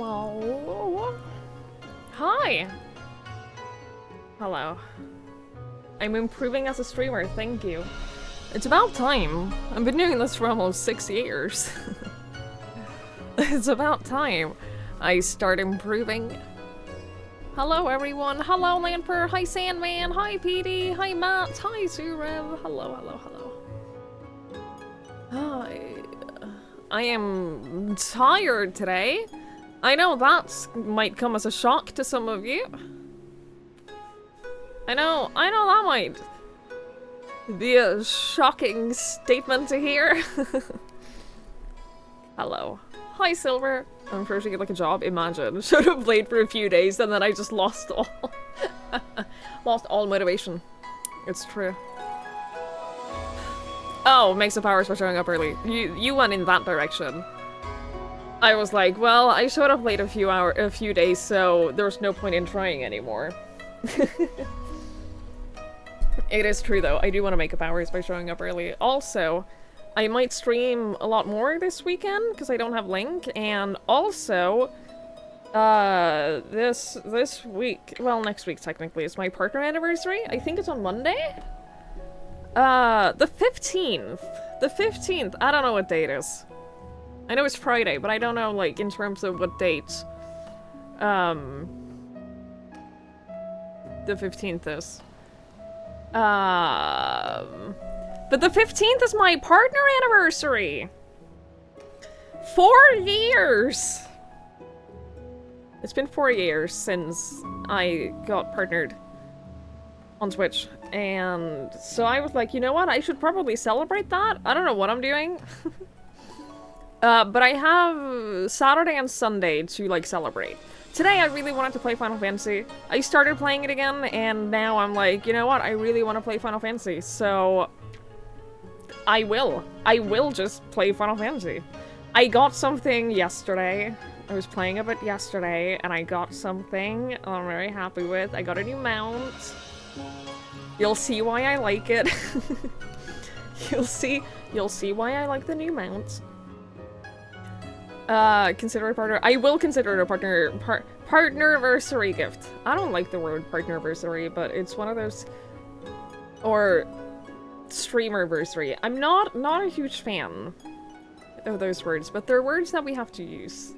Hello. Hi. Hello. I'm improving as a streamer, thank you. It's about time. I've been doing this for almost 6 years. It's about time I start improving. Hello everyone. Hello Lamper. Hi Sandman. Hi PD. Hi Matt. Hi Zurev. Hello, hello, hello. Hi. I am tired today. I know that might come as a shock to some of you. I know that might be a shocking statement to hear. Hello. Hi Silver. I'm first to get like a job. Imagine. Should have played for a few days and then I just lost all lost all motivation. It's true. Oh, makes up hours for showing up early. You went in that direction. I was like, well, I showed up late a few days, so there's no point in trying anymore. It is true though. I do want to make up hours by showing up early. Also, I might stream a lot more this weekend because I don't have Link, and also this week, well, next week technically, is my partner anniversary. I think it's on Monday. The 15th. The 15th. I don't know what date it is. I know it's Friday, but I don't know, like, in terms of what date, the 15th is. But the 15th is my partner anniversary! 4 years! It's been 4 years since I got partnered on Twitch. And so I was like, you know what? I should probably celebrate that. I don't know what I'm doing. But I have Saturday and Sunday to, like, celebrate. Today I really wanted to play Final Fantasy. I started playing it again, and now I'm like, you know what? I really want to play Final Fantasy, so I will. I will just play Final Fantasy. I got something yesterday. I was playing a bit yesterday, and I got something I'm very happy with. I got a new mount. You'll see why I like it. You'll see why I like the new mount. Consider a partner. I will consider it a partner-versary gift. I don't like the word partner-versary, but it's one of those, or streamer-versary. I'm not a huge fan of those words, but they're words that we have to use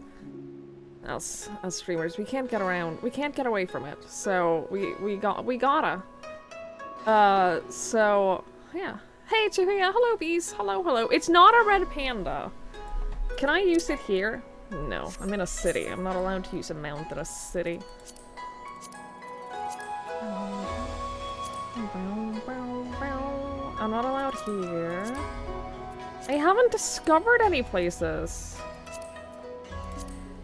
as streamers. We can't get away from it. So we gotta. So yeah. Hey Chihuya, hello bees, hello. It's not a red panda. Can I use it here? No, I'm in a city. I'm not allowed to use a mount in a city. I'm not allowed here. I haven't discovered any places.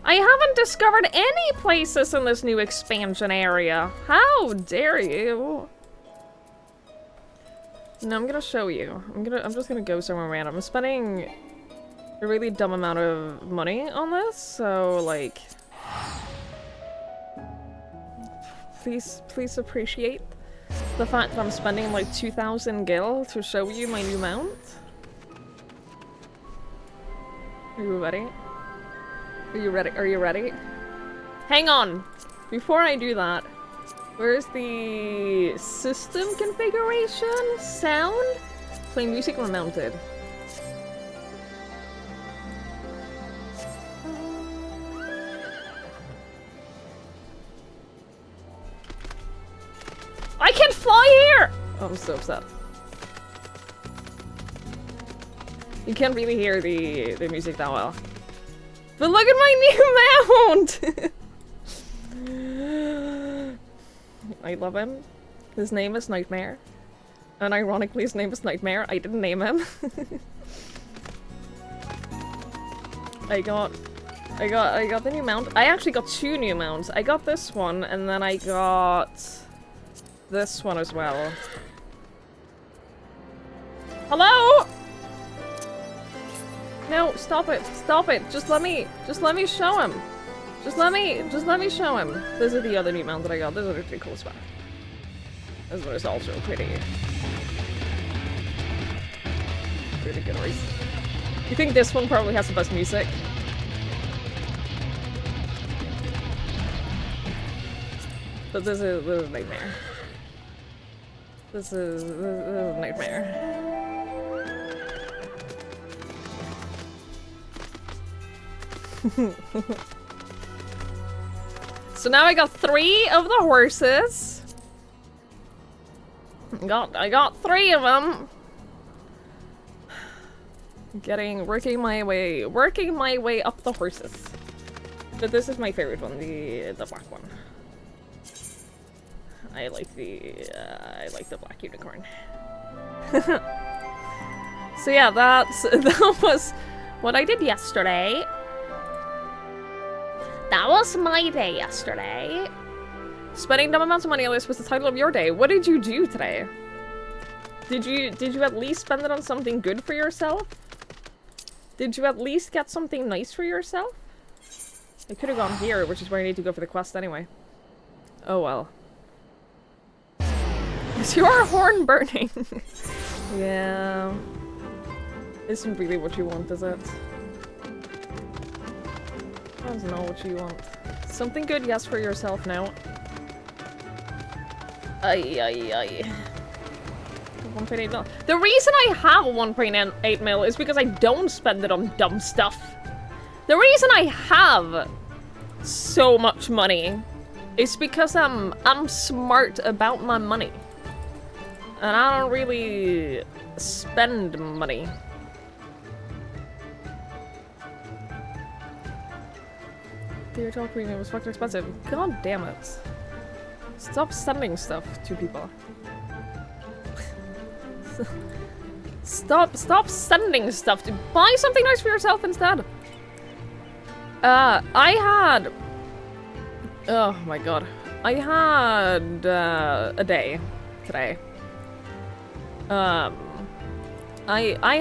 I haven't discovered any places in this new expansion area. How dare you? No, I'm gonna show you. I'm just gonna go somewhere random. I'm spending a really dumb amount of money on this, so like, please appreciate the fact that I'm spending like 2,000 gil to show you my new mount. Are you ready? Are you ready? Are you ready? Hang on! Before I do that, where's the system configuration? Sound? Play music when mounted. I can't fly here! Oh, I'm so upset. You can't really hear the music that well. But look at my new mount! I love him. His name is Nightmare. And ironically, his name is Nightmare. I didn't name him. I got the new mount. I actually got 2 new mounts. I got this one, and then I got this one as well. Hello? No, stop it. Stop it. Just let me show him. Just let me show him. This is the other new mount that I got. This is a pretty cool spot. This one is also pretty good reason. You think this one probably has the best music? But this is a nightmare. This is a nightmare. So now I got 3 of the horses. I got 3 of them. Working my way up the horses. But this is my favorite one, the black one. I like the black unicorn. So yeah, that was what I did yesterday. That was my day yesterday. Spending dumb amounts of money on this was the title of your day. What did you do today? Did you at least spend it on something good for yourself? Did you at least get something nice for yourself? I could have gone here, which is where I need to go for the quest anyway. Oh well. Is your horn burning? Yeah. Isn't really what you want, is it? That's not what you want. Something good, yes, for yourself now. Ay. 1.8 mil. The reason I have 1.8 mil is because I don't spend it on dumb stuff. The reason I have so much money is because I'm smart about my money. And I don't really spend money. The hotel premium was fucking expensive. God damn it. Stop sending stuff to people. Stop sending stuff to buy something nice for yourself instead. Oh my god. I had a day today. I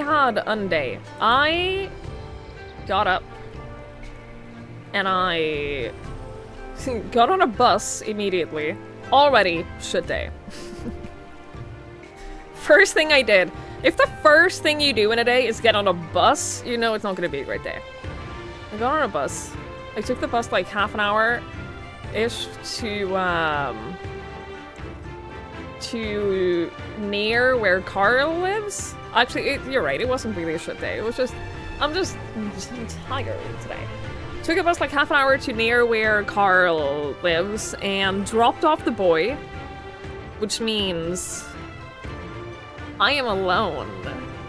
had a day. I got up and I got on a bus immediately. Already shit day. First thing I did. If the first thing you do in a day is get on a bus, you know it's not gonna be a great day. I got on a bus. I took the bus like half an hour-ish to near where Carl lives. Actually, you're right, it wasn't really a shit day. It was just, I'm just tired today. Took a bus like half an hour to near where Carl lives and dropped off the boy, which means I am alone.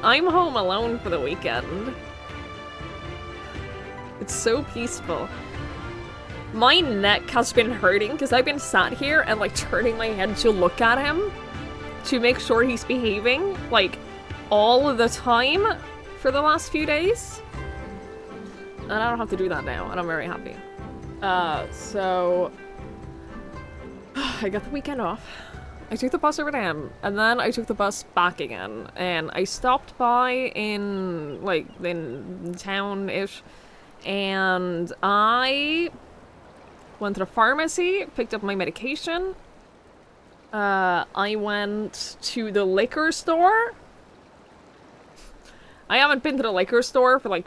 I'm home alone for the weekend. It's so peaceful. My neck has been hurting because I've been sat here and like turning my head to look at him to make sure he's behaving like all of the time for the last few days. And I don't have to do that now, and I'm very happy. So I got the weekend off. I took the bus over to him, and then I took the bus back again, and I stopped by in town-ish, and I went to the pharmacy, picked up my medication. I went to the liquor store. I haven't been to the liquor store for like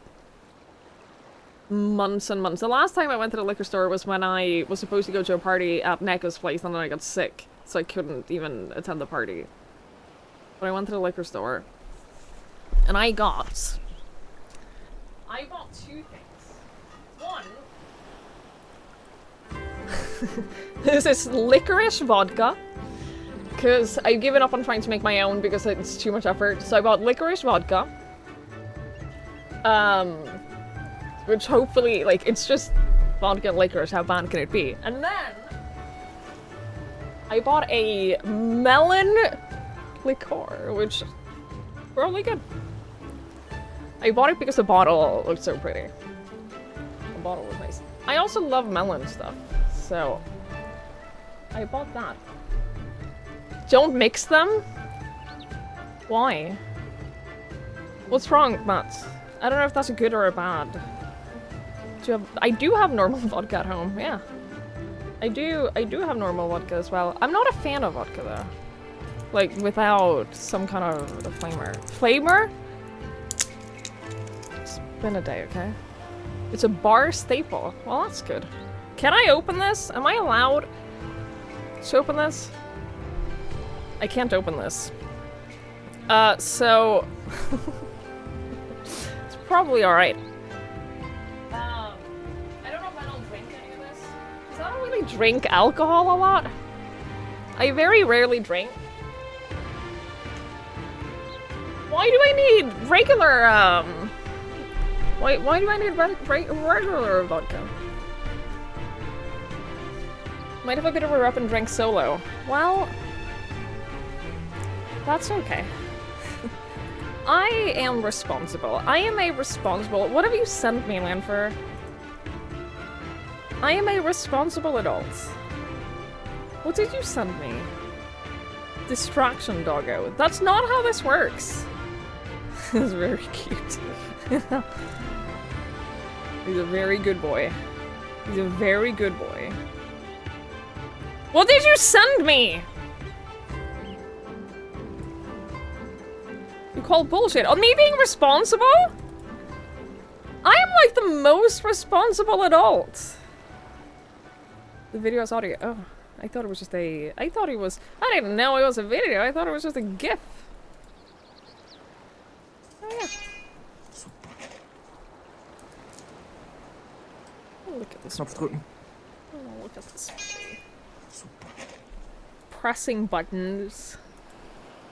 months and months. The last time I went to the liquor store was when I was supposed to go to a party at Neko's place, and then I got sick, so I couldn't even attend the party. But I went to the liquor store, and I bought 2 things. One, this is licorice vodka, because I've given up on trying to make my own because it's too much effort. So I bought licorice vodka, which hopefully, like, it's just vodka and licorice, how bad can it be? And then I bought a melon liqueur, which probably good. I bought it because the bottle looked so pretty. The bottle was nice. I also love melon stuff, so I bought that. Don't mix them? Why? What's wrong, Matt? I don't know if that's a good or a bad. I do have normal vodka at home, yeah. I do have normal vodka as well. I'm not a fan of vodka though. Like, without some kind of flamer. Flamer? It's been a day, okay? It's a bar staple. Well, that's good. Can I open this? Am I allowed? Let's open this. I can't open this. So... it's probably alright. I don't know if I don't drink any of this. Because I don't really drink alcohol a lot. I very rarely drink. Why do I need regular, Why do I need regular vodka? Might have a bit of a rep and drink solo. Well... that's okay. I am responsible. I am a responsible... What have you sent me, Lanfer? I am a responsible adult. What did you send me? Distraction doggo. That's not how this works. It's very cute. He's a very good boy. He's a very good boy. What did you send me? You call bullshit on me being responsible? I am like the most responsible adult. The video is audio. Oh, I thought it was just a... I didn't know it was a video. I thought it was just a GIF. Oh, yeah. Oh, look at this. Knopf drücken. Oh, look at this. Pressing buttons.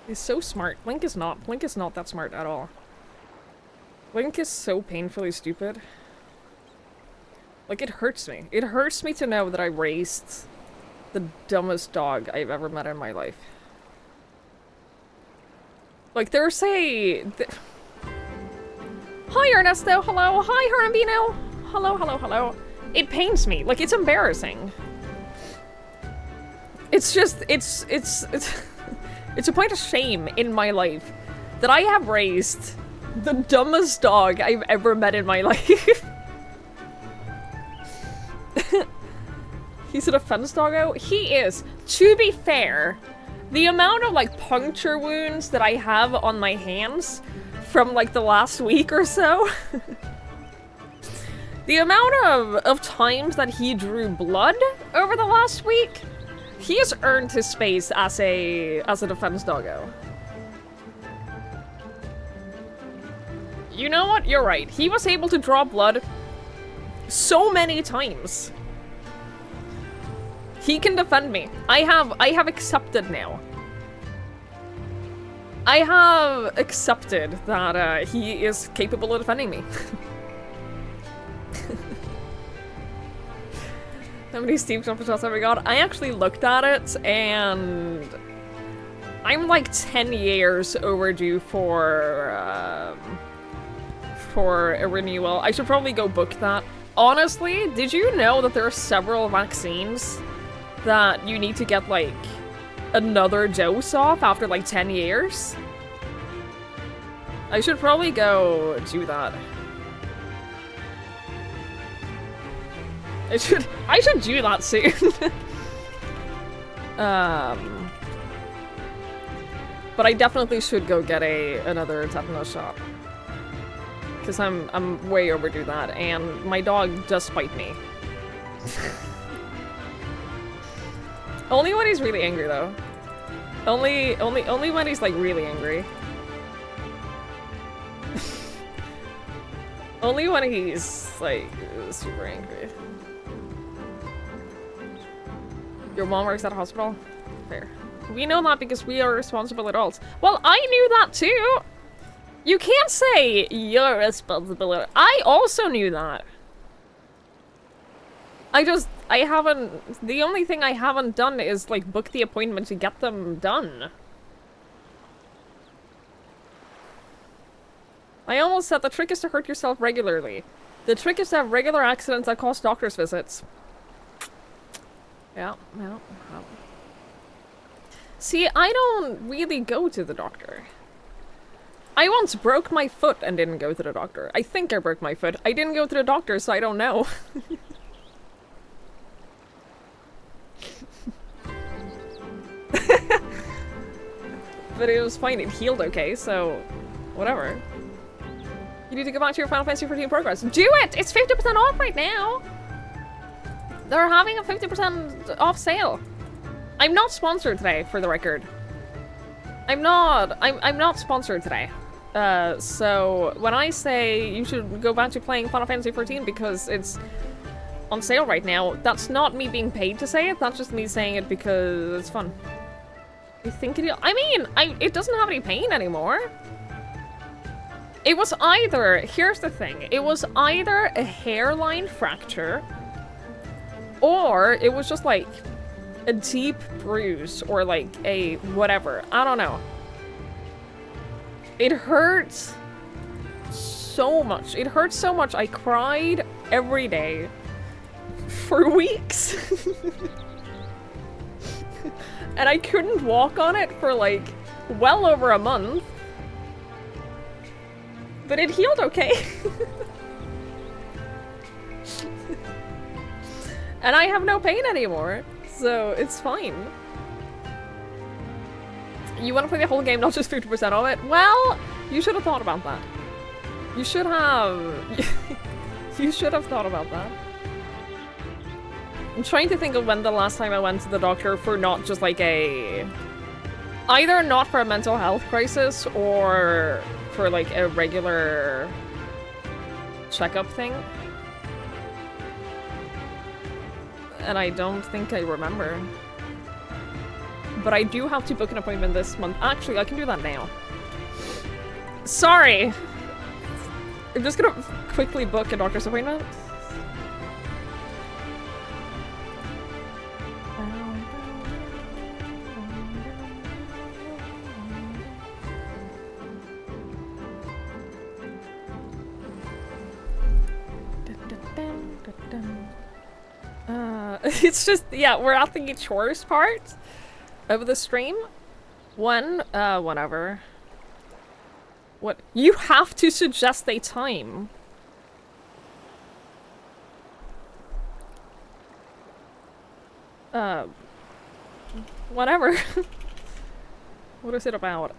He's so smart. Link is not. Link is not that smart at all. Link is so painfully stupid. Like, it hurts me. It hurts me to know that I raised the dumbest dog I've ever met in my life. Like, there's a... Hi, Ernesto! Hello! Hi, Herambino! Hello, hello, hello. It pains me. Like, it's embarrassing. It's just... It's a point of shame in my life that I have raised the dumbest dog I've ever met in my life. He's a defense doggo? He is. To be fair, the amount of, like, puncture wounds that I have on my hands from, like, the last week or so. The amount of times that he drew blood over the last week, he has earned his space as a defense doggo. You know what? You're right. He was able to draw blood so many times. He can defend me. I have accepted now. I have accepted that he is capable of defending me. How many Steam Jumper shots have we got? I actually looked at it, and I'm like 10 years overdue for a renewal. I should probably go book that. Honestly, did you know that there are several vaccines that you need to get, like, another dose off after, like, 10 years? I should probably go do that. I should do that soon. But I definitely should go get another tetanus shot. Because I'm way overdue that, and my dog does bite me. Only when he's really angry, though. Only when he's, like, really angry. Only when he's, like, super angry. Your mom works at a hospital? Fair. We know that because we are responsible adults. Well, I knew that too! You can't say you're responsible. I also knew that. I haven't... The only thing I haven't done is, like, book the appointment to get them done. I almost said the trick is to hurt yourself regularly. The trick is to have regular accidents that cost doctor's visits. Yeah. See, I don't really go to the doctor. I once broke my foot and didn't go to the doctor. I think I broke my foot. I didn't go to the doctor, so I don't know. But it was fine. It healed okay, so whatever. You need to go back to your Final Fantasy 14 progress. Do it! It's 50% off right now! They're having a 50% off sale. I'm not sponsored today, for the record. I'm not sponsored today. So when I say you should go back to playing Final Fantasy XIV because it's on sale right now, that's not me being paid to say it, that's just me saying it because it's fun. I think it, I mean, it doesn't have any pain anymore. It was either, here's the thing, it was either a hairline fracture, or it was just like a deep bruise, or like a whatever, I don't know. It hurts so much. It hurt so much I cried every day for weeks. And I couldn't walk on it for like well over a month. But it healed okay. And I have no pain anymore, so it's fine. You want to play the whole game, not just 50% of it? Well, you should have thought about that. You should have... You should have thought about that. I'm trying to think of when the last time I went to the doctor for not just like a... Either not for a mental health crisis or for like a regular checkup thing. And I don't think I remember. But I do have to book an appointment this month. Actually, I can do that now. Sorry! I'm just gonna quickly book a doctor's appointment. It's just, yeah, we're at the chores part of the stream. Whatever. What? You have to suggest a time. Whatever. What is it about?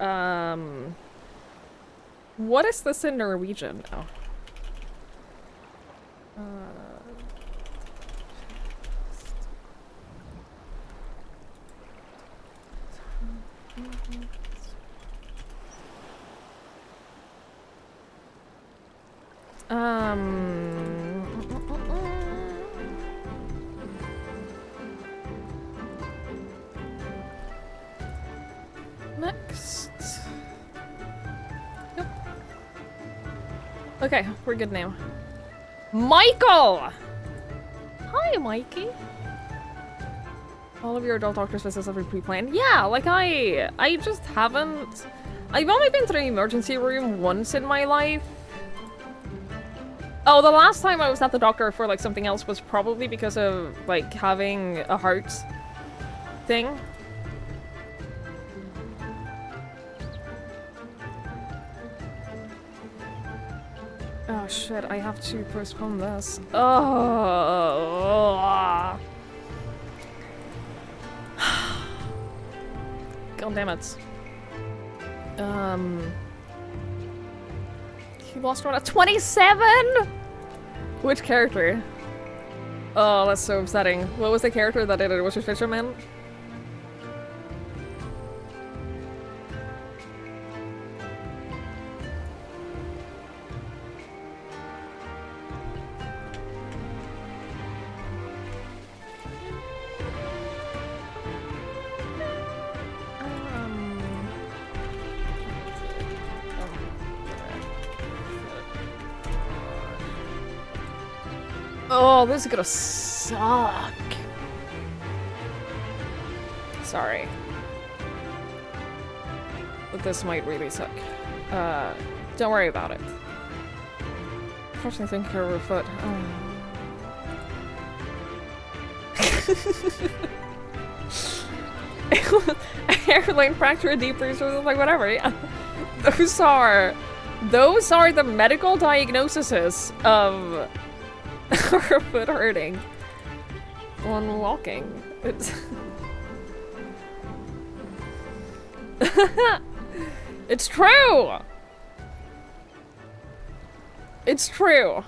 What is this in Norwegian? Oh. Next. Yep. Okay, we're good now. Michael! Hi, Mikey. All of your adult doctor's visits have been pre-planned. Yeah, like I just haven't... I've only been to the emergency room once in my life. Oh, the last time I was at the doctor for like something else was probably because of like having a heart thing. Oh shit, I have to postpone this. Oh. God damn it. He lost one at 27? Which character? Oh, that's so upsetting. What was the character that did it? Was it Fisherman? Oh, this is gonna suck. Sorry. But this might really suck. Don't worry about it. Unfortunately, think her over foot. Oh. A hairline fracture, a deep bruise, or like whatever. Yeah. Those are the medical diagnoses of her foot hurting on walking. It's it's true. It's true.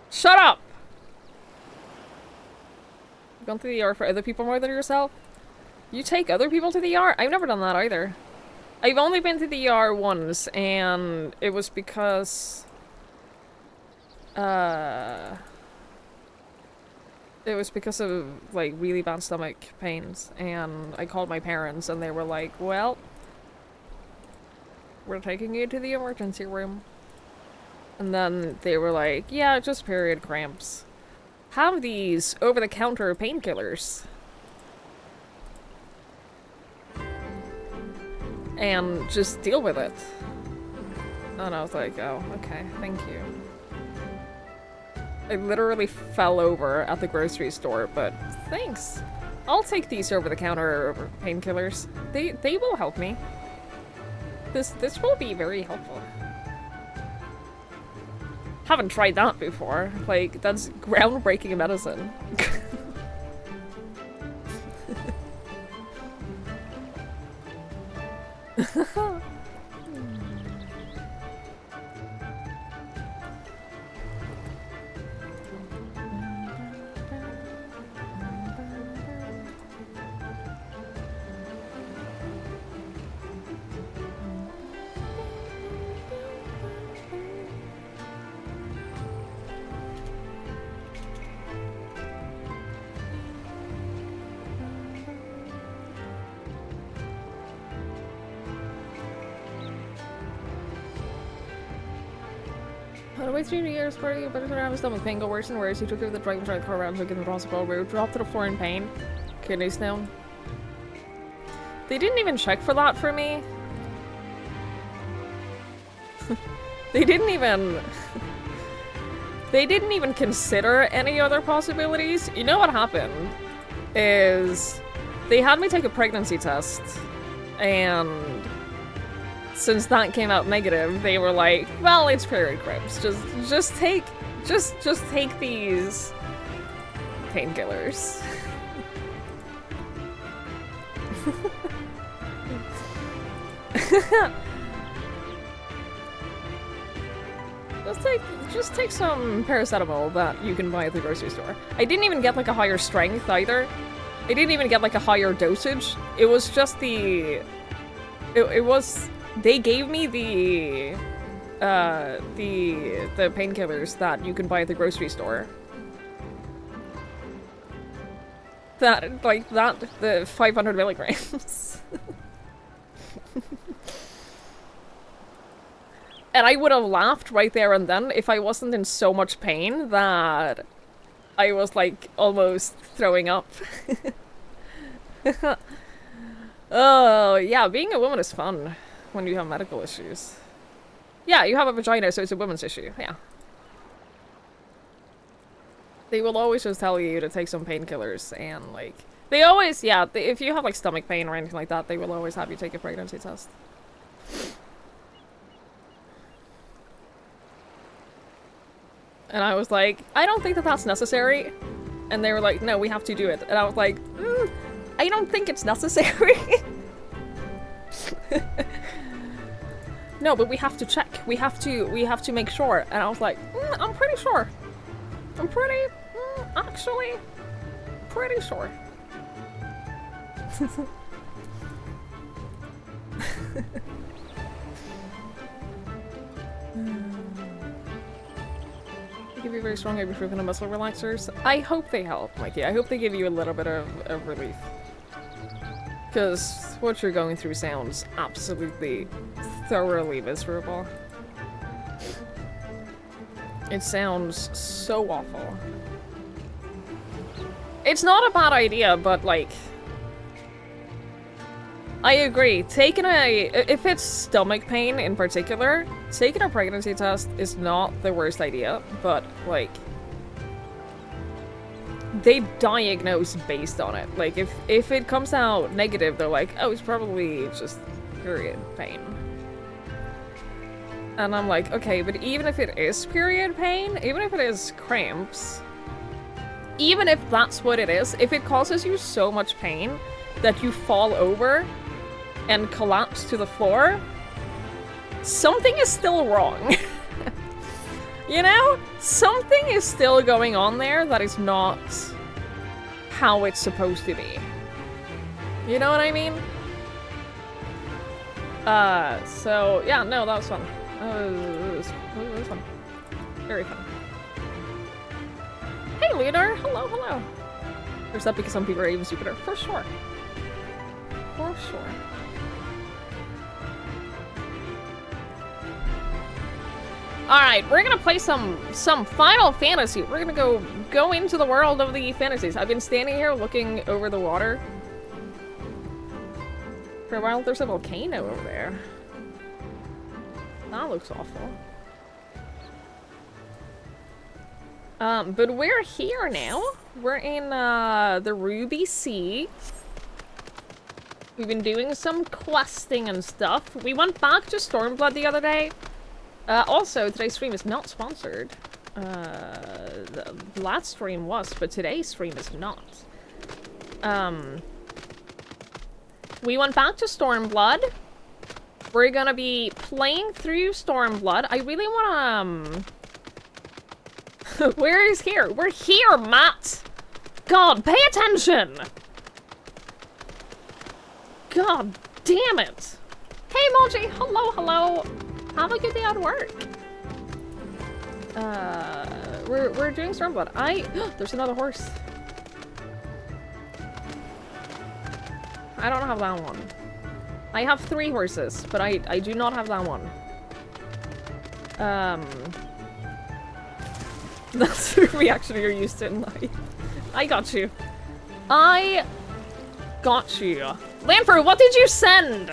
Shut up. You've gone to the ER for other people more than yourself? You take other people to the ER? I've never done that either. I've only been to the ER once, and it was because... It was because of, like, really bad stomach pains, and I called my parents, and they were like, well, we're taking you to the emergency room. And then they were like, yeah, just period cramps. Have these over-the-counter painkillers. And just deal with it. And I was like, oh, okay, thank you. I literally fell over at the grocery store, but thanks. I'll take these over-the-counter painkillers. They will help me. This will be very helpful. Haven't tried that before. Like, that's groundbreaking medicine. Had to wait 3 years for you, but it's around his stomach pain got worse and worse. He took over the driving tried car around, took in the hospital road, dropped to the floor in pain. Kidney stone. They didn't even check for that for me. They didn't even consider any other possibilities. You know what happened is they had me take a pregnancy test, and since that came out negative, they were like, well, it's period cramps. Just take these painkillers. Just take some paracetamol that you can buy at the grocery store. I didn't even get like a higher strength either. I didn't even get like a higher dosage. It was just the... They gave me the painkillers that you can buy at the grocery store. The 500 milligrams. And I would have laughed right there and then if I wasn't in so much pain that I was like almost throwing up. Oh, yeah, being a woman is fun when you have medical issues. Yeah, you have a vagina, so it's a woman's issue, yeah. They will always just tell you to take some painkillers and, like... They always, yeah, if you have, like, stomach pain or anything like that, they will always have you take a pregnancy test. And I was like, I don't think that that's necessary. And they were like, no, we have to do it. And I was like, I don't think it's necessary. No, but we have to check. We have to make sure. And I was like, I'm pretty sure. I'm pretty, actually, pretty sure. They give you very strong ibuprofen and muscle relaxers. I hope they help, Mikey. I hope they give you a little bit of relief. Because what you're going through sounds absolutely, thoroughly miserable. It sounds so awful. It's not a bad idea, but like... I agree. If it's stomach pain in particular, taking a pregnancy test is not the worst idea, but like... They diagnose based on it. Like, if it comes out negative, they're like, oh, it's probably just period pain. And I'm like, okay, but even if it is period pain, even if it is cramps, even if that's what it is, if it causes you so much pain that you fall over and collapse to the floor, something is still wrong. You know? Something is still going on there that is not how it's supposed to be. You know what I mean? So, yeah, no, that was fun. It was fun. Very fun. Hey, Lunar! Hello, hello! Or is that because some people are even stupider? For sure. For sure. Alright, we're gonna play some Final Fantasy. We're gonna go into the world of the fantasies. I've been standing here looking over the water for a while. There's a volcano over there. That looks awful. But we're here now. We're in, the Ruby Sea. We've been doing some questing and stuff. We went back to Stormblood the other day. Also, today's stream is not sponsored. The last stream was, but today's stream is not. We went back to Stormblood. We're gonna be playing through Stormblood. I really wanna, where is here? We're here, Matt! God, pay attention! God damn it! Hey, Moji! Hello, hello! Have a good day at work. We're doing Stormblood. There's another horse. I don't have that one. I have 3 horses, but I do not have that one. That's the reaction you're used to in life. I got you. I got you. Lanford, what did you send?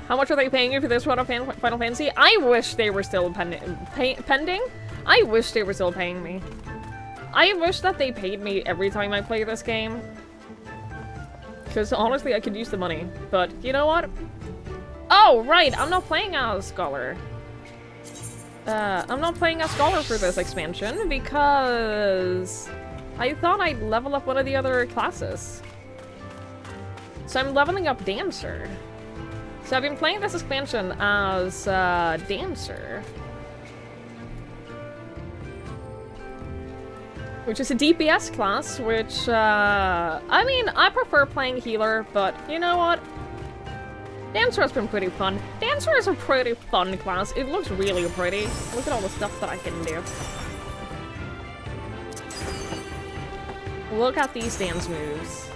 How much are they paying you for this run of Final Fantasy? I wish they were still pending. I wish they were still paying me. I wish that they paid me every time I play this game. Because honestly, I could use the money. But you know what? Oh, right. I'm not playing as Scholar. I'm not playing as Scholar for this expansion because I thought I'd level up one of the other classes. So I'm leveling up Dancer. So I've been playing this expansion as Dancer. Which is a DPS class, which, I mean, I prefer playing healer, but you know what? Dancer has been pretty fun. Dancer is a pretty fun class. It looks really pretty. Look at all the stuff that I can do. Look at these dance moves.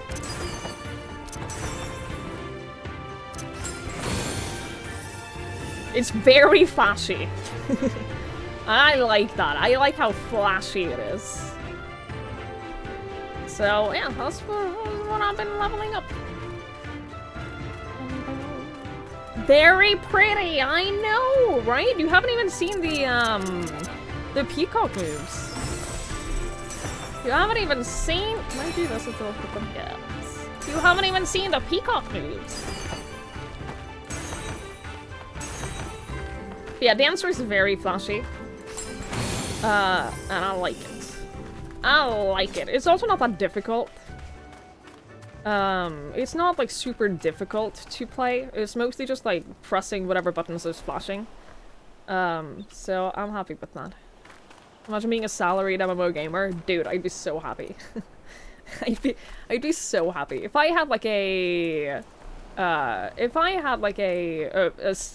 It's very flashy. I like that. I like how flashy it is. So, yeah, that's what I've been leveling up. Very pretty, I know, right? You haven't even seen the peacock moves. You haven't even seen... Can I do this until I put them? Yes. You haven't even seen the peacock moves. Yeah, Dancer is very flashy. And I like it. I like it. It's also not that difficult. It's not, like, super difficult to play. It's mostly just, like, pressing whatever buttons is flashing. So I'm happy with that. Imagine being a salaried MMO gamer. Dude, I'd be so happy. I'd be so happy. If I had, like, a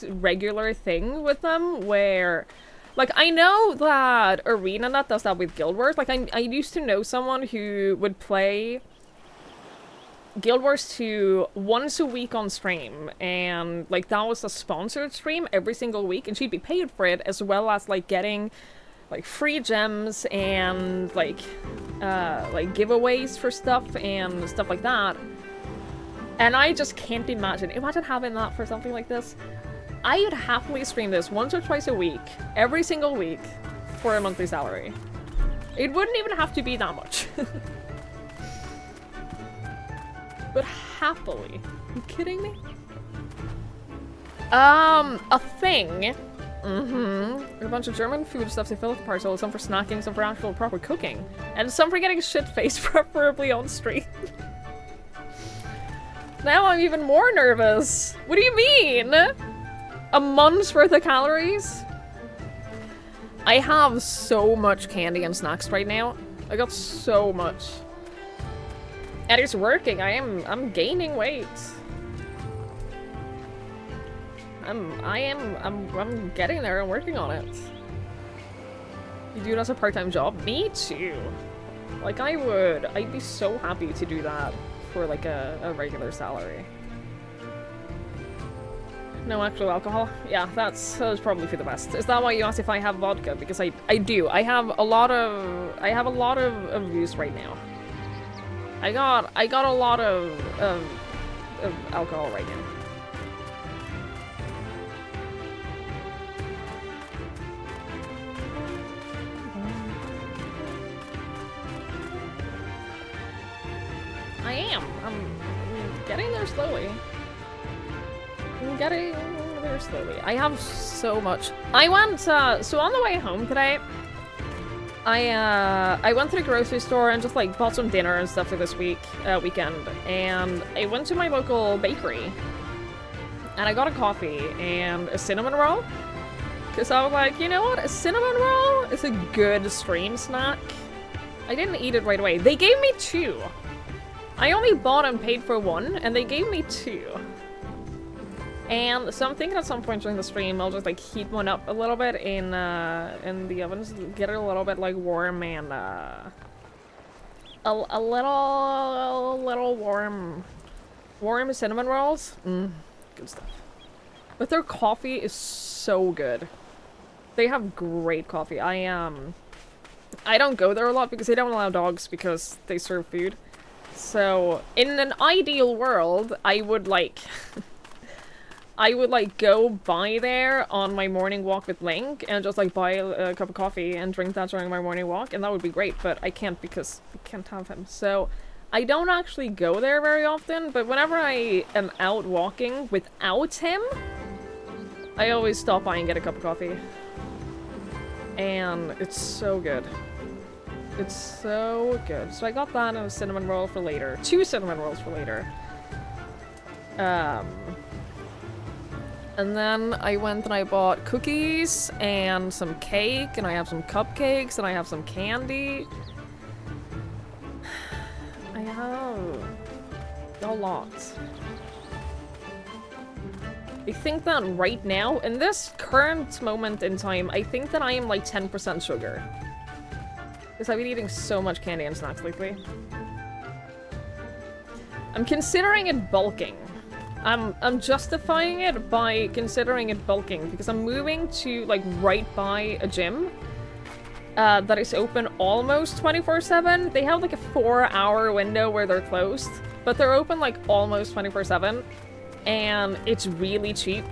regular thing with them where... Like, I know that ArenaNet does that with Guild Wars. Like, I used to know someone who would play Guild Wars 2 once a week on stream, and, like, that was a sponsored stream every single week, and she'd be paid for it, as well as, like, getting, like, free gems and, like giveaways for stuff and stuff like that. And I just can't imagine having that for something like this. I would happily stream this once or twice a week, every single week, for a monthly salary. It wouldn't even have to be that much. But happily. Are you kidding me? A thing. A bunch of German foodstuffs they fill with parcels, some for snacking, some for actual proper cooking. And some for getting shit-faced, preferably on stream. Now I'm even more nervous. What do you mean? A month's worth of calories? I have so much candy and snacks right now. I got so much. And it's working. I'm gaining weight. I'm getting there and working on it. You do it as a part-time job? Me too. Like, I'd be so happy to do that for, like, a regular salary. No actual alcohol? Yeah, that's probably for the best. Is that why you asked if I have vodka? Because I do. I have a lot of use right now. I got a lot of alcohol right now. I'm getting there slowly. I'm getting there slowly. I have so much. I went, so on the way home today, I went to the grocery store and just, like, bought some dinner and stuff for this weekend. And I went to my local bakery. And I got a coffee and a cinnamon roll. Because I was like, you know what? A cinnamon roll is a good stream snack. I didn't eat it right away. They gave me 2. I only bought and paid for 1, and they gave me 2. And so I'm thinking at some point during the stream, I'll just, like, heat one up a little bit in the ovens, get it a little bit, like, warm and, a little warm cinnamon rolls. Good stuff. But their coffee is so good. They have great coffee. I don't go there a lot because they don't allow dogs because they serve food. So, in an ideal world, I would, like, go by there on my morning walk with Link and just, like, buy a cup of coffee and drink that during my morning walk, and that would be great, but I can't because we can't have him. So, I don't actually go there very often, but whenever I am out walking without him, I always stop by and get a cup of coffee. And it's so good. It's so good. So I got that and a cinnamon roll for later. 2 cinnamon rolls for later. And then I went and I bought cookies and some cake, and I have some cupcakes, and I have some candy. I have a lot. I think that right now, in this current moment in time, I think that I am like 10% sugar. Because I've been eating so much candy and snacks lately. I'm considering it bulking. I'm justifying it by considering it bulking because I'm moving to, like, right by a gym that is open almost 24/7. They have, like, a 4-hour window where they're closed, but they're open, like, almost 24/7, and it's really cheap.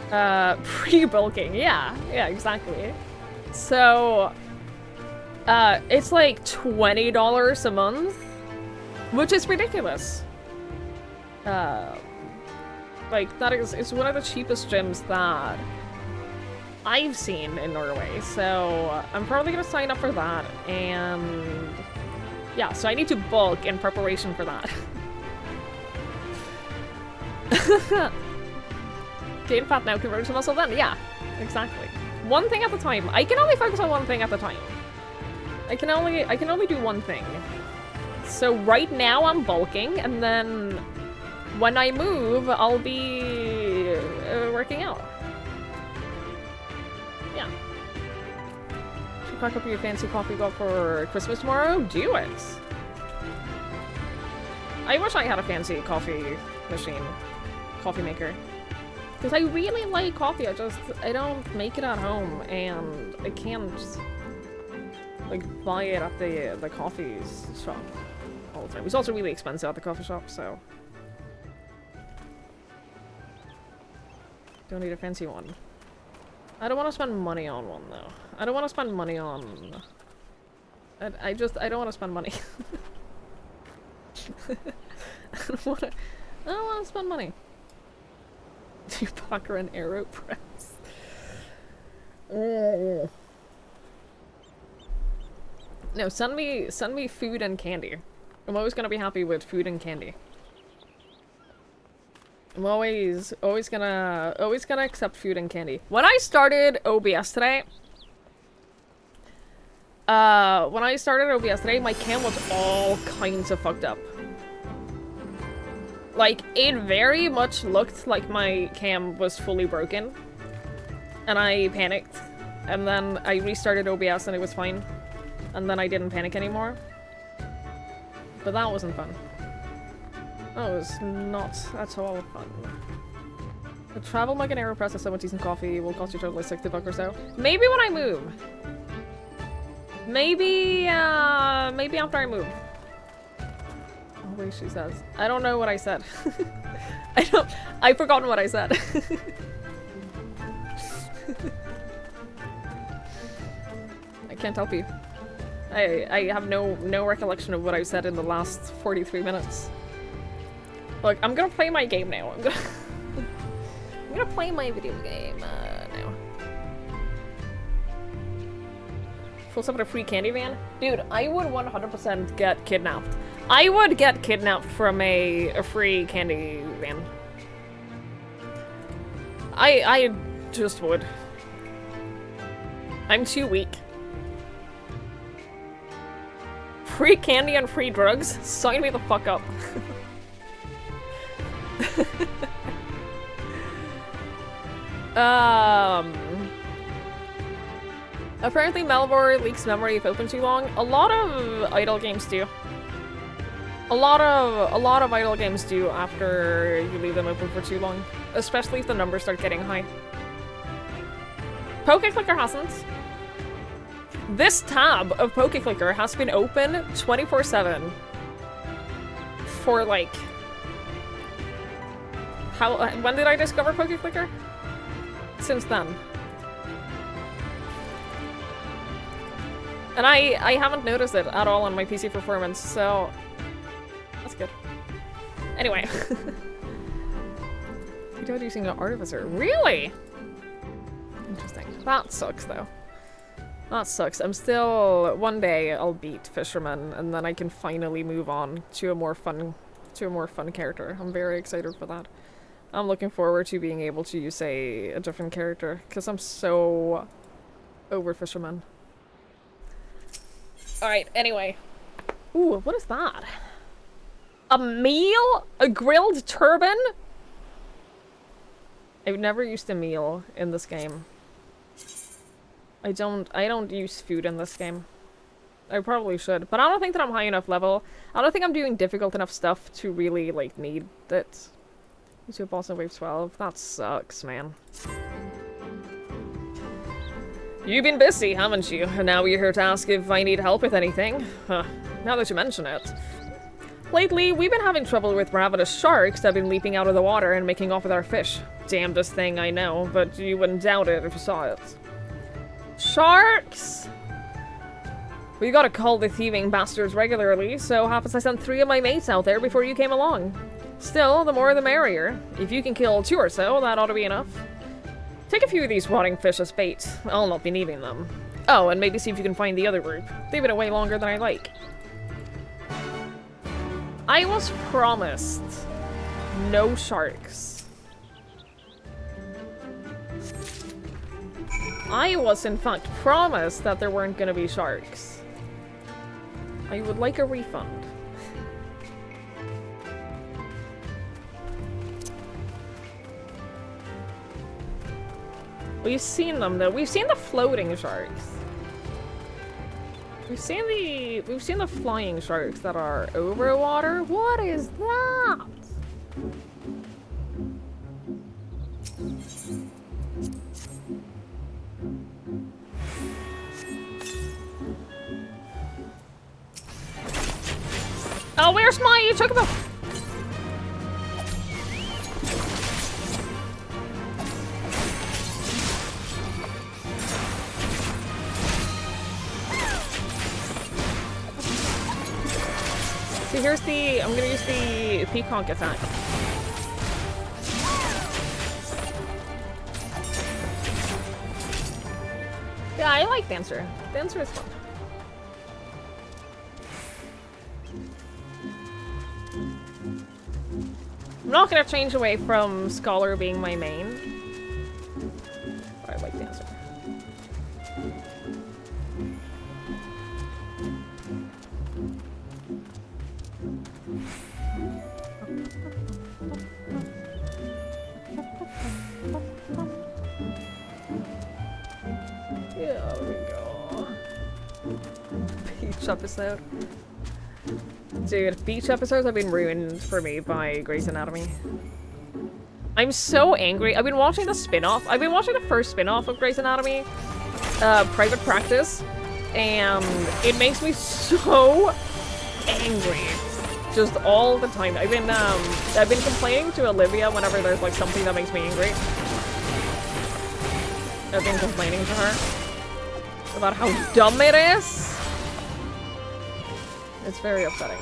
Pre-bulking, yeah, exactly. So, it's like $20 a month, which is ridiculous. Like, it's one of the cheapest gyms that I've seen in Norway, so I'm probably gonna sign up for that, and yeah, so I need to bulk in preparation for that. Gain fat now, convert to muscle then, yeah, exactly. One thing at a time. I can only focus on one thing at a time. I can only do one thing. So right now I'm bulking, and then when I move, I'll be working out. Yeah. Should pack up your fancy coffee cup for Christmas tomorrow? Do it. I wish I had a fancy coffee machine, coffee maker. Because I really like coffee, I don't make it at home, and I can't, like, buy it at the coffee shop all the time. It's also really expensive at the coffee shop, so. Don't need a fancy one. I don't want to spend money on one, though. I don't want to spend money on... I don't want to spend money. I don't want to spend money. Do Packer and AeroPress. No, send me food and candy. I'm always gonna be happy with food and candy. I'm always gonna accept food and candy. When I started OBS today, When I started OBS today, my cam was all kinds of fucked up. Like, it very much looked like my cam was fully broken. And I panicked. And then I restarted OBS and it was fine. And then I didn't panic anymore. But that wasn't fun. That was not at all fun. A travel mug and AeroPress and 70 and coffee will cost you totally $60 or so. Maybe when I move. Maybe, maybe after I move. Oh wait, she says. I don't know what I said. I've forgotten what I said. I can't help you. I have no recollection of what I said in the last 43 minutes. Look, I'm gonna play my game now. I'm gonna play my video game now. Full up at a free candy van? Dude, I would 100% get kidnapped. I would get kidnapped from a free candy van. I just would. I'm too weak. Free candy and free drugs? Sign me the fuck up. Apparently Malvor leaks memory if open too long. A lot of idle games do. A lot of idle games do after you leave them open for too long. Especially if the numbers start getting high. PokeClicker hasn't. This tab of PokeClicker has been open 24/7 for like... when did I discover PokeClicker? Since then. And I haven't noticed it at all on my PC performance, so that's good. Anyway. You died using an artificer. Really? Interesting. That sucks though. That sucks. I'm still... one day I'll beat Fisherman and then I can finally move on to a more fun character. I'm very excited for that. I'm looking forward to being able to use a different character because I'm so over Fisherman. Alright, anyway. Ooh, what is that? A meal? A grilled turban? I've never used a meal in this game. I don't use food in this game. I probably should, but I don't think that I'm high enough level. I don't think I'm doing difficult enough stuff to really, like, need it. To a boss in wave 12. That sucks, man. You've been busy, haven't you? And now you're here to ask if I need help with anything. Huh. Now that you mention it. Lately, we've been having trouble with ravenous sharks that have been leaping out of the water and making off with our fish. Damnedest thing, I know, but you wouldn't doubt it if you saw it. Sharks! We gotta call the thieving bastards regularly, so happens I sent 3 of my mates out there before you came along. Still, the more the merrier. If you can kill 2 or so, that ought to be enough. Take a few of these rotting fish as bait. I'll not be needing them. Oh, and maybe see if you can find the other group. They've been away longer than I like. I was promised no sharks. I was, in fact, promised that there weren't gonna be sharks. I would like a refund. We've seen them though. We've seen the floating sharks. We've seen the flying sharks that are over water. What is that? Oh, where's my chocobo? So here's the... I'm gonna use the peacock attack. Yeah, I like Dancer. Dancer is fun. I'm not gonna change away from Scholar being my main. But I like Dancer. Beach episode. Dude, beach episodes have been ruined for me by Grey's Anatomy. I'm so angry. I've been watching the spin-off. I've been watching the first spin-off of Grey's Anatomy, Private Practice, and it makes me so angry. Just all the time. I've been complaining to Olivia whenever there's like something that makes me angry. I've been complaining to her about how dumb it is. It's very upsetting.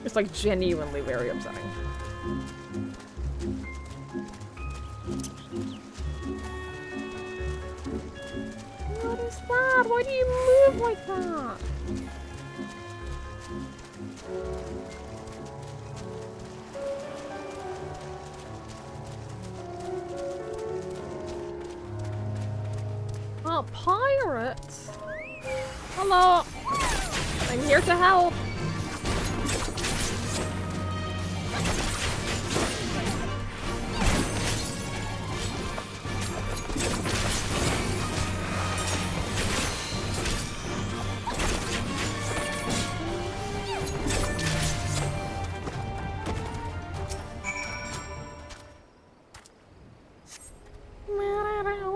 It's like genuinely very upsetting. What is that? Why do you move like that? Oh, pirates! Hello! I'm here to help!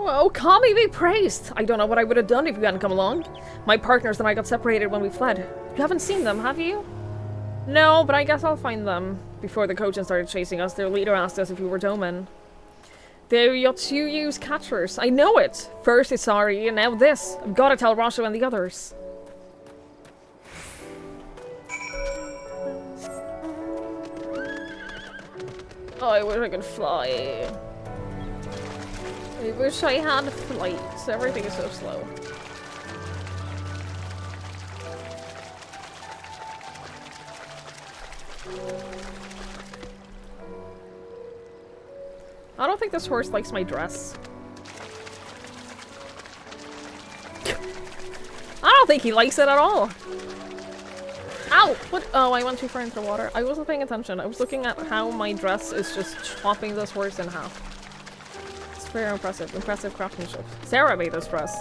Oh, Kami be praised! I don't know what I would have done if you hadn't come along. My partners and I got separated when we fled. You haven't seen them, have you? No, but I guess I'll find them. Before the Kojin started chasing us, their leader asked us if we were Domen. They're Yotsuyu's catchers. I know it! First it's Sari, and now this. I've gotta tell Rosho and the others. Oh, I wish I could fly. I wish I had flights. Everything is so slow. I don't think this horse likes my dress. I don't think he likes it at all. Ow! What? Oh, I went too far into the water. I wasn't paying attention. I was looking at how my dress is just chopping this horse in half. It's very impressive. Impressive craftsmanship. Sarah made this dress.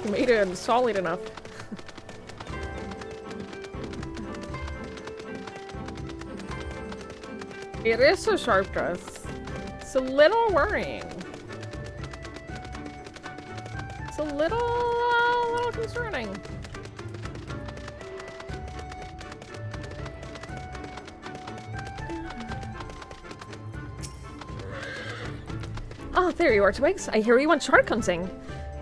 She made it solid enough. It is a sharp dress. It's a little worrying. It's a little concerning. Ah, there you are, Twigs. I hear you went shark hunting.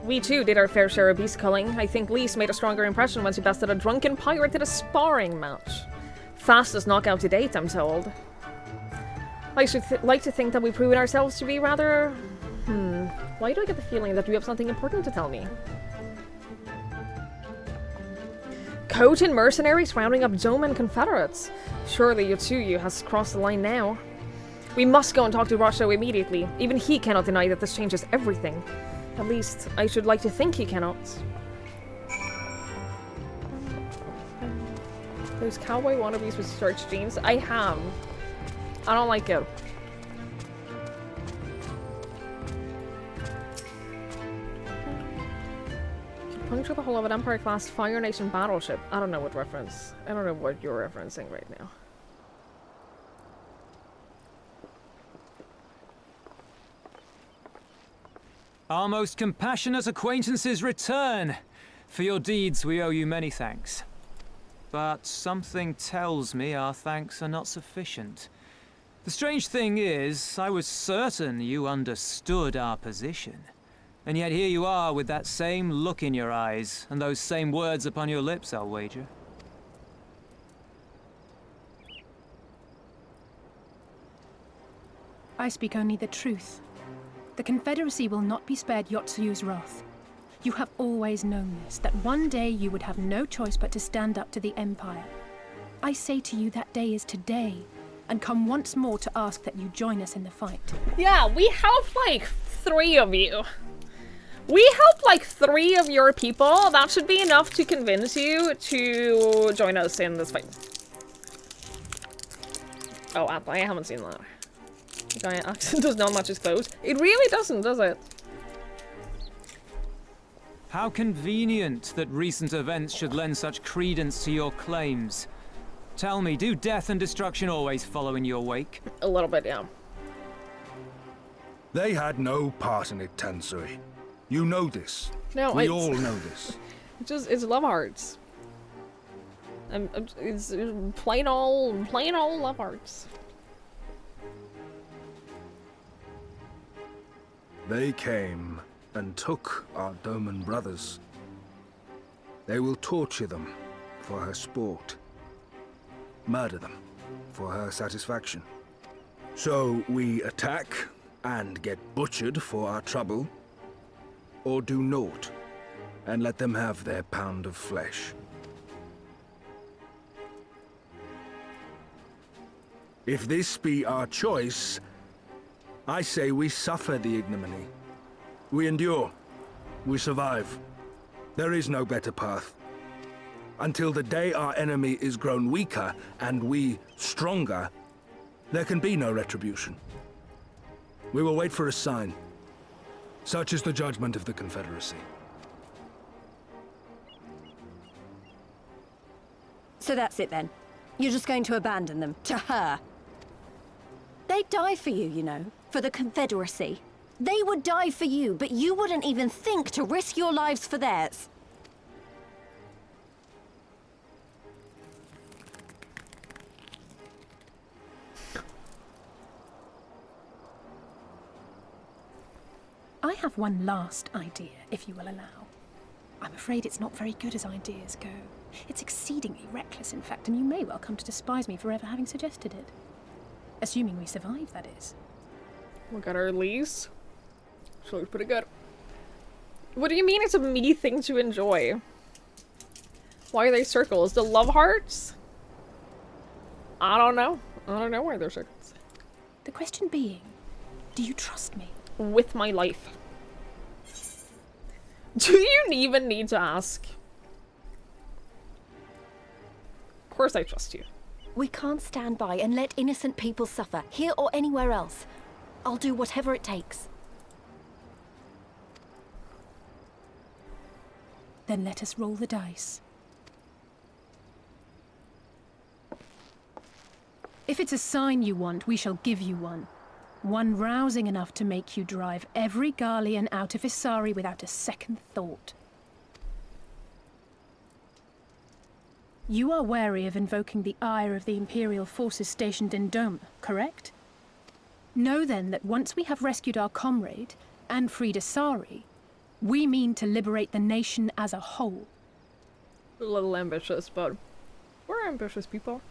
We too did our fair share of beast culling. I think Lise made a stronger impression when she bested a drunken pirate at a sparring match. Fastest knockout to date, I'm told. I should like to think that we've proven ourselves to be rather... Why do I get the feeling that you have something important to tell me? Kojin mercenaries rounding up Domen Confederates. Surely Yotsuyu has crossed the line now. We must go and talk to Rosho immediately. Even he cannot deny that this changes everything. At least, I should like to think he cannot. Those cowboy wannabes with starched jeans? I have. I don't like it. Puncture the hull of an Empire-class Fire Nation battleship. I don't know what reference. I don't know what you're referencing right now. Our most compassionate acquaintances return. For your deeds we owe you many thanks. But something tells me our thanks are not sufficient. The strange thing is, I was certain you understood our position. And yet here you are with that same look in your eyes, and those same words upon your lips, I'll wager. I speak only the truth. The Confederacy will not be spared Yotsuyu's wrath. You have always known this, that one day you would have no choice but to stand up to the Empire. I say to you that day is today, and come once more to ask that you join us in the fight. Yeah, we have like 3 of you. We helped like 3 of your people. That should be enough to convince you to join us in this fight. Oh, I haven't seen that. The guy accent does not match his clothes. It really doesn't, does it? How convenient that recent events should lend such credence to your claims. Tell me, do death and destruction always follow in your wake? A little bit, yeah. They had no part in it, Tansuri. You know this. No, we all know this. It's love hearts. It's plain old love hearts. They came and took our Doman brothers. They will torture them for her sport. Murder them for her satisfaction. So we attack and get butchered for our trouble, or do naught and let them have their pound of flesh. If this be our choice, I say we suffer the ignominy. We endure. We survive. There is no better path. Until the day our enemy is grown weaker and we stronger, there can be no retribution. We will wait for a sign. Such is the judgment of the Confederacy. So that's it then. You're just going to abandon them to her. They'd die for you, you know, for the Confederacy. They would die for you, but you wouldn't even think to risk your lives for theirs. I have one last idea, if you will allow. I'm afraid it's not very good as ideas go. It's exceedingly reckless, in fact, and you may well come to despise me for ever having suggested it. Assuming we survive, that is. Look at our lease. She looks pretty good. What do you mean it's a me thing to enjoy? Why are they circles? The love hearts? I don't know. I don't know why they're circles. The question being, do you trust me? With my life. Do you even need to ask? Of course I trust you. We can't stand by and let innocent people suffer, here or anywhere else. I'll do whatever it takes. Then let us roll the dice. If it's a sign you want, we shall give you one. One rousing enough to make you drive every Garlean out of Isari without a second thought. You are wary of invoking the ire of the Imperial forces stationed in Dome, correct? Know then that once we have rescued our comrade and freed Isari, we mean to liberate the nation as a whole. A little ambitious, but we're ambitious people.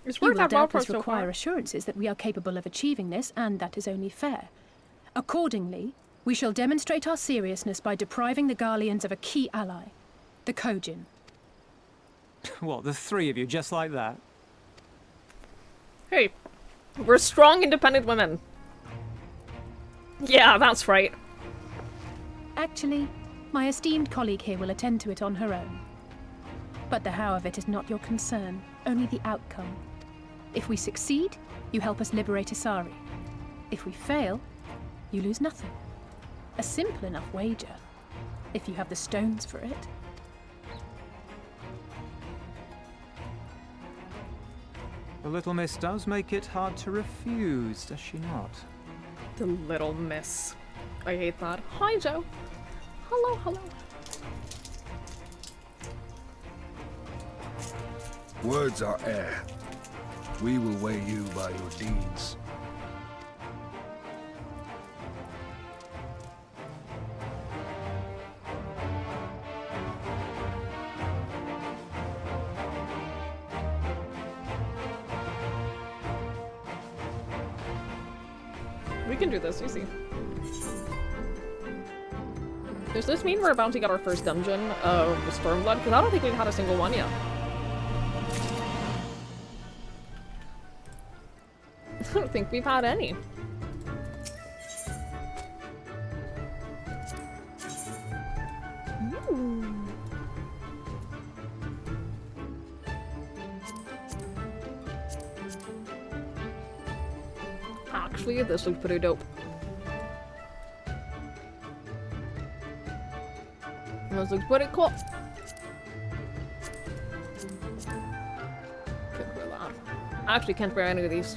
It's You worked will out well for us doubtless so require far. assurances that we are capable of achieving this, and that is only fair. Accordingly, we shall demonstrate our seriousness by depriving the Garleans of a key ally, the Kojin. What, the three of you, just like that? Hey, we're strong, independent women. Yeah, that's right. Actually, my esteemed colleague here will attend to it on her own. But the how of it is not your concern, only the outcome. If we succeed, you help us liberate Isari. If we fail, you lose nothing. A simple enough wager, if you have the stones for it. The little miss does make it hard to refuse, does she not? The little miss. I hate that. Hi, Joe. Hello, hello. Words are air. We will weigh you by your deeds. We can do this, easy. Does this mean we're about to get our first dungeon of Stormblood? Because I don't think we've had a single one yet. I don't think we've had any. Ooh. actually, this looks pretty dope. This looks pretty cool. Can't wear that. I actually can't wear any of these.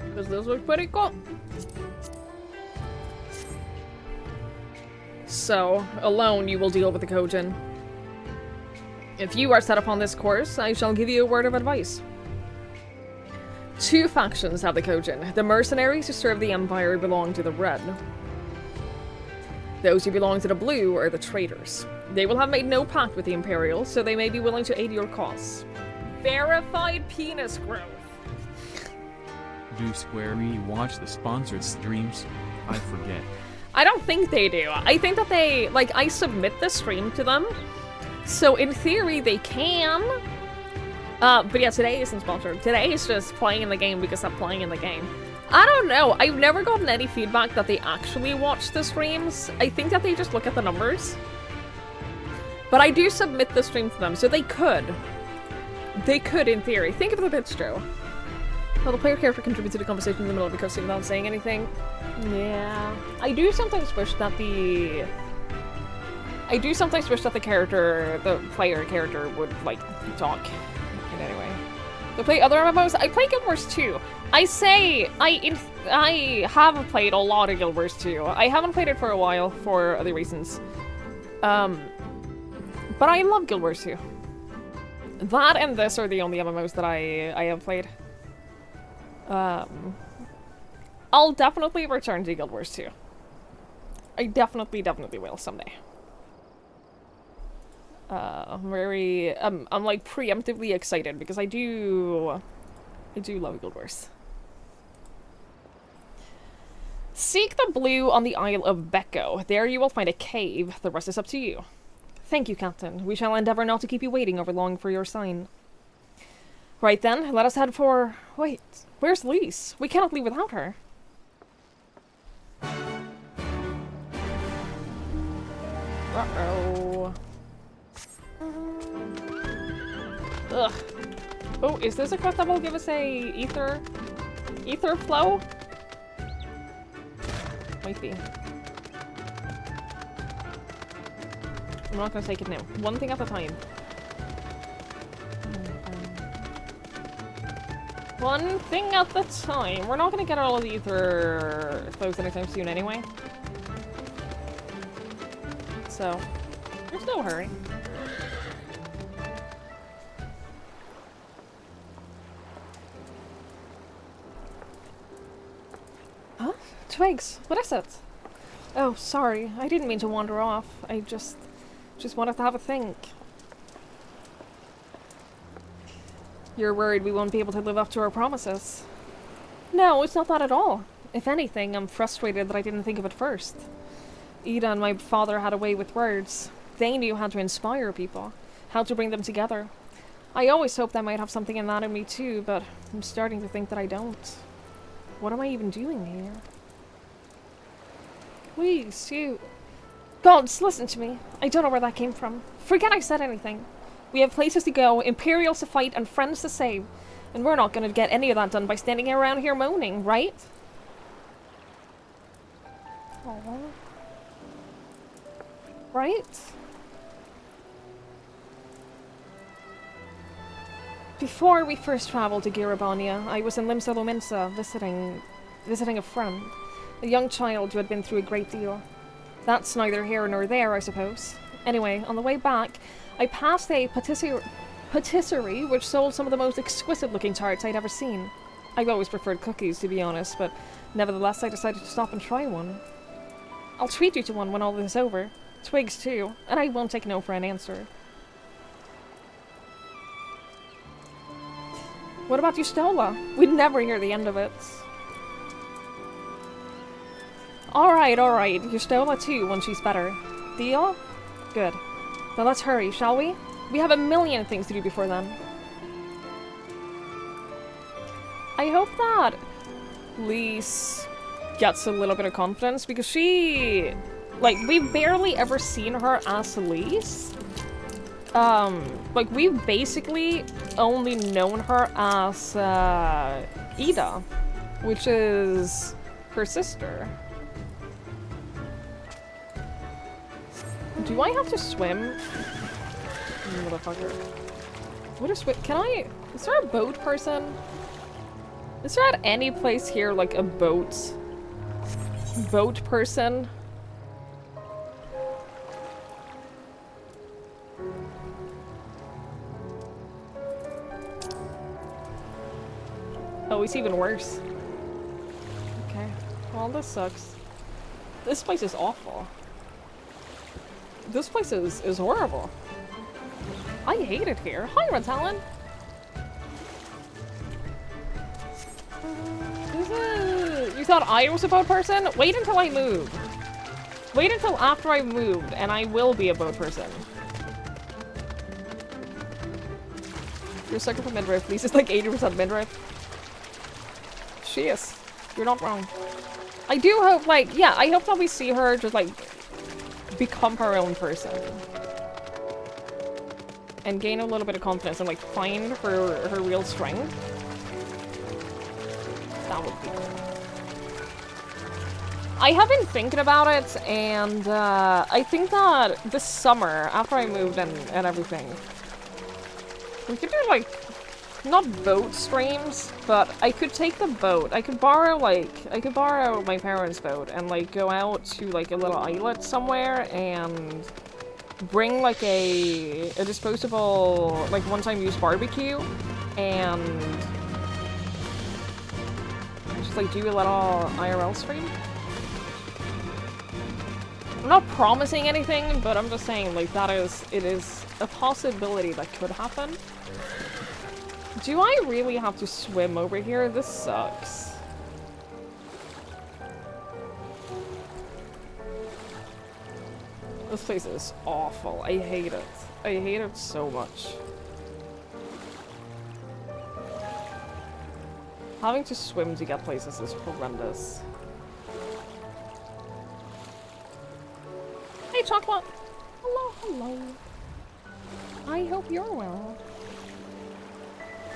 Because this looks pretty cool. So, alone you will deal with the Kojin. If you are set upon this course, I shall give you a word of advice. 2 factions have the Kojin. The mercenaries who serve the Empire belong to the red. Those who belong to the blue are the traitors. They will have made no pact with the Imperials, so they may be willing to aid your cause. Verified penis growth. Do Square Me watch the sponsored streams? I forget. I don't think they do. I think that they, like, I submit the stream to them. So in theory, they can. But yeah, today isn't sponsored. Today is just playing in the game because I'm playing in the game. I don't know. I've never gotten any feedback that they actually watch the streams. I think that they just look at the numbers. But I do submit the stream to them, so they could. They could, in theory. Think of the bits, Joe. Well, the player character contributes to the conversation in the middle of the cutscene without saying anything. Yeah. I do sometimes wish that the character, the player character would, like, talk in any way. I play other MMOs. I play Guild Wars 2. I have played a lot of Guild Wars 2. I haven't played it for a while for other reasons. But I love Guild Wars 2. That and this are the only MMOs that I have played. I'll definitely return to Guild Wars 2. I definitely will someday. I'm like preemptively excited because I do love Guild Wars. Seek the blue on the Isle of Becco. There you will find a cave. The rest is up to you. Thank you, Captain. We shall endeavor not to keep you waiting over long for your sign. Right then, let us head for... Wait, where's Lise? We cannot leave without her. Uh-oh. Ugh. Oh, is this a quest that will give us a ether flow? Might be. I'm not gonna take it now. One thing at a time. One thing at a time. We're not gonna get all of the ether flows anytime soon anyway. So, there's no hurry. Huh? Twigs, what is it? Oh, sorry. I didn't mean to wander off. I just wanted to have a think. You're worried we won't be able to live up to our promises? No, it's not that at all. If anything, I'm frustrated that I didn't think of it first. Ida and my father had a way with words. They knew how to inspire people, how to bring them together. I always hoped I might have something in that in me too, but I'm starting to think that I don't. What am I even doing here? Please, you... Gods, listen to me. I don't know where that came from. Forget I said anything. We have places to go, Imperials to fight, and friends to save. And we're not gonna get any of that done by standing around here moaning, right? Aww. Right? Before we first traveled to Girabania, I was in Limsa Lominsa visiting a friend. A young child who had been through a great deal. That's neither here nor there, I suppose. Anyway, on the way back, I passed a patisserie which sold some of the most exquisite-looking tarts I'd ever seen. I've always preferred cookies, to be honest, but nevertheless I decided to stop and try one. I'll treat you to one when all this is over. Twigs, too, and I won't take no for an answer. What about Yustola? We'd never hear the end of it. Alright. Yustola too, when she's better. Deal? Good. Now let's hurry, shall we? We have a million things to do before then. I hope that Lise gets a little bit of confidence, because she... Like, we've barely ever seen her as Lise. Like, we've basically only known her as, Ida, which is her sister. Do I have to swim? Motherfucker. What is can I? Is there a boat person? Is there at any place here like a boat person? Oh, it's even worse. Okay. Well, this sucks. This place is awful. This place is horrible. I hate it here. Hi, Ratalon. You thought I was a boat person? Wait until I move. Wait until after I moved, and I will be a boat person. You're sucker for midriff. Lisa's like 80% midriff. She is. You're not wrong. I do hope, like, yeah, I hope that we see her just, like, become her own person. And gain a little bit of confidence and, like, find her real strength. That would be good. I have been thinking about it, and I think that this summer, after I moved and everything, we could do, like, not boat streams, but I could take the boat. I could borrow my parents' boat and, like, go out to, like, a little islet somewhere and bring, like, a disposable, like, one-time use barbecue and just, like, do a little IRL stream. I'm not promising anything, but I'm just saying, like, it is a possibility that could happen. Do I really have to swim over here? This sucks. This place is awful. I hate it. I hate it so much. Having to swim to get places is horrendous. Hey, Chocolate! Hello, hello. I hope you're well.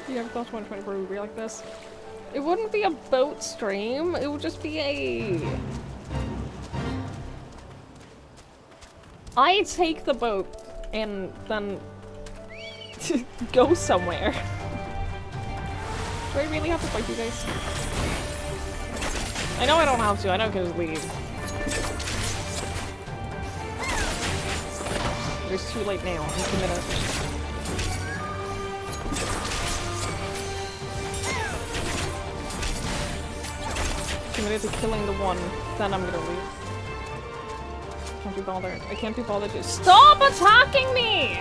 You ever thought 2024 would be like this? It wouldn't be a boat stream, it would just be a... I take the boat and then go somewhere. Do I really have to fight you guys? I know I don't have to, I know I can just leave. It's too late now, I'm committed. Committed to killing the one, then I'm gonna leave. Can't be bothered. I can't be bothered to- STOP ATTACKING ME!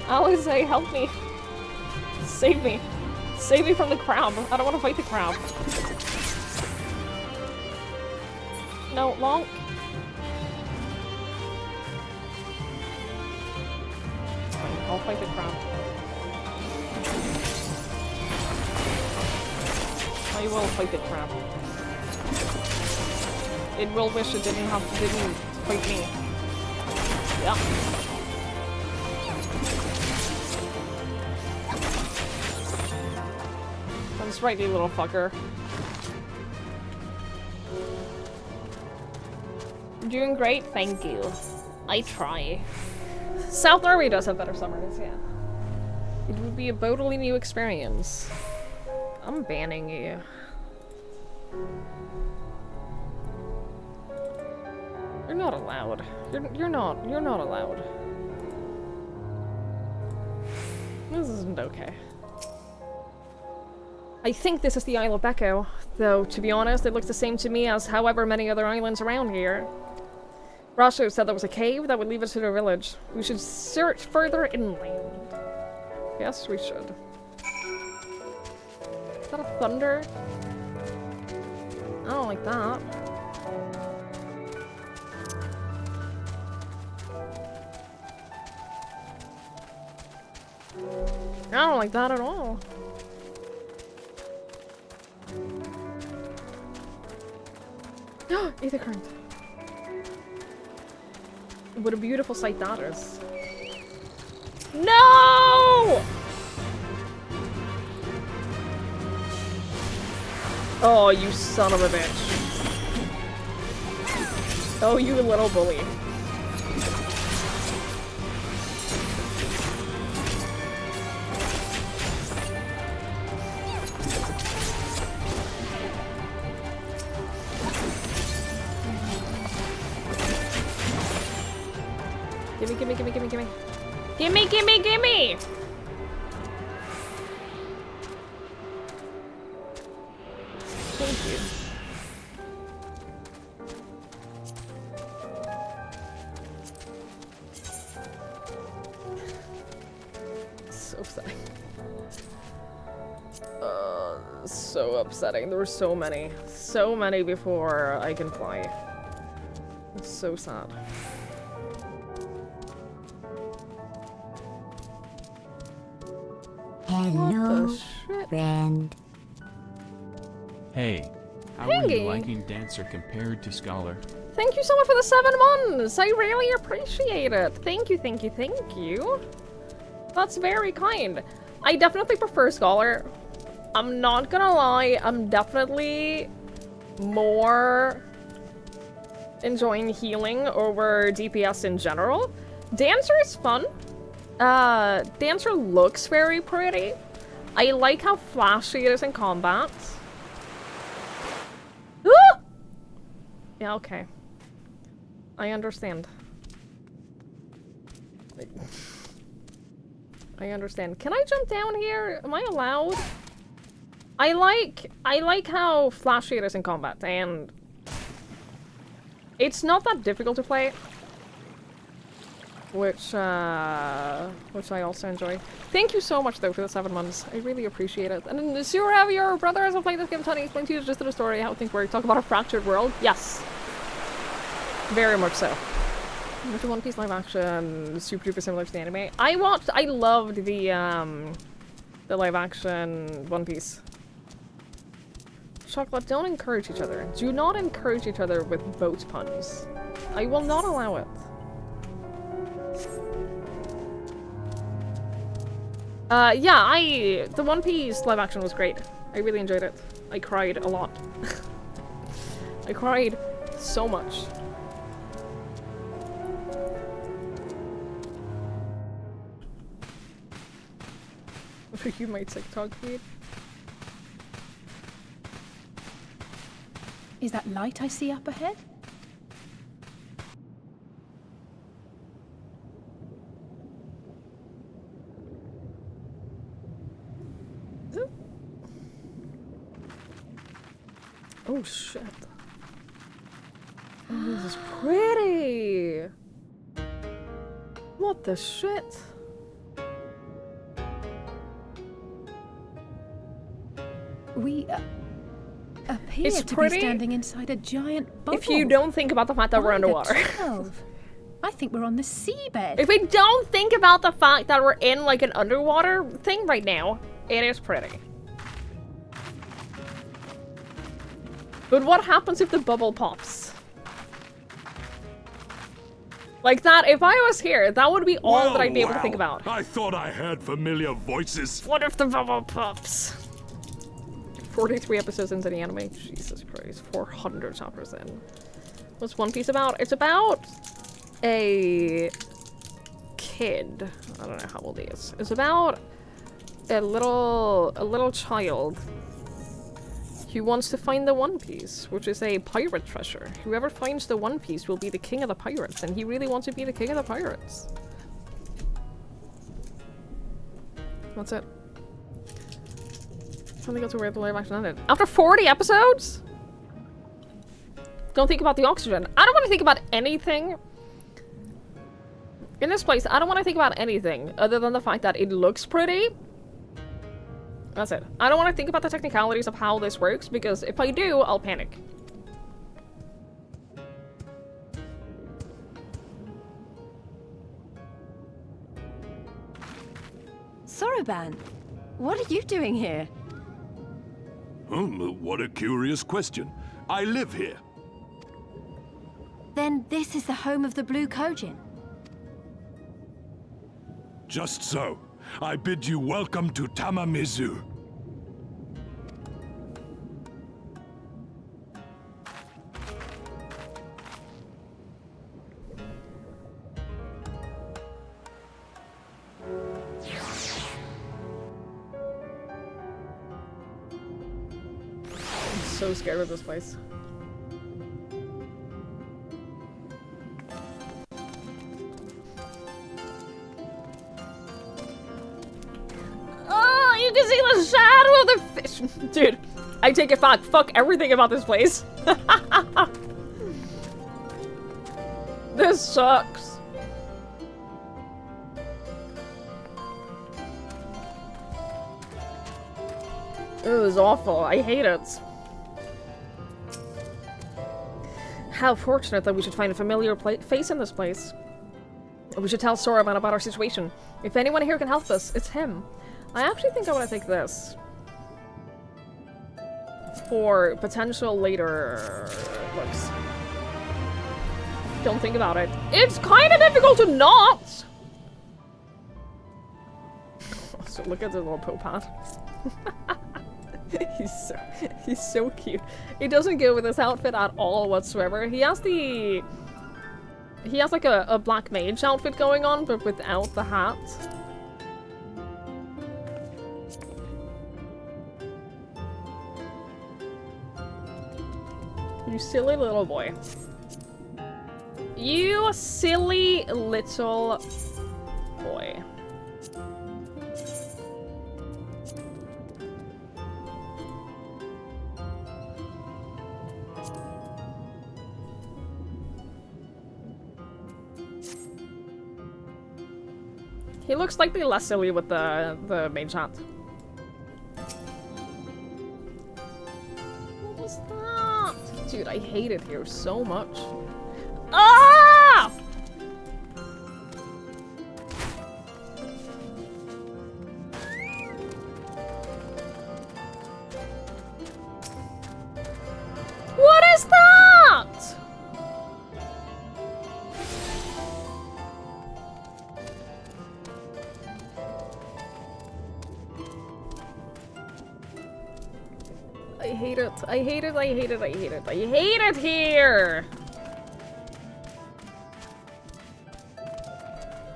Alize, help me. Save me. Save me from the crab. I don't want to fight the crab. No, Lonk. I'll fight the crab. I will fight the crab. It will wish it didn't fight me. Yeah. That's right, you little fucker. You're doing great, thank you. I try. South Norway does have better summers, yeah. It would be a totally new experience. I'm banning you. You're not allowed. You're not allowed. This isn't okay. I think this is the Isle of Becco, though to be honest, it looks the same to me as however many other islands around here. Rasho said there was a cave that would lead us to the village. We should search further inland. Yes, we should. Is that a thunder? I don't like that. I don't like that at all. Ether current. What a beautiful sight that is. No! Oh, you son of a bitch. Oh, you little bully. Gimme, gimme, gimme, gimme, gimme. Gimme, gimme, gimme! Thank you. So upsetting. So upsetting. There were so many. So many before I can fly. It's so sad. Hello, shit? friend. Hey, how are Hey. you liking Dancer compared to Scholar? Thank you so much for the 7 months! I really appreciate it. Thank you, thank you, thank you. That's very kind. I definitely prefer Scholar. I'm not gonna lie, I'm definitely more enjoying healing over DPS in general. Dancer is fun. Dancer looks very pretty. I like how flashy it is in combat. Ah! Yeah, okay. I understand. I understand. Can I jump down here? Am I allowed? I like how flashy it is in combat, and it's not that difficult to play. Which I also enjoy. Thank you so much, though, for the 7 months. I really appreciate it. And then, Sura, your brother hasn't played this game, Tony. Explain to you just the story, how things work. Talk about a fractured world. Yes. Very much so. With the One Piece live action, super duper similar to the anime. I loved the live action One Piece. Chocolate, don't encourage each other. Do not encourage each other with boat puns. I will not allow it. Yeah, the One Piece live action was great. I really enjoyed it. I cried a lot. I cried so much. Are you my TikTok feed? Is that light I see up ahead? Oh shit. Oh, this is pretty! What the shit? We appear It's to pretty be standing inside a giant bubble. If you don't think about the fact that we're By the underwater. 12. I think we're on the seabed. If we don't think about the fact that we're in like an underwater thing right now, it is pretty. But what happens if the bubble pops? Like that, if I was here, that would be all that I'd be able to think about. I thought I heard familiar voices. What if the bubble pops? 43 episodes into the anime. Jesus Christ. 400 chapters in. What's One Piece about? It's about a kid. I don't know how old he is. It's about a little child who wants to find the One Piece, which is a pirate treasure. Whoever finds the One Piece will be the king of the pirates, and he really wants to be the king of the pirates. That's it. I think that's where the live action ended. After 40 episodes? Don't think about the oxygen. I don't want to think about anything. In this place, I don't want to think about anything other than the fact that it looks pretty. That's it. I don't want to think about the technicalities of how this works, because if I do, I'll panic. Soroban, what are you doing here? What a curious question. I live here. Then this is the home of the Blue Kojin. Just so. I bid you welcome to Tamamizu. so scared of this place. Oh, you can see the shadow of the fish. Dude, I take it back. Fuck everything about this place. This sucks. It was awful. I hate it. How fortunate that we should find a familiar face in this place. We should tell Soraban about our situation. If anyone here can help us, it's him. I actually think I want to take this. For potential later looks. Don't think about it. It's kind of difficult to not! So look at the little Popat. He's so cute. He doesn't go with his outfit at all whatsoever. He has like a black mage outfit going on, but without the hat. You silly little boy. You silly little boy. He looks slightly less silly with the mage hat. What was that? Dude, I hate it here so much. Ah! What is that? I hate it. I hate it. I hate it. I hate it. I hate it here.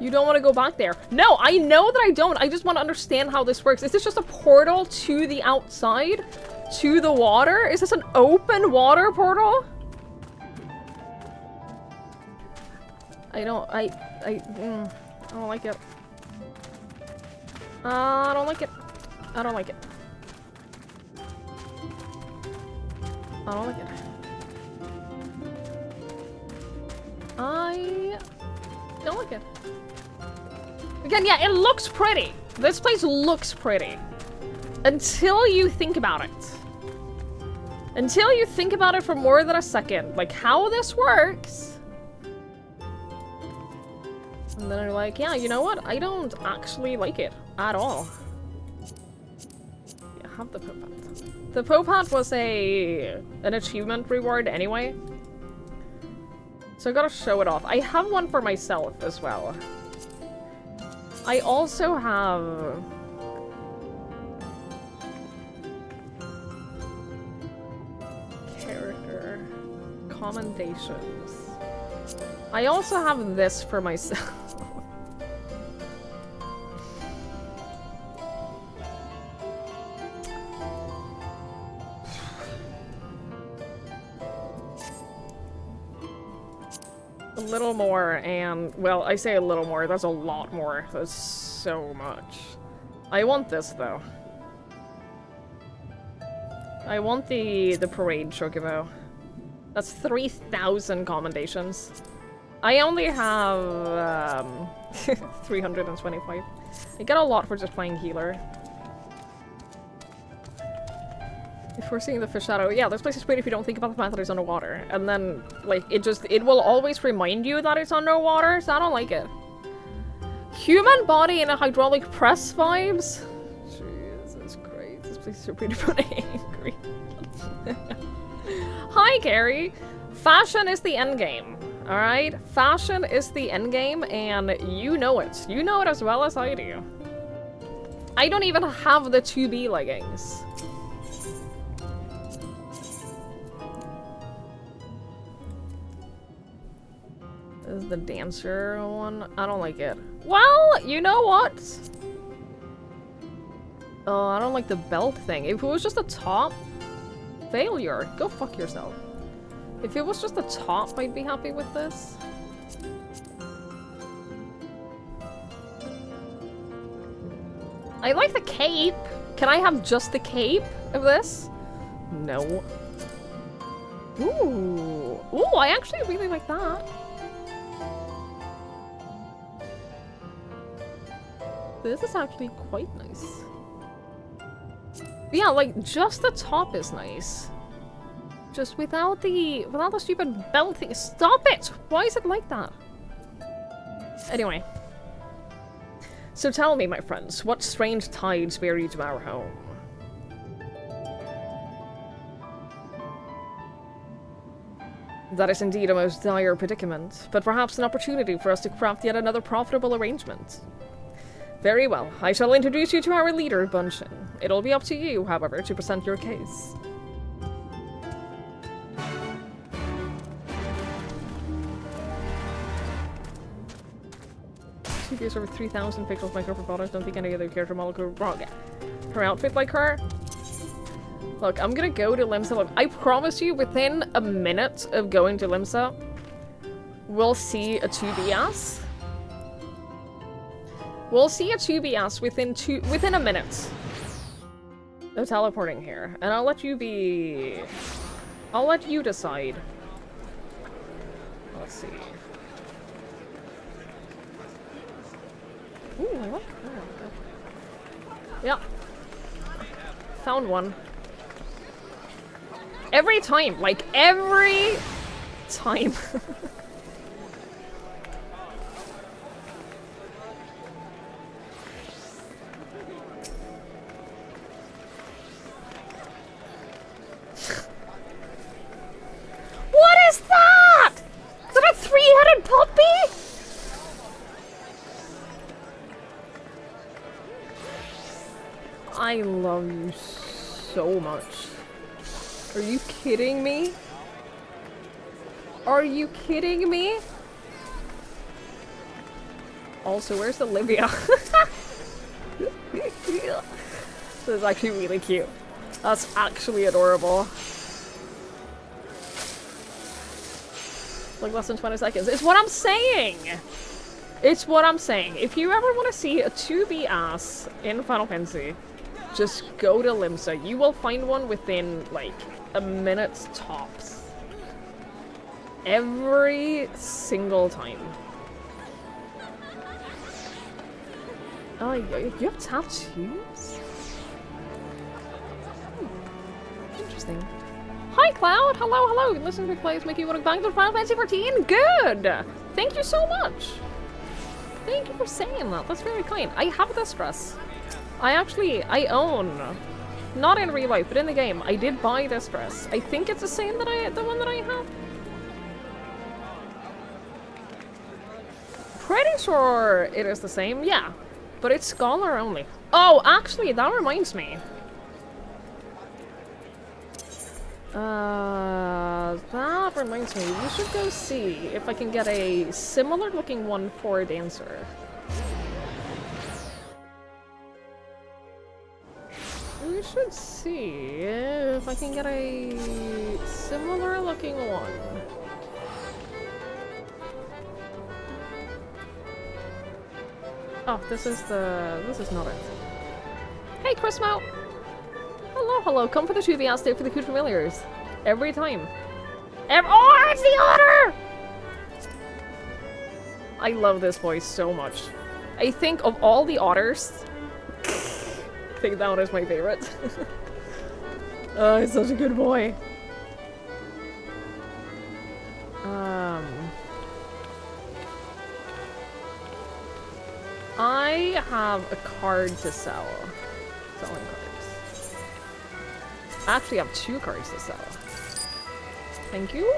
You don't want to go back there. No, I know that I don't. I just want to understand how this works. Is this just a portal to the outside? To the water? Is this an open water portal? I don't like it. I don't like it. I don't like it. I don't like it. I don't like it. I don't like it. Again, yeah, it looks pretty. This place looks pretty. Until you think about it. Until you think about it for more than a second. Like, how this works. And then you're like, yeah, you know what? I don't actually like it at all. Yeah, have the Popat. The Popat was an achievement reward anyway. So I gotta show it off. I have one for myself as well. I also have... character commendations. I also have this for myself. A little more, and, well, I say a little more, that's a lot more. That's so much. I want this, though. I want the parade chocobo. That's 3,000 commendations. I only have, 325. I get a lot for just playing healer. If we're seeing the fish shadow, yeah, this place is great if you don't think about the fact that it's underwater. And then, like, it will always remind you that it's underwater, so I don't like it. Human body in a hydraulic press vibes? Jesus Christ, this place is so beautiful and angry. Hi, Carrie. Fashion is the endgame, alright? Fashion is the endgame, and you know it. You know it as well as I do. I don't even have the 2B leggings. This is the dancer one. I don't like it. Well, you know what? Oh, I don't like the belt thing. If it was just a top, Failure? Go fuck yourself. If it was just the top, I'd be happy with this. I like the cape. Can I have just the cape of this? No. Ooh. Ooh, I actually really like that. This is actually quite nice. Yeah, like, just the top is nice. Just without the stupid belt thing. Stop it! Why is it like that? Anyway. So tell me, my friends, what strange tides bear you to our home? That is indeed a most dire predicament, but perhaps an opportunity for us to craft yet another profitable arrangement. Very well, I shall introduce you to our leader, Bunchen. It'll be up to you, however, to present your case. She gives over 3,000 pixels micro per bottom. Don't think any other character model could wrong. Her outfit like her? Look, I'm gonna go to Limsa. I promise you, within a minute of going to Limsa, we'll see a 2B ass. We'll see a 2B ass within a minute of teleporting here. And I'll let you decide. Let's see. Ooh, I like that. Yeah. Found one. Every time, like every time. What is that? Is that a three-headed puppy? I love you so much. Are you kidding me? Are you kidding me? Also, where's Olivia? This is actually really cute. That's actually adorable. Like less than 20 seconds. It's what I'm saying! It's what I'm saying. If you ever want to see a 2B ass in Final Fantasy, just go to Limsa. You will find one within, like, a minute tops. Every single time. Oh, you have tattoos? Interesting. Hi, Cloud! Hello, hello! Listen to the plays make you want to bang to Final Fantasy 14? Good! Thank you so much! Thank you for saying that. That's very kind. I have this dress. I own. Not in real life, but in the game. I did buy this dress. I think it's the same that the one that I have. Pretty sure it is the same, yeah. But it's Scholar only. Oh, actually, that reminds me. That reminds me. We should go see if I can get a similar looking one for a dancer. We should see if I can get a similar looking one. Oh, this is not it. Hey, Chrismo! Hello, hello. Come for the 2B ass, stay for the cute familiars. Every time. Oh, it's the otter! I love this voice so much. I think of all the otters, I think that one is my favorite. Oh, he's such a good boy. I have a card to sell. Selling cards. I actually have 2 cards to sell. Thank you.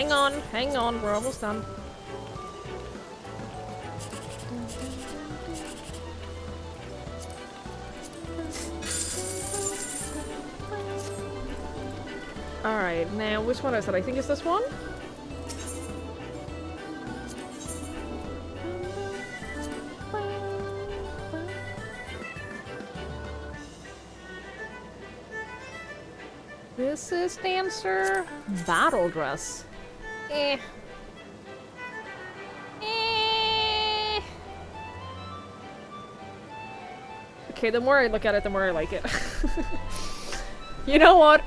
Hang on, we're almost done. Alright, now which one is it? I think it's this one? This is Dancer Battle Dress. Eh. Eh. Okay, the more I look at it, the more I like it. You know what?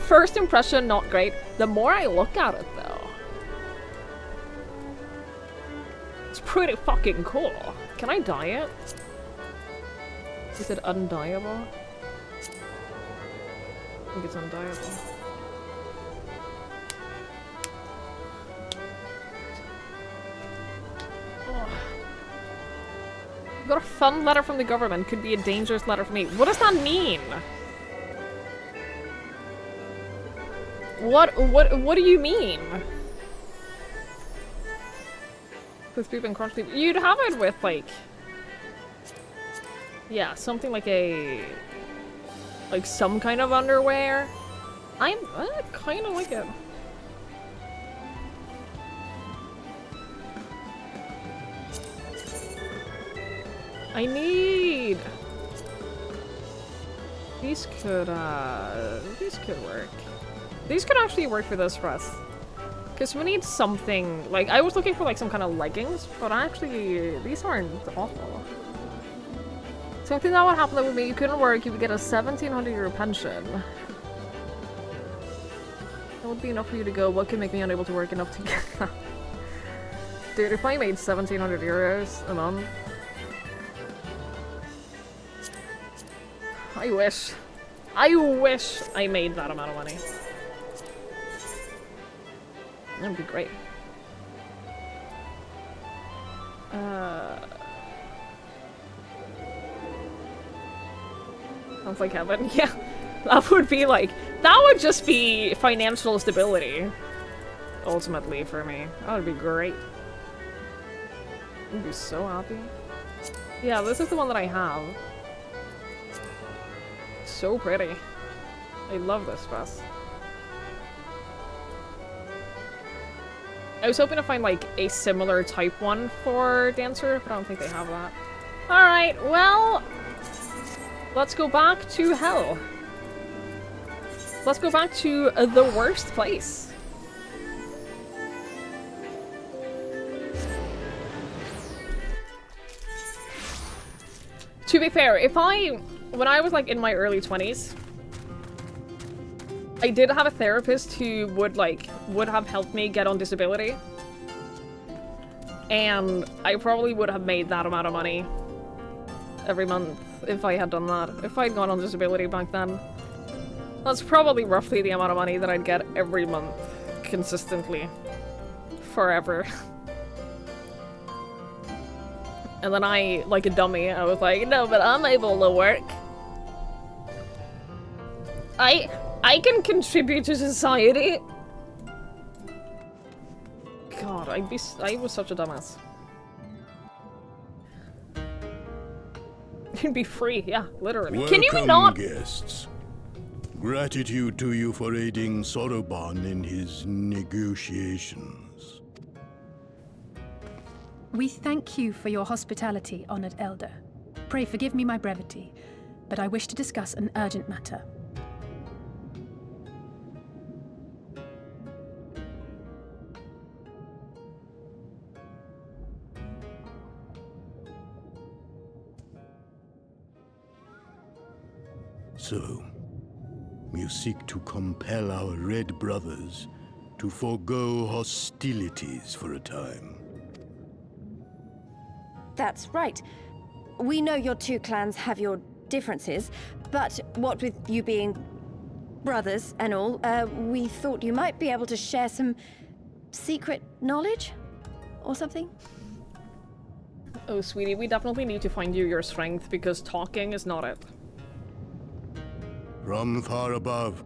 First impression, not great. The more I look at it, though, it's pretty fucking cool. Can I dye it? Is it undyeable? I think it's undyeable. Oh. Got a fun letter from the government. Could be a dangerous letter for me. What does that mean? What do you mean? With beef and crunch beef. You'd have it with, like... Yeah, something like a... Like some kind of underwear. I kind of like it. I need... These could work. These could actually work for this dress. Because we need something, like, I was looking for like some kind of leggings, but actually, these aren't awful. Something that would happen that would make you couldn't work, you would get a 1,700 euro pension. That would be enough for you to go, what could make me unable to work enough to get that? Dude, if I made 1,700 euros a month. I wish I made that amount of money. That would be great. Sounds like heaven. Yeah, that would be like, that would just be financial stability. Ultimately for me. That would be great. I'd be so happy. Yeah, this is the one that I have. So pretty. I love this dress. I was hoping to find like a similar type one for Dancer, but I don't think they have that. Alright, well, let's go back to hell. Let's go back to the worst place. To be fair, when I was like in my early 20s, I did have a therapist who would have helped me get on disability. And I probably would have made that amount of money every month if I had done that. If I'd gone on disability back then. That's probably roughly the amount of money that I'd get every month, consistently. Forever. And then I, like a dummy, I was like, no, but I'm able to work. I can contribute to society. God, I was such a dumbass. You'd be free, yeah, literally. Welcome, can you not? Guests. Gratitude to you for aiding Soroban in his negotiations. We thank you for your hospitality, honored elder. Pray forgive me my brevity, but I wish to discuss an urgent matter. So, you seek to compel our Red Brothers to forego hostilities for a time. That's right. We know your two clans have your differences, but what with you being brothers and all, we thought you might be able to share some secret knowledge or something? Oh, sweetie, we definitely need to find you your strength, because talking is not it. From far above,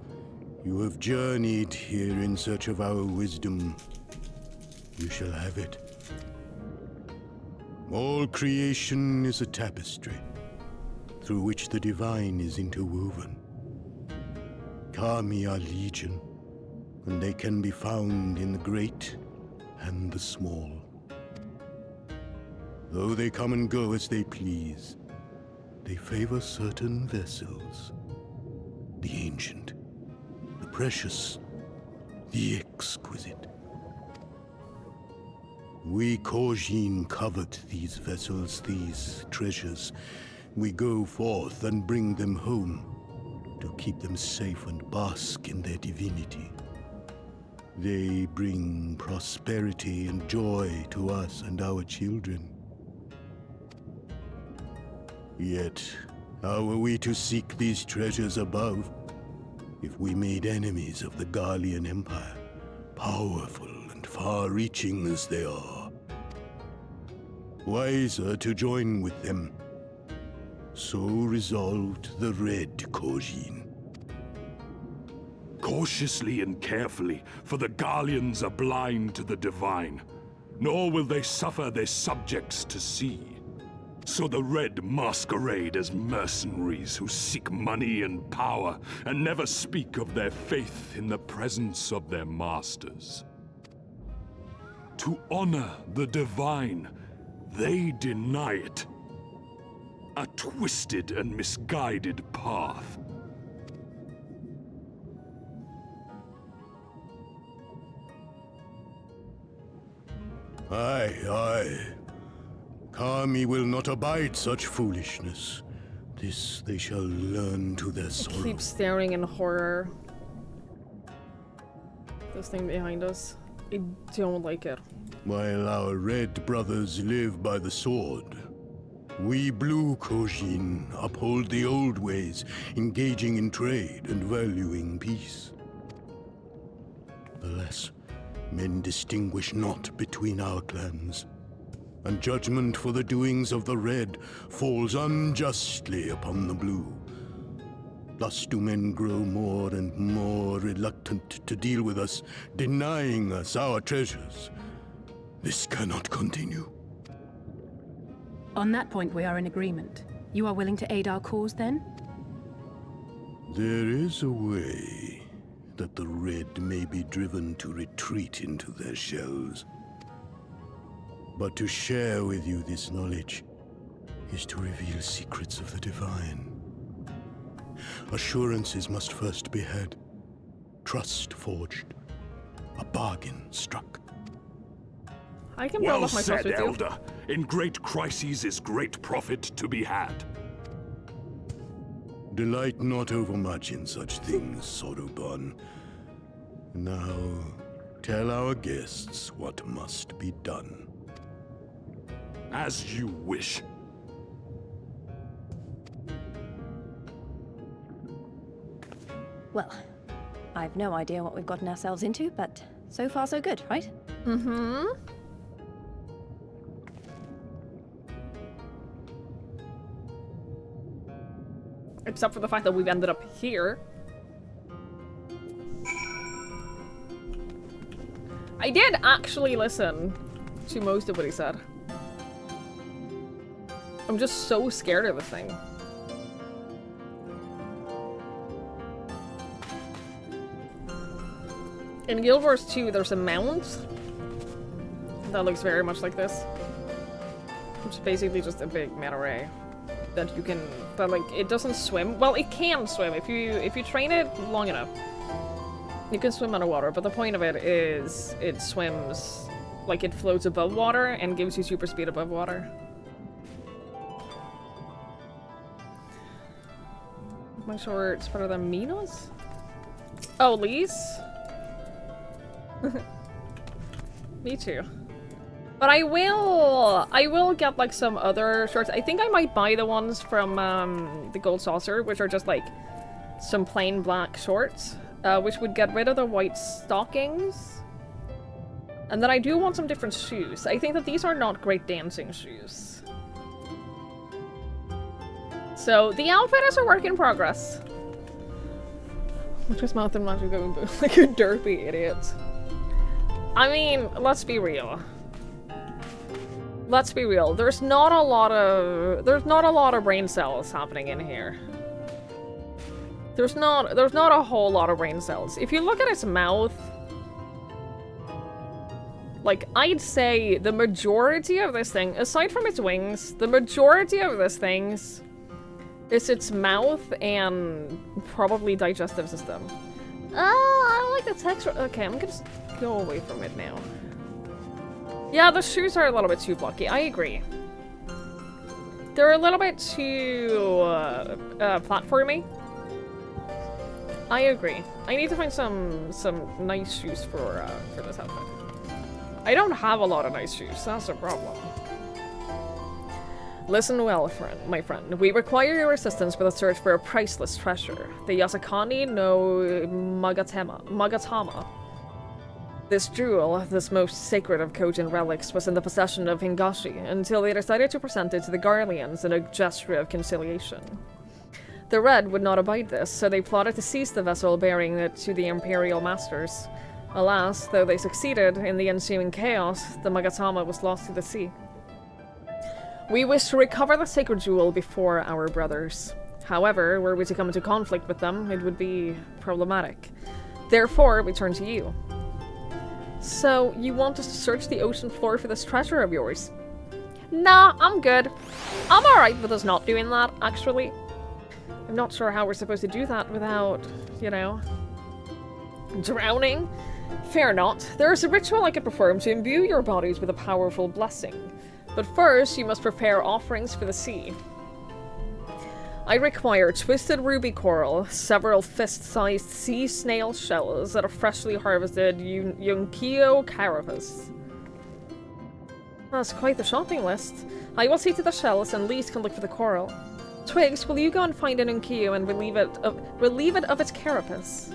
You have journeyed here in search of our wisdom. You shall have it. All creation is a tapestry, through which the divine is interwoven. Kami are legion, and they can be found in the great and the small. Though they come and go as they please, they favor certain vessels. The ancient, the precious, the exquisite. We Kojin covet these vessels, these treasures. We go forth and bring them home to keep them safe and bask in their divinity. They bring prosperity and joy to us and our children. Yet, how are we to seek these treasures above if we made enemies of the Garlean Empire, powerful and far-reaching as they are? Wiser to join with them. So resolved the Red Kojin. Cautiously and carefully, for the Garleans are blind to the divine, nor will they suffer their subjects to see. So the Red masquerade as mercenaries who seek money and power, and never speak of their faith in the presence of their masters. To honor the divine, they deny it. A twisted and misguided path. Aye, aye. Kami will not abide such foolishness. This they shall learn to their sorrow. Keep staring in horror. This thing behind us. I don't like it. While our red brothers live by the sword, we blue Kojin uphold the old ways, engaging in trade and valuing peace. Alas, men distinguish not between our clans, and judgment for the doings of the red falls unjustly upon the blue. Thus do men grow more and more reluctant to deal with us, denying us our treasures. This cannot continue. On that point, we are in agreement. You are willing to aid our cause, then? There is a way that the Red may be driven to retreat into their shells. But to share with you this knowledge is to reveal secrets of the divine. Assurances must first be had, trust forged, a bargain struck. I can build Well up my trust said, with you. Elder. In great crises is great profit to be had. Delight not overmuch in such things, Soruban. Now, tell our guests what must be done. As you wish. Well, I've no idea what we've gotten ourselves into, but so far so good, right? Mm-hmm. Except for the fact that we've ended up here. I did actually listen to most of what he said. I'm just so scared of the thing. In Guild Wars 2, there's a mount that looks very much like this. Which is basically just a big meta ray that you can, that like, it doesn't swim. Well, it can swim if you train it long enough. You can swim underwater, but the point of it is it swims, like it floats above water and gives you super speed above water. Am I sure it's better than Minos? Oh, Lee's? Me too. But I will get like some other shorts. I think I might buy the ones from the Gold Saucer, which are just like some plain black shorts, which would get rid of the white stockings. And then I do want some different shoes. I think that these are not great dancing shoes. So the outfit is a work in progress. Which his mouth and magic going boom like a derpy idiot. I mean, let's be real. Let's be real. There's not a lot of brain cells happening in here. There's not a whole lot of brain cells. If you look at his mouth, like, I'd say the majority of this thing, aside from its wings, the majority of this thing's is its mouth and probably digestive system. I don't like the texture. Okay, I'm gonna just go away from it now. Yeah, the shoes are a little bit too blocky. I agree. They're a little bit too platformy. I agree. I need to find some nice shoes for this outfit. I don't have a lot of nice shoes. That's a problem. Listen well, my friend. We require your assistance for the search for a priceless treasure, the Yasakani no Magatama. This jewel, this most sacred of Kojin relics, was in the possession of Hingashi until they decided to present it to the Guardians in a gesture of conciliation. The Red would not abide this, so they plotted to seize the vessel bearing it to the Imperial Masters. Alas, though they succeeded, in the ensuing chaos, the Magatama was lost to the sea. We wish to recover the sacred jewel before our brothers. However, were we to come into conflict with them, it would be problematic. Therefore, we turn to you. So, you want us to search the ocean floor for this treasure of yours? Nah, I'm good. I'm alright with us not doing that, actually. I'm not sure how we're supposed to do that without, you know, drowning. Fear not. There is a ritual I could perform to imbue your bodies with a powerful blessing. But first, you must prepare offerings for the sea. I require twisted ruby coral, several fist-sized sea snail shells, and a freshly harvested Yunkio carapace. That's quite the shopping list. I will see to the shells, and Lise can look for the coral. Twigs, will you go and find an Yunkio and relieve it of its carapace?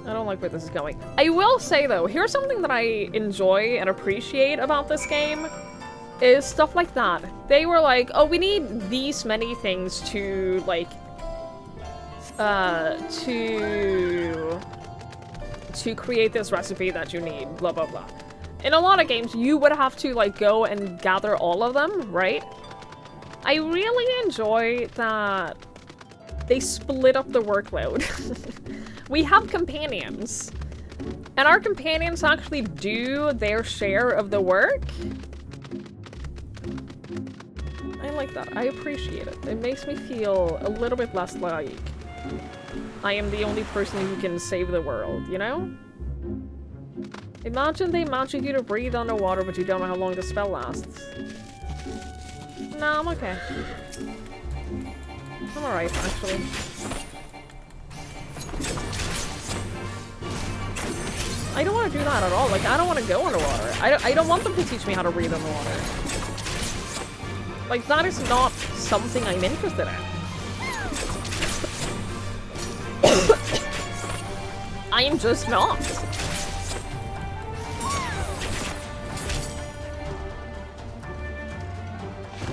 I don't like where this is going. I will say, though, here's something that I enjoy and appreciate about this game. Is stuff like that. They were like, oh, we need these many things to, like, to create this recipe that you need, blah, blah, blah. In a lot of games, you would have to, like, go and gather all of them, right? I really enjoy that they split up the workload. We have companions, and our companions actually do their share of the work. I like that. I appreciate it. It makes me feel a little bit less like I am the only person who can save the world, you know? Imagine they magic you to breathe underwater, but you don't know how long the spell lasts. No, I'm okay. I'm alright, actually. I don't want to do that at all. Like, I don't want to go underwater. I don't want them to teach me how to breathe underwater. Like, that is not something I'm interested in. I am just not.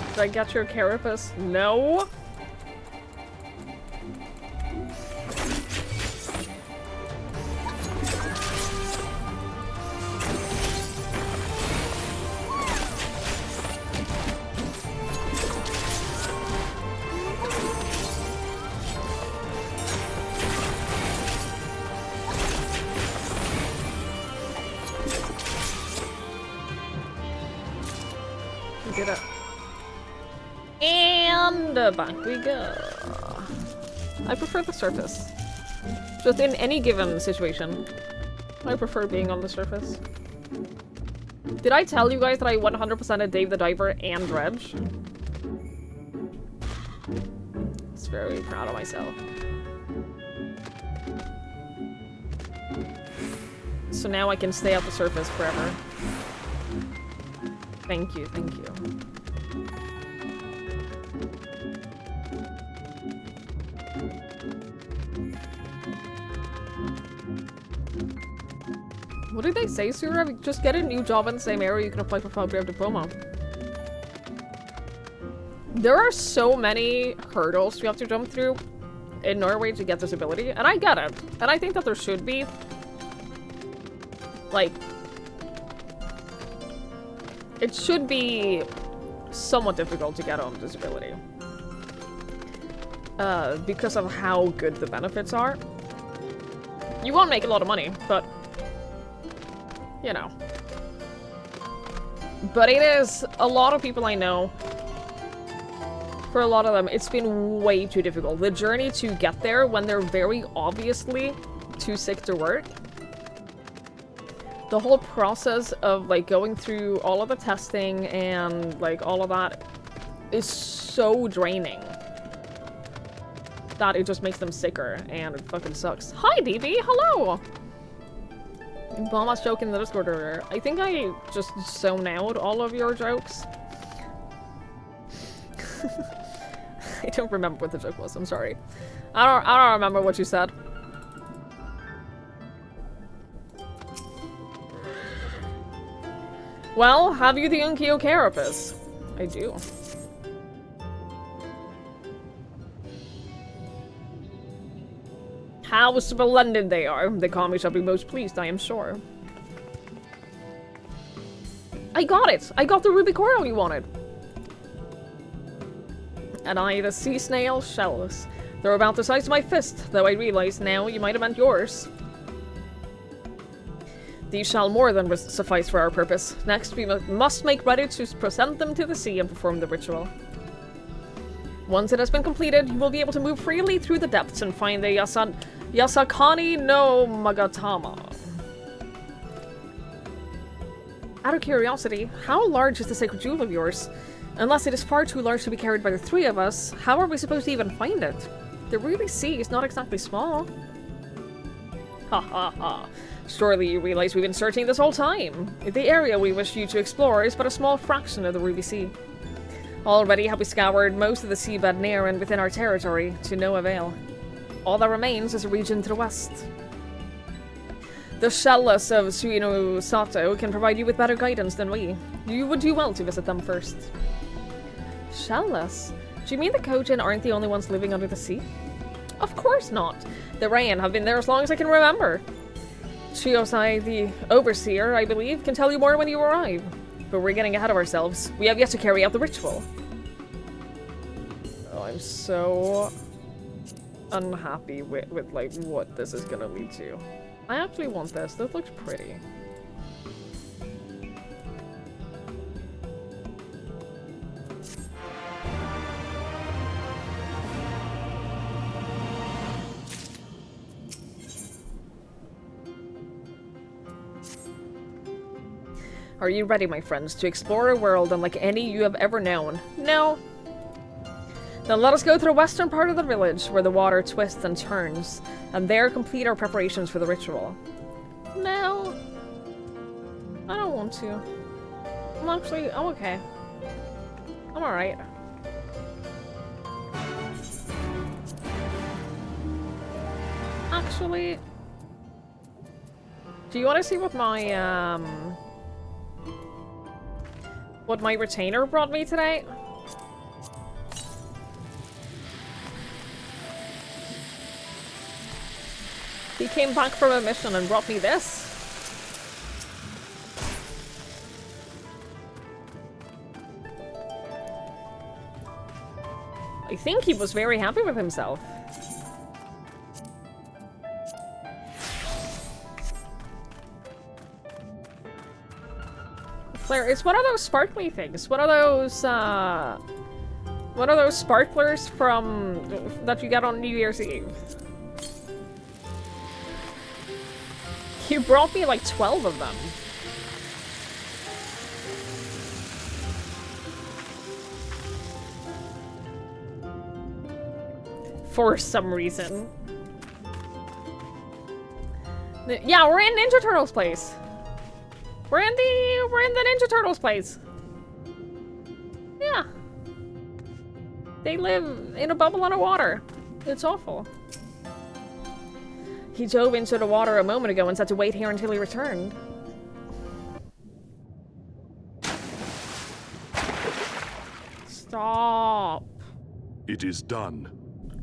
Did I get your carapace? No. Did it. And back we go. I prefer the surface. Just in any given situation. I prefer being on the surface. Did I tell you guys that I 100%ed Dave the Diver and Dredge? It's very proud of myself. So now I can stay at the surface forever. Thank you, thank you. What did they say, Sura? Just get a new job in the same area, you can apply for Falgrave Diploma. There are so many hurdles you have to jump through in Norway to get this ability, and I get it. And I think that there should be, like, it should be somewhat difficult to get on this ability. Because of how good the benefits are. You won't make a lot of money, but, you know. But it is, a lot of people I know, for a lot of them, it's been way too difficult. The journey to get there when they're very obviously too sick to work. The whole process of, like, going through all of the testing and, like, all of that is so draining that it just makes them sicker, and it fucking sucks. Hi, DB! Hello! Mama's joke in the Discord earlier. I think I just zoned out all of your jokes. I don't remember what the joke was, I'm sorry. I don't remember what you said. Well, have you the Unkyo Carapace? I do. How splendid they are. The Kami shall be most pleased, I am sure. I got it! I got the ruby coral you wanted! And I, the sea snail shells. They're about the size of my fist, though I realize now you might have meant yours. These shall more than suffice for our purpose. Next, we must make ready to present them to the sea and perform the ritual. Once it has been completed, you will be able to move freely through the depths and find the Yasakani no Magatama. Out of curiosity, how large is the sacred jewel of yours? Unless it is far too large to be carried by the three of us, how are we supposed to even find it? The Ruby Sea is not exactly small. Ha ha ha. Surely you realize we've been searching this whole time. The area we wish you to explore is but a small fraction of the Ruby Sea. Already have we scoured most of the seabed near and within our territory, to no avail. All that remains is a region to the west. The Shellas of Suino Sato can provide you with better guidance than we. You would do well to visit them first. Shellas? Do you mean the Kojin aren't the only ones living under the sea? Of course not. The Rain have been there as long as I can remember. Chiosai, the Overseer, I believe, can tell you more when you arrive. But we're getting ahead of ourselves. We have yet to carry out the ritual. Oh, I'm so unhappy with like, what this is gonna lead to. I actually want this. This looks pretty. Are you ready, my friends, to explore a world unlike any you have ever known? No? Then let us go to the western part of the village, where the water twists and turns, and there complete our preparations for the ritual. No. I don't want to. I'm okay. I'm alright. Actually, do you want to see what my retainer brought me today? He came back from a mission and brought me this. I think he was very happy with himself. Claire, it's one of those sparkly things. One of those sparklers from that you get on New Year's Eve. You brought me like 12 of them. For some reason. Yeah, we're in Ninja Turtles' place. We're in the Ninja Turtles' place. Yeah. They live in a bubble underwater. It's awful. He dove into the water a moment ago and said to wait here until he returned. Stop. It is done.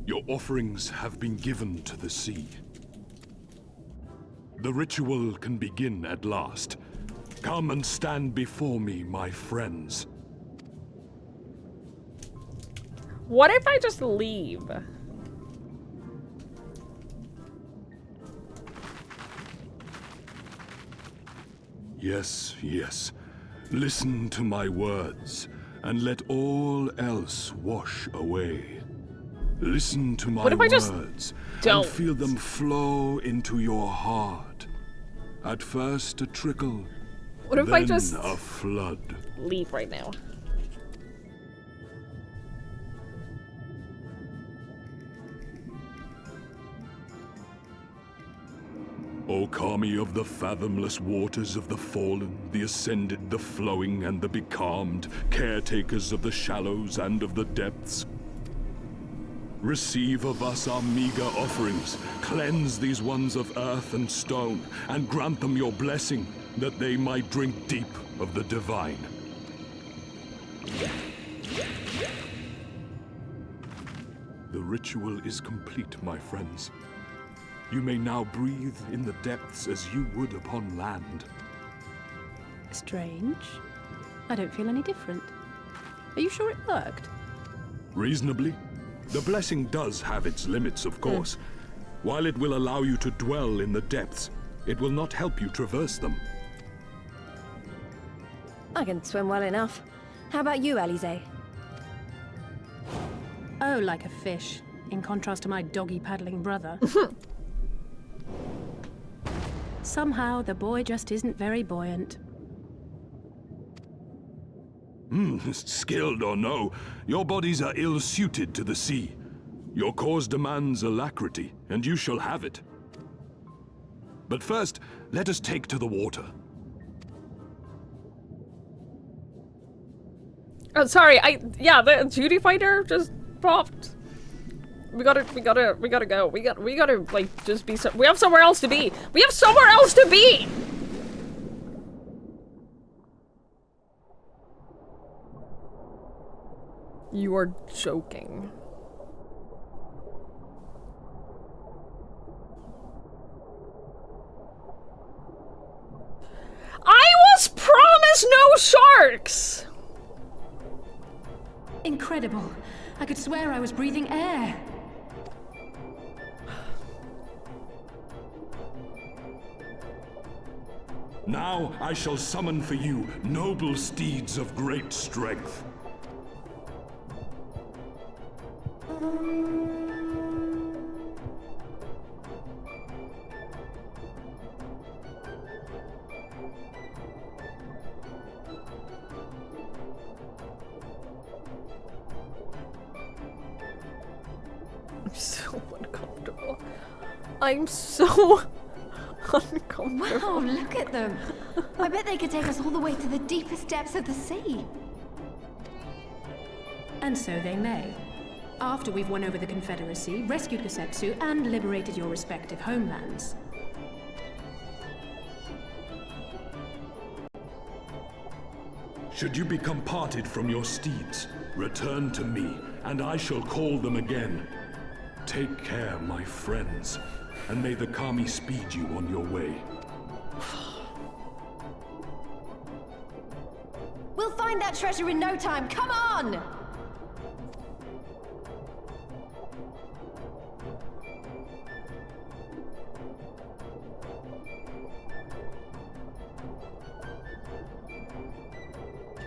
Your offerings have been given to the sea. The ritual can begin at last. Come and stand before me, my friends. What if I just leave? Yes, yes. Listen to my words, and let all else wash away. Listen to my What if I just words, don't? and feel them flow into your heart. At first a trickle, What if then I just a flood. leave right now? O Kami of the fathomless waters of the fallen, the ascended, the flowing, and the becalmed, caretakers of the shallows and of the depths. Receive of us our meager offerings, cleanse these ones of earth and stone, and grant them your blessing, that they might drink deep of the divine. The ritual is complete, my friends. You may now breathe in the depths as you would upon land. Strange. I don't feel any different. Are you sure it worked? Reasonably. The blessing does have its limits, of course. While it will allow you to dwell in the depths, it will not help you traverse them. I can swim well enough. How about you, Alize? Oh, like a fish, in contrast to my doggy-paddling brother. Somehow, the boy just isn't very buoyant. Skilled or no, your bodies are ill-suited to the sea. Your cause demands alacrity, and you shall have it. But first, let us take to the water. Oh, sorry. Yeah, the duty fighter just popped. We gotta go. We gotta like just be. We have somewhere else to be. We have somewhere else to be. You are joking. I was promised no sharks! Incredible. I could swear I was breathing air. Now I shall summon for you noble steeds of great strength. I'm so uncomfortable. I'm so uncomfortable. Wow, look at them. I bet they could take us all the way to the deepest depths of the sea. And so they may. After we've won over the Confederacy, rescued Kosetsu, and liberated your respective homelands. Should you become parted from your steeds, return to me, and I shall call them again. Take care, my friends, and may the Kami speed you on your way. We'll find that treasure in no time. Come on!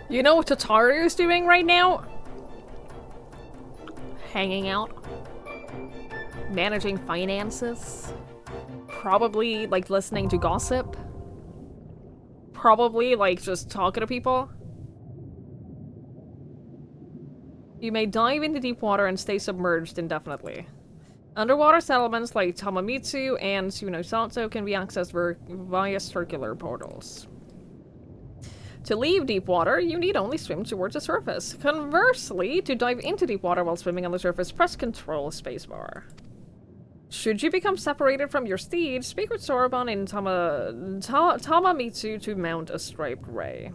You know what Tataru is doing right now? Hanging out. Managing finances. Probably, like, listening to gossip. Probably, like, just talking to people. You may dive into deep water and stay submerged indefinitely. Underwater settlements like Tamamitsu and Tsunosatsu can be accessed via circular portals. To leave deep water, you need only swim towards the surface. Conversely, to dive into deep water while swimming on the surface, press Control Spacebar. Should you become separated from your steed, speak with Soroban in Tamamitsu to mount a striped ray.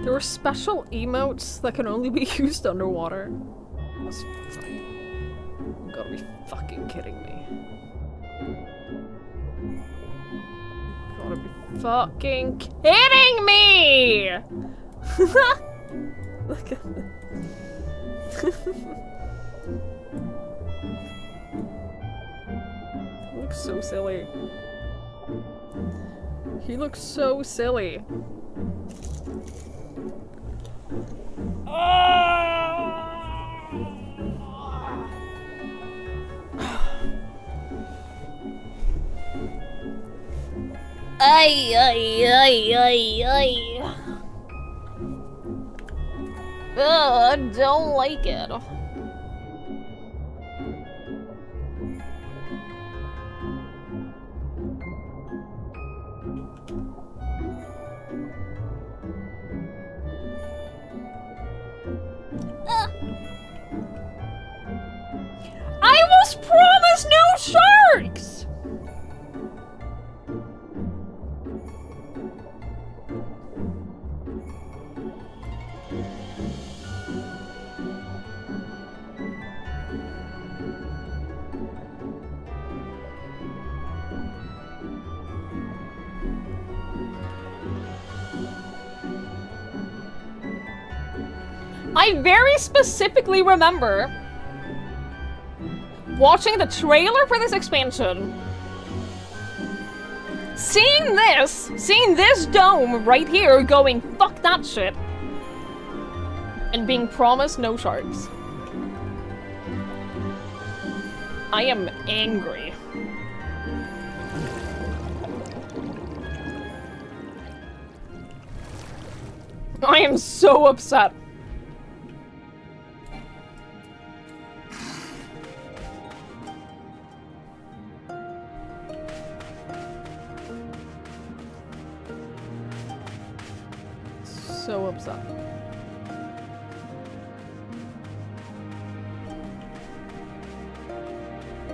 There are special emotes that can only be used underwater. That's funny. You gotta be fucking kidding me. You gotta be fucking kidding me! Look at this. He looks so silly. He looks so silly. Ay, ay, ay, ay, ay. Ugh, I don't like it. I was promised no sharks! I very specifically remember watching the trailer for this expansion, seeing this dome right here going, fuck that shit, and being promised no sharks. I am angry. I am so upset. So upset.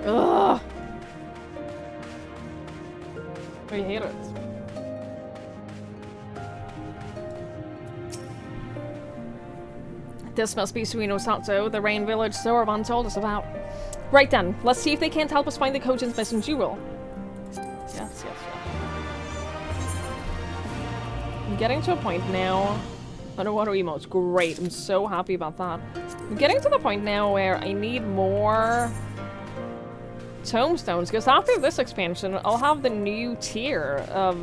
Ugh. I hate it. This must be Suino Satsu, the rain village Soroban told us about. Right then, let's see if they can't help us find the Kojin's missing jewel. Yes. I'm getting to a point now. Underwater emotes, great. I'm so happy about that. I'm getting to the point now where I need more tombstones, because after this expansion, I'll have the new tier of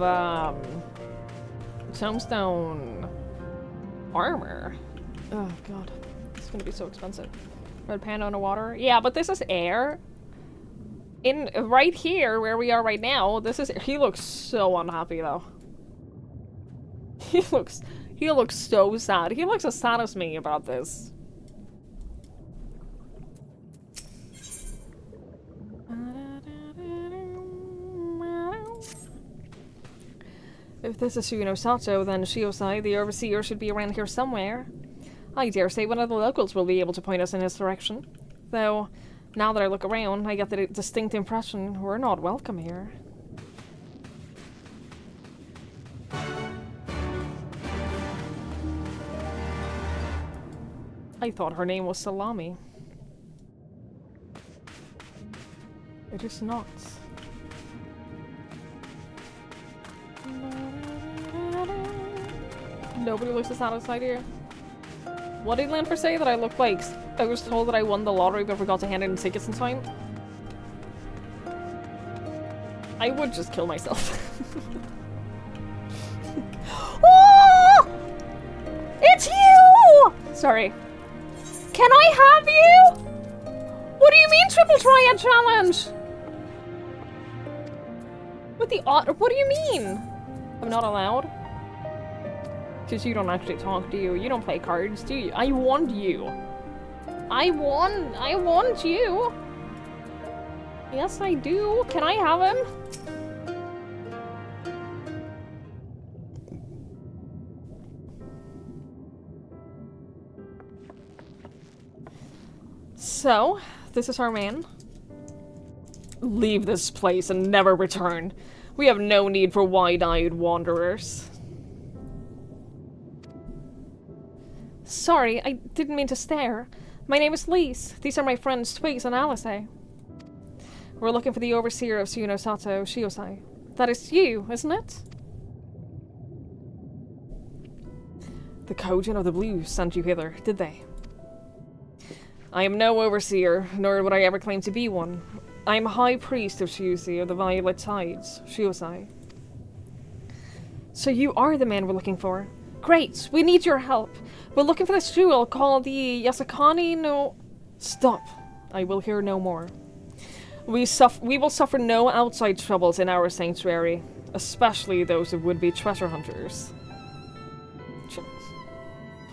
tombstone armor. Oh god, it's gonna be so expensive. Red panda underwater. Yeah, but this is air. In right here, where we are right now, this is. He looks so unhappy though. He looks so sad. He looks as sad as me about this. If this is Suino Sato, then Shiosai, the overseer, should be around here somewhere. I dare say one of the locals will be able to point us in his direction. Though, now that I look around, I get the distinct impression we're not welcome here. I thought her name was Salami. It is not. Nobody looks as satisfied here. What did Lanford say? That I look like I was told that I won the lottery but forgot to hand in tickets in time? I would just kill myself. Oh! It's you! Sorry. Can I have you? What do you mean triple triad challenge? With the what do you mean? I'm not allowed? Because you don't actually talk, do you? You don't play cards, do you? I want you. I want you. Yes, I do. Can I have him? So, this is our man. Leave this place and never return. We have no need for wide-eyed wanderers. Sorry, I didn't mean to stare. My name is Lise. These are my friends Twigs and Alice. We're looking for the overseer of Sato Shiosai. That is you, isn't it? The Kojin of the Blues sent you hither, did they? I am no overseer, nor would I ever claim to be one. I am High Priest of Shiusi of the Violet Tides, Shiosai. So you are the man we're looking for. Great, we need your help. We're looking for this jewel called the Yasakani no... Stop. I will hear no more. We will suffer no outside troubles in our sanctuary, especially those of would-be treasure hunters.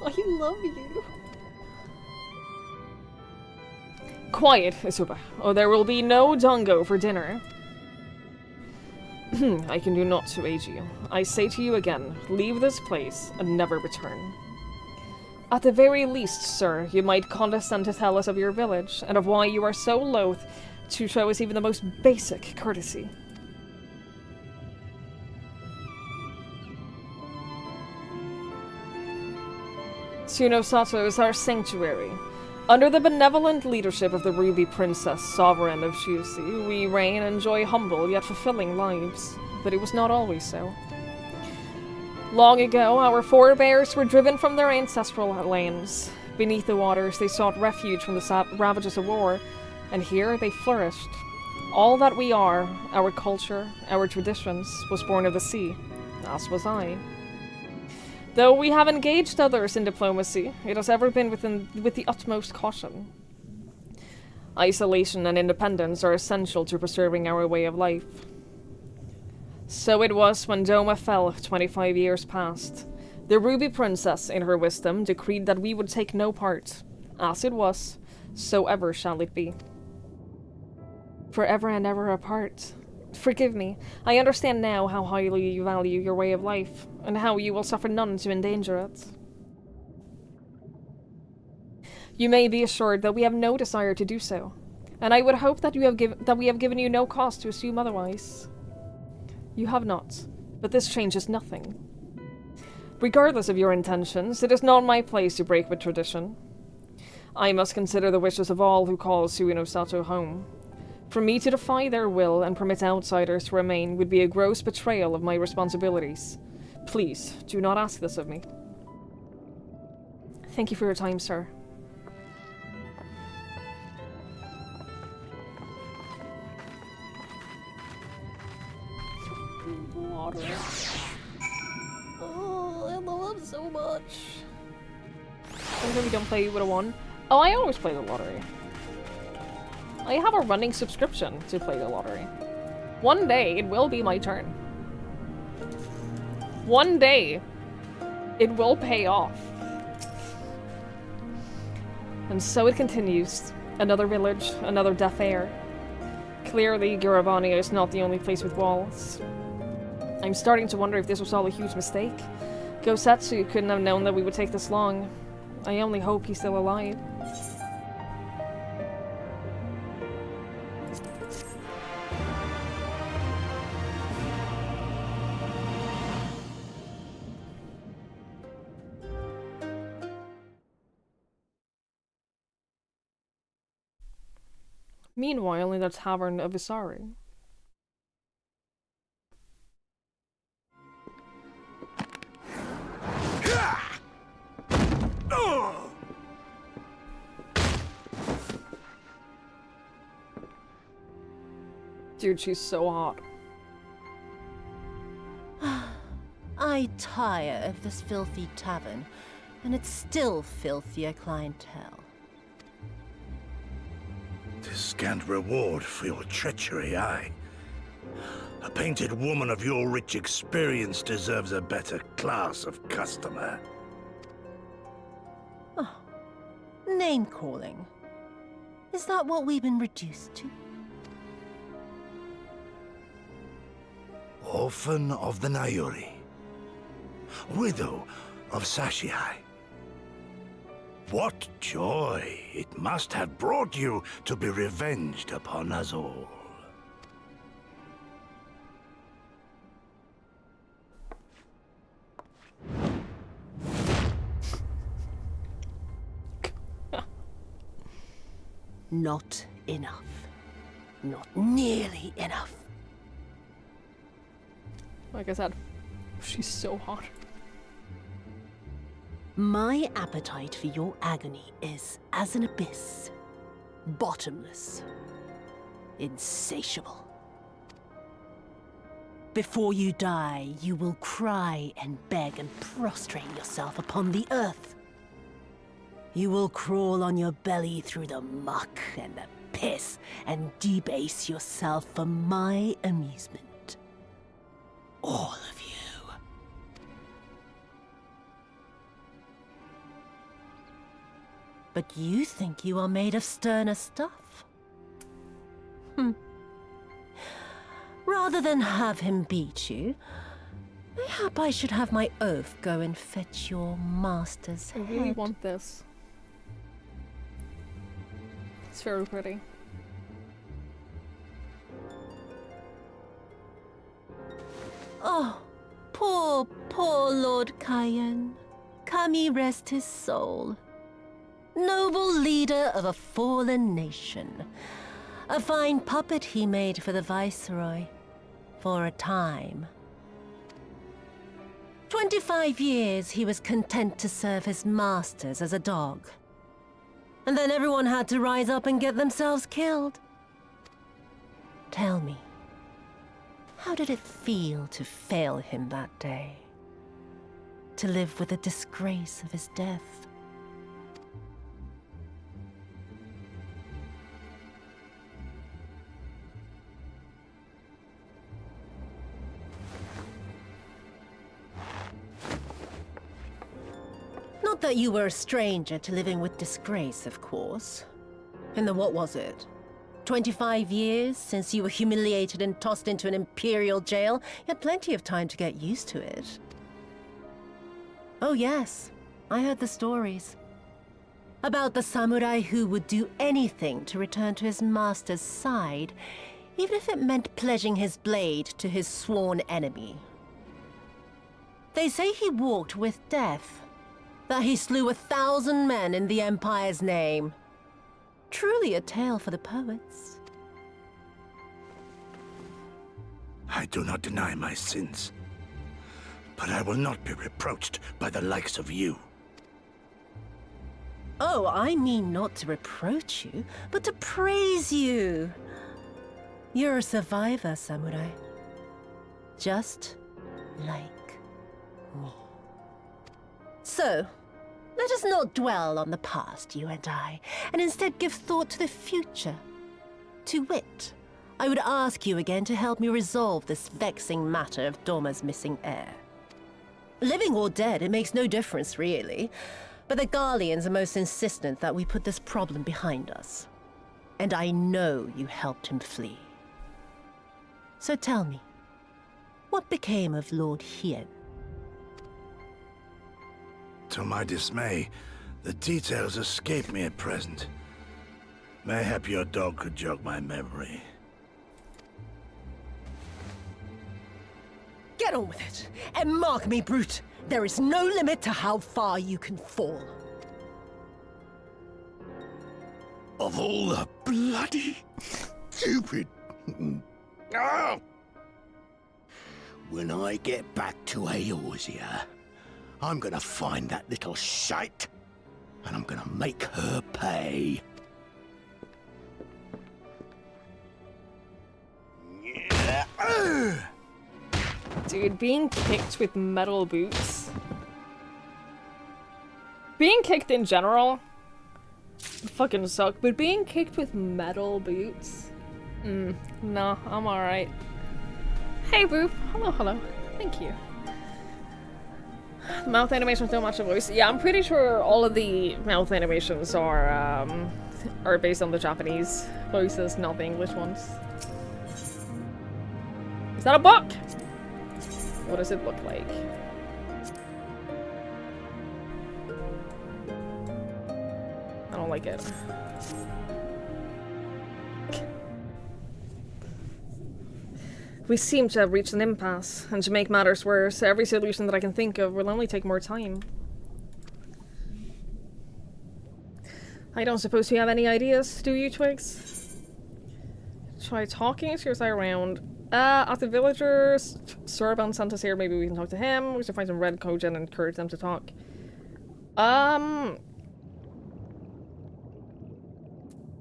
I love you. Quiet, Isuba, or there will be no dango for dinner. I can do naught to aid you. I say to you again, leave this place and never return. At the very least, sir, you might condescend to tell us of your village, and of why you are so loath to show us even the most basic courtesy. Sato is our sanctuary. Under the benevolent leadership of the Ruby Princess, sovereign of Shiusi, we reign and enjoy humble yet fulfilling lives. But it was not always so. Long ago, our forebears were driven from their ancestral lands. Beneath the waters, they sought refuge from the ravages of war, and here they flourished. All that we are, our culture, our traditions, was born of the sea, as was I. Though we have engaged others in diplomacy, it has ever been with the utmost caution. Isolation and independence are essential to preserving our way of life. So it was when Doma fell 25 years past. The Ruby Princess, in her wisdom, decreed that we would take no part. As it was, so ever shall it be. Forever and ever apart. Forgive me. I understand now how highly you value your way of life, and how you will suffer none to endanger it. You may be assured that we have no desire to do so, and I would hope that we have given you no cause to assume otherwise. You have not, but this changes nothing. Regardless of your intentions, it is not my place to break with tradition. I must consider the wishes of all who call Sato home. For me to defy their will and permit outsiders to remain would be a gross betrayal of my responsibilities. Please, do not ask this of me. Thank you for your time, sir. Water. Oh, I love him so much. Sometimes we don't play with a one. Oh, I always play the lottery. I have a running subscription to play the lottery. One day, it will be my turn. One day, it will pay off. And so it continues. Another village, another deaf air. Clearly, Giravania is not the only place with walls. I'm starting to wonder if this was all a huge mistake. Gosetsu couldn't have known that we would take this long. I only hope he's still alive. Meanwhile, in the tavern of Isari. Dude, she's so hot. I tire of this filthy tavern, and its still filthier clientele. 'Tis scant reward for your treachery, aye. A painted woman of your rich experience deserves a better class of customer. Oh, name-calling. Is that what we've been reduced to? Orphan of the Nayuri. Widow of Sashihai. What joy it must have brought you to be revenged upon us all. Not enough. Not nearly enough. Like I said, she's so hot. My appetite for your agony is as an abyss. Bottomless. Insatiable. Before you die, you will cry and beg and prostrate yourself upon the earth. You will crawl on your belly through the muck and the piss and debase yourself for my amusement. All of you. But you think you are made of sterner stuff? Rather than have him beat you, mayhap I should have my oaf go and fetch your master's head. I really want this. It's very pretty. Oh, poor, poor Lord Cayenne. Kami rest his soul. Noble leader of a fallen nation. A fine puppet he made for the Viceroy. For a time. 25 years he was content to serve his masters as a dog. And then everyone had to rise up and get themselves killed. Tell me, how did it feel to fail him that day? To live with the disgrace of his death? Not that you were a stranger to living with disgrace, of course. In the what was it? 25 years since you were humiliated and tossed into an imperial jail? You had plenty of time to get used to it. Oh yes, I heard the stories. About the samurai who would do anything to return to his master's side, even if it meant pledging his blade to his sworn enemy. They say he walked with death. That he slew 1,000 men in the Empire's name. Truly a tale for the poets. I do not deny my sins, but I will not be reproached by the likes of you. Oh, I mean not to reproach you, but to praise you. You're a survivor, samurai. Just like me. So, let us not dwell on the past, you and I, and instead give thought to the future. To wit, I would ask you again to help me resolve this vexing matter of Dorma's missing heir. Living or dead, it makes no difference, really. But the Garleans are most insistent that we put this problem behind us. And I know you helped him flee. So tell me, what became of Lord Hien? To my dismay, the details escape me at present. Mayhap your dog could jog my memory. Get on with it, and mark me, brute. There is no limit to how far you can fall. Of all the bloody stupid... Ah! When I get back to Eorzea, I'm gonna find that little shite, and I'm gonna make her pay. Dude, being kicked with metal boots. Being kicked in general fucking suck, but being kicked with metal boots? No, I'm alright. Hey, Boop. Hello, hello. Thank you. The mouth animations don't match the voice. Yeah, I'm pretty sure all of the mouth animations are based on the Japanese voices, not the English ones. Is that a book? What does it look like? I don't like it. We seem to have reached an impasse, and to make matters worse, every solution that I can think of will only take more time. I don't suppose you have any ideas, do you, Twigs? Try talking to your side around. At the villagers, Sorban sent us here, maybe we can talk to him. We should find some red Kojin and encourage them to talk. The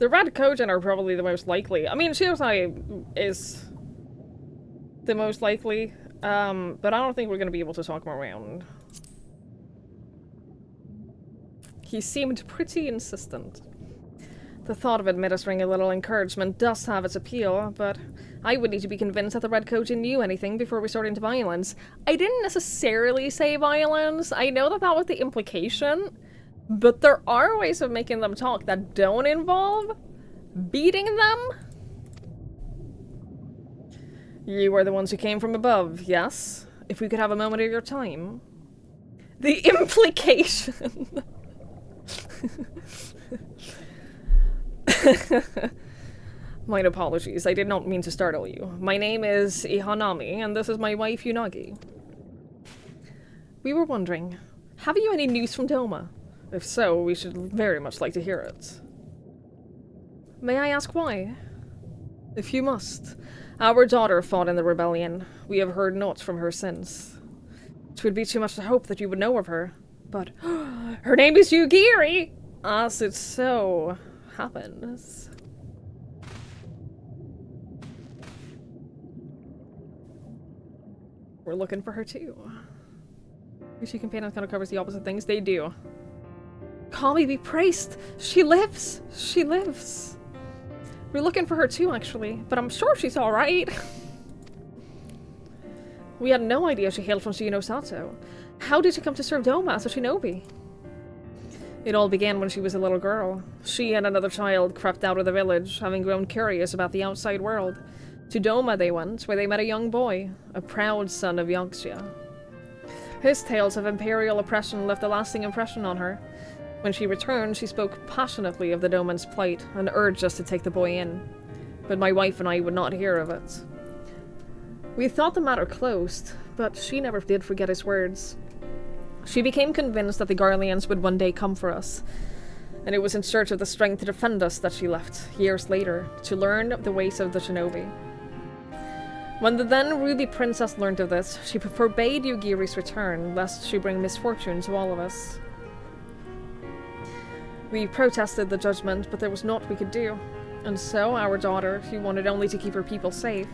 red Kojin are probably the most likely. I mean, Shiosai is the most likely, but I don't think we're gonna be able to talk him around. He seemed pretty insistent. The thought of administering a little encouragement does have its appeal, but I would need to be convinced that the Red Kojin knew anything before we start into violence. I didn't necessarily say violence. I know that that was the implication, but there are ways of making them talk that don't involve beating them. You are the ones who came from above, yes? If we could have a moment of your time. The implication. My apologies, I did not mean to startle you. My name is Ihanami, and this is my wife Yunagi. We were wondering, have you any news from Doma? If so, we should very much like to hear it. May I ask why? If you must. Our daughter fought in the rebellion. We have heard naught from her since. It would be too much to hope that you would know of her. But her name is Yugiri! As it so happens. We're looking for her too. Your two companions kind of covers the opposite things. They do. Kami be praised! She lives! She lives! We're looking for her too, actually, but I'm sure she's alright. We had no idea she hailed from Shino Sato. How did she come to serve Doma as a shinobi? It all began when she was a little girl. She and another child crept out of the village, having grown curious about the outside world. To Doma they went, where they met a young boy, a proud son of Yangsha. His tales of imperial oppression left a lasting impression on her. When she returned, she spoke passionately of the Doman's plight and urged us to take the boy in. But my wife and I would not hear of it. We thought the matter closed, but she never did forget his words. She became convinced that the Garleans would one day come for us, and it was in search of the strength to defend us that she left, years later, to learn the ways of the shinobi. When the then Ruby Princess learned of this, she forbade Yugiri's return, lest she bring misfortune to all of us. We protested the judgment, but there was naught we could do. And so, our daughter, who wanted only to keep her people safe.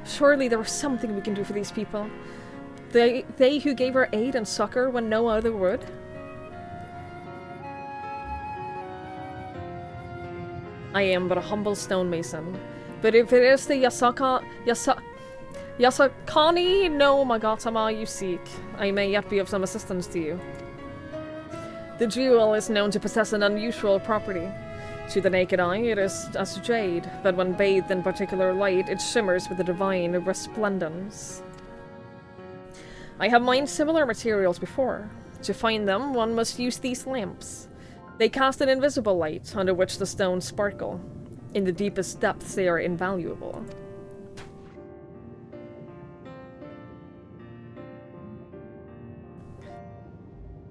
Surely there was something we can do for these people. They who gave her aid and succor when no other would. I am but a humble stonemason. But if it is the Yasakani no Magatama you seek, I may yet be of some assistance to you. The jewel is known to possess an unusual property. To the naked eye, it is as jade, but when bathed in particular light, it shimmers with a divine resplendence. I have mined similar materials before. To find them, one must use these lamps. They cast an invisible light, under which the stones sparkle. In the deepest depths, they are invaluable.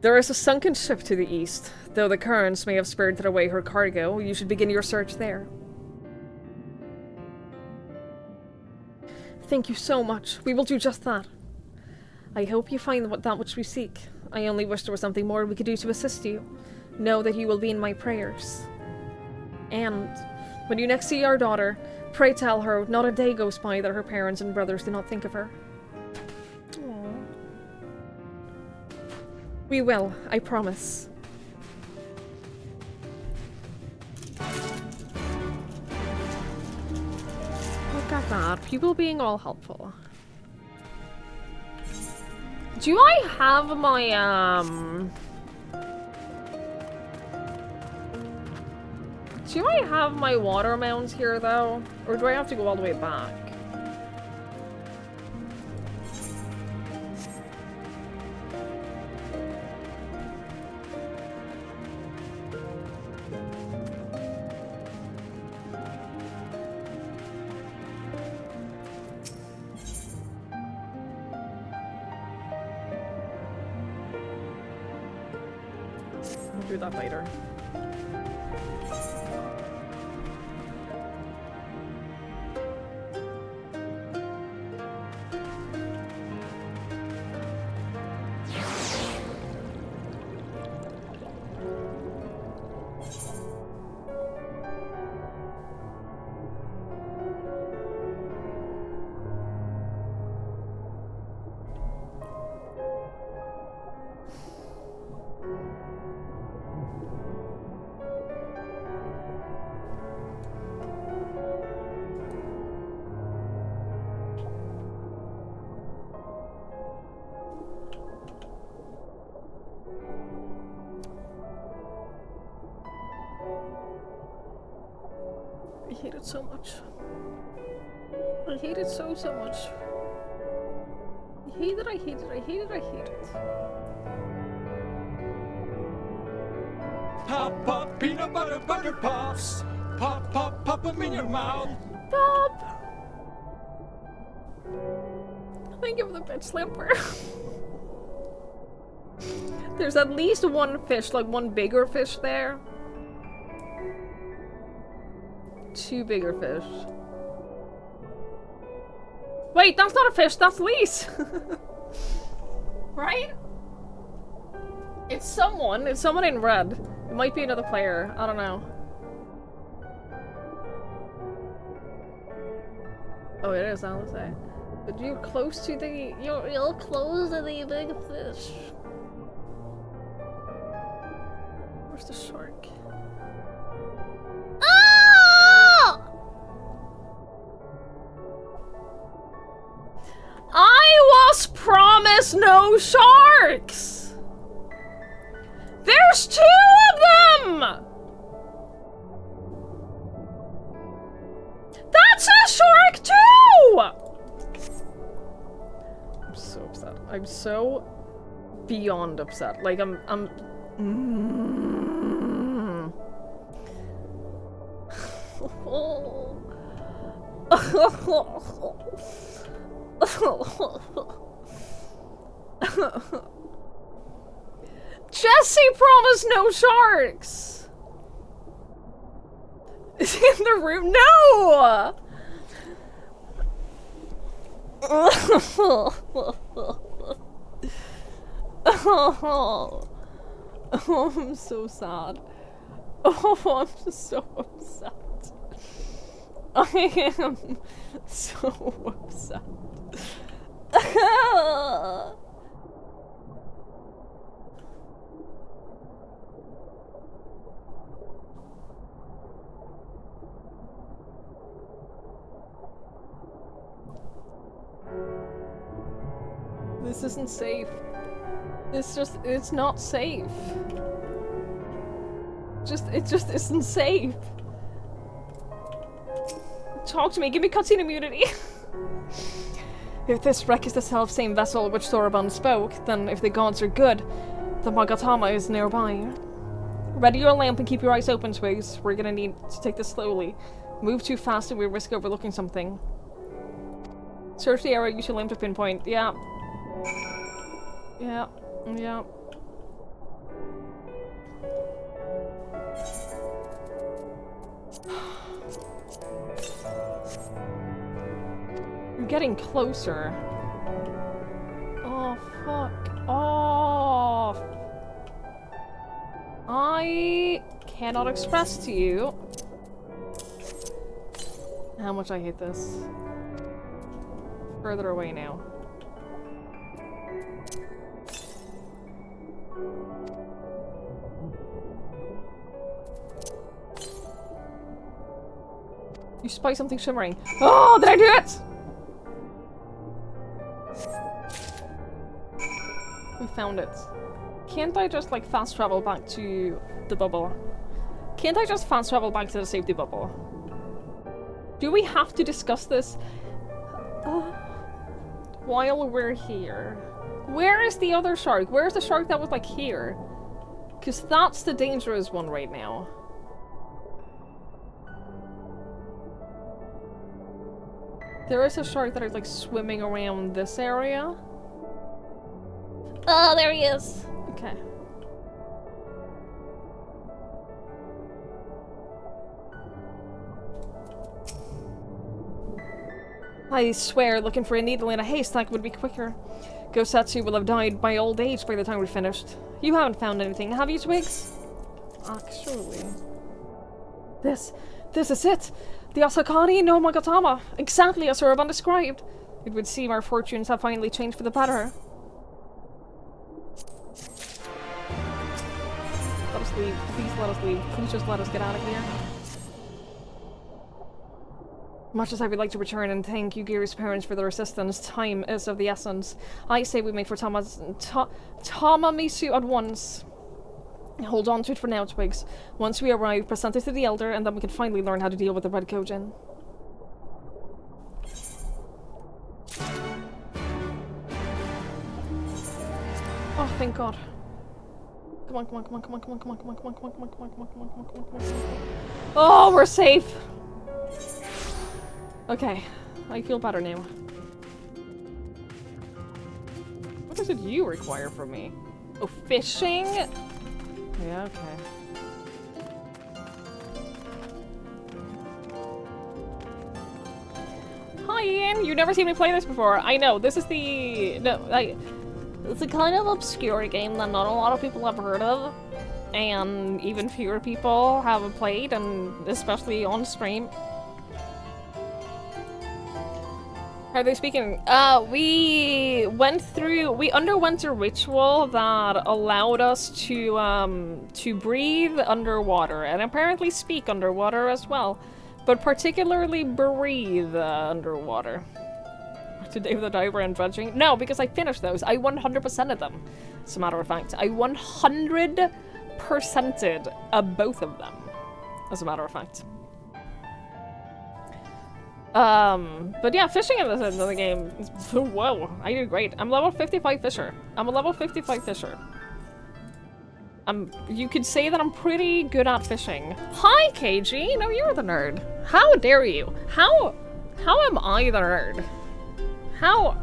There is a sunken ship to the east. Though the currents may have spirited away her cargo, you should begin your search there. Thank you so much. We will do just that. I hope you find that which we seek. I only wish there was something more we could do to assist you. Know that you will be in my prayers. And when you next see our daughter, pray tell her not a day goes by that her parents and brothers do not think of her. Aww. We will, I promise. Look at that, people being all helpful. Do I have my, do I have my water mounts here, though? Or do I have to go all the way back? We'll do that later. I hate it so much. I hate it so much. I hate it, I hate it, I hate it, I hate it. Pop, pop, peanut butter, butter pops. Pop, pop, pop them in your mouth. Pop! Thank you for the bitch slamper. There's at least one fish, like one bigger fish there. Two bigger fish. Wait, that's not a fish, that's Lise! Right? It's someone in red. It might be another player, I don't know. Oh, it is, I'll say. But you're close to the... You're close to the big fish. Where's the shark? I was promised no sharks! There's 2 of them! That's a shark too! I'm so upset. I'm so beyond upset. Like, Jesse promised no sharks! Is he in the room? No! Oh, I'm so sad. Oh, I'm so upset. I am so upset. This isn't safe. It's not safe. It just isn't safe. Talk to me, give me cutscene immunity. If this wreck is the self-same vessel which Thorbjorn spoke, then if the gods are good, the Magatama is nearby. Ready your lamp and keep your eyes open, Twigs. We're gonna need to take this slowly. Move too fast and we risk overlooking something. Search the area, use your lamp to pinpoint. Yeah. Yeah. Yeah. You're getting closer. Oh, fuck off. I cannot express to you how much I hate this. Further away now. You spy something shimmering. Oh, did I do it? We found it. Can't I just like fast travel back to the bubble? Can't I just fast travel back to the safety bubble? Do we have to discuss this while we're here? Where is the other shark? Where's the shark that was like here? Because that's the dangerous one right now. There is a shark that is like swimming around this area. Oh, there he is. Okay. I swear, looking for a needle in a haystack would be quicker. Gosetsu will have died by old age by the time we're finished. You haven't found anything, have you, Twigs? Actually... This is it! The Asakani no Magatama! Exactly as Uraban described! It would seem our fortunes have finally changed for the better. Let us leave. Please let us leave. Please just let us get out of here. Much as I would like to return and thank Yugiru's parents for their assistance, time is of the essence. I say we make for Tamamisu at once. Hold on to it for now, Twigs. Once we arrive, present it to the Elder, and then we can finally learn how to deal with the Red Kojin. Oh, thank God. Come on, come on, come on, come on, come on, come on, come on, come on, come on, come on, come on, come on, come on, come on, come on, come on. Oh, we're safe! Okay, I feel better now. What does you require from me? Oh, fishing? Yeah, okay. Hi, Ian! You've never seen me play this before. I know, this is the... No, it's a kind of obscure game that not a lot of people have heard of. And even fewer people have played, and especially on stream. How are they speaking? We underwent a ritual that allowed us to breathe underwater and apparently speak underwater as well, but particularly breathe underwater. To Dave the Diver and dredging? No, because I finished those. I 100%ed them, as a matter of fact. I 100%ed both of them, as a matter of fact. But yeah, fishing in this end of the game, whoa, I did great. I'm level 55 fisher. I'm a level 55 fisher. You could say that I'm pretty good at fishing. Hi, KG! No, you're the nerd. How dare you? How am I the nerd? How...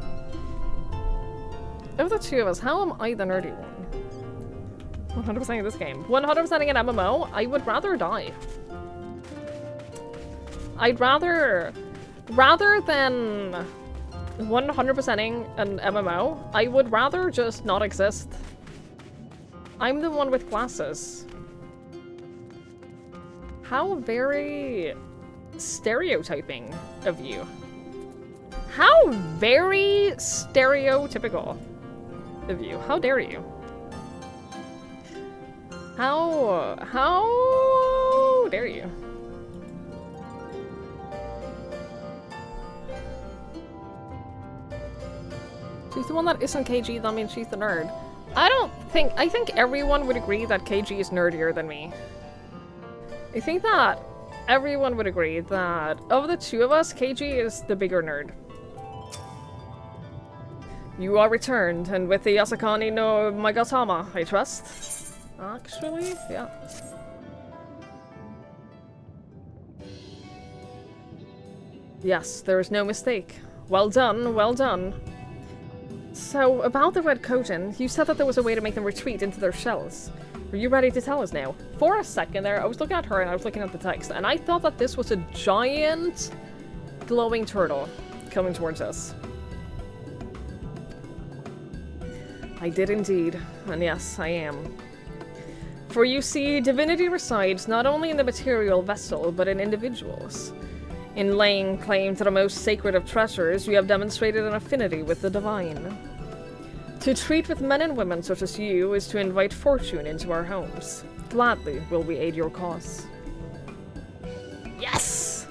Of the two of us, how am I the nerdy one? 100% in this game. 100% in an MMO, I would rather die. I'd rather than 100%ing an MMO, I would rather just not exist. I'm the one with glasses. How very stereotyping of you. How very stereotypical of you. How dare you? How dare you? She's the one that isn't KG, that means she's the nerd. I think everyone would agree that KG is nerdier than me. I think that everyone would agree that of the two of us, KG is the bigger nerd. You are returned, and with the Asakani no Magatama, I trust? Actually, yeah. Yes, there is no mistake. Well done, well done. So, about the Red Kojin, you said that there was a way to make them retreat into their shells. Are you ready to tell us now? For a second there, I was looking at her and I was looking at the text, and I thought that this was a giant glowing turtle coming towards us. I did indeed, and yes, I am. For you see, divinity resides not only in the material vessel, but in individuals. In laying claim to the most sacred of treasures, you have demonstrated an affinity with the divine. To treat with men and women such as you is to invite fortune into our homes. Gladly will we aid your cause. Yes!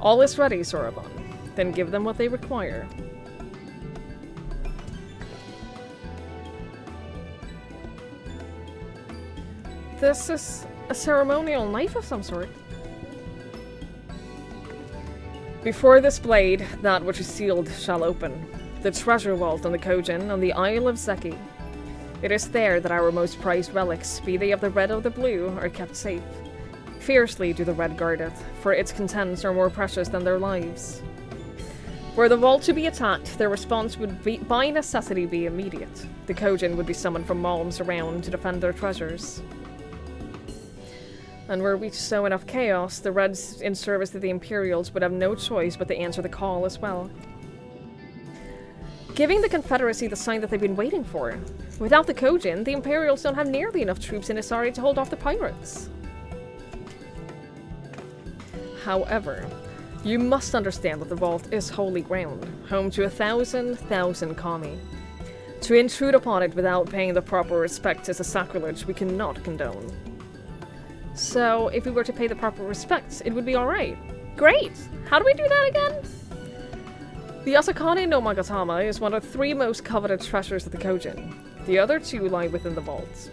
All is ready, Soraban. Then give them what they require. This is a ceremonial knife of some sort. Before this blade, that which is sealed shall open. The treasure vault on the Kojin, on the Isle of Zeki. It is there that our most prized relics, be they of the red or the blue, are kept safe. Fiercely do the red guard it, for its contents are more precious than their lives. Were the vault to be attacked, their response would be, by necessity be immediate. The Kojin would be summoned from realms around to defend their treasures. And were we to sow enough chaos, the Reds in service to the Imperials would have no choice but to answer the call as well. Giving the Confederacy the sign that they've been waiting for. Without the Kojin, the Imperials don't have nearly enough troops in Isari to hold off the pirates. However, you must understand that the vault is holy ground, home to 1,000 kami. To intrude upon it without paying the proper respect is a sacrilege we cannot condone. So, if we were to pay the proper respects, it would be alright. Great! How do we do that again? The Asakane no Magatama is one of the 3 most coveted treasures of the Kojin. The other 2 lie within the vault.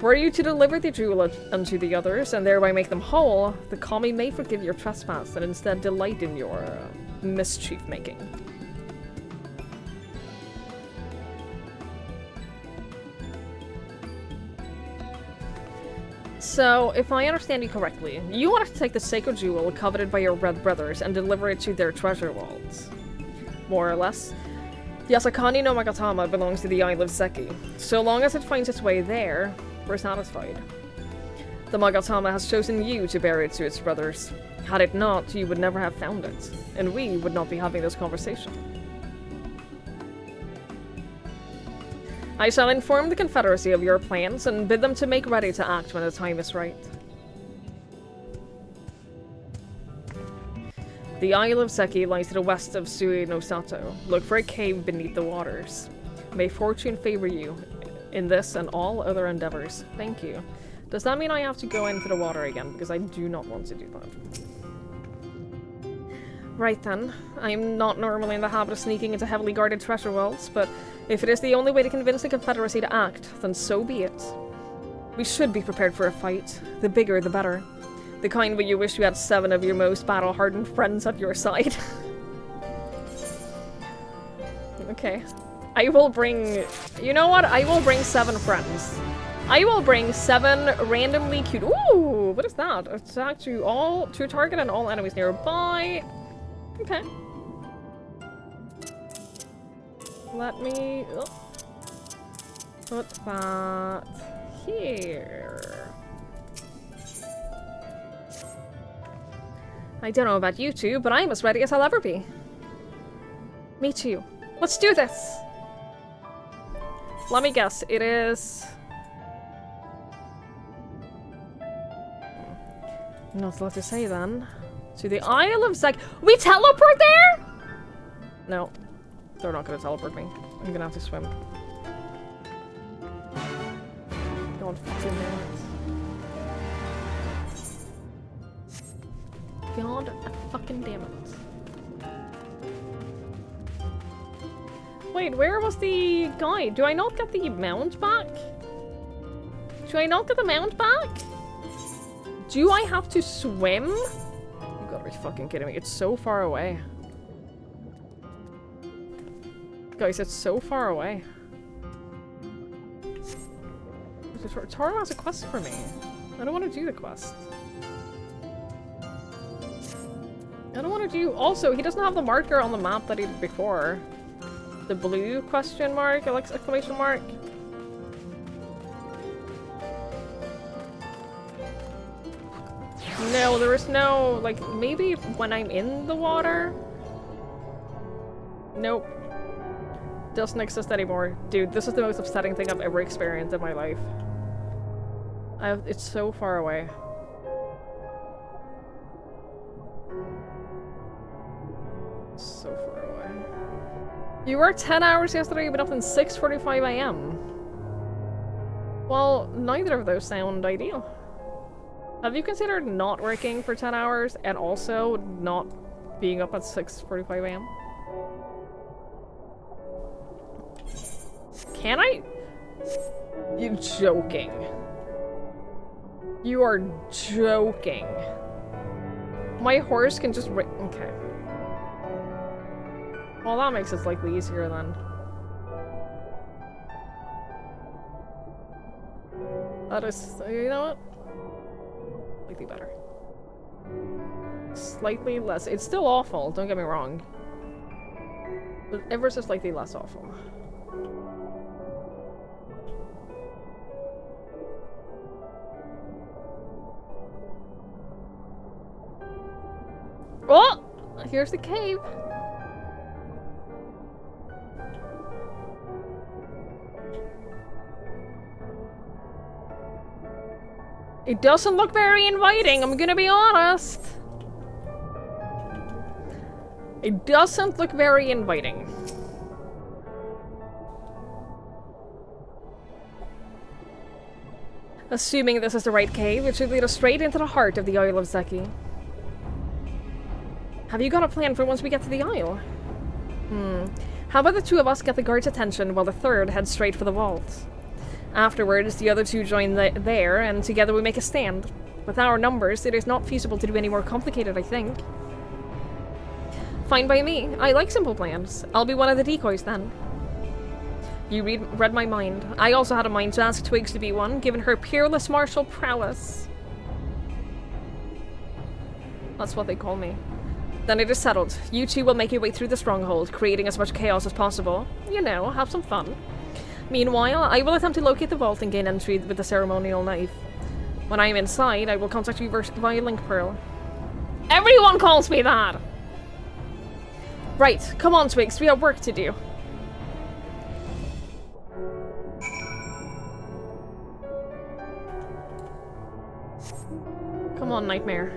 Were you to deliver the jewel unto the others, and thereby make them whole, the kami may forgive your trespass and instead delight in your mischief-making. So, if I understand you correctly, you want to take the sacred jewel coveted by your Red Brothers and deliver it to their treasure vaults. More or less. The Asakani no Magatama belongs to the Isle of Seki. So long as it finds its way there, we're satisfied. The Magatama has chosen you to bear it to its brothers. Had it not, you would never have found it, and we would not be having this conversation. I shall inform the Confederacy of your plans and bid them to make ready to act when the time is right. The Isle of Seki lies to the west of Sui no Sato. Look for a cave beneath the waters. May fortune favor you in this and all other endeavors. Thank you. Does that mean I have to go into the water again? Because I do not want to do that. Right then. I'm not normally in the habit of sneaking into heavily guarded treasure vaults, but if it is the only way to convince the Confederacy to act, then so be it. We should be prepared for a fight. The bigger, the better. The kind where you wish you had 7 of your most battle-hardened friends at your side. Okay. I will bring... You know what? I will bring 7 friends. I will bring 7 randomly cute... Ooh! What is that? Attack to target and all enemies nearby. Okay. Let me... put that here. I don't know about you two, but I'm as ready as I'll ever be. Me too. Let's do this! Let me guess, it is... Not what to say then. To the Isle of Sek. We teleport there?! No. They're not gonna teleport me. I'm gonna have to swim. God fucking damn it. God fucking damn it. Wait, where was the guy? Do I not get the mount back? Do I not get the mount back? Do I have to swim? You gotta be fucking kidding me. It's so far away. Guys, it's so far away. Taro has a quest for me. I don't want to do the quest. I don't want to do... Also, he doesn't have the marker on the map that he did before. The blue question mark, exclamation mark. No, there is no... Like, maybe when I'm in the water? Nope. Doesn't exist anymore. Dude, this is the most upsetting thing I've ever experienced in my life. It's so far away. So far away. You worked 10 hours yesterday, you've been up since 6:45 AM. Well, neither of those sound ideal. Have you considered not working for 10 hours and also not being up at 6:45 AM? Can I? You're joking. You are joking. My horse can just okay. Well, that makes it slightly easier then. That is, you know what? Slightly better. Slightly less. It's still awful, don't get me wrong. But ever so slightly less awful. Oh! Here's the cave. It doesn't look very inviting, I'm gonna be honest. It doesn't look very inviting. Assuming this is the right cave, it should lead us straight into the heart of the Isle of Zeki. Have you got a plan for once we get to the Isle? How about the two of us get the guard's attention while the third heads straight for the vault? Afterwards, the other two join there, and together we make a stand. With our numbers, it is not feasible to do any more complicated, I think. Fine by me. I like simple plans. I'll be one of the decoys then. You read my mind. I also had a mind to ask Twigs to be one, given her peerless martial prowess. That's what they call me. Then it is settled. You two will make your way through the stronghold, creating as much chaos as possible. You know, have some fun. Meanwhile, I will attempt to locate the vault and gain entry with the ceremonial knife. When I am inside, I will contact you via Link Pearl. Everyone calls me that! Right, come on Twigs, we have work to do. Come on, Nightmare.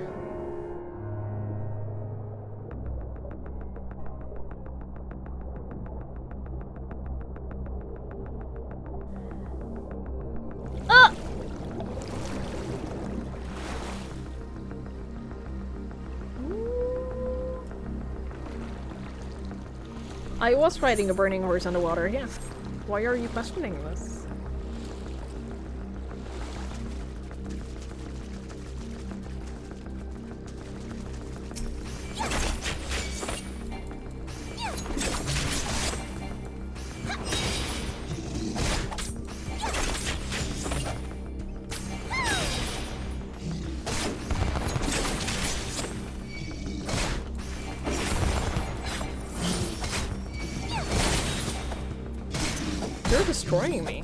I was riding a burning horse underwater, yes. Why are you questioning this? You're destroying me.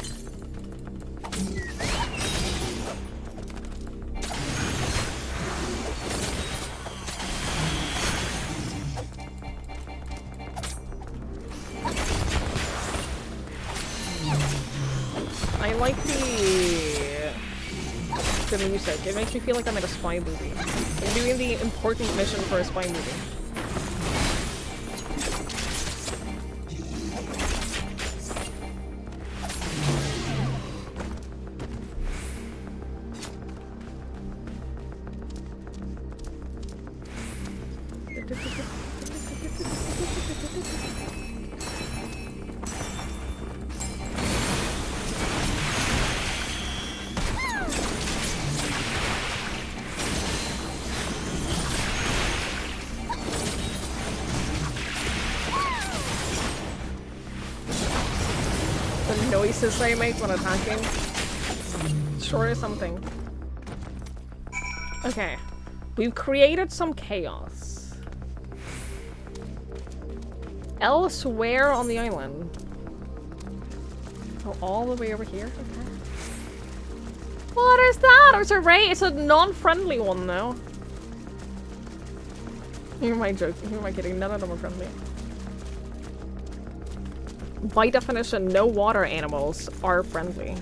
I like the music. It makes me feel like I'm in a spy movie. I'm doing the important mission for a spy movie. The noises I make when attacking sure is something. Okay, we've created some chaos. Elsewhere on the island. Oh, all the way over here? Okay. What is that? It's a ray. It's a non-friendly one, though. Who am I joking? Who am I kidding? None of them are friendly. By definition, no water animals are friendly.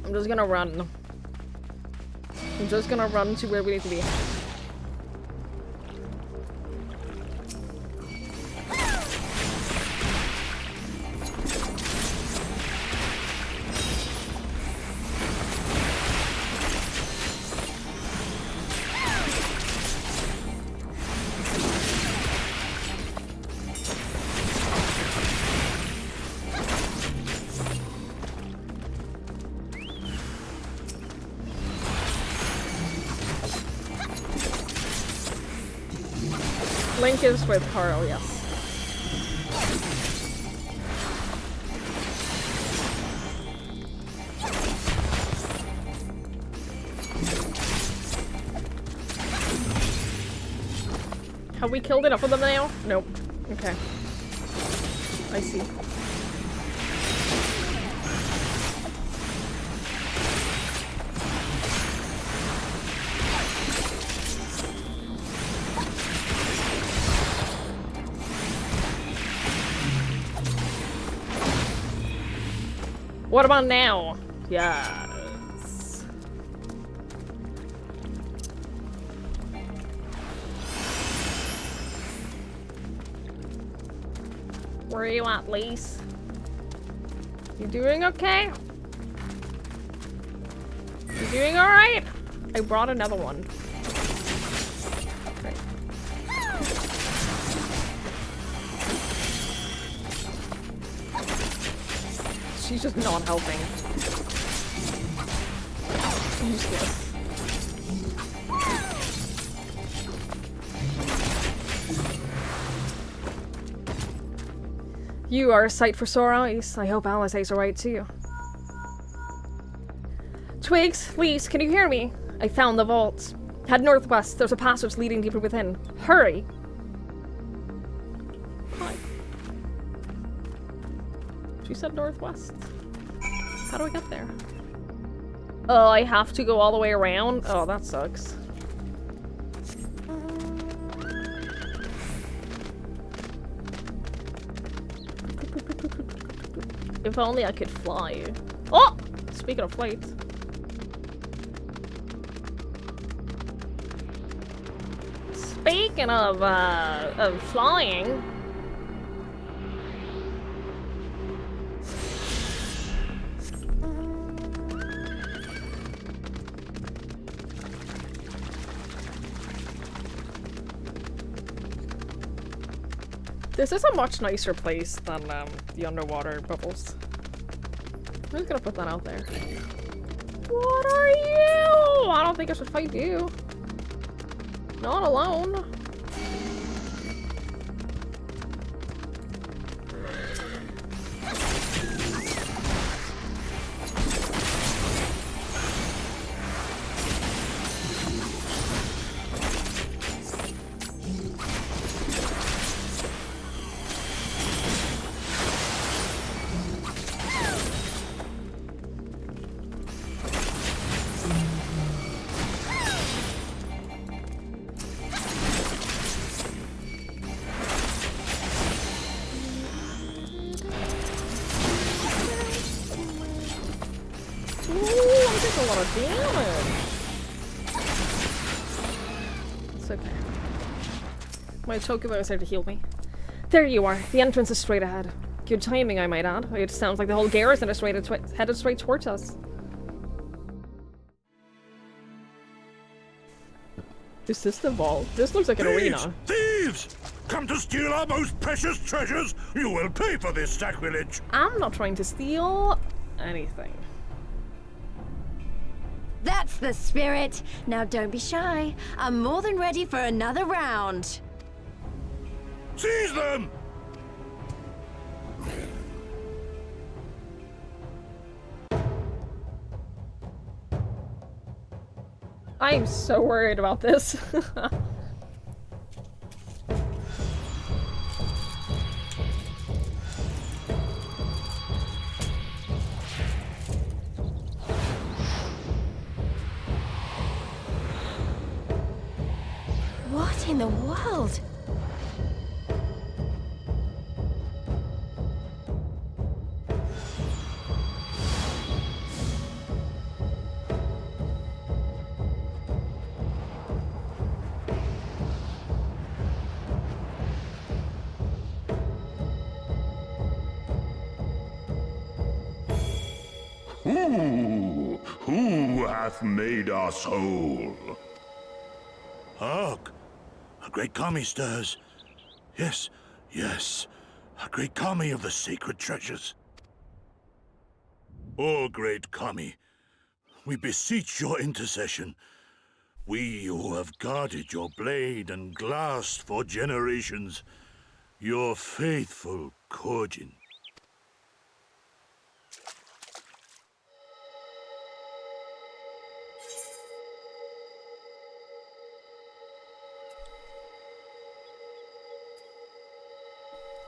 I'm just gonna run. I'm just gonna run to where we need to be. Link is with Carl, yes. Have we killed enough of them now? Nope. Okay. I see. What about now? Yes. Where are you at, Lise? You doing okay? You doing alright? I brought another one. Okay. She's just not helping. Useless. You are a sight for sore eyes. I hope Alice is alright too. Twigs, Lise, can you hear me? I found the vault. Head northwest. There's a passage leading deeper within. Hurry! Hi. She said northwest. How do I get there? Oh, I have to go all the way around? Oh, that sucks. If only I could fly. Oh! Speaking of flight. Speaking of flying. This is a much nicer place than the underwater bubbles. I'm just gonna put that out there. What are you? I don't think I should fight you. Not alone. My chocobo is there to heal me. There you are. The entrance is straight ahead. Good timing, I might add. It sounds like the whole garrison is headed straight towards us. Is this the vault? This looks like an arena. Thieves! Come to steal our most precious treasures! You will pay for this sacrilege! I'm not trying to steal anything. That's the spirit! Now don't be shy. I'm more than ready for another round. Seize them! I am so worried about this. What in the world? Who hath made us whole? Hark! A great kami stirs. Yes, yes. A great kami of the sacred treasures. O great kami, we beseech your intercession. We who have guarded your blade and glass for generations, your faithful Korjin.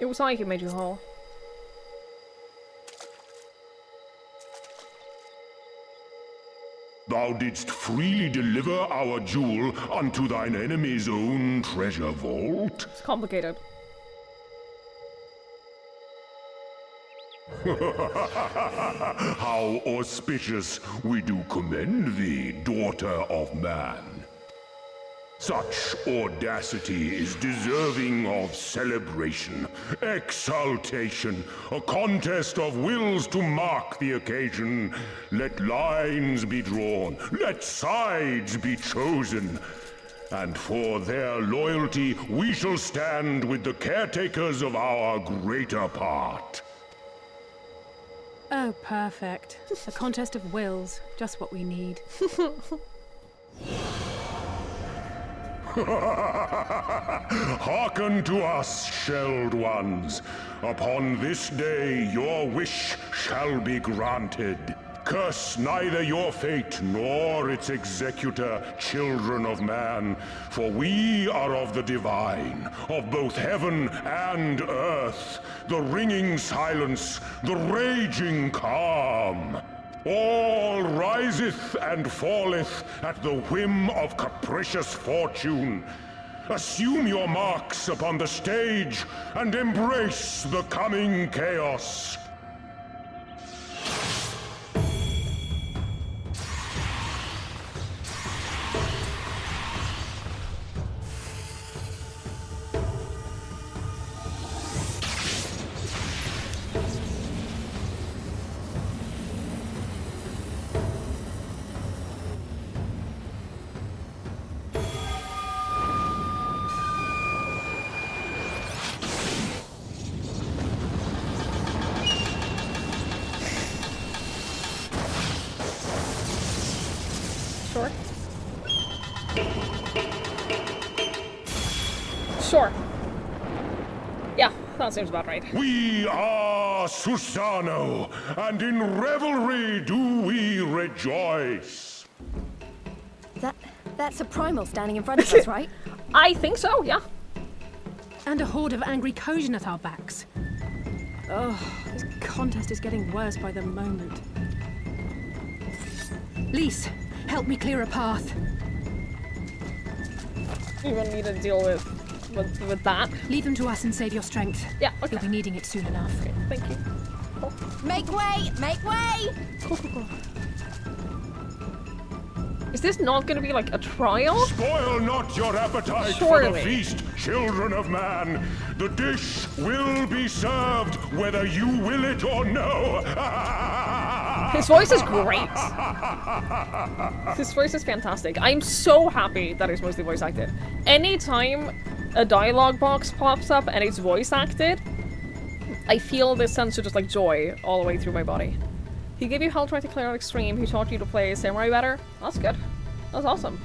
It was I who made you whole. Thou didst freely deliver our jewel unto thine enemy's own treasure vault? It's complicated. How auspicious we do commend thee, daughter of man. Such audacity is deserving of celebration, exaltation, a contest of wills to mark the occasion. Let lines be drawn, let sides be chosen, and for their loyalty we shall stand with the caretakers of our greater part. Oh, perfect. A contest of wills. Just what we need. Hearken to us, shelled ones. Upon this day your wish shall be granted. Curse neither your fate nor its executor, children of man, for we are of the divine, of both heaven and earth, the ringing silence, the raging calm. All riseth and falleth at the whim of capricious fortune. Assume your marks upon the stage and embrace the coming chaos. Sure. Yeah, that seems about right. We are Susano, and in revelry do we rejoice. That's a primal standing in front of us, right? I think so, yeah. And a horde of angry Kojin at our backs. Oh, this contest is getting worse by the moment. Lys, help me clear a path. You want me to deal with that? Leave them to us and save your strength. Yeah, okay. You'll be needing it soon enough. Okay, thank you. Cool. Make way! Make way! Cool. Is this not gonna be like a trial? Spoil not your appetite Surely. for the feast, children of man. The dish will be served whether you will it or no. His voice is great. His voice is fantastic. I'm so happy that it's mostly voice acted. Anytime a dialogue box pops up and it's voice acted, I feel this sense of just like joy all the way through my body. He gave you hell trying to clear out extreme. He taught you to play samurai better. That's good. That's awesome.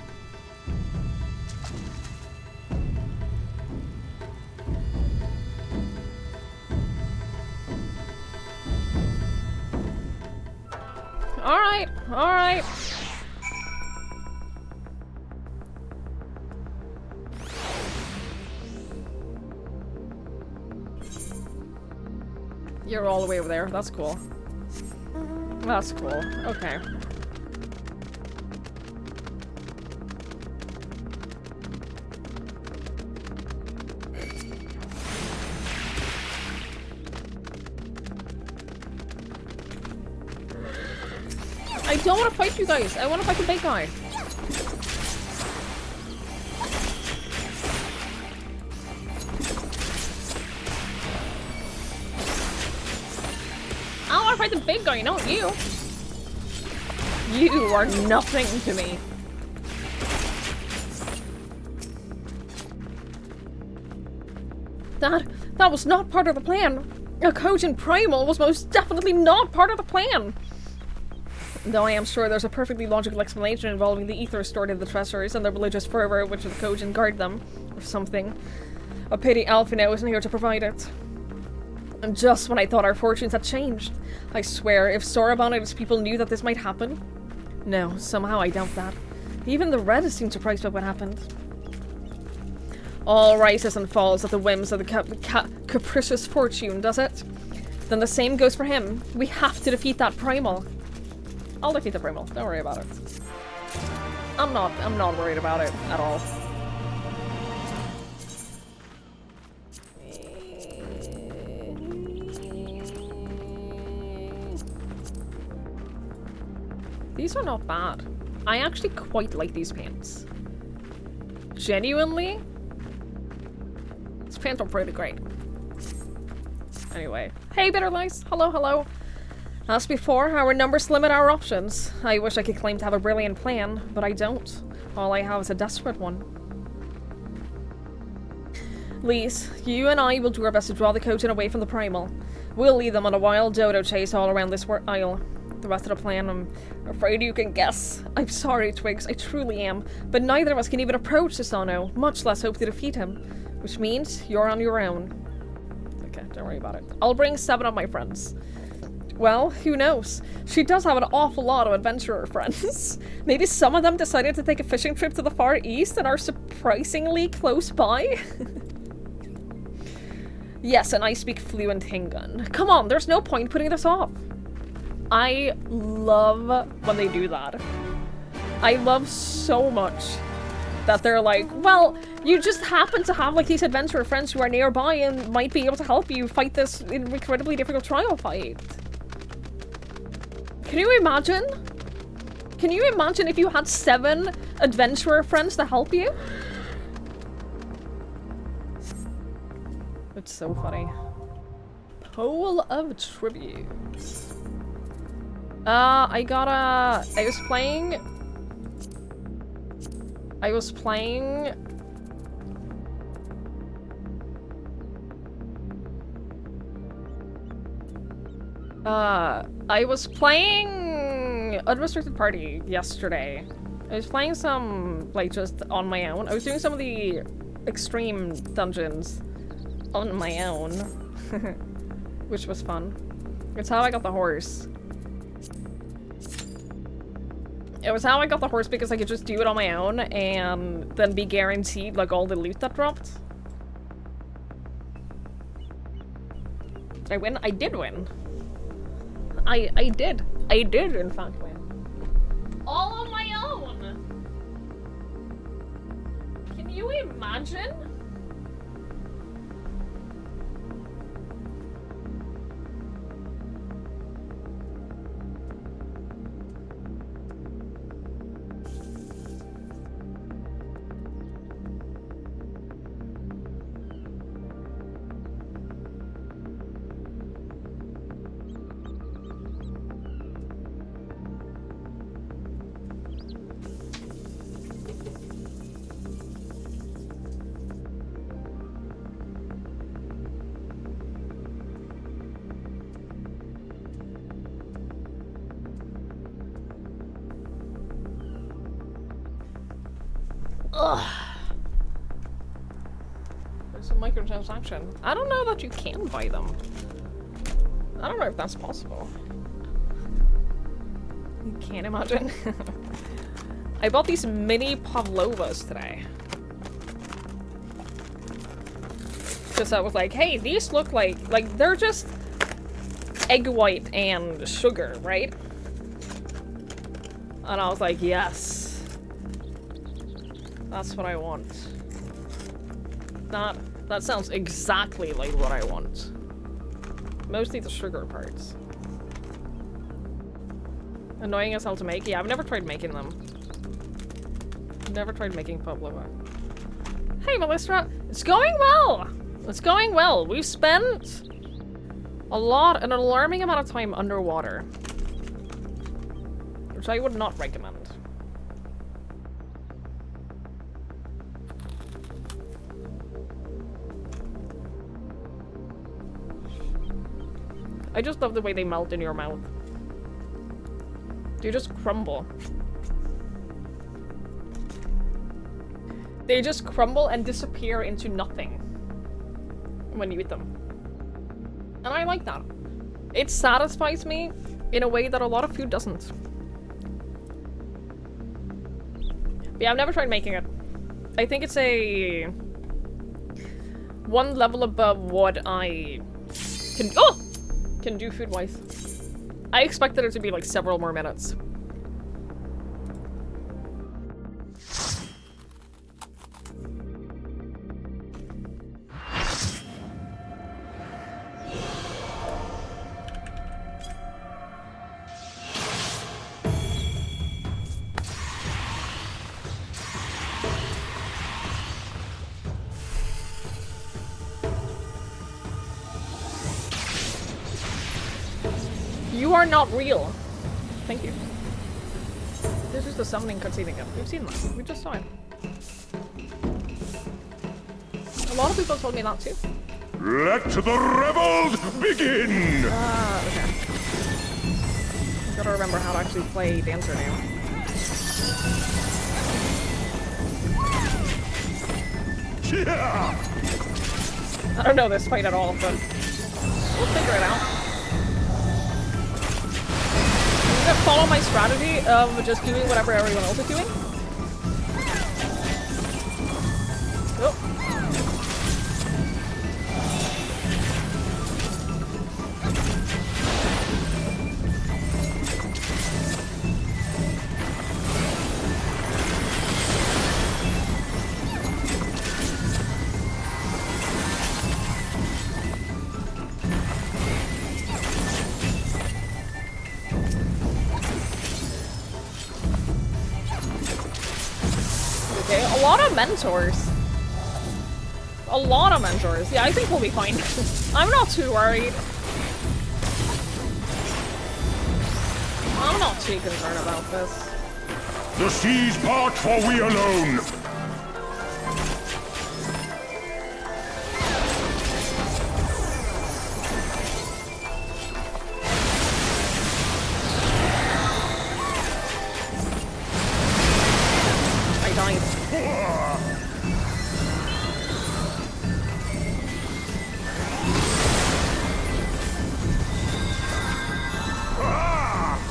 All right. You're all the way over there. That's cool. That's cool. Okay. I don't want to fight you guys. I want to fight the big guy. I want to fight the big guy, not you. You are nothing to me. That was not part of the plan. A Kojin Primal was most definitely not part of the plan. Though I am sure there's a perfectly logical explanation involving the ether stored in the treasures and the religious fervor which the Kojin guard them, or something. A pity Alphinaud isn't here to provide it. And just when I thought our fortunes had changed. I swear, if Soraban and his people knew that this might happen... No, somehow I doubt that. Even the Red seemed surprised by what happened. All rises and falls at the whims of the capricious fortune, does it? Then the same goes for him. We have to defeat that primal. I'll defeat the primal. Don't worry about it. I'm not worried about it at all. These are not bad. I actually quite like these paints. Genuinely, these paints are pretty great. Anyway. Hey, Bitter Lice! Hello, hello! As before, our numbers limit our options. I wish I could claim to have a brilliant plan, but I don't. All I have is a desperate one. Lise, you and I will do our best to draw the Kojin away from the primal. We'll lead them on a wild dodo chase all around this isle. The rest of the plan, I'm afraid you can guess. I'm sorry, Twigs, I truly am. But neither of us can even approach Susano, much less hope to defeat him. Which means you're on your own. Okay, don't worry about it. I'll bring 7 of my friends. Well, who knows? She does have an awful lot of adventurer friends. Maybe some of them decided to take a fishing trip to the Far East and are surprisingly close by? Yes, and I speak fluent Hingun. Come on, there's no point putting this off. I love when they do that. I love so much that they're like, well, you just happen to have like these adventurer friends who are nearby and might be able to help you fight this incredibly difficult trial fight. Can you imagine? Can you imagine if you had 7 adventurer friends to help you? It's so funny. Pole of Tribute. I was playing... I was playing Unrestricted Party yesterday. I was playing some, like, just on my own. I was doing some of the extreme dungeons on my own, which was fun. It's how I got the horse. It was how I got the horse because I could just do it on my own and then be guaranteed, like, all the loot that dropped. I win? I did win. I did. I did, in fact, win. All on my own! Can you imagine? Ugh. There's a microtransaction. I don't know that you can buy them. I don't know if that's possible. You can't imagine. I bought these mini pavlovas today. Because I was like, hey, these look like they're just egg white and sugar, right? And I was like, yes. That's what I want. That sounds exactly like what I want. Mostly the sugar parts. Annoying as hell to make? Yeah, I've never tried making them. Never tried making pavlova. Hey, Melistra! It's going well! It's going well. We've spent an alarming amount of time underwater. Which I would not recommend. I just love the way they melt in your mouth. They just crumble. They just crumble and disappear into nothing when you eat them. And I like that. It satisfies me in a way that a lot of food doesn't. But yeah, I've never tried making it. I think it's a one level above what I can do food-wise. I expected it to be like several more minutes. You are not real. Thank you. This is the summoning cutscene again. We've seen that. We just saw it. A lot of people told me that too. Let the revels begin! Ah, okay. I gotta remember how to actually play Dancer now. Yeah! I don't know this fight at all, but we'll figure it out. I'm gonna follow my strategy of just doing whatever everyone else is doing. Oh. Okay, a lot of mentors. A lot of mentors. Yeah, I think we'll be fine. I'm not too worried. I'm not too concerned about this. The seas part for we alone! I died.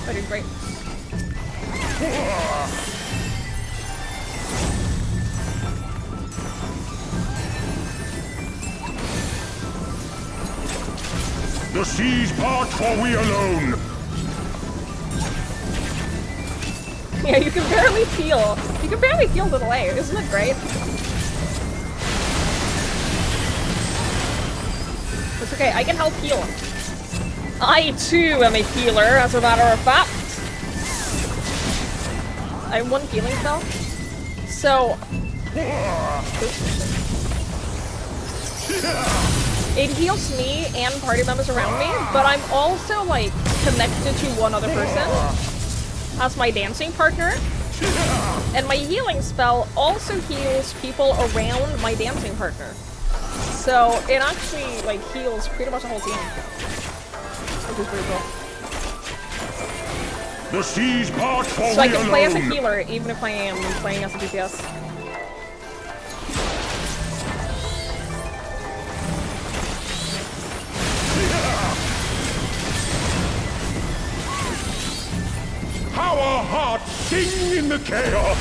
I did great. The seas part for we alone! Yeah, you can barely feel. You can barely feel the delay. Isn't it great? It's okay, I can help heal. I too am a healer, as a matter of fact. I have one healing spell. So it heals me and party members around me, but I'm also like connected to one other person as my dancing partner. And my healing spell also heals people around my dancing partner. So it actually like heals pretty much the whole team. Which is pretty cool. The seas part for So I we can play as a alone. healer even if I am playing as a DPS. How our hearts sing in the chaos!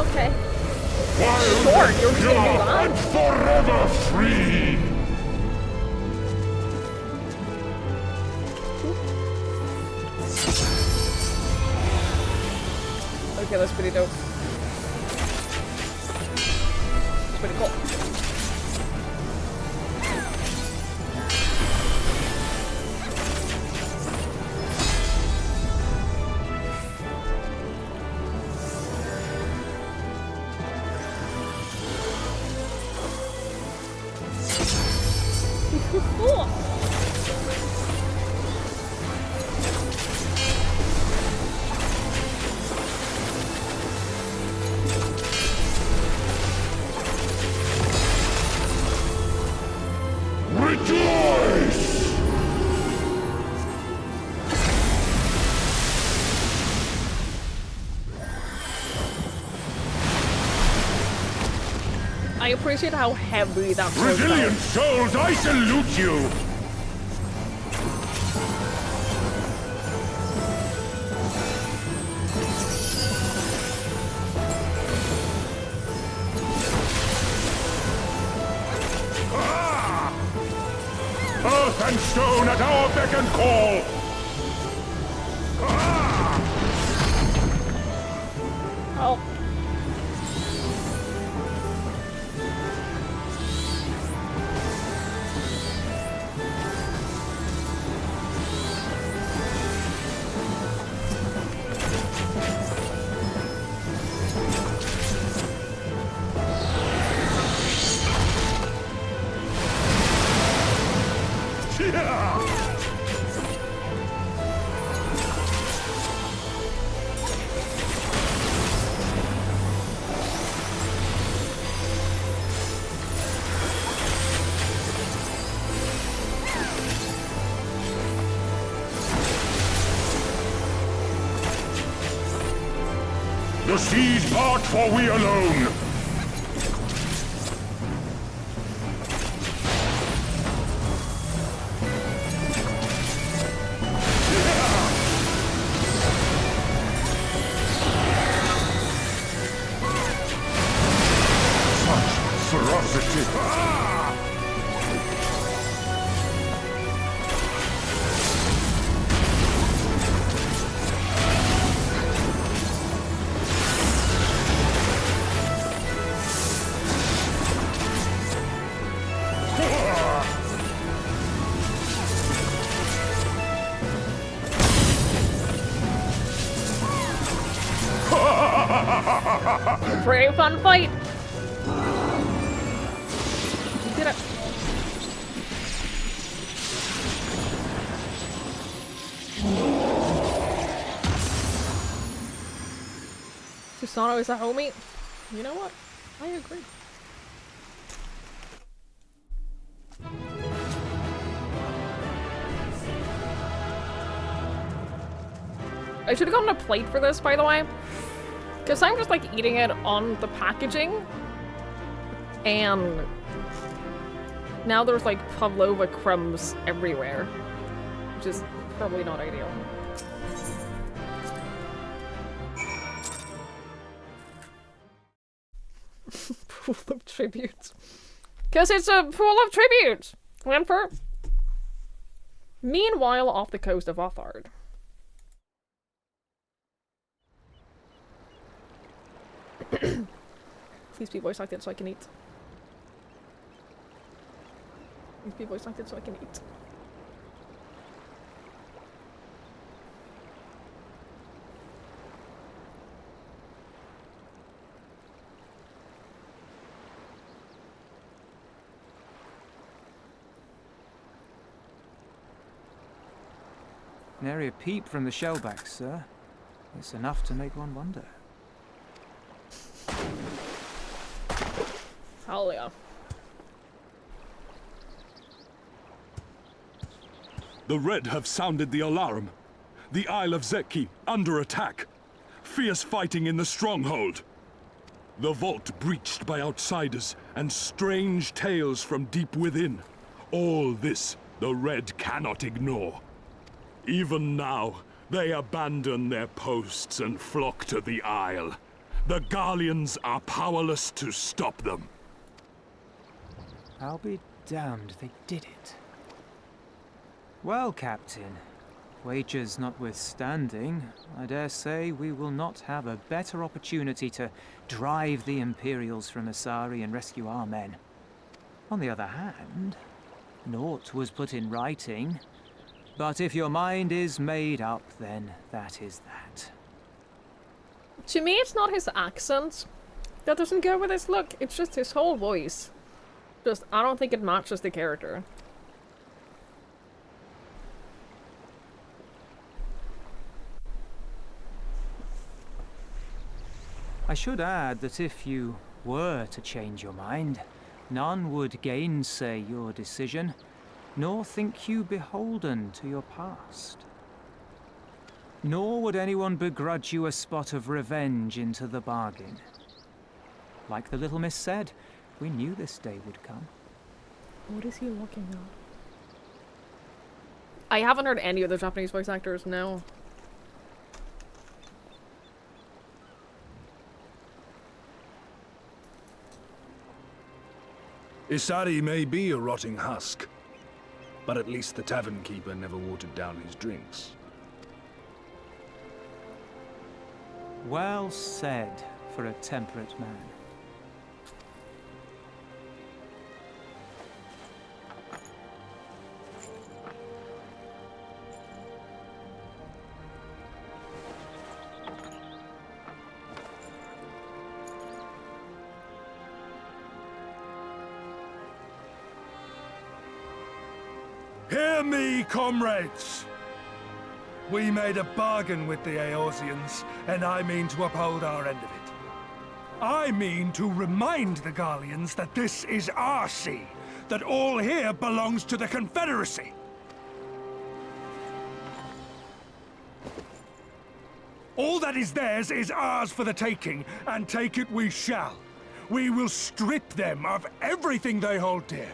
Okay. Wild Sure, you're just gonna do pure that? and forever free! Okay, that's pretty dope. It's pretty cool. Cool. Rejoice! I appreciate how heavy that sword Resilient felt. souls, I salute you! Earth and stone at our beck and call! Oh. The seas part, for we alone! Such ferocity! Pretty fun fight. You did it. Susano is a homie. You know what? I agree. I should have gotten a plate for this, by the way. Because I'm just like eating it on the packaging. And now there's like pavlova crumbs everywhere. Which is probably not ideal. Pool of tributes. Because it's a pool of tributes! Lanford. Meanwhile, off the coast of Othard. Please be voice acted so I can eat. Please be voice acted so I can eat. Nary a peep from the shellbacks, sir. It's enough to make one wonder. Hell yeah. The Red have sounded the alarm. The Isle of Zeki under attack. Fierce fighting in the stronghold. The vault breached by outsiders and strange tales from deep within. All this the Red cannot ignore. Even now, they abandon their posts and flock to the Isle. The Garleans are powerless to stop them. I'll be damned they did it. Well, Captain, wagers notwithstanding, I dare say we will not have a better opportunity to drive the Imperials from Asari and rescue our men. On the other hand, naught was put in writing, but if your mind is made up, then that is that. To me, it's not his accent that doesn't go with his look, it's just his whole voice. Just, I don't think it matches the character. I should add that if you were to change your mind, none would gainsay your decision, nor think you beholden to your past. Nor would anyone begrudge you a spot of revenge into the bargain. Like the little miss said, we knew this day would come. What is he looking at? I haven't heard any of the Japanese voice actors, no. Isari may be a rotting husk, but at least the tavern keeper never watered down his drinks. Well said for a temperate man. Hear me, comrades! We made a bargain with the Eorzeans, and I mean to uphold our end of it. I mean to remind the Garleans that this is our sea, that all here belongs to the Confederacy. All that is theirs is ours for the taking, and take it we shall. We will strip them of everything they hold dear.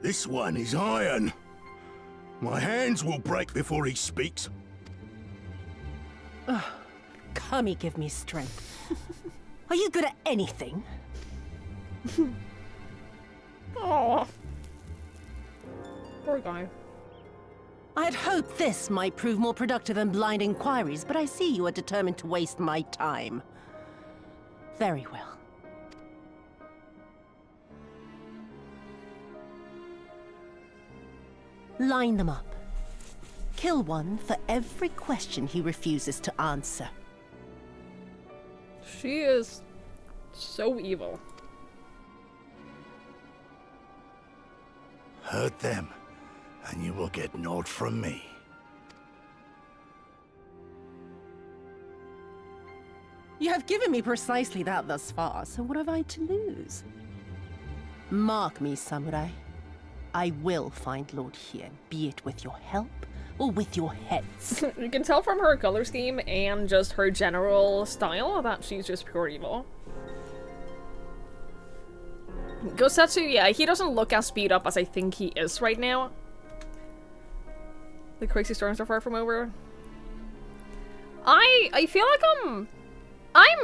This one is iron. My hands will break before he speaks. Kami, give me strength. Are you good at anything? Oh, poor guy. I had hoped this might prove more productive than blind inquiries, but I see you are determined to waste my time. Very well. Line them up. Kill one for every question he refuses to answer. She is so evil. Hurt them, and you will get naught from me. You have given me precisely that thus far, so what have I to lose? Mark me, samurai. I will find Lord Hien, be it with your help or with your heads. You can tell from her color scheme and just her general style that she's just pure evil. Gosetsu, yeah, he doesn't look as speed up as I think he is right now. The crazy storms are far from over. I feel like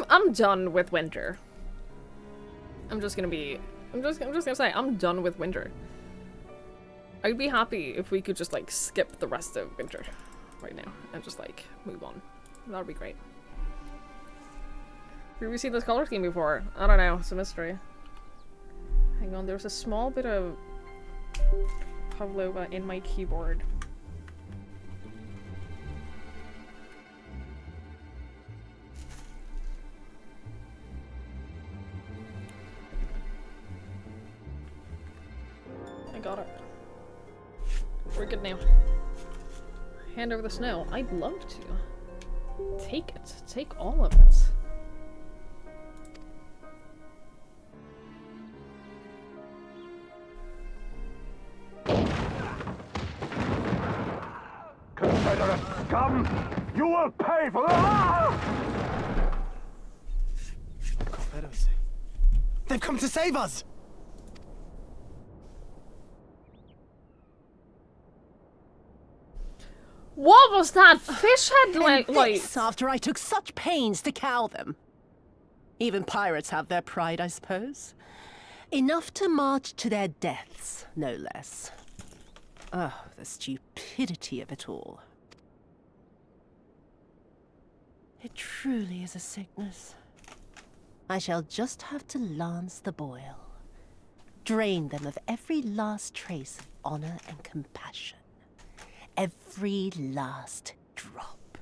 I'm done with winter. I'm just gonna say I'm done with winter. I'd be happy if we could just like skip the rest of winter right now and just like move on. That would be great. Have we seen this color scheme before? I don't know, it's a mystery. Hang on, there's a small bit of Pavlova in my keyboard. I got it. We're good now. Hand over the snow. I'd love to. Take it. Take all of it. Confederate scum! You will pay for that! Confederacy. They've come to save us! What was that fish head like? This after I took such pains to cow them. Even pirates have their pride, I suppose. Enough to march to their deaths, no less. Oh, the stupidity of it all. It truly is a sickness. I shall just have to lance the boil. Drain them of every last trace of honor and compassion. Every last drop.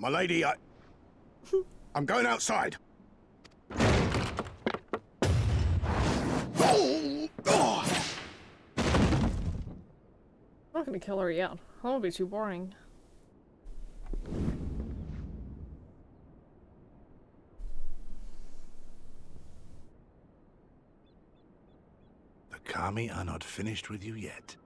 My lady, I'm going outside. I'm not gonna kill her yet. That would be too boring. The Kami are not finished with you yet.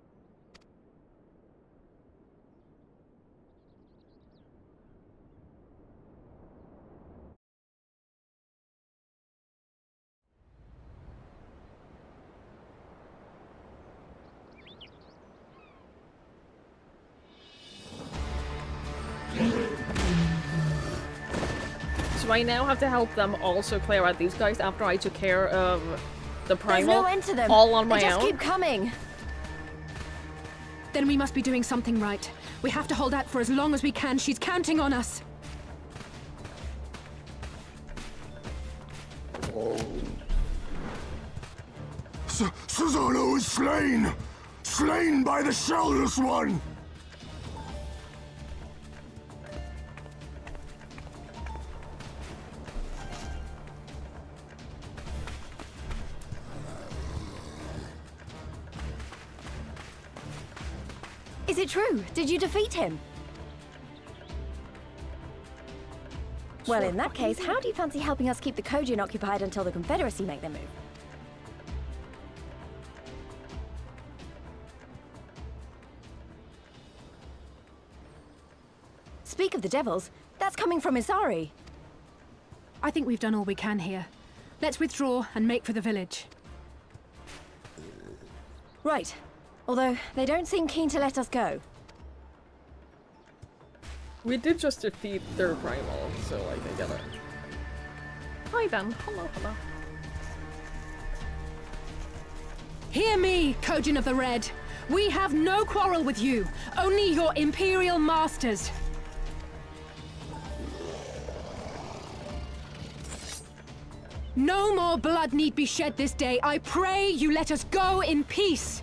So I now have to help them also clear out these guys after I took care of the primal. There's no end to them. All on my They own. just keep coming. Then we must be doing something right. We have to hold out for as long as we can. She's counting on us. Susanoo is slain! Slain by the Shellless One! Is it true? Did you defeat him? Well, in that case, how do you fancy helping us keep the Kojin occupied until the Confederacy make their move? Speak of the devils, that's coming from Isari. I think we've done all we can here. Let's withdraw and make for the village. Right. Although, they don't seem keen to let us go. We did just defeat their primal, so like, I get it. Hi then. Hello, hello. Hear me, Kojin of the Red. We have no quarrel with you, only your Imperial masters. No more blood need be shed this day. I pray you let us go in peace.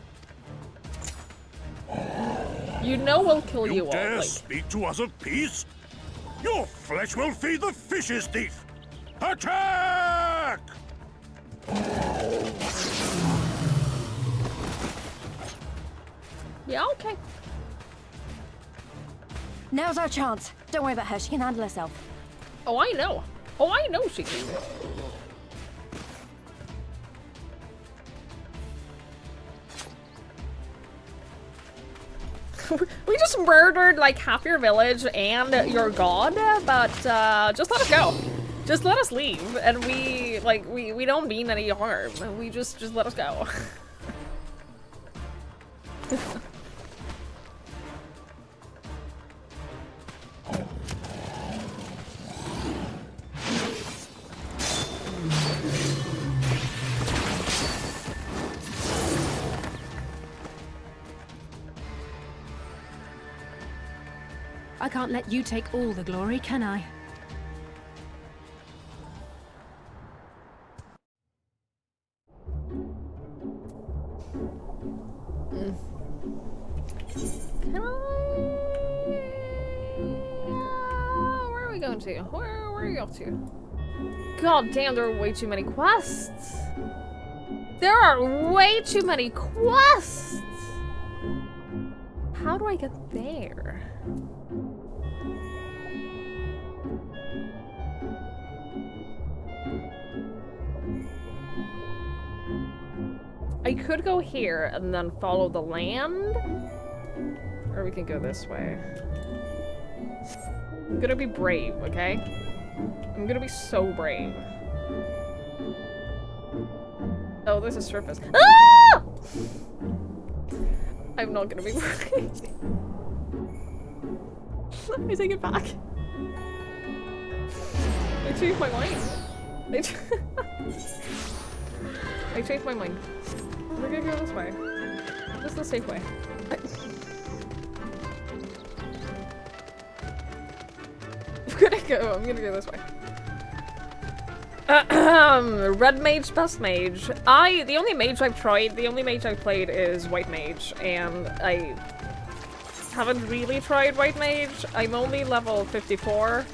You know we'll kill you all. Dare Like, speak to us of peace? Your flesh will feed the fishes, thief! Attack! yeah, okay. Now's our chance. Don't worry about her, she can handle herself. Oh, I know. Oh, I know she can. We just murdered like half your village and your god, but just let us go. Just let us leave, and we don't mean any harm. We just let us go. I can't let you take all the glory, can I? Can I? Where are we going to? Where are you off to? God damn, there are way too many quests. There are way too many quests. How do I get there? I could go here and then follow the land, or we can go this way. I'm gonna be brave, okay? I'm gonna be so brave. Oh, there's a surface. Ah! I'm not gonna be brave. I take it back. I changed my mind. I changed my mind. We're gonna go this way. This is the safe way. I'm gonna go this way. Red mage, best mage. The only mage I've tried, the only mage I've played is white mage, and haven't really tried White Mage. I'm only level 54.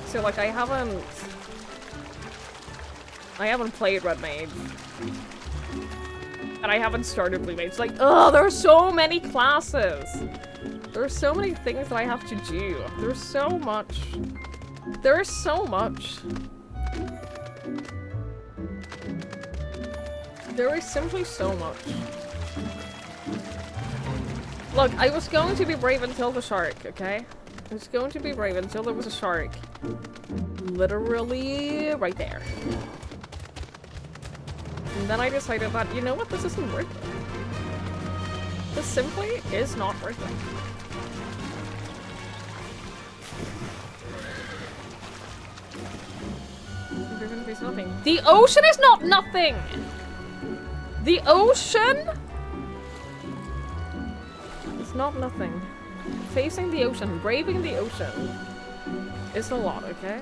So like I haven't played Red Mage. And I haven't started Blue Mage. Like, oh, there are so many classes. There are so many things that I have to do. There's so much. There is so much. There is simply so much. Look, I was going to be brave until the shark, okay? I was going to be brave until there was a shark. Literally right there. And then I decided that, you know what, this isn't worth it. This simply is not worth it. There's nothing. The ocean is not nothing! The ocean is not nothing. Facing the ocean, braving the ocean is a lot, okay?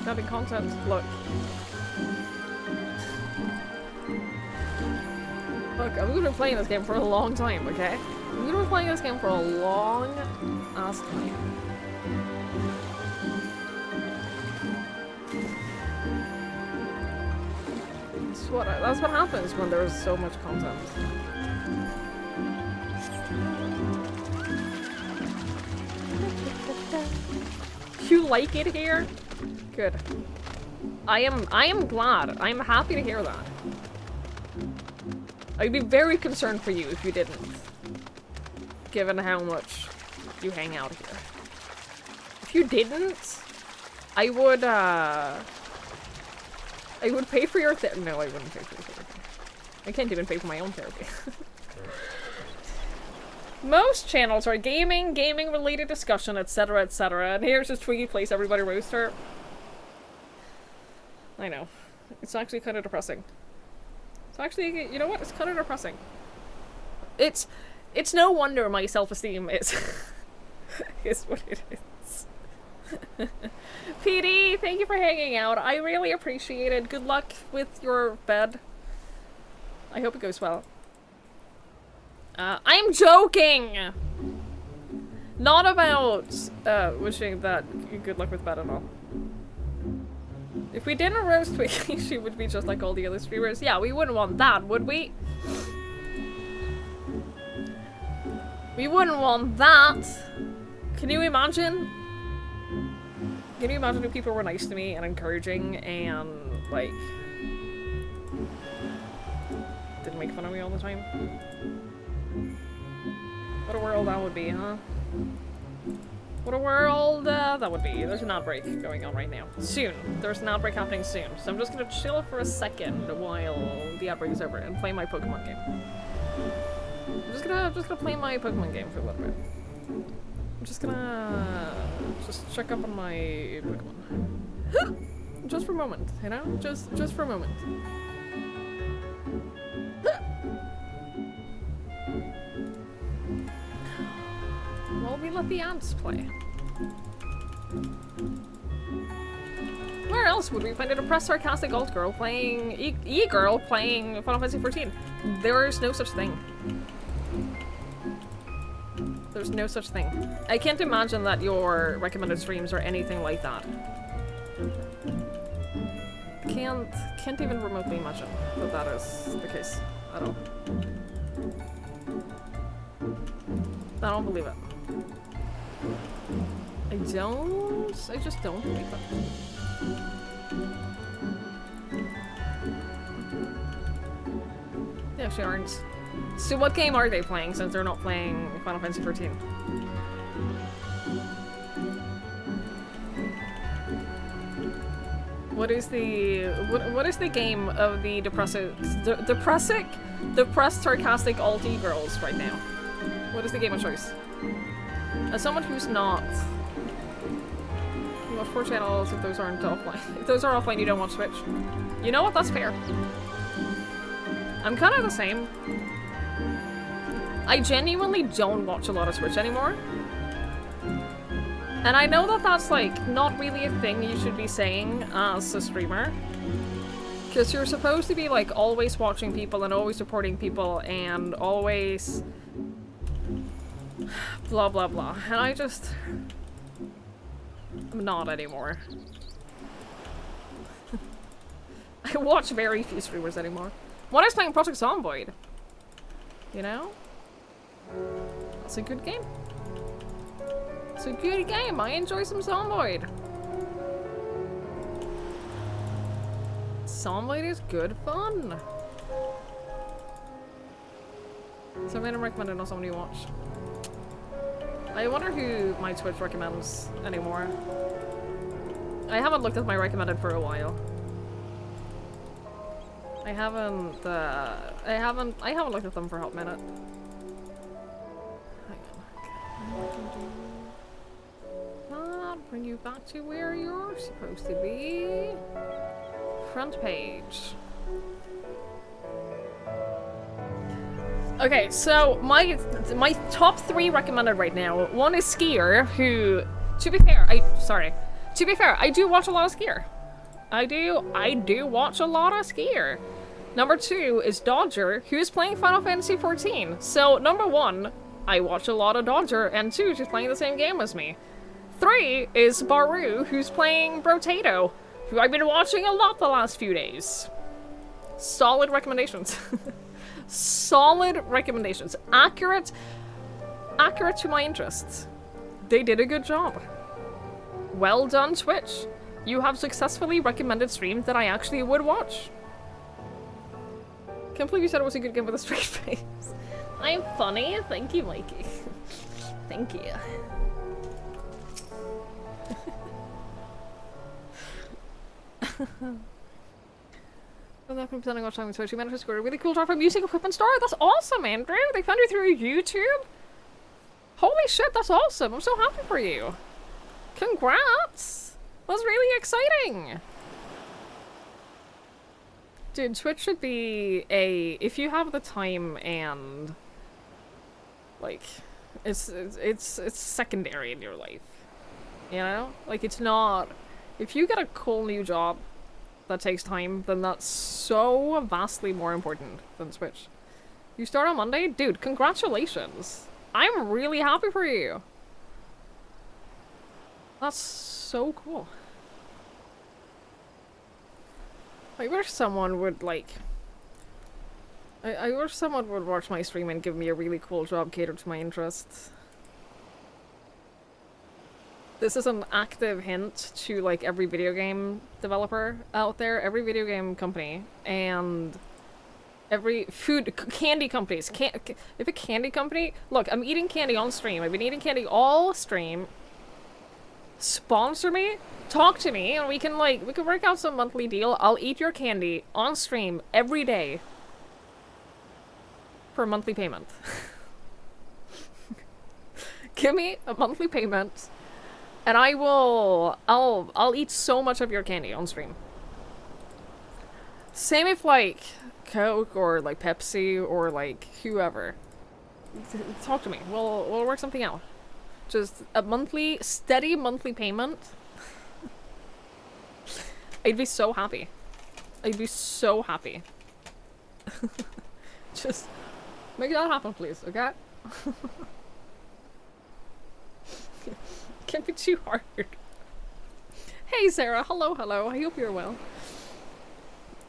Having content, look. Look, I'm gonna be playing this game for a long time, okay? I'm gonna be playing this game for a long ass time. That's what happens when there's so much content. You like it here? Good. I am glad. I'm happy to hear that. I'd be very concerned for you if you didn't. Given how much you hang out here. If you didn't, I would pay for your therapy. No, I wouldn't pay for your therapy. I can't even pay for my own therapy. Most channels are gaming, gaming-related discussion, etc., etc. And here's just Twiggy Place, everybody roast her. I know. It's actually kind of depressing. It's actually, you know what? It's kind of depressing. It's no wonder my self-esteem is is what it is. PD, thank you for hanging out. I really appreciate it. Good luck with your bed. I hope it goes well. I'm joking! Not about wishing that good luck with bed and all. If we didn't roast Twiggy, she would be just like all the other streamers. Yeah, we wouldn't want that, would we? We wouldn't want that. Can you imagine? Can you imagine if people were nice to me and encouraging and, like, didn't make fun of me all the time? What a world that would be, huh? What a world that would be. There's an outbreak going on right now. Soon. There's an outbreak happening soon. So I'm just gonna chill for a second while the outbreak is over and play my Pokemon game. I'm just gonna play my Pokemon game for a little bit. I'm just gonna check up on my Pokemon. Just for a moment, you know? Just for a moment. Well, we let the ants play. Where else would we find a depressed, sarcastic alt girl playing e-girl playing Final Fantasy XIV? There is no such thing. There's no such thing. I can't imagine that your recommended streams are anything like that. Can't even remotely imagine that that is the case at all. I don't believe it. I just don't believe it. They actually aren't. So what game are they playing since they're not playing Final Fantasy XIV? What is the game of the depressed, sarcastic alty girls right now? What is the game of choice? As someone who's not... You watch 4 channels if those aren't offline. If those are offline, you don't watch Switch. You know what? That's fair. I'm kind of the same. I genuinely don't watch a lot of Switch anymore. And I know that that's, like, not really a thing you should be saying as a streamer. Because you're supposed to be, like, always watching people and always supporting people and always... blah, blah, blah. And I just... I'm not anymore. I watch very few streamers anymore. What is playing Project Zomboid? You know? It's a good game. It's a good game. I enjoy some Zomboid. Zomboid is good fun. So I'm gonna recommend it on someone you watch. I wonder who my Twitch recommends anymore. I haven't looked at my recommended for a while. I haven't looked at them for a hot minute. I'll bring you back to where you're supposed to be. Front page. Okay, so my top 3 recommended right now. One is Skier, who, to be fair, I do watch a lot of Skier. I do watch a lot of Skier. Number 2 is Dodger, who is playing Final Fantasy XIV. So, number 1, I watch a lot of Dodger, and 2, she's playing the same game as me. 3 is Baru, who's playing Brotato, who I've been watching a lot the last few days. Solid recommendations. Solid recommendations. Accurate to my interests. They did a good job. Well done, Twitch. You have successfully recommended streams that I actually would watch. Can't believe you said it was a good game with a straight face. I'm funny. Thank you, Mikey. Thank you. I'm not pretending watch time on Twitch. You managed to score a really cool job from Music Equipment Store. That's awesome, Andrew. They found you through YouTube. Holy shit, that's awesome. I'm so happy for you. Congrats. That's really exciting. Dude, Twitch should be if you have the time and like it's secondary in your life. You know? Like it's not if you get a cool new job that takes time, then that's so vastly more important than Twitch. You start on Monday? Dude, congratulations. I'm really happy for you. That's so cool. I wish someone would, like... I wish someone would watch my stream and give me a really cool job catered to my interests. This is an active hint to, like, every video game developer out there, every video game company, and every candy companies. If a candy company... Look, I'm eating candy on stream. I've been eating candy all stream. Sponsor me, talk to me, and we can work out some monthly deal. I'll eat your candy on stream every day for a monthly payment. Give me a monthly payment, and I'll eat so much of your candy on stream. Same if like Coke or like Pepsi or like whoever. Talk to me. We'll work something out. Just a steady monthly payment. I'd be so happy. I'd be so happy. Just make that happen, please, okay? Can't be too hard. Hey, Sarah. Hello, hello. I hope you're well.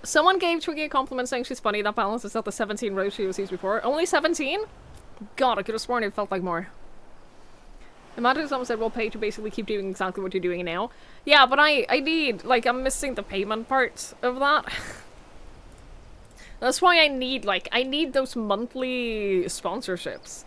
Someone gave Twiggy a compliment saying she's funny. That balances out the 17 rows she was used before. Only 17? God, I could have sworn it felt like more. Imagine someone said, we'll pay to basically keep doing exactly what you're doing now. Yeah, but I need, like, I'm missing the payment part of that. That's why I need those monthly sponsorships.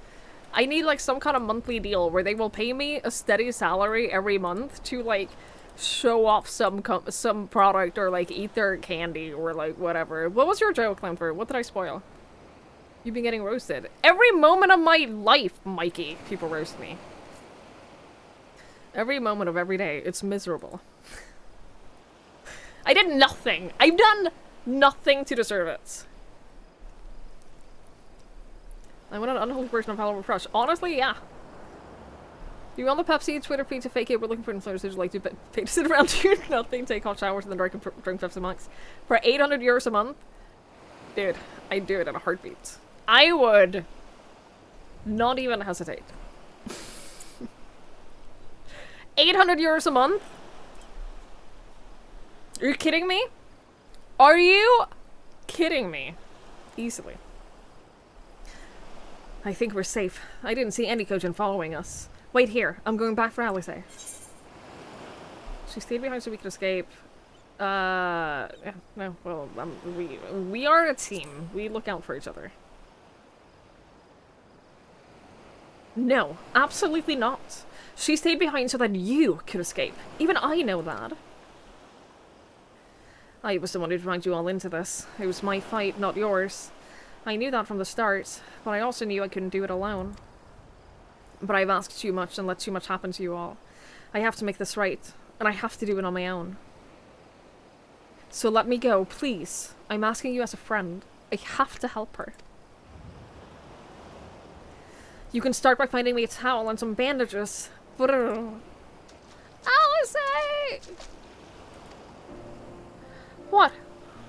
I need, like, some kind of monthly deal where they will pay me a steady salary every month to, like, show off some product or, like, eat their candy or, like, whatever. What was your joke, Clemfer? What did I spoil? You've been getting roasted. Every moment of my life, Mikey, people roast me. Every moment of every day. It's miserable. I did nothing. I've done nothing to deserve it. I want an unholy version of Hello Refresh. Honestly, yeah. You on the Pepsi Twitter feed to fake it? We're looking for influencers who like to pay to sit around do nothing, take hot showers in the dark, and drink Pepsi Max for 800 euros a month. Dude, I'd do it in a heartbeat. I would not even hesitate. 800 euros a month? Are you kidding me? Are you kidding me? Easily. I think we're safe. I didn't see any Kojin following us. Wait here. I'm going back for Alice. She stayed behind so we could escape. Yeah, no, well, we are a team. We look out for each other. No, absolutely not. She stayed behind so that you could escape. Even I know that. I was the one who dragged you all into this. It was my fight, not yours. I knew that from the start, but I also knew I couldn't do it alone. But I've asked too much and let too much happen to you all. I have to make this right, and I have to do it on my own. So let me go, please. I'm asking you as a friend. I have to help her. You can start by finding me a towel and some bandages. Alice! What?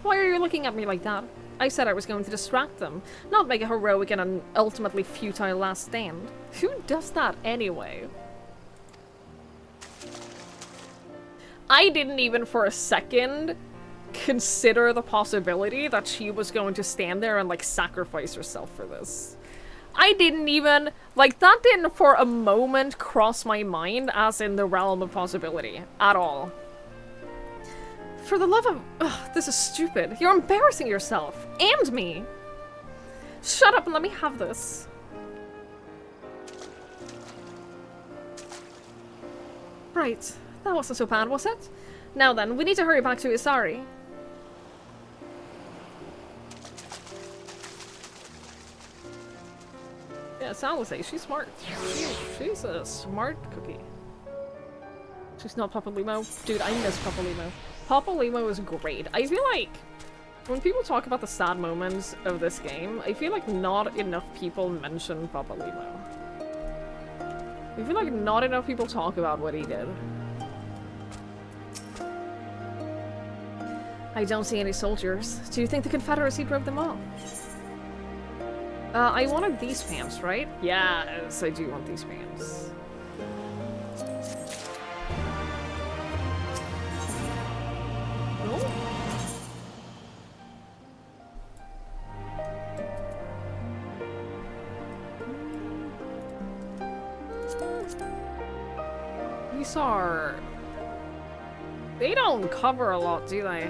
Why are you looking at me like that? I said I was going to distract them, not make a heroic and an ultimately futile last stand. Who does that anyway? I didn't even for a second consider the possibility that she was going to stand there and like sacrifice herself for this. I didn't even, like, that didn't for a moment cross my mind as in the realm of possibility at all. For the love of... Ugh, this is stupid. You're embarrassing yourself. And me. Shut up and let me have this. Right. That wasn't so bad, was it? Now then, we need to hurry back to Isari. Yeah, Alice, she's smart. She's a smart cookie. She's not Papa Limo. Dude, I miss Papa Limo. Papa Limo is great. I feel like when people talk about the sad moments of this game, I feel like not enough people mention Papa Limo. I feel like not enough people talk about what he did. I don't see any soldiers. Do you think the Confederacy drove them off? I wanted these pants, right? Yes, I do want these pants. Oh. These are... They don't cover a lot, do they?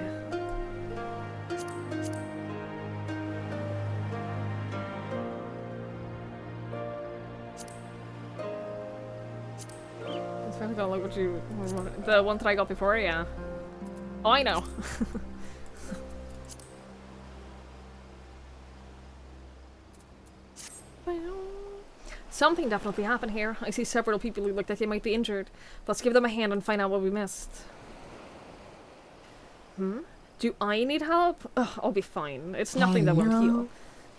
Like what you, the one that I got before, yeah. Oh, I know. Something definitely happened here. I see several people who look like they might be injured. Let's give them a hand and find out what we missed. Do I need help? Ugh, I'll be fine. It's nothing that won't heal.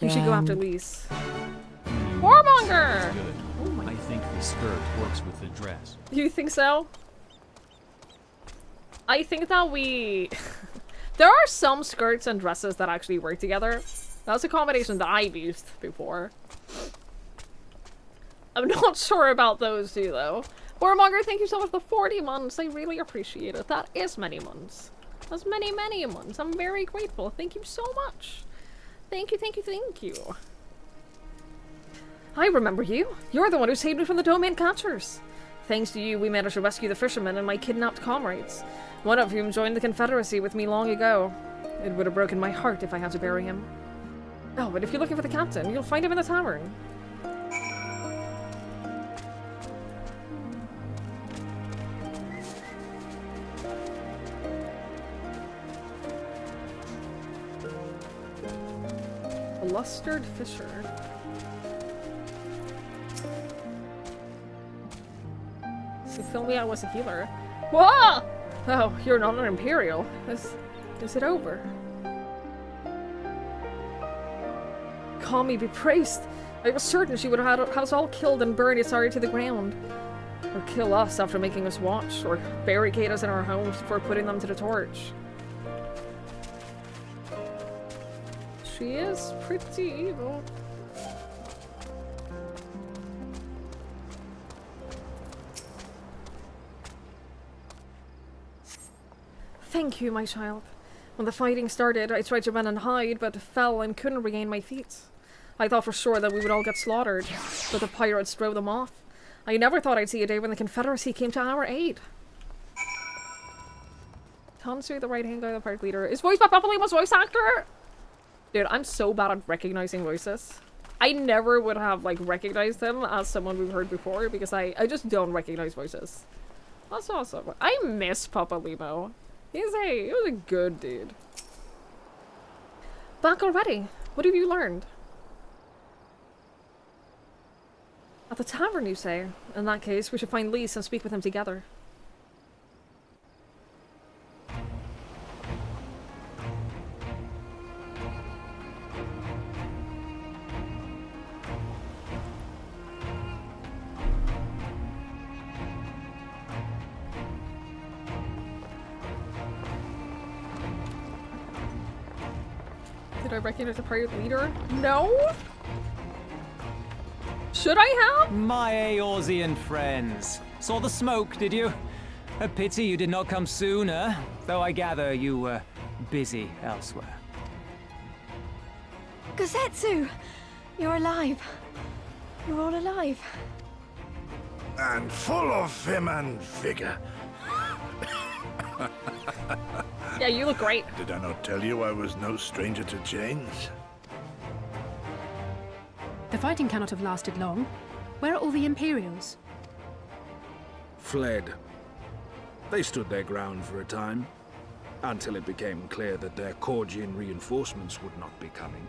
You should go after Lise. Warmonger! Good. I think the skirt works with the dress. You think so? I think that we... There are some skirts and dresses that actually work together. That's a combination that I've used before. I'm not sure about those two, though. Warmonger, thank you so much for the 40 months. I really appreciate it. That is many months. That's many, many months. I'm very grateful. Thank you so much. Thank you, thank you, thank you. I remember you. You're the one who saved me from the domain catchers. Thanks to you, we managed to rescue the fishermen and my kidnapped comrades. One of whom joined the Confederacy with me long ago. It would have broken my heart if I had to bury him. Oh, but if you're looking for the captain, you'll find him in the tavern. Blustered Fisher. You filmed me out as a healer. Whoa! Oh, you're not an Imperial. Is it over? Kami be praised. I was certain she would have had us all killed and burned Isari to the ground. Or kill us after making us watch, or barricade us in our homes before putting them to the torch. She is pretty evil. Thank you, my child. When the fighting started, I tried to run and hide, but fell and couldn't regain my feet. I thought for sure that we would all get slaughtered, but the pirates drove them off. I never thought I'd see a day when the Confederacy came to our aid. Tansu, the right-hand guy, the party leader, is voiced by Papalima's voice actor! Dude, I'm so bad at recognizing voices. I never would have, like, recognized him as someone we've heard before, because I just don't recognize voices. That's awesome. I miss Papalimo. He was a good dude. Back already? What have you learned? At the tavern, you say? In that case, we should find Lise and speak with him together. Did I recognize the party leader? No? Should I have? My Eorzean friends. Saw the smoke, did you? A pity you did not come sooner, though I gather you were busy elsewhere. Gosetsu! You're alive. You're all alive. And full of vim and vigor. Yeah, you look great. Did I not tell you I was no stranger to chains? The fighting cannot have lasted long. Where are all the Imperials? Fled. They stood their ground for a time, until it became clear that their Korgian reinforcements would not be coming.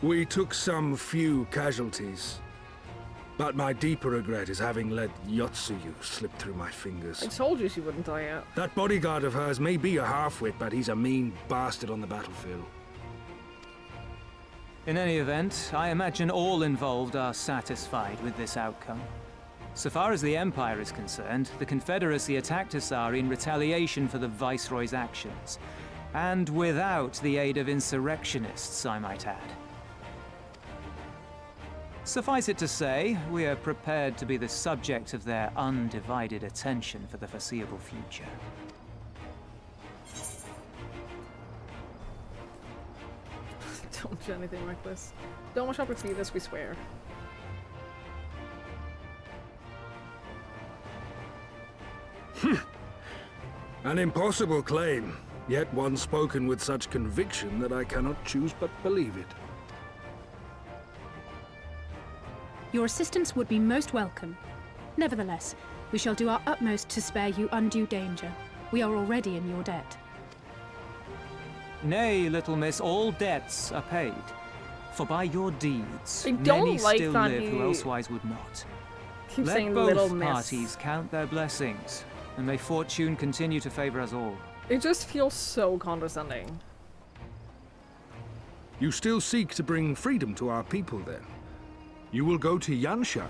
We took some few casualties, but my deeper regret is having let Yotsuyu slip through my fingers. I told you she wouldn't die yet. That bodyguard of hers may be a half-wit, but he's a mean bastard on the battlefield. In any event, I imagine all involved are satisfied with this outcome. So far as the Empire is concerned, the Confederacy attacked Asari in retaliation for the Viceroy's actions. And without the aid of insurrectionists, I might add. Suffice it to say, we are prepared to be the subject of their undivided attention for the foreseeable future. Don't do anything like this. Don't watch out to see this, we swear. An impossible claim, yet one spoken with such conviction that I cannot choose but believe it. Your assistance would be most welcome. Nevertheless, we shall do our utmost to spare you undue danger. We are already in your debt. Nay, little miss, all debts are paid. For by your deeds, I don't many like still that live who he elsewise would not. keeps Let saying both little miss. parties count their blessings, and may fortune continue to favor us all. It just feels so condescending. You still seek to bring freedom to our people, then? You will go to Yansha.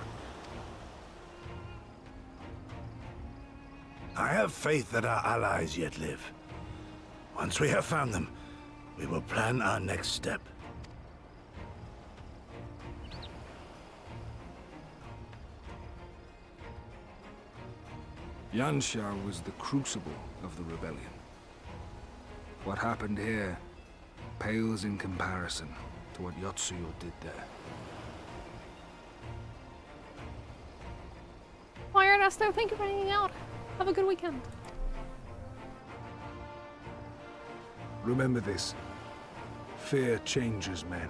I have faith that our allies yet live. Once we have found them, we will plan our next step. Yansha was the crucible of the rebellion. What happened here pales in comparison to what Yotsuyo did there. Hi, Ernesto. Thank you for hanging out. Have a good weekend. Remember this. Fear changes men.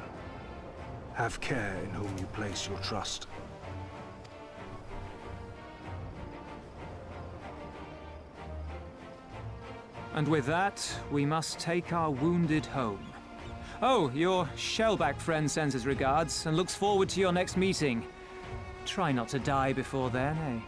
Have care in whom you place your trust. And with that, we must take our wounded home. Oh, your Shellback friend sends his regards and looks forward to your next meeting. Try not to die before then, eh?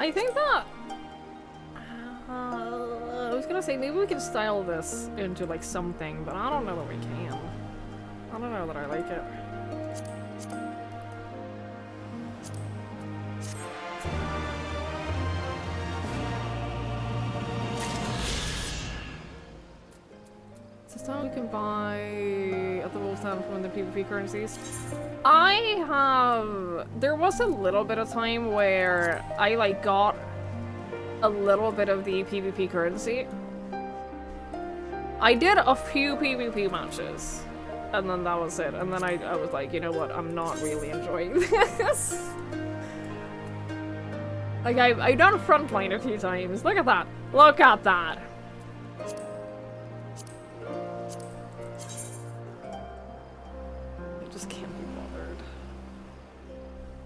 I think that... I was gonna say, maybe we can style this into, like, something, but I don't know that we can. I don't know that I like it. It's a style you can buy at the Wolf Town from the PvP currencies. There was a little bit of time where I, like, got a little bit of the PvP currency. I did a few PvP matches, and then that was it. And then I was like, you know what, I'm not really enjoying this. Like, I've done Frontline a few times. Look at that. Look at that. I just can't be bothered.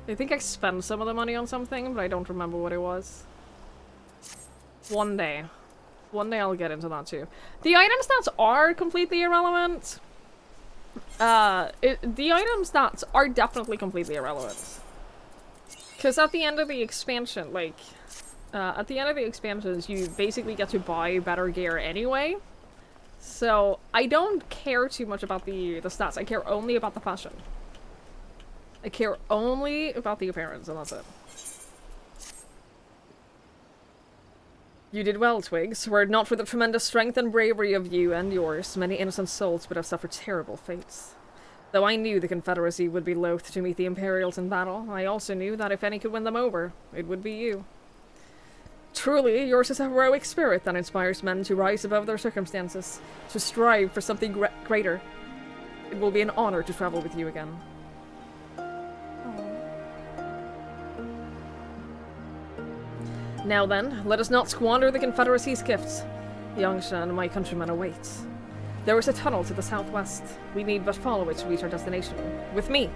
I think I spent some of the money on something, but I don't remember what it was. One day. One day I'll get into that too. The item stats are completely irrelevant. The item stats are definitely completely irrelevant. Because at the end of the expansion, like, at the end of the expansions, you basically get to buy better gear anyway. So, I don't care too much about the stats. I care only about the fashion. I care only about the appearance, and that's it. You did well, Twigs. Were it not for the tremendous strength and bravery of you and yours, many innocent souls would have suffered terrible fates. Though I knew the Confederacy would be loath to meet the Imperials in battle, I also knew that if any could win them over, it would be you. Truly, yours is a heroic spirit that inspires men to rise above their circumstances, to strive for something greater. It will be an honor to travel with you again. Now then, let us not squander the Confederacy's gifts. Yangsha and my countrymen await. There is a tunnel to the southwest. We need but follow it to reach our destination. With me!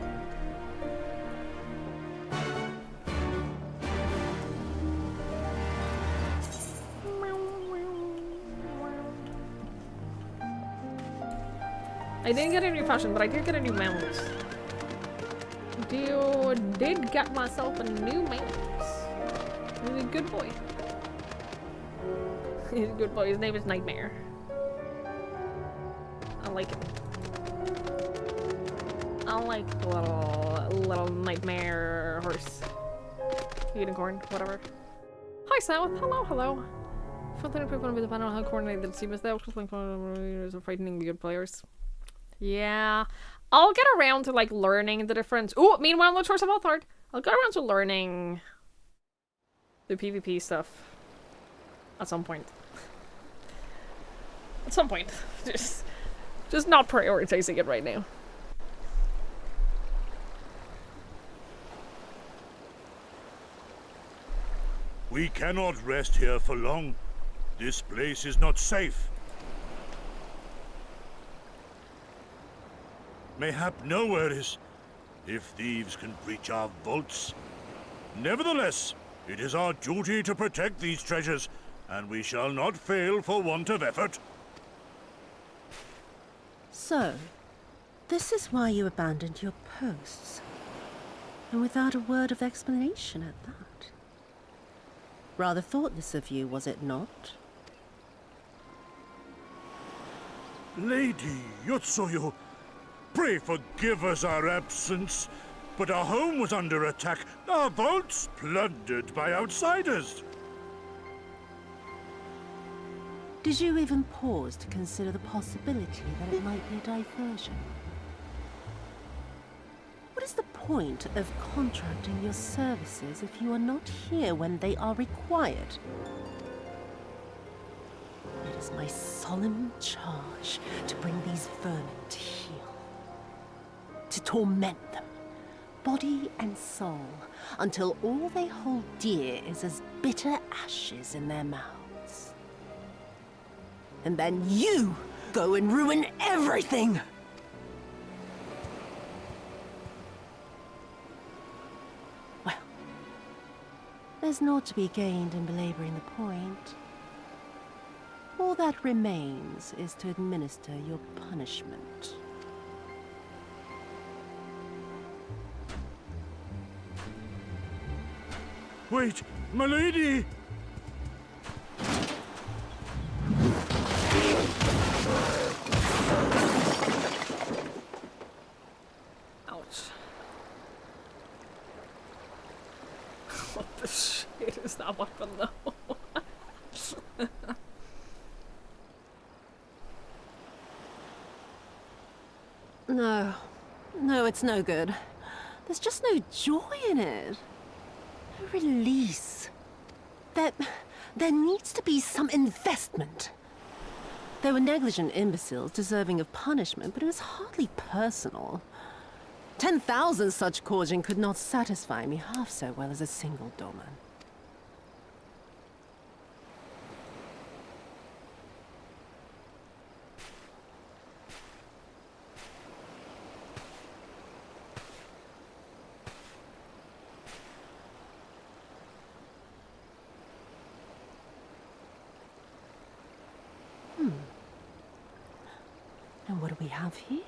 I didn't get a new fashion, but I did get a new mount. Did get myself a new mount. He's a good boy. He's a good boy. His name is Nightmare. I like him. I like the little nightmare horse. Unicorn, whatever. Hi, South. Hello, hello. Something to on with the panel how coordinated the team is there. Is frightening the good players. Yeah, I'll get around to like learning the difference. Oh, meanwhile, no choice of Althard. I'll get around to learning the PvP stuff at some point. At some point. Just not prioritizing it right now. We cannot rest here for long. This place is not safe. Mayhap nowhere is, if thieves can breach our vaults. Nevertheless, it is our duty to protect these treasures, and we shall not fail for want of effort. So, this is why you abandoned your posts. And without a word of explanation at that. Rather thoughtless of you, was it not? Lady Yotsuyo, pray forgive us our absence, but our home was under attack, our vaults plundered by outsiders. Did you even pause to consider the possibility that it might be a diversion? What is the point of contracting your services if you are not here when they are required? It is my solemn charge to bring these vermin to heel. To torment them, body and soul, until all they hold dear is as bitter ashes in their mouths. And then you go and ruin everything! Well, there's naught to be gained in belaboring the point. All that remains is to administer your punishment. Wait, milady! Ouch. What the shit is that weapon though? No. No, it's no good. There's just no joy in it. No release. There needs to be some investment. They were negligent imbeciles deserving of punishment, but it was hardly personal. 10,000 such courting could not satisfy me half so well as a single doman. And what do we have here?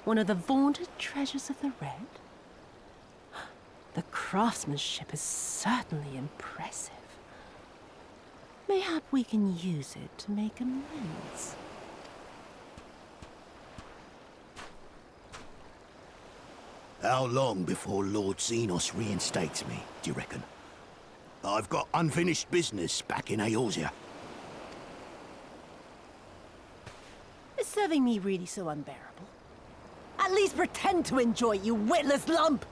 One of the vaunted treasures of the Red? The craftsmanship is certainly impressive. Mayhap we can use it to make amends. How long before Lord Xenos reinstates me, do you reckon? I've got unfinished business back in Eorzea. Is serving me really so unbearable? At least pretend to enjoy it, you witless lump!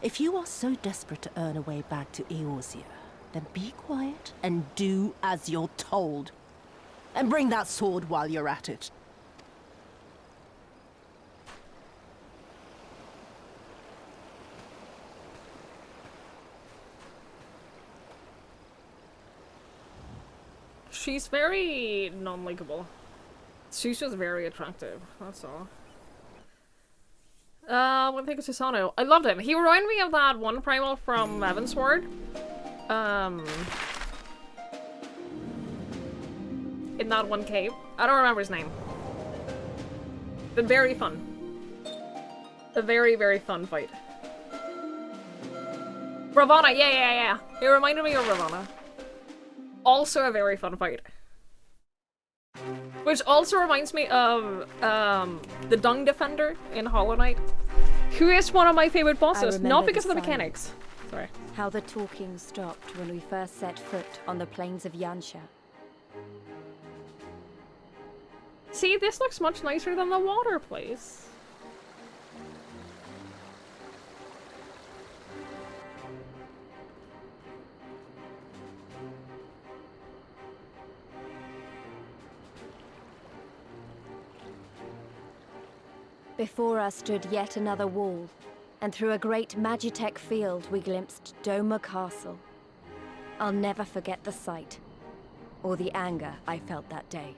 If you are so desperate to earn a way back to Eorzea, then be quiet and do as you're told. And bring that sword while you're at it. She's very non-likable. She's just very attractive, that's all. What do you think of Susano? I loved him. He reminded me of that one primal from Evansward. In that one cave. I don't remember his name. But very fun. A very, very fun fight. Ravana, yeah. He reminded me of Ravana. Also a very fun fight. Which also reminds me of the Dung Defender in Hollow Knight, who is one of my favorite bosses, not because of the mechanics. Sorry. How the talking stopped when we first set foot on the plains of Yansha. See, this looks much nicer than the water place. Before us stood yet another wall, and through a great Magitech field we glimpsed Doma Castle. I'll never forget the sight, or the anger I felt that day.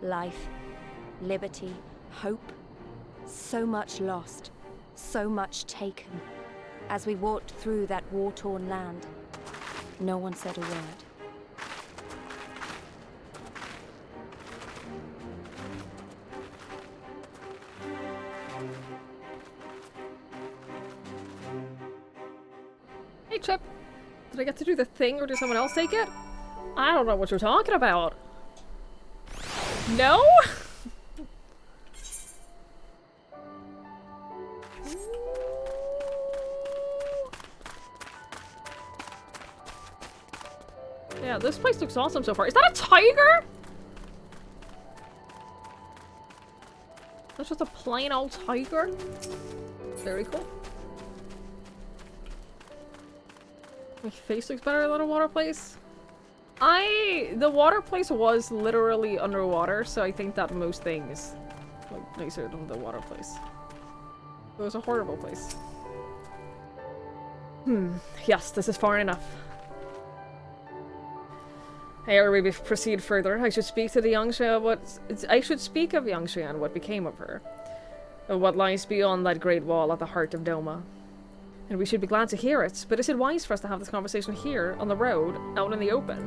Life, liberty, hope, so much lost, so much taken. As we walked through that war-torn land, no one said a word. Hey, Chip. Did I get to do the thing, or did someone else take it? I don't know what you're talking about. No? Yeah, this place looks awesome so far. Is that a tiger? That's just a plain old tiger. Very cool. My face looks better than a water place. The water place was literally underwater, so I think that most things like nicer than the water place. It was a horrible place. Yes, this is far enough. Ere we proceed further, I should speak to the Yangsha I should speak of Yangsha and what became of her. Of what lies beyond that great wall at the heart of Doma. And we should be glad to hear it, but is it wise for us to have this conversation here, on the road, out in the open?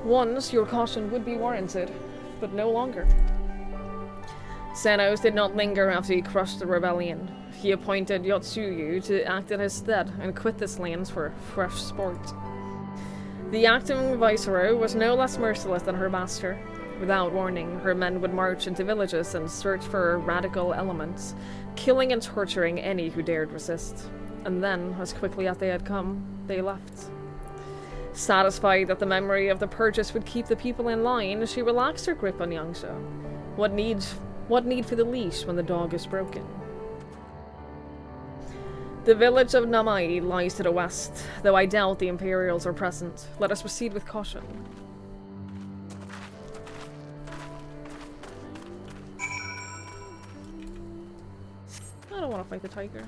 Once, your caution would be warranted. but no longer. Senos did not linger after he crushed the rebellion. He appointed Yotsuyu to act in his stead and quit this lands for fresh sport. The acting viceroy was no less merciless than her master. Without warning, her men would march into villages and search for radical elements, killing and torturing any who dared resist. And then, as quickly as they had come, they left. Satisfied that the memory of the purchase would keep the people in line, she relaxed her grip on Yangsha. What need for the leash when the dog is broken? The village of Namai lies to the west, though I doubt the Imperials are present. Let us proceed with caution. I don't want to fight the tiger.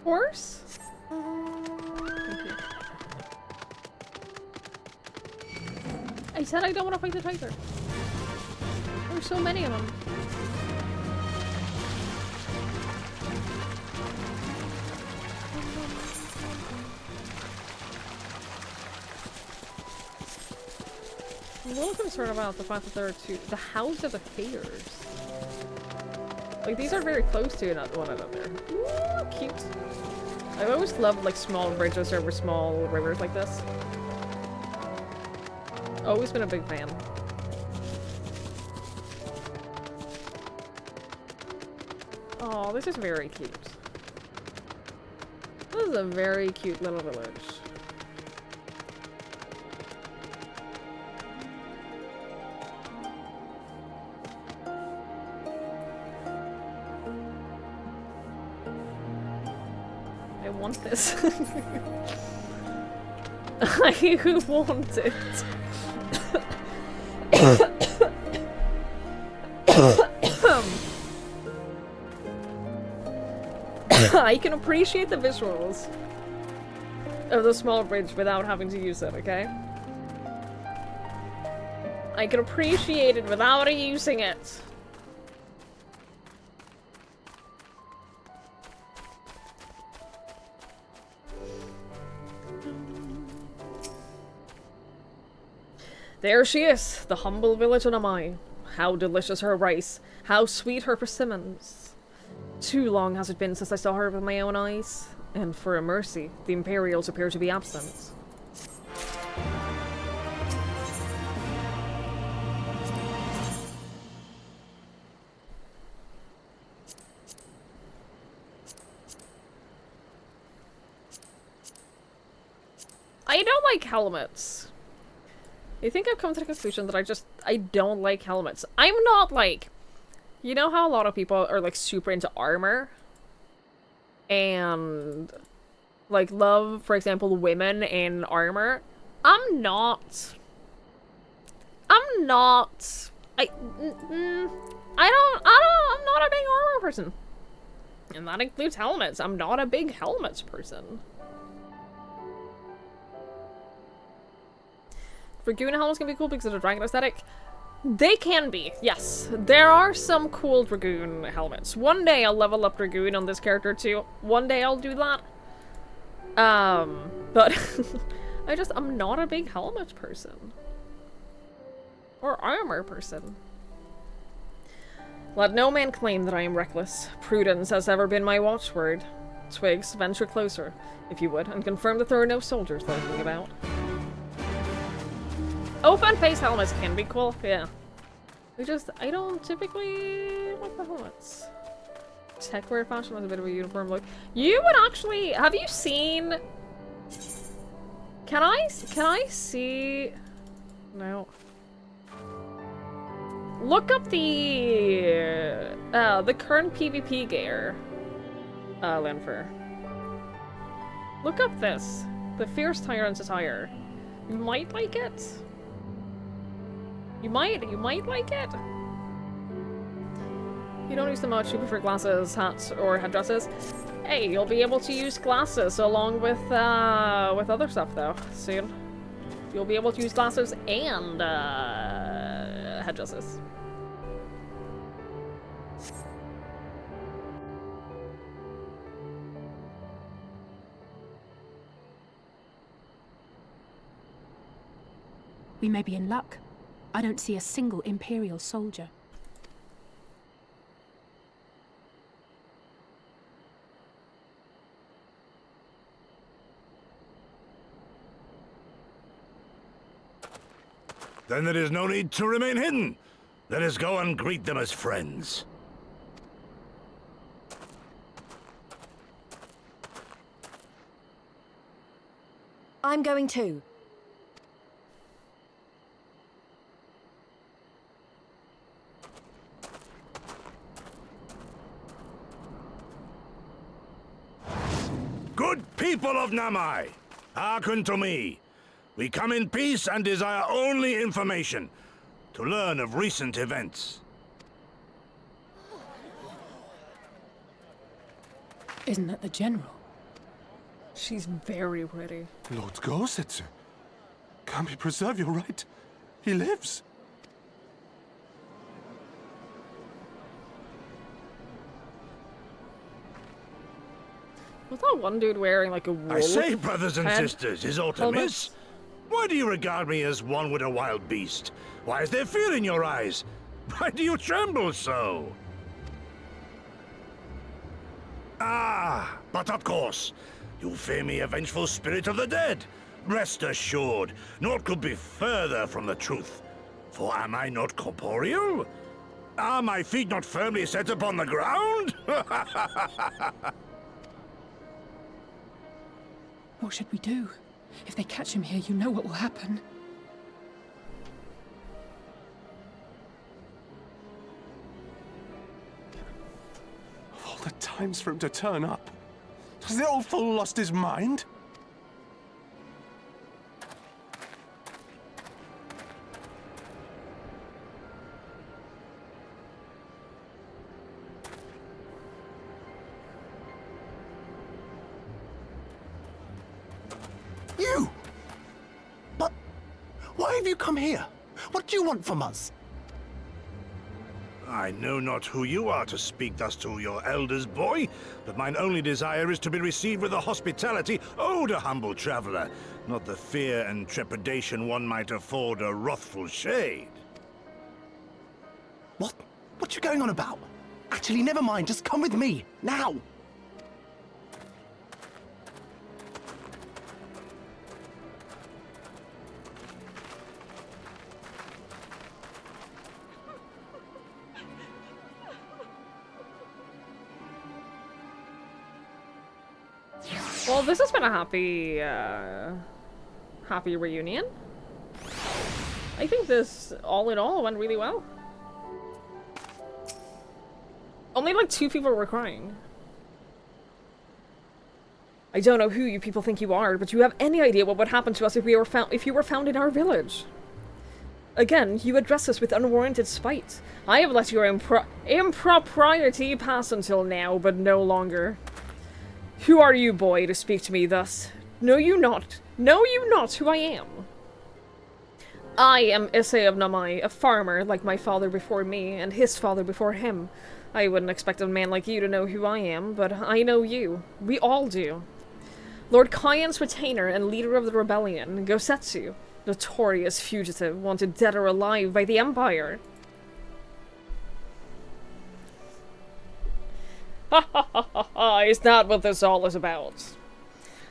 Horse? Thank you. I said I don't want to fight the tiger. There's so many of them. I'm a little concerned about the fact that there are the House of Affairs. Like, these are very close to one another. Ooh, cute. I've always loved, like, small bridges over small rivers like this. Always been a big fan. Oh, this is very cute. This is a very cute little village. I want this. I want it. I can appreciate the visuals of the small bridge without having to use it, okay? I can appreciate it without using it. There she is, the humble village of Namai. How delicious her rice, how sweet her persimmons. Too long has it been since I saw her with my own eyes, and for a mercy, the Imperials appear to be absent. I don't like helmets. I think I've come to the conclusion that I don't like helmets. I'm not like... You know how a lot of people are like super into armor? And like love, for example, women in armor? I'm not. I'm not a big armor person. And that includes helmets. I'm not a big helmets person. Dragoon helmets can be cool because of the dragon aesthetic. They can be, yes. There are some cool Dragoon helmets. One day I'll level up Dragoon on this character too. One day I'll do that. But I'm not a big helmet person. Or armor person. Let no man claim that I am reckless. Prudence has ever been my watchword. Twigs, venture closer, if you would, and confirm that there are no soldiers lurking about. Open face helmets can be cool, yeah. I don't typically like the helmets. Techwear fashion was a bit of a uniform look. You would actually, have you seen? Can I see? No. Look up the current PvP gear, Linfer. Look up this, the Fierce Tyrant's attire. You might like it. You might like it. You don't use them much, you prefer glasses, hats, or headdresses. Hey, you'll be able to use glasses along with other stuff though, soon. You'll be able to use glasses and headdresses. We may be in luck. I don't see a single Imperial soldier. Then there is no need to remain hidden. Let us go and greet them as friends. I'm going too. Good people of Namai, hearken to me. We come in peace and desire only information to learn of recent events. Isn't that the General? She's very pretty. Lord Gorsetsu. Can't we preserve your right? He lives. Was that one dude wearing like a wolf? I say, brothers and head? sisters, is aught amiss? Why do you regard me as one with a wild beast? Why is there fear in your eyes? Why do you tremble so? Ah, but of course, you fear me, a vengeful spirit of the dead. Rest assured, naught could be further from the truth. For am I not corporeal? Are my feet not firmly set upon the ground? What should we do? If they catch him here, you know what will happen. Of all the times for him to turn up, has the old fool lost his mind? You! But why have you come here? What do you want from us? I know not who you are to speak thus to your elders, boy, but mine only desire is to be received with the hospitality owed a humble traveler, not the fear and trepidation one might afford a wrathful shade. What you going on about? Actually, never mind, just come with me, now! Well, this has been a happy, happy reunion. I think this, all in all, went really well. Only like 2 people were crying. I don't know who you people think you are, but do you have any idea what would happen to us if you were found in our village? Again, you address us with unwarranted spite. I have let your impropriety pass until now, but no longer. Who are you, boy, to speak to me thus? Know you not who I am? I am Issei of Namai, a farmer like my father before me, and his father before him. I wouldn't expect a man like you to know who I am, but I know you. We all do. Lord Kyan's retainer and leader of the rebellion, Gosetsu, notorious fugitive, wanted dead or alive by the Empire. Ha ha ha ha ha, is that what this all is about?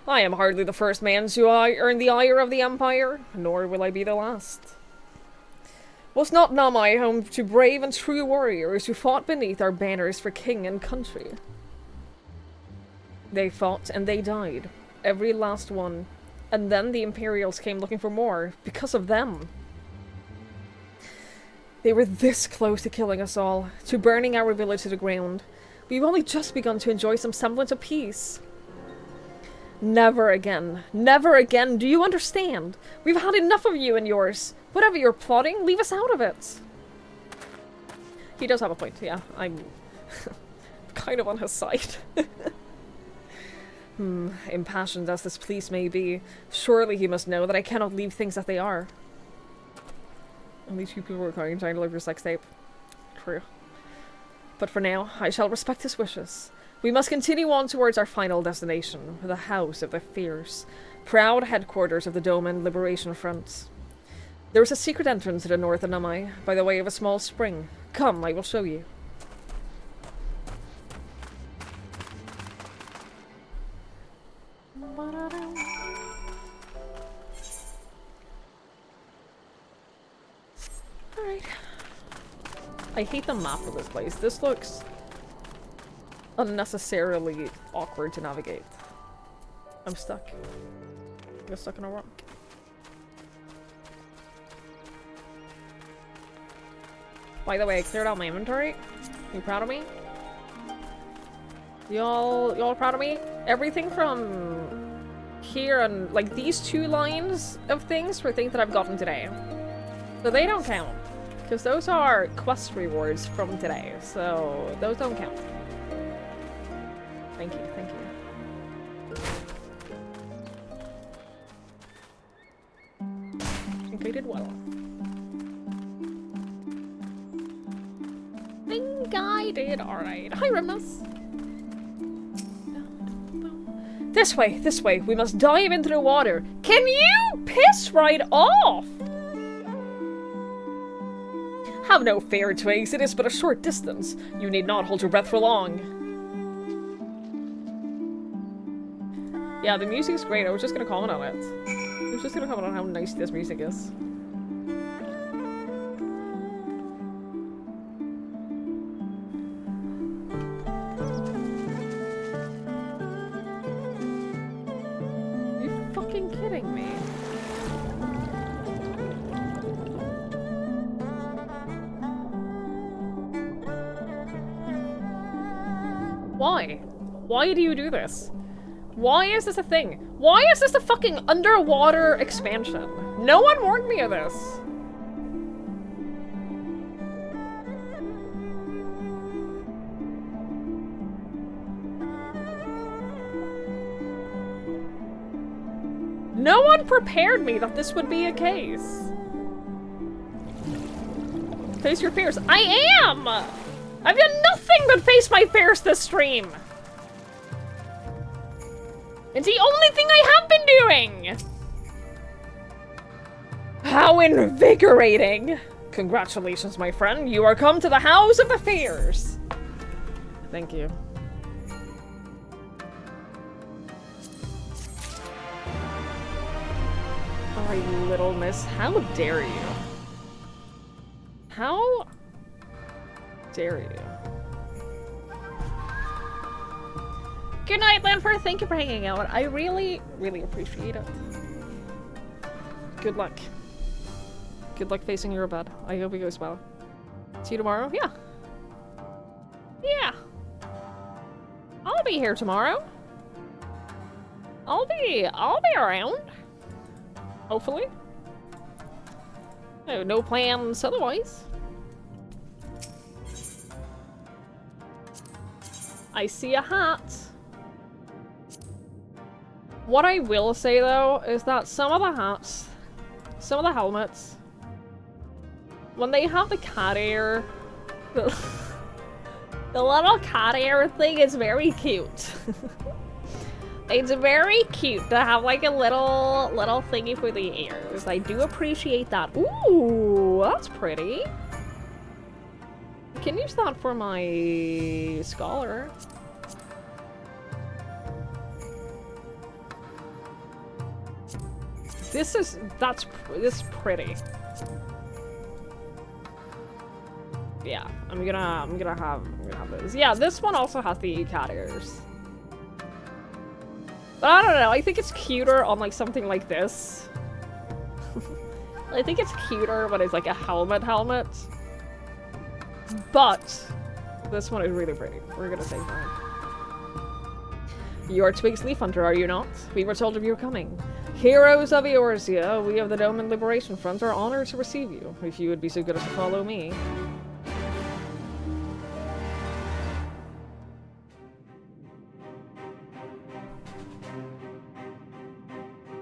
I am hardly the first man to earn the ire of the Empire, nor will I be the last. Was not Namai home to brave and true warriors who fought beneath our banners for king and country? They fought and they died, every last one, and then the Imperials came looking for more, because of them. They were this close to killing us all, to burning our village to the ground. We've only just begun to enjoy some semblance of peace. Never again. Never again, do you understand? We've had enough of you and yours. Whatever you're plotting, leave us out of it. He does have a point, yeah. I'm kind of on his side. Impassioned as this police may be, surely he must know that I cannot leave things as they are. Only 2 people were trying to deliver your sex tape. True. But for now, I shall respect his wishes. We must continue on towards our final destination, the House of the Fierce, proud headquarters of the Doman Liberation Front. There is a secret entrance to the north of Namai, by the way of a small spring. Come, I will show you. Alright. I hate the map of this place. This looks unnecessarily awkward to navigate. I'm stuck. I got stuck in a rock. By the way, I cleared out my inventory. You proud of me? Y'all proud of me? Everything from here and like these 2 lines of things were things that I've gotten today. So they don't count. Because those are quest rewards from today. So those don't count. Thank you, thank you. I think I did well. I think I did alright. Hi, Remus. This way. We must dive into the water. Can you piss right off? Have no fear, Twigs. It is but a short distance. You need not hold your breath for long. Yeah, the music's great. I was just gonna comment on it. I was just gonna comment on how nice this music is. Are you fucking kidding me? Why? Why do you do this? Why is this a thing? Why is this a fucking underwater expansion? No one warned me of this. No one prepared me that this would be a case. Face your fears. I am! I've done nothing but face my fears this stream. It's the only thing I have been doing! How invigorating! Congratulations, my friend. You are come to the House of the Fears. Thank you. Alright, little miss. How dare you? How dare you? Good night, Lanford. Thank you for hanging out. I really, really appreciate it. Good luck. Good luck facing your bed. I hope it goes well. See you tomorrow? Yeah. Yeah. I'll be here tomorrow. I'll be around. Hopefully. No plans otherwise. I see a hat. What I will say though is that some of the hats, some of the helmets, when they have the cat ear, the little cat ear thing is very cute. It's very cute to have like a little thingy for the ears. I do appreciate that. Ooh, that's pretty. I can use that for my scholar. This is pretty. Yeah, I'm gonna have this. Yeah, this one also has the cat ears. But I don't know, I think it's cuter on like something like this. I think it's cuter when it's like a helmet. But this one is really pretty. We're gonna say fine. You are Twig's Leaf Hunter, are you not? We were told of your coming. Heroes of Eorzea, we of the Doman Liberation Front are honored to receive you, if you would be so good as to follow me.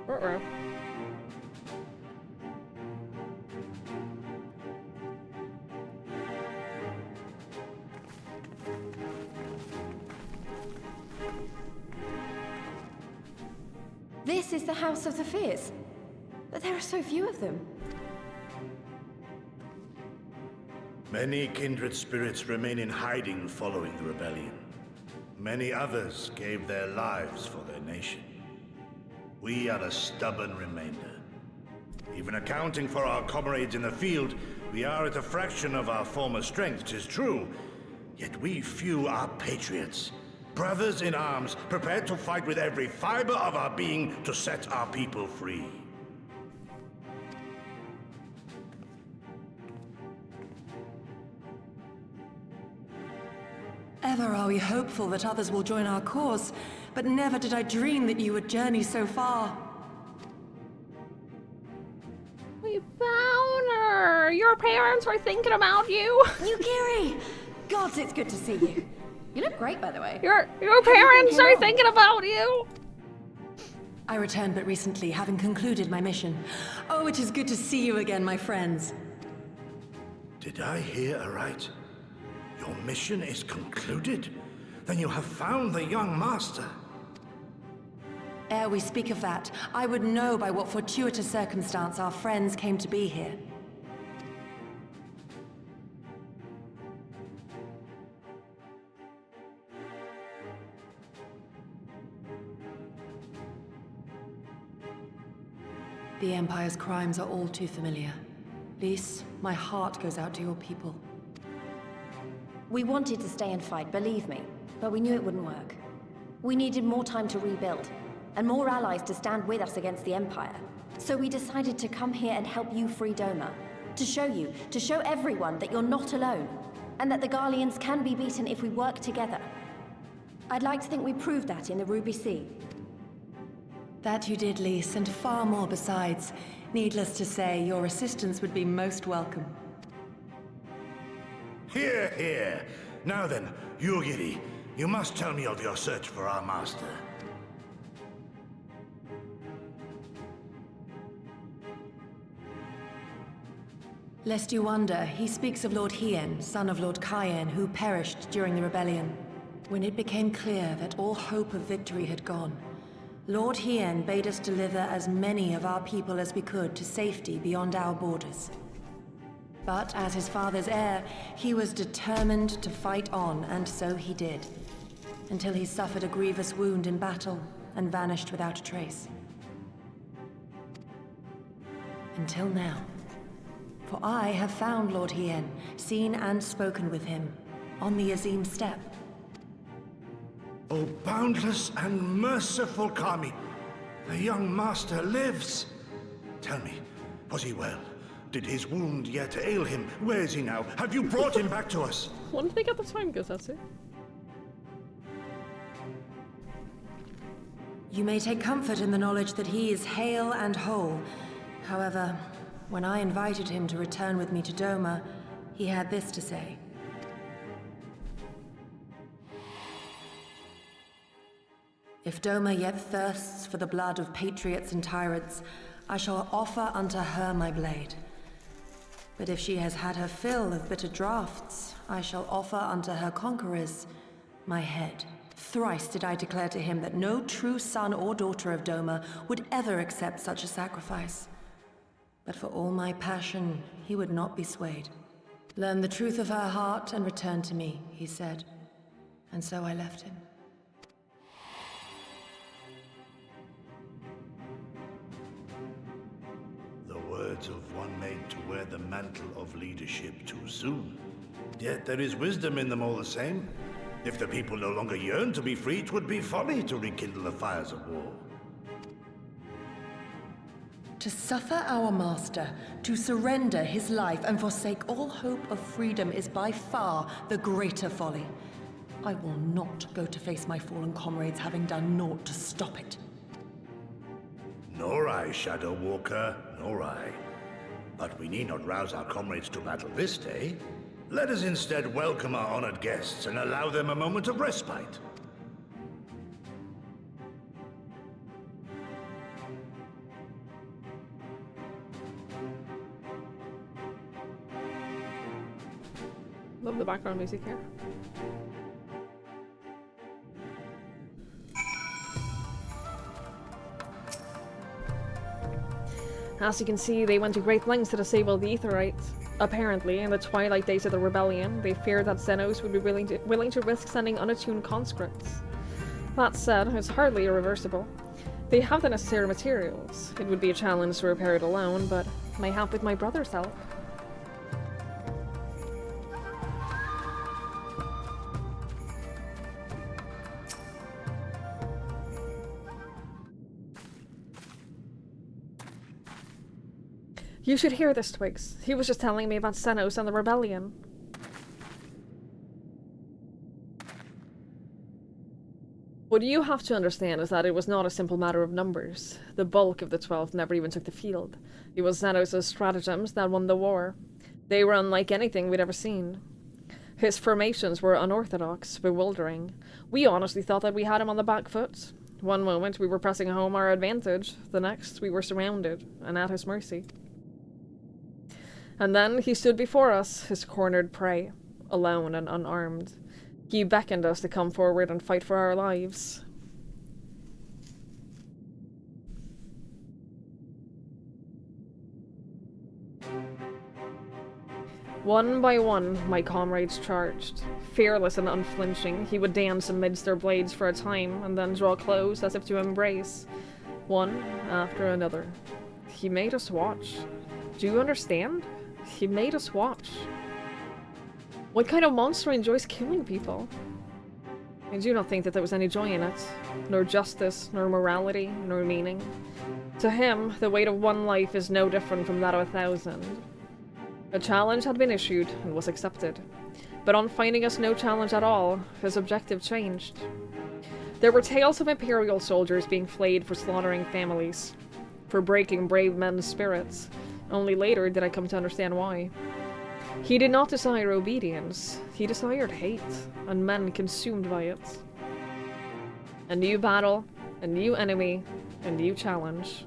Uh-oh. This is the House of the Fears. But there are so few of them. Many kindred spirits remain in hiding following the rebellion. Many others gave their lives for their nation. We are a stubborn remainder. Even accounting for our comrades in the field, we are at a fraction of our former strength, 'tis true. Yet we few are patriots. Brothers in arms, prepared to fight with every fiber of our being to set our people free. Ever are we hopeful that others will join our cause, but never did I dream that you would journey so far. We found her! Your parents were thinking about you! Yukiri! Gods, it's good to see you. You look great, by the way. Your parents are thinking about you! I returned but recently, having concluded my mission. Oh, it is good to see you again, my friends. Did I hear aright? Your mission is concluded? Then you have found the young master. Ere we speak of that, I would know by what fortuitous circumstance our friends came to be here. The Empire's crimes are all too familiar. Lys, my heart goes out to your people. We wanted to stay and fight, believe me, but we knew it wouldn't work. We needed more time to rebuild, and more allies to stand with us against the Empire. So we decided to come here and help you free Doma. To show everyone that you're not alone, and that the Garleans can be beaten if we work together. I'd like to think we proved that in the Ruby Sea. That you did, Lys, and far more besides. Needless to say, your assistance would be most welcome. Hear, hear. Now then, Yugiri, you must tell me of your search for our master. Lest you wonder, he speaks of Lord Hien, son of Lord Cayenne, who perished during the rebellion. When it became clear that all hope of victory had gone, Lord Hien bade us deliver as many of our people as we could to safety beyond our borders. But as his father's heir, he was determined to fight on, and so he did. Until he suffered a grievous wound in battle and vanished without a trace. Until now. For I have found Lord Hien, seen and spoken with him, on the Azim steppe. O boundless and merciful Kami, the young master lives. Tell me, was he well? Did his wound yet ail him? Where is he now? Have you brought him back to us? When did they get the time, Gosatsu? You may take comfort in the knowledge that he is hale and whole. However, when I invited him to return with me to Doma, he had this to say. If Doma yet thirsts for the blood of patriots and tyrants, I shall offer unto her my blade. But if she has had her fill of bitter draughts, I shall offer unto her conquerors my head. Thrice did I declare to him that no true son or daughter of Doma would ever accept such a sacrifice. But for all my passion, he would not be swayed. Learn the truth of her heart and return to me, he said. And so I left him. The words of one made to wear the mantle of leadership too soon. Yet there is wisdom in them all the same. If the people no longer yearn to be free, 'twould be folly to rekindle the fires of war. To suffer our master, to surrender his life and forsake all hope of freedom is by far the greater folly. I will not go to face my fallen comrades having done naught to stop it. Nor I, Shadow Walker, nor I. But we need not rouse our comrades to battle this day. Let us instead welcome our honored guests and allow them a moment of respite. Love the background music here. As you can see, they went to great lengths to disable the Aetheryte. Apparently, in the twilight days of the rebellion, they feared that Xenos would be willing to risk sending unattuned conscripts. That said, it's hardly irreversible. They have the necessary materials. It would be a challenge to repair it alone, but mayhap with my brother's help. You should hear this, Twigs. He was just telling me about Xenos and the rebellion. What you have to understand is that it was not a simple matter of numbers. The bulk of the 12 never even took the field. It was Xenos' stratagems that won the war. They were unlike anything we'd ever seen. His formations were unorthodox, bewildering. We honestly thought that we had him on the back foot. One moment we were pressing home our advantage, the next we were surrounded and at his mercy. And then he stood before us, his cornered prey, alone and unarmed. He beckoned us to come forward and fight for our lives. One by one, my comrades charged. Fearless and unflinching, he would dance amidst their blades for a time, and then draw close as if to embrace. One after another. He made us watch. Do you understand? He made us watch. What kind of monster enjoys killing people? I do not think that there was any joy in it. Nor justice, nor morality, nor meaning. To him, the weight of one life is no different from that of 1,000. A challenge had been issued and was accepted. But on finding us no challenge at all, his objective changed. There were tales of Imperial soldiers being flayed for slaughtering families, for breaking brave men's spirits. Only later did I come to understand why. He did not desire obedience, he desired hate, and men consumed by it. A new battle, a new enemy, a new challenge.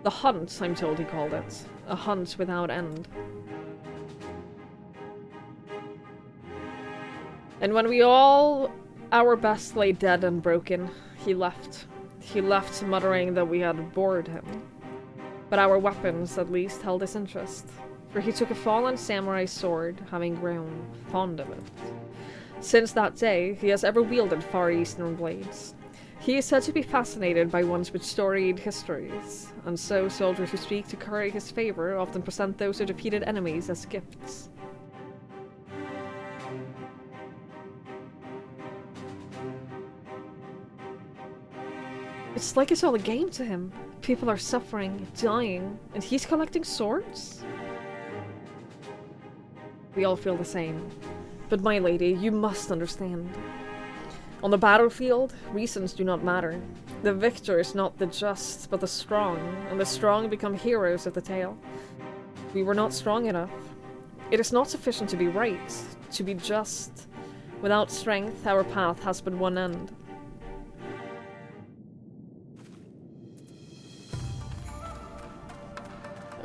The hunt, I'm told he called it. A hunt without end. And when we all, our best, lay dead and broken, he left. He left muttering that we had bored him. But our weapons, at least, held his interest, for he took a fallen samurai sword, having grown fond of it. Since that day, he has ever wielded Far Eastern blades. He is said to be fascinated by ones with storied histories, and so soldiers who speak to curry his favor often present those who defeated enemies as gifts. It's like it's all a game to him. People are suffering, dying, and he's collecting swords? We all feel the same. But my lady, you must understand. On the battlefield, reasons do not matter. The victor is not the just, but the strong, and the strong become heroes of the tale. We were not strong enough. It is not sufficient to be right, to be just. Without strength, our path has but one end.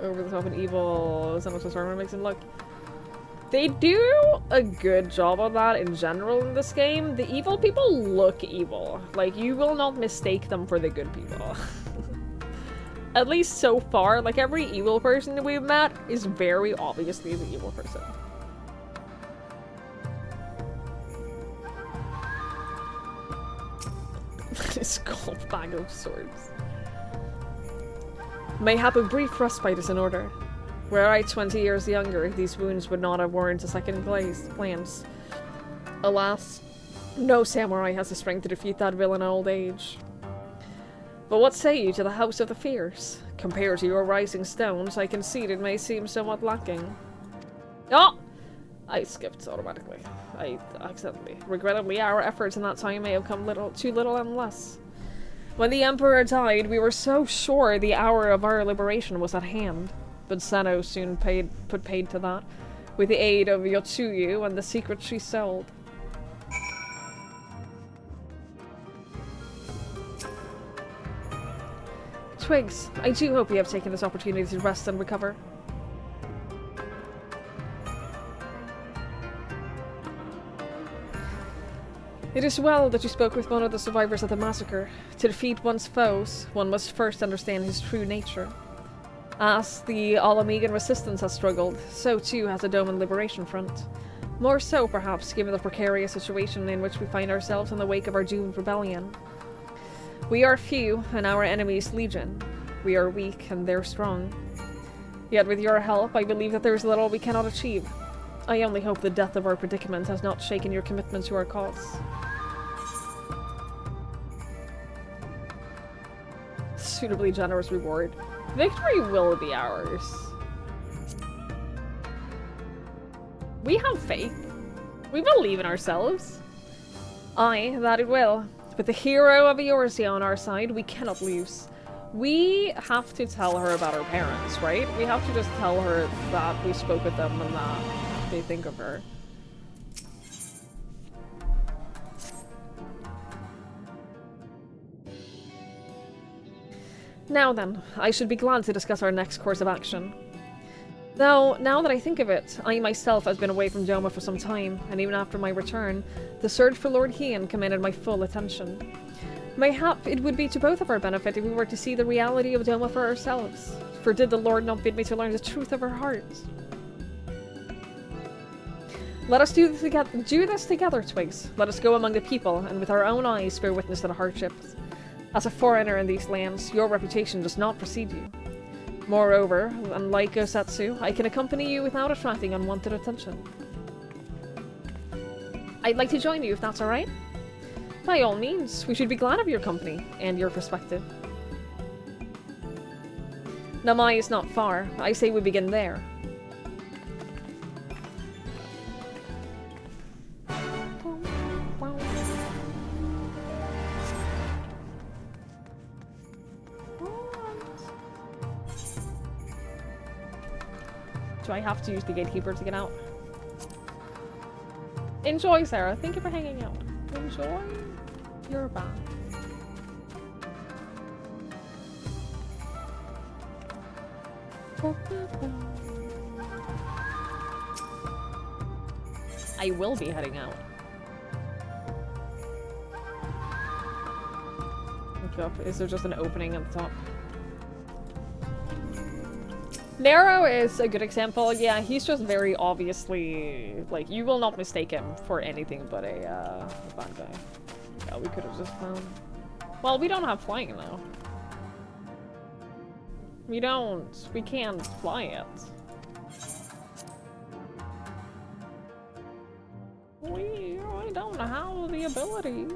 Over the top and evil Xenos armor makes him look. They do a good job of that in general in this game. The evil people look evil. Like, you will not mistake them for the good people. At least so far, like, every evil person that we've met is very obviously the evil person. This gold bag of swords. Mayhap a brief respite is in order. Were I 20 years younger, these wounds would not have warranted a second glance. Alas, no samurai has the strength to defeat that villain in old age. But what say you to the House of the Fierce? Compared to your rising stones, I concede it may seem somewhat lacking. Oh! I skipped automatically. I accidentally. Regrettably, our efforts in that time may have come too little and less. When the Emperor died, we were so sure the hour of our liberation was at hand. But Xenos soon put paid to that, with the aid of Yotsuyu and the secret she sold. Twigs, I do hope you have taken this opportunity to rest and recover. It is well that you spoke with one of the survivors of the massacre. To defeat one's foes, one must first understand his true nature. As the All-Omegan resistance has struggled, so too has the Doman Liberation Front. More so, perhaps, given the precarious situation in which we find ourselves in the wake of our doomed rebellion. We are few, and our enemies legion. We are weak, and they're strong. Yet with your help, I believe that there is little we cannot achieve. I only hope the depth of our predicament has not shaken your commitment to our cause. Suitably generous reward. Victory will be ours. We have faith. We believe in ourselves. Aye, that it will. With the hero of Eorzea on our side, we cannot lose. We have to tell her about her parents, right? We have to just tell her that we spoke with them and that they think of her. Now then, I should be glad to discuss our next course of action. Though, now that I think of it, I myself has been away from Doma for some time, and even after my return, the search for Lord Hien commanded my full attention. Mayhap it would be to both of our benefit if we were to see the reality of Doma for ourselves, for did the Lord not bid me to learn the truth of her heart? Let us do this together, Twigs. Let us go among the people, and with our own eyes bear witness to the hardships. As a foreigner in these lands, your reputation does not precede you. Moreover, unlike Gosetsu, I can accompany you without attracting unwanted attention. I'd like to join you if that's alright. By all means, we should be glad of your company and your perspective. Namai is not far. I say we begin there. Do I have to use the gatekeeper to get out? Enjoy, Sarah. Thank you for hanging out. Enjoy your bath. I will be heading out. Look up. Is there just an opening at the top? Nero is a good example. Yeah, he's just very obviously, like, you will not mistake him for anything but a bad guy. Yeah, we could have just found... Well, we don't have flying now. We can't fly it. I don't have the ability.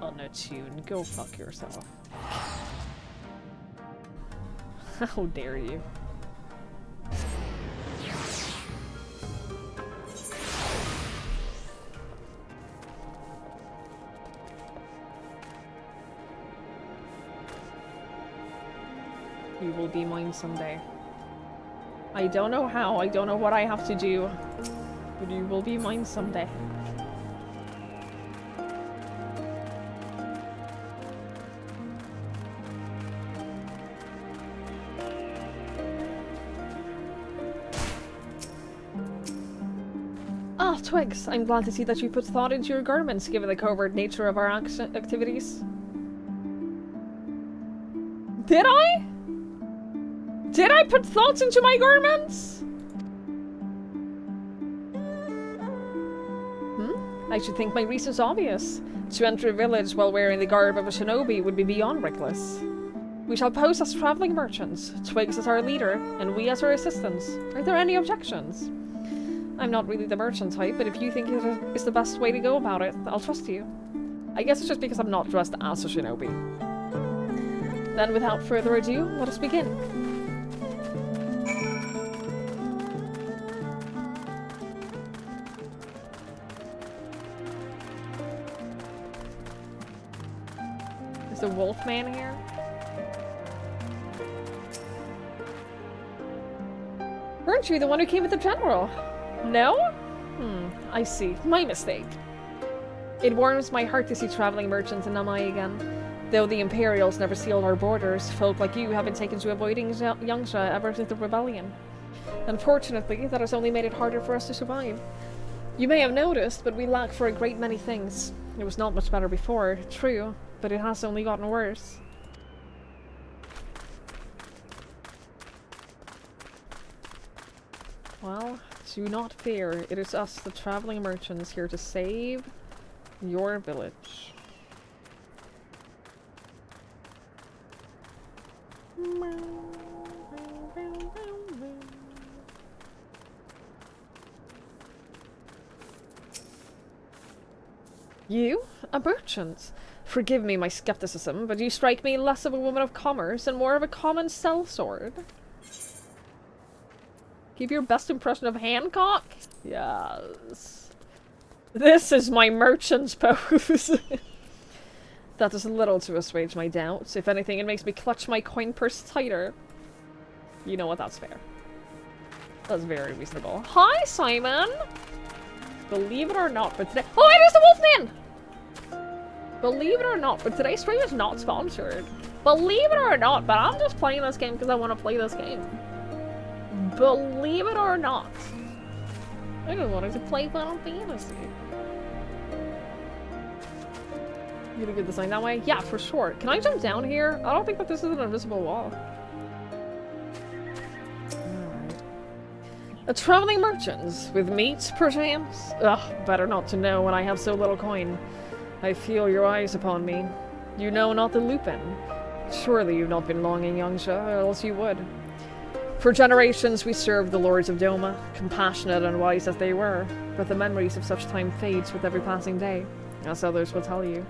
Unattune, go fuck yourself. How dare you? You will be mine someday. I don't know how, I don't know what I have to do, but you will be mine someday. Ah, Twigs, I'm glad to see that you put thought into your garments, given the covert nature of our activities. Did I? Did I put thoughts into my garments? I should think my reason's obvious. To enter a village while wearing the garb of a shinobi would be beyond reckless. We shall pose as traveling merchants, Twigs as our leader, and we as her assistants. Are there any objections? I'm not really the merchant type, but if you think it is the best way to go about it, I'll trust you. I guess it's just because I'm not dressed as a shinobi. Then without further ado, let us begin. Is the Wolfman here? Weren't you the one who came with the general? No? I see. My mistake. It warms my heart to see traveling merchants in Namai again. Though the Imperials never sealed our borders, folk like you have been taken to avoiding Yangsha ever since the rebellion. Unfortunately, that has only made it harder for us to survive. You may have noticed, but we lack for a great many things. It was not much better before, true, but it has only gotten worse. Well, do not fear. It is us, the traveling merchants, here to save your village. You? A merchant? Forgive me my skepticism, but you strike me less of a woman of commerce and more of a common sellsword. Give your best impression of Hancock? Yes. This is my merchant's pose. That is little to assuage my doubts. If anything, it makes me clutch my coin purse tighter. You know what? That's fair. That's very reasonable. Hi, Simon! Believe it or not, but today— oh, it is the Wolfman! Believe it or not, but today's stream is not sponsored. Believe it or not, but I'm just playing this game because I want to play this game. Believe it or not. I just wanted to play Final Fantasy. You get a good design that way? Yeah, for sure. Can I jump down here? I don't think that this is an invisible wall. Alright. A traveling merchants with meat, perchance? Ugh, better not to know when I have so little coin. I feel your eyes upon me. You know not the Lupin. Surely you've not been long in Yangsha, or else you would. For generations we served the lords of Doma, compassionate and wise as they were, but the memories of such time fades with every passing day, as others will tell you.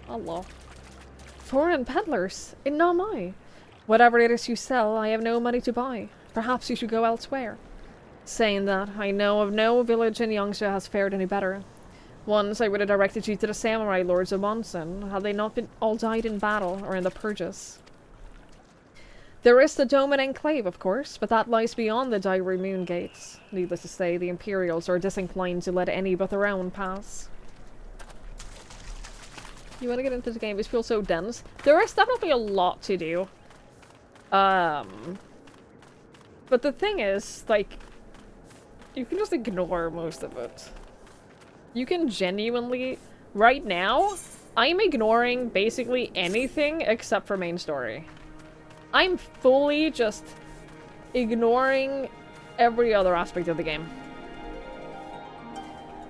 Allah. Foreign peddlers in Namai. Whatever it is you sell, I have no money to buy. Perhaps you should go elsewhere. Saying that, I know of no village in Yangsha has fared any better. Once I would have directed you to the samurai lords of Monson, had they not been all died in battle or in the purges. There is the Doman Enclave, of course, but that lies beyond the Dairu Moon Gates. Needless to say, the Imperials are disinclined to let any but their own pass. You want to get into the game? It feels so dense. There is definitely a lot to do. But the thing is, like, you can just ignore most of it. You can genuinely, right now, I'm ignoring basically anything except for main story. I'm fully just ignoring every other aspect of the game.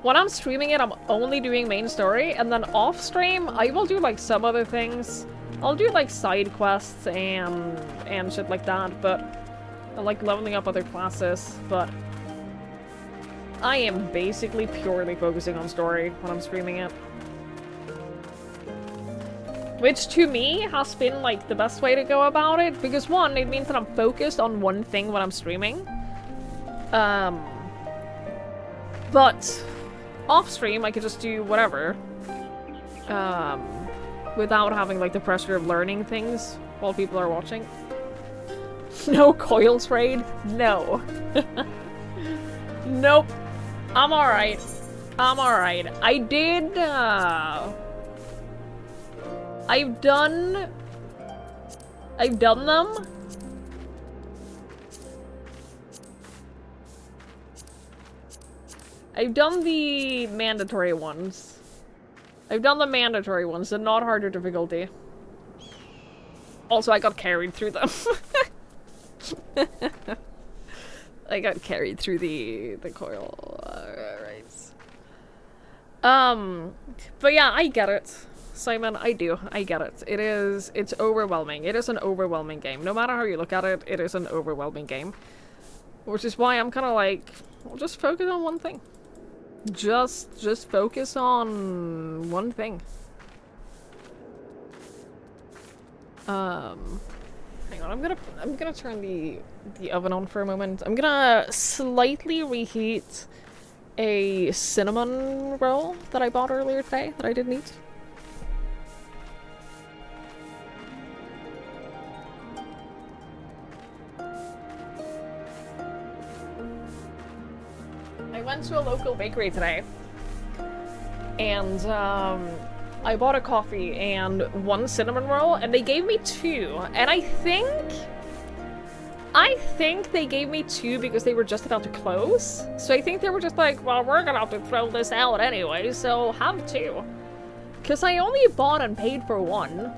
When I'm streaming it, I'm only doing main story, and then off stream, I will do like some other things. I'll do like side quests and shit like that, but like leveling up other classes, but I am basically purely focusing on story when I'm streaming it. Which to me has been like the best way to go about it, because one, it means that I'm focused on one thing when I'm streaming. But off stream I could just do whatever. Without having like the pressure of learning things while people are watching. No coil trade? No. Nope. I'm alright. I'm alright. I did, I've done them. I've done the mandatory ones. I've done the mandatory ones, the not harder difficulty. Also, I got carried through them. I got carried through the coil rights. But yeah, I get it. Simon, I do. I get it. It's overwhelming. It is an overwhelming game. No matter how you look at it, it is an overwhelming game. Which is why I'm kind of like, well, just focus on one thing. Just focus on one thing. Hang on, I'm gonna turn the oven on for a moment. I'm gonna slightly reheat a cinnamon roll that I bought earlier today that I didn't eat. I went to a local bakery today, and I bought a coffee and one cinnamon roll, and they gave me two. And I think they gave me two because they were just about to close. So I think they were just like, well, we're gonna have to throw this out anyway, so have two. Because I only bought and paid for one.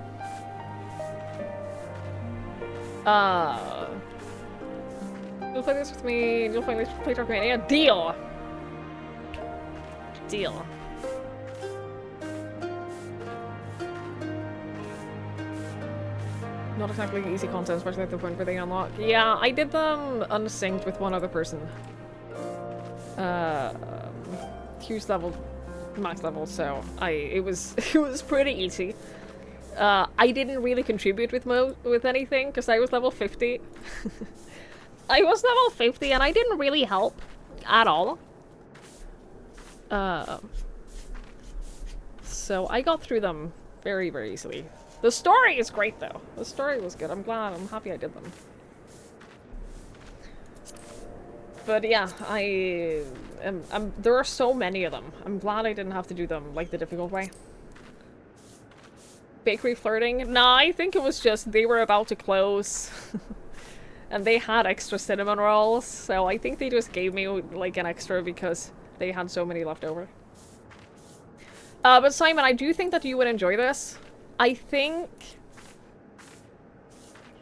You'll play this with me, you'll play Dark Mania. Deal! Deal. Not exactly easy content, especially at the point where they unlock. Yeah, I did them unsynced with one other person. Huge level, max level, so it was pretty easy. I didn't really contribute with anything because I was level 50. I was level 50 and I didn't really help at all. So I got through them very, very easily. The story is great though. The story was good. I'm happy I did them. But yeah, there are so many of them. I'm glad I didn't have to do them like the difficult way. Bakery flirting? Nah, I think it was just they were about to close. And they had extra cinnamon rolls, so I think they just gave me like an extra because they had so many left over. But Simon, I do think that you would enjoy this. I think...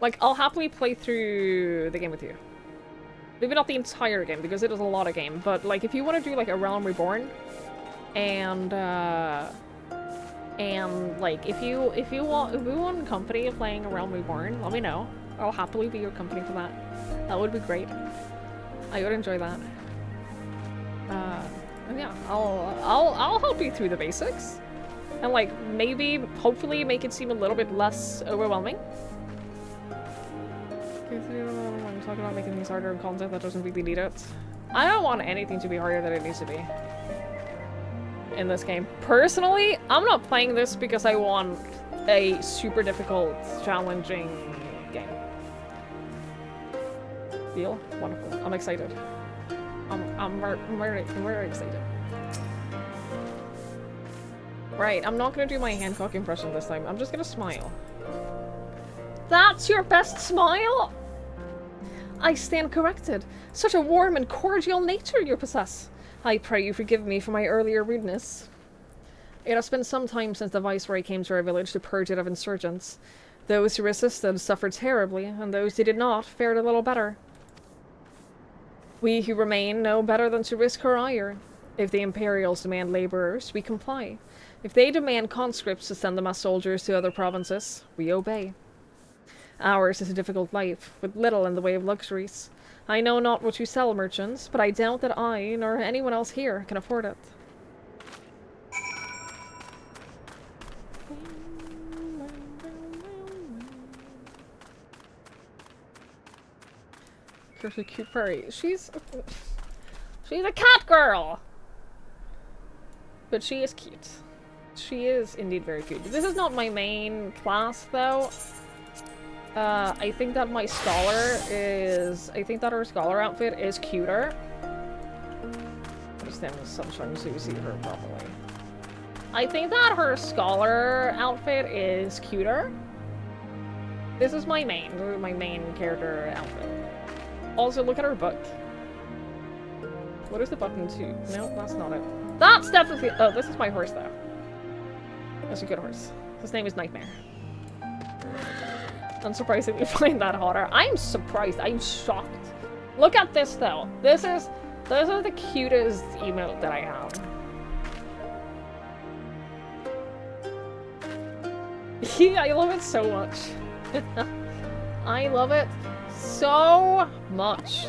like, I'll happily play through the game with you. Maybe not the entire game, because it is a lot of game, but like, if you want to do like a Realm Reborn, and like, if you want company of playing a Realm Reborn, let me know. I'll happily be your company for that. That would be great. I would enjoy that. And yeah, I'll help you through the basics. And like, maybe, hopefully make it seem a little bit less overwhelming. I'm talking about making things harder in content that doesn't really need it. I don't want anything to be harder than it needs to be. In this game. Personally, I'm not playing this because I want a super difficult, challenging game. Deal? Wonderful. I'm excited. I'm very excited. Right, I'm not gonna do my Hancock impression this time. I'm just gonna smile. That's your best smile? I stand corrected. Such a warm and cordial nature you possess. I pray you forgive me for my earlier rudeness. It has been some time since the Viceroy came to our village to purge it of insurgents. Those who resisted suffered terribly, and those who did not fared a little better. We who remain know better than to risk our ire. If the Imperials demand laborers, we comply. If they demand conscripts to send them as soldiers to other provinces, we obey. Ours is a difficult life, with little in the way of luxuries. I know not what you sell, merchants, but I doubt that I, nor anyone else here, can afford it. Here's a cute furry. She's a cat girl! But she is cute. She is indeed very cute. This is not my main class, though. I think that my scholar is... I think that her scholar outfit is cuter. I'll stand in the sunshine so you see her properly. I think that her scholar outfit is cuter. This is my main character outfit. Also, look at her book. What is the button to? No, that's not it. That's definitely... Oh, this is my horse, though. That's a good horse. His name is Nightmare. Unsurprisingly, find that hotter. I'm surprised. I'm shocked. Look at this, though. This is the cutest emote that I have. Yeah, I love it so much. I love it so much.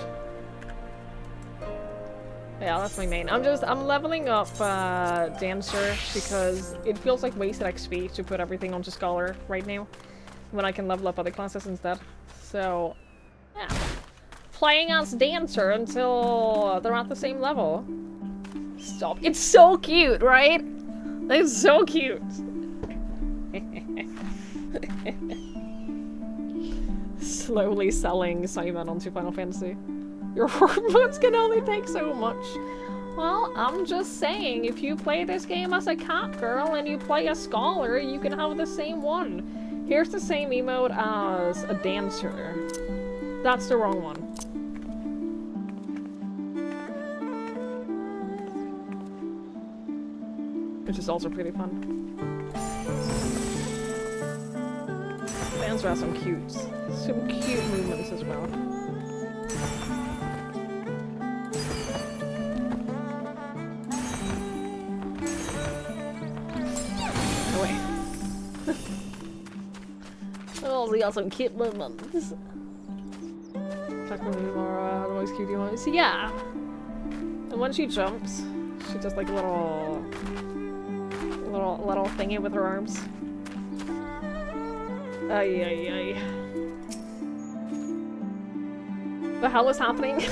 Yeah, that's my main. I'm leveling up Dancer because it feels like wasted XP to put everything onto Scholar right now, when I can level up other classes instead. So, yeah. Playing as Dancer until they're at the same level. Stop. It's so cute, right? It's so cute. Slowly selling Simon onto Final Fantasy. Your hormones can only take so much. Well, I'm just saying, if you play this game as a cat girl and you play a scholar, you can have the same one. Here's the same emote as a dancer. That's the wrong one. Which is also pretty fun. as well as some cute movements as well. Oh wait. Oh, they got some cute movements. Check with me more, otherwise cute moments. Yeah. And when she jumps, she does like a little thingy with her arms. Ay, ay, ay. The hell is happening?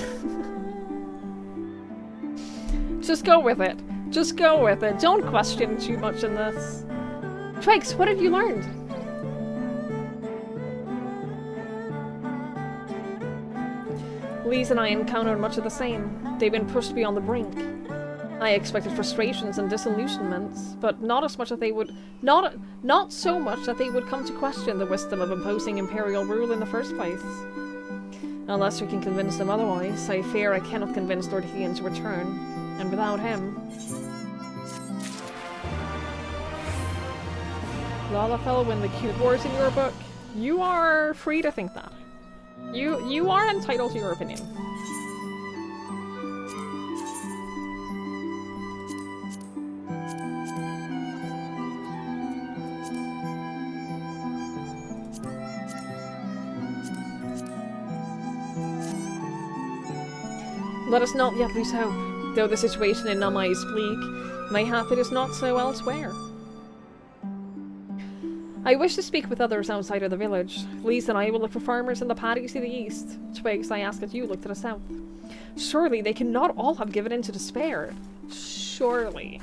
Just go with it. Just go with it. Don't question too much in this. Twigs, what have you learned? Lise and I encountered much of the same. They've been pushed beyond the brink. I expected frustrations and disillusionments, but not as much that they would not so much that they would come to question the wisdom of imposing imperial rule in the first place. Unless we can convince them otherwise, I fear I cannot convince Lord Ian to return, and without him... Lalafell win the cute wars in your book? You are free to think that. You are entitled to your opinion. Let us not yet lose hope, though the situation in Nama is bleak, mayhap it is not so elsewhere. I wish to speak with others outside of the village. Lise and I will look for farmers in the paddies to the east. Twigs, I ask that you look to the south. Surely they cannot all have given in to despair. Surely.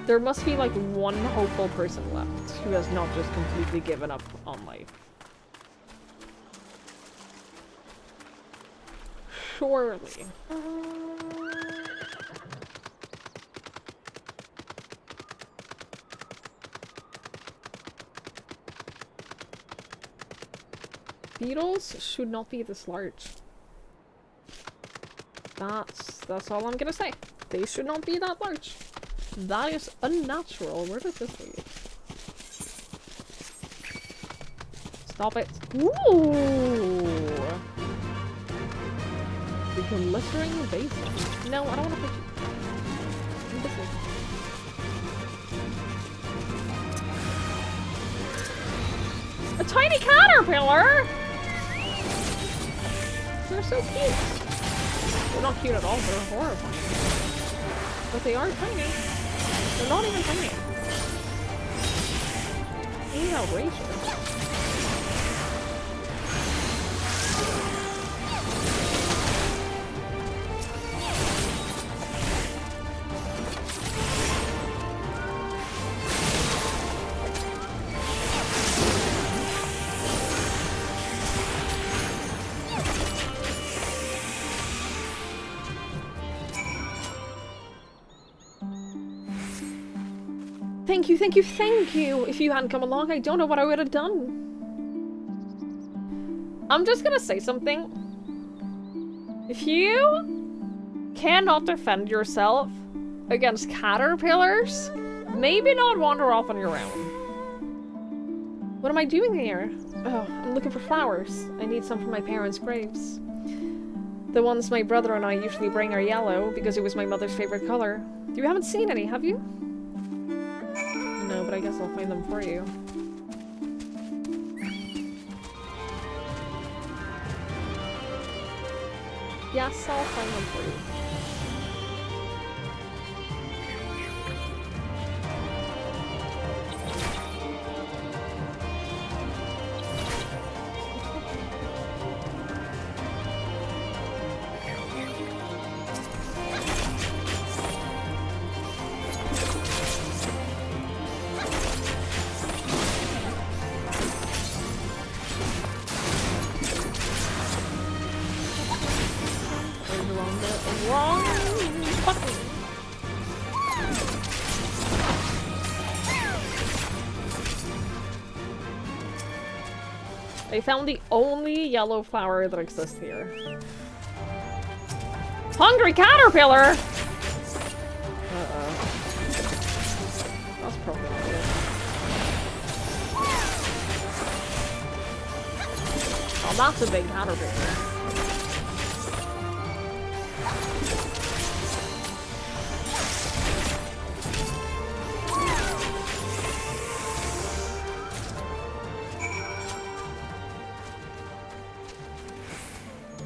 There must be like one hopeful person left who has not just completely given up on life. Surely. Beetles should not be this large. That's all I'm gonna say. They should not be that large. That is unnatural. Where does this lead? Stop it. Ooh! The glittering basin. No, I don't want to put you. This way. A tiny caterpillar! They're so cute. They're not cute at all, they're horrifying. But they are tiny. They're not even tiny. This is outrageous. Thank you, thank you, thank you! If you hadn't come along, I don't know what I would have done. I'm just gonna say something. If you cannot defend yourself against caterpillars, maybe not wander off on your own. What am I doing here? Oh, I'm looking for flowers. I need some for my parents' graves. The ones my brother and I usually bring are yellow, because it was my mother's favorite color. You haven't seen any, have you? No, but I guess I'll find them for you. Yes, I'll find them for you. I found the only yellow flower that exists here. Hungry caterpillar! Uh-oh. That's probably not it. Oh, that's a big caterpillar.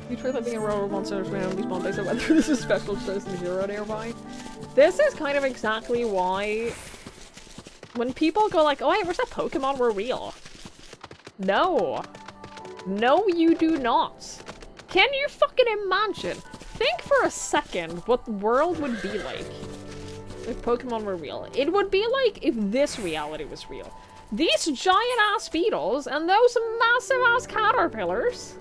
You try that being a rower monster randomly spawn based on whether this is special chosen hero nearby. This is kind of exactly why when people go like, oh I wish that Pokemon were real. No. No, you do not. Can you fucking imagine? Think for a second what the world would be like if Pokemon were real. It would be like if this reality was real. These giant ass beetles and those massive ass caterpillars.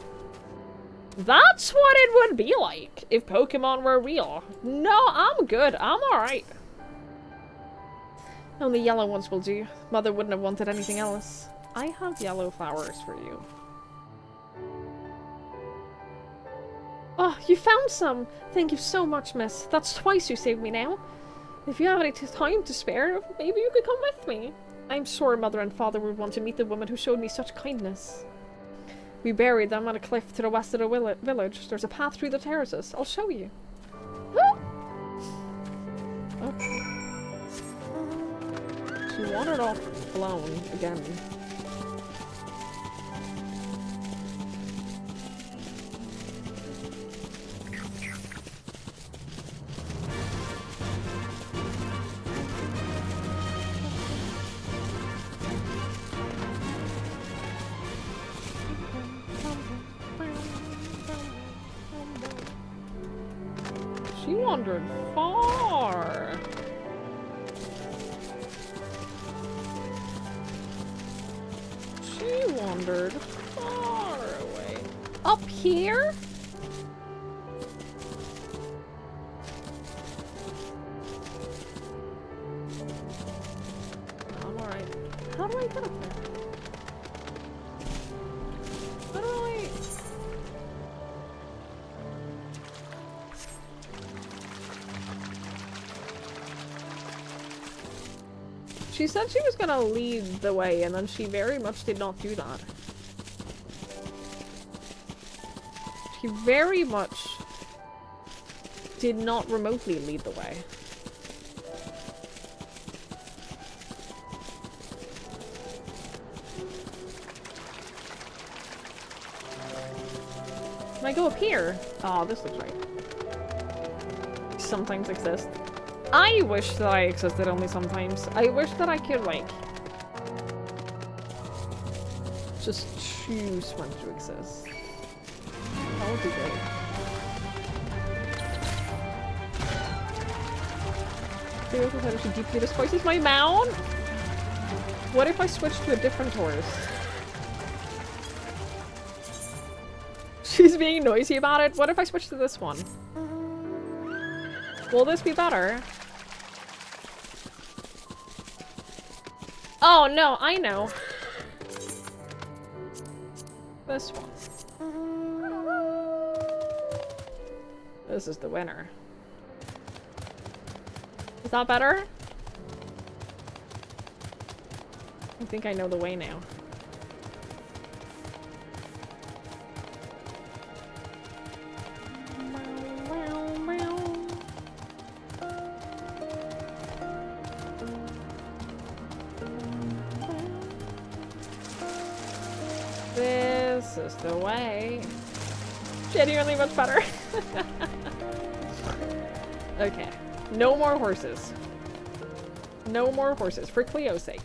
That's what it would be like if Pokemon were real. No, I'm good. I'm alright. Only yellow ones will do. Mother wouldn't have wanted anything else. I have yellow flowers for you. Oh, you found some! Thank you so much, miss. That's twice you saved me now. If you have any time to spare, maybe you could come with me. I'm sure Mother and Father would want to meet the woman who showed me such kindness. We buried them on a cliff to the west of the village. There's a path through the terraces. I'll show you. Okay. She wandered off alone again. She wandered far. She wandered far away. Up here? I'm alright. How do I get up there? How do I... She said she was gonna lead the way, and then she very much did not do that. She very much did not remotely lead the way. Can I go up here? Oh, this looks right. Sometimes exist. I wish that I existed only sometimes. I wish that I could, like, just choose when to exist. That would be great. She deeply despises my mount? What if I switch to a different horse? She's being noisy about it. What if I switch to this one? Will this be better? Oh no, I know. This one. This is the winner. Is that better? I think I know the way now. This is the way. Genuinely much better. Okay. No more horses. No more horses, for Cleo's sake.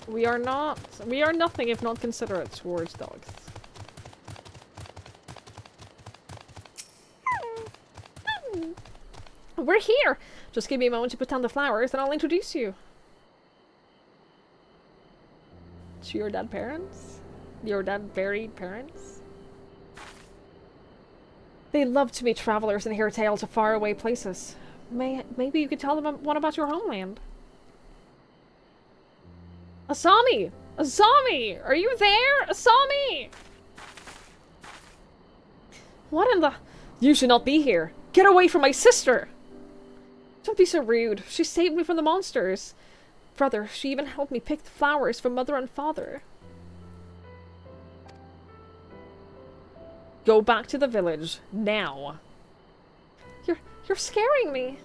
We are nothing if not considerate towards dogs. We're here! Just give me a moment to put down the flowers and I'll introduce you. To your dead parents? Your dead buried parents? They love to meet travelers and hear tales of faraway places. Maybe you could tell them one about your homeland. Asami! Asami! Are you there? Asami! What in the... You should not be here. Get away from my sister! Don't be so rude. She saved me from the monsters. Brother, she even helped me pick the flowers for Mother and Father. Go back to the village, now. You're scaring me.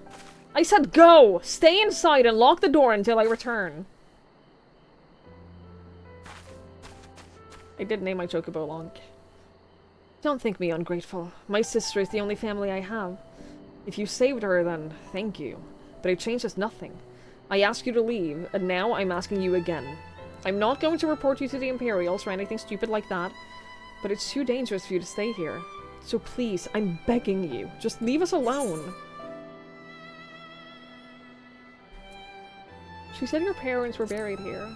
I said go! Stay inside and lock the door until I return. I did name my chocobo Lonk. Don't think me ungrateful. My sister is the only family I have. If you saved her, then thank you. But it changes nothing. I asked you to leave, and now I'm asking you again. I'm not going to report you to the Imperials or anything stupid like that, but it's too dangerous for you to stay here. So please, I'm begging you, just leave us alone. She said your parents were buried here.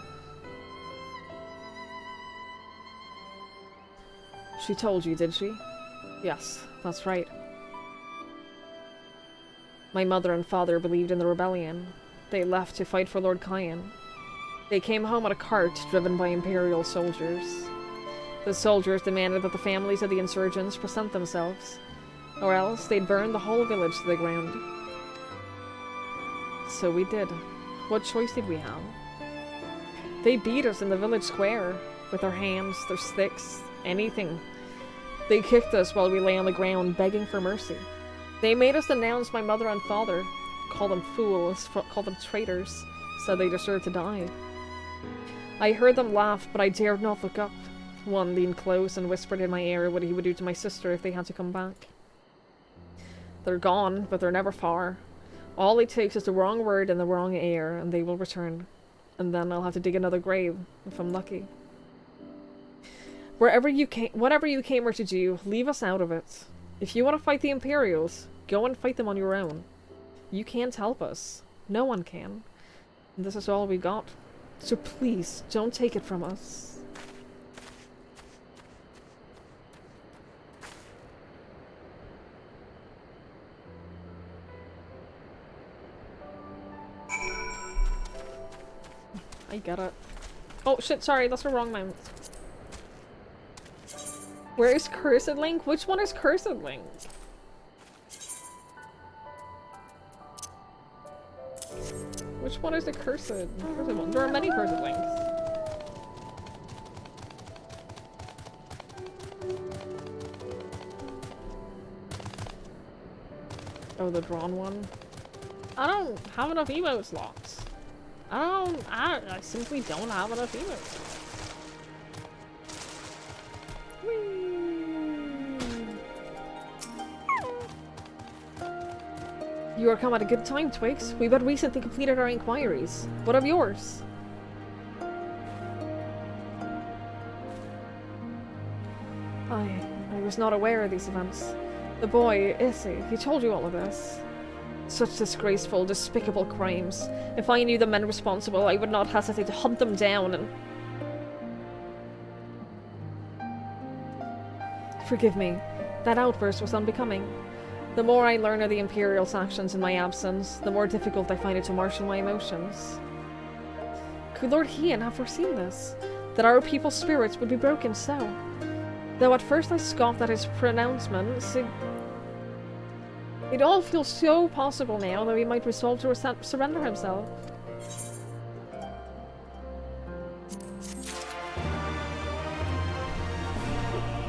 She told you, did she? Yes, that's right. My mother and father believed in the rebellion. They left to fight for Lord Kyan. They came home on a cart driven by Imperial soldiers. The soldiers demanded that the families of the insurgents present themselves, or else they'd burn the whole village to the ground. So we did. What choice did we have? They beat us in the village square, with their hands, their sticks, anything. They kicked us while we lay on the ground begging for mercy. They made us denounce my mother and father, call them fools, call them traitors, said they deserved to die. I heard them laugh, but I dared not look up. One leaned close and whispered in my ear what he would do to my sister if they had to come back. They're gone, but they're never far. All it takes is the wrong word and the wrong air, and they will return. And then I'll have to dig another grave, if I'm lucky. Whatever you came here to do, leave us out of it. If you want to fight the Imperials, go and fight them on your own. You can't help us. No one can. And this is all we got. So please, don't take it from us. I get it. Oh shit, sorry, that's the wrong mount. Where is Cursed Link? Which one is Cursed Link? Which one is the cursed one? There are many Cursed Links. Oh, the drawn one? I don't have enough emote slots. I simply don't have enough emotes. You are come at a good time, Twigs. We but recently completed our inquiries. What of yours? I was not aware of these events. The boy, Issy, he told you all of this. Such disgraceful, despicable crimes. If I knew the men responsible, I would not hesitate to hunt them down and... Forgive me. That outburst was unbecoming. The more I learn of the Imperial's actions in my absence, the more difficult I find it to marshal my emotions. Could Lord Hien have foreseen this? That our people's spirits would be broken so? Though at first I scoffed at his pronouncements, it all feels so possible now that he might resolve to surrender himself.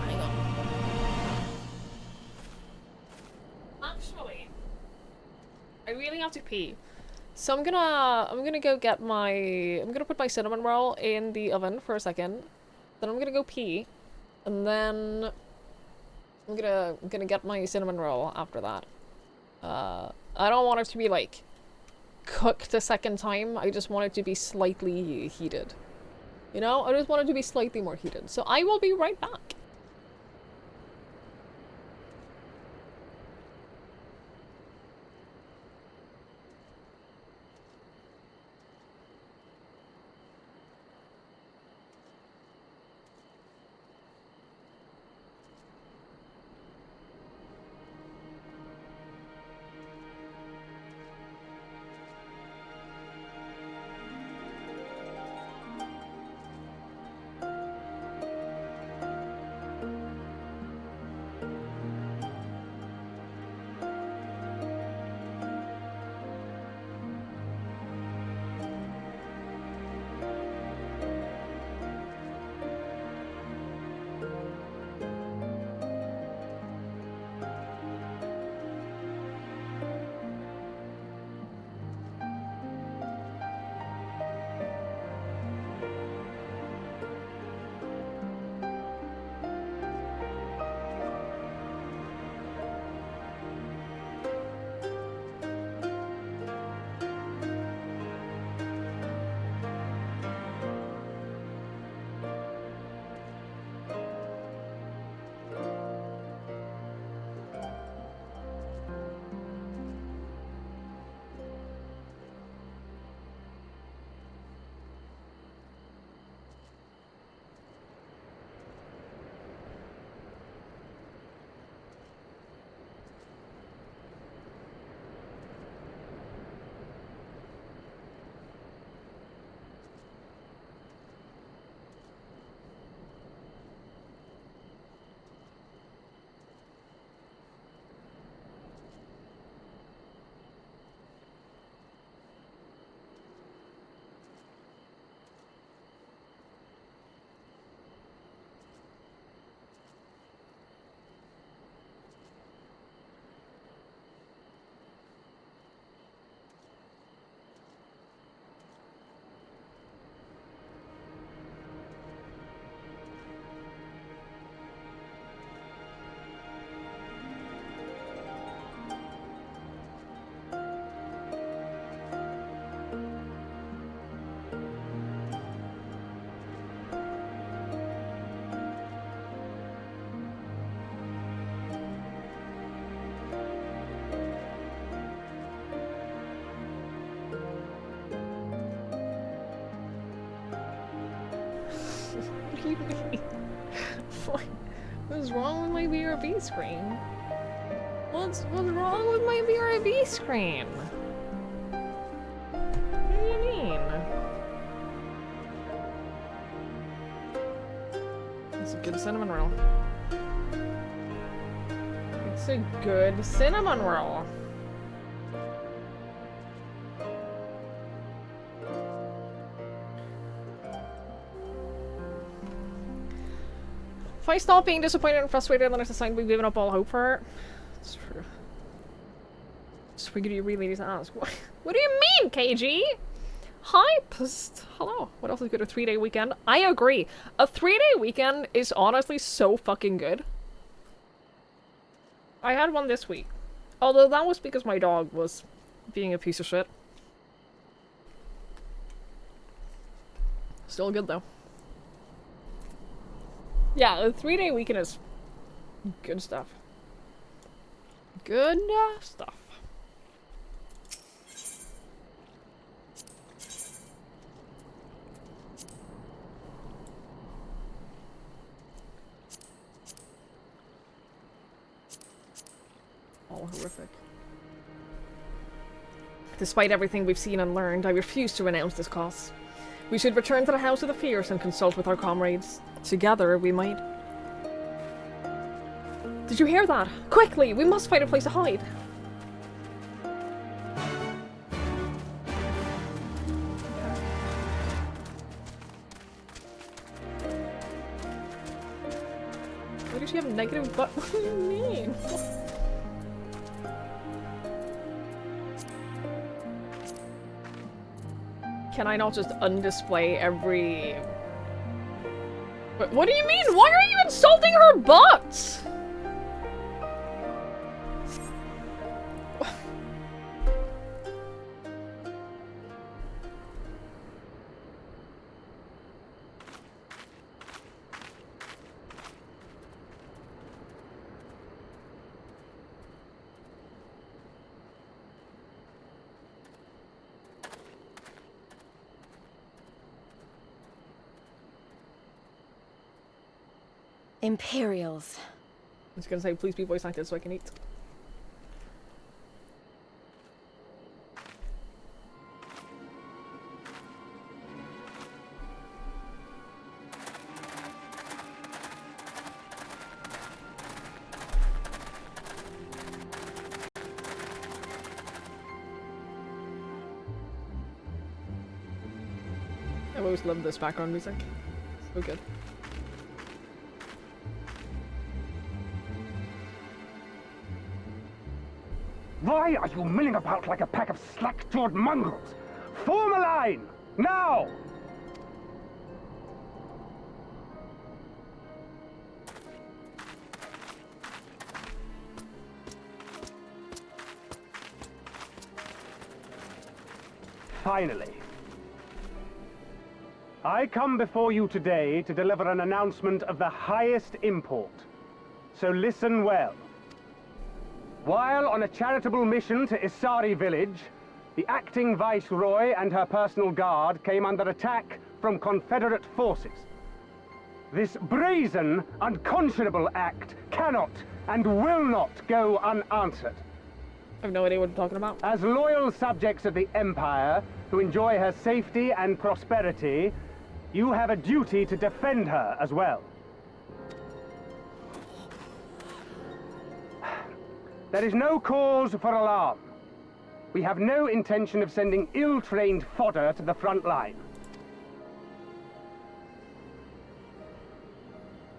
Hang on. Actually, I really have to pee. So I'm gonna go get I'm gonna put my cinnamon roll in the oven for a second. Then I'm gonna go pee. And then I'm gonna get my cinnamon roll after that. I don't want it to be like cooked a second time. I just want it to be slightly heated. You know, I just want it to be slightly more heated. So I will be right back. What do you mean? What's wrong with my BRB screen? What's wrong with my BRB screen? What do you mean? It's a good cinnamon roll. It's a good cinnamon roll. If I stop being disappointed and frustrated, then it's a sign we've given up all hope for it. It's true. Just figured you really need to ask. What do you mean, KG? Hi, Psst. Hello. What else is good? A 3-day weekend? I agree. A 3-day weekend is honestly so fucking good. I had one this week. Although that was because my dog was being a piece of shit. Still good though. Yeah, a 3-day weekend is good stuff. Good stuff. All horrific. Despite everything we've seen and learned, I refuse to renounce this cause. We should return to the House of the Fierce and consult with our comrades. Together, we might. Did you hear that? Quickly! We must find a place to hide! Why did she have negative butt? What do you mean? Can I not just undisplay every... What do you mean? Why are you insulting her butt? Imperials. I was gonna say, please be voice acted so I can eat. I've always loved this background music. So good. Why are you milling about like a pack of slack-jawed mongrels? Form a line! Now! Finally. I come before you today to deliver an announcement of the highest import. So listen well. While on a charitable mission to Isari village, the acting viceroy and her personal guard came under attack from Confederate forces. This brazen, unconscionable act cannot and will not go unanswered. I have no idea what you're talking about. As loyal subjects of the Empire, who enjoy her safety and prosperity, you have a duty to defend her as well. There is no cause for alarm. We have no intention of sending ill-trained fodder to the front line.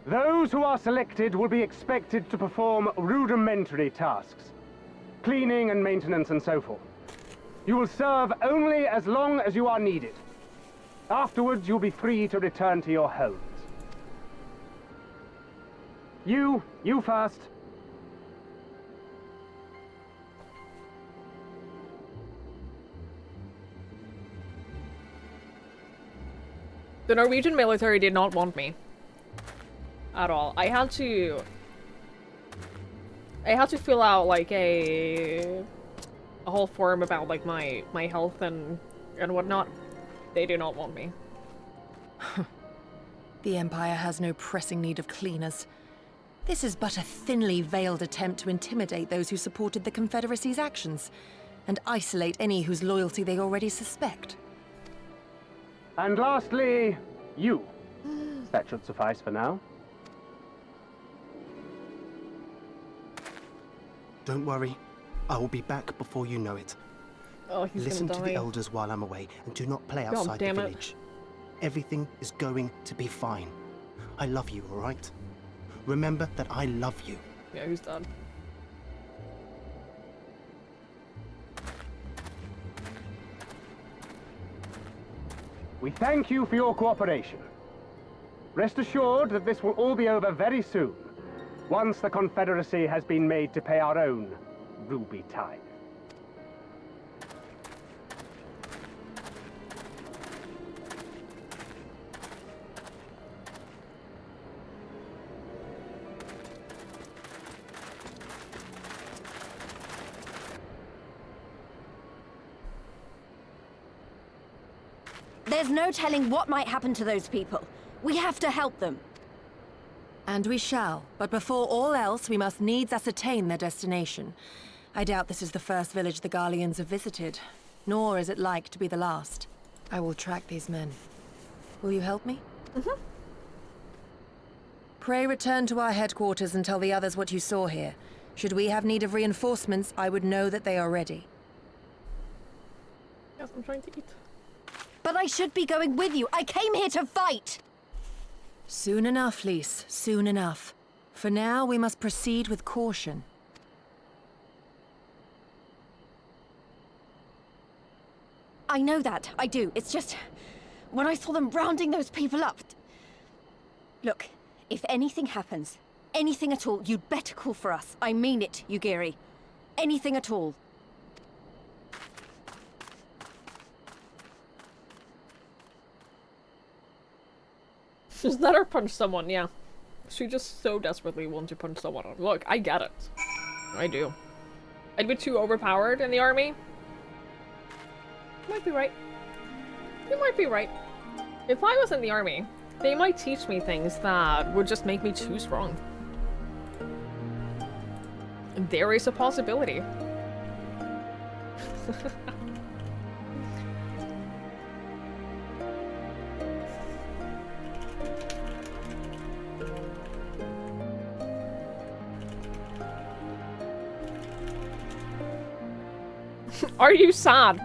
Those who are selected will be expected to perform rudimentary tasks, cleaning and maintenance and so forth. You will serve only as long as you are needed. Afterwards, you'll be free to return to your homes. You first. The Norwegian military did not want me. At all. I had to fill out like a whole form about like my health and whatnot. They do not want me. The Empire has no pressing need of cleaners. This is but a thinly veiled attempt to intimidate those who supported the Confederacy's actions, and isolate any whose loyalty they already suspect. And lastly, you. That should suffice for now. Don't worry. I will be back before you know it. Oh, he's Listen gonna to die. the elders while I'm away, and do not play God outside the damn it. village. Everything is going to be fine. I love you, all right? Remember that I love you. Yeah, he's done. We thank you for your cooperation. Rest assured that this will all be over very soon, once the Confederacy has been made to pay our own ruby tithe. There's no telling what might happen to those people. We have to help them. And we shall, but before all else, we must needs ascertain their destination. I doubt this is the first village the Garleans have visited, nor is it like to be the last. I will track these men. Will you help me? Mm-hmm. Pray return to our headquarters and tell the others what you saw here. Should we have need of reinforcements, I would know that they are ready. Yes, I'm trying to eat. But I should be going with you. I came here to fight! Soon enough, Lise. Soon enough. For now, we must proceed with caution. I know that. I do. It's just... when I saw them rounding those people up... Look, if anything happens, anything at all, you'd better call for us. I mean it, Yugiri. Anything at all. Just let her punch someone, yeah. She just so desperately wants to punch someone. Look, I get it. I do. I'd be too overpowered in the army. You might be right. You might be right. If I was in the army, they might teach me things that would just make me too strong. There is a possibility. Are you sad?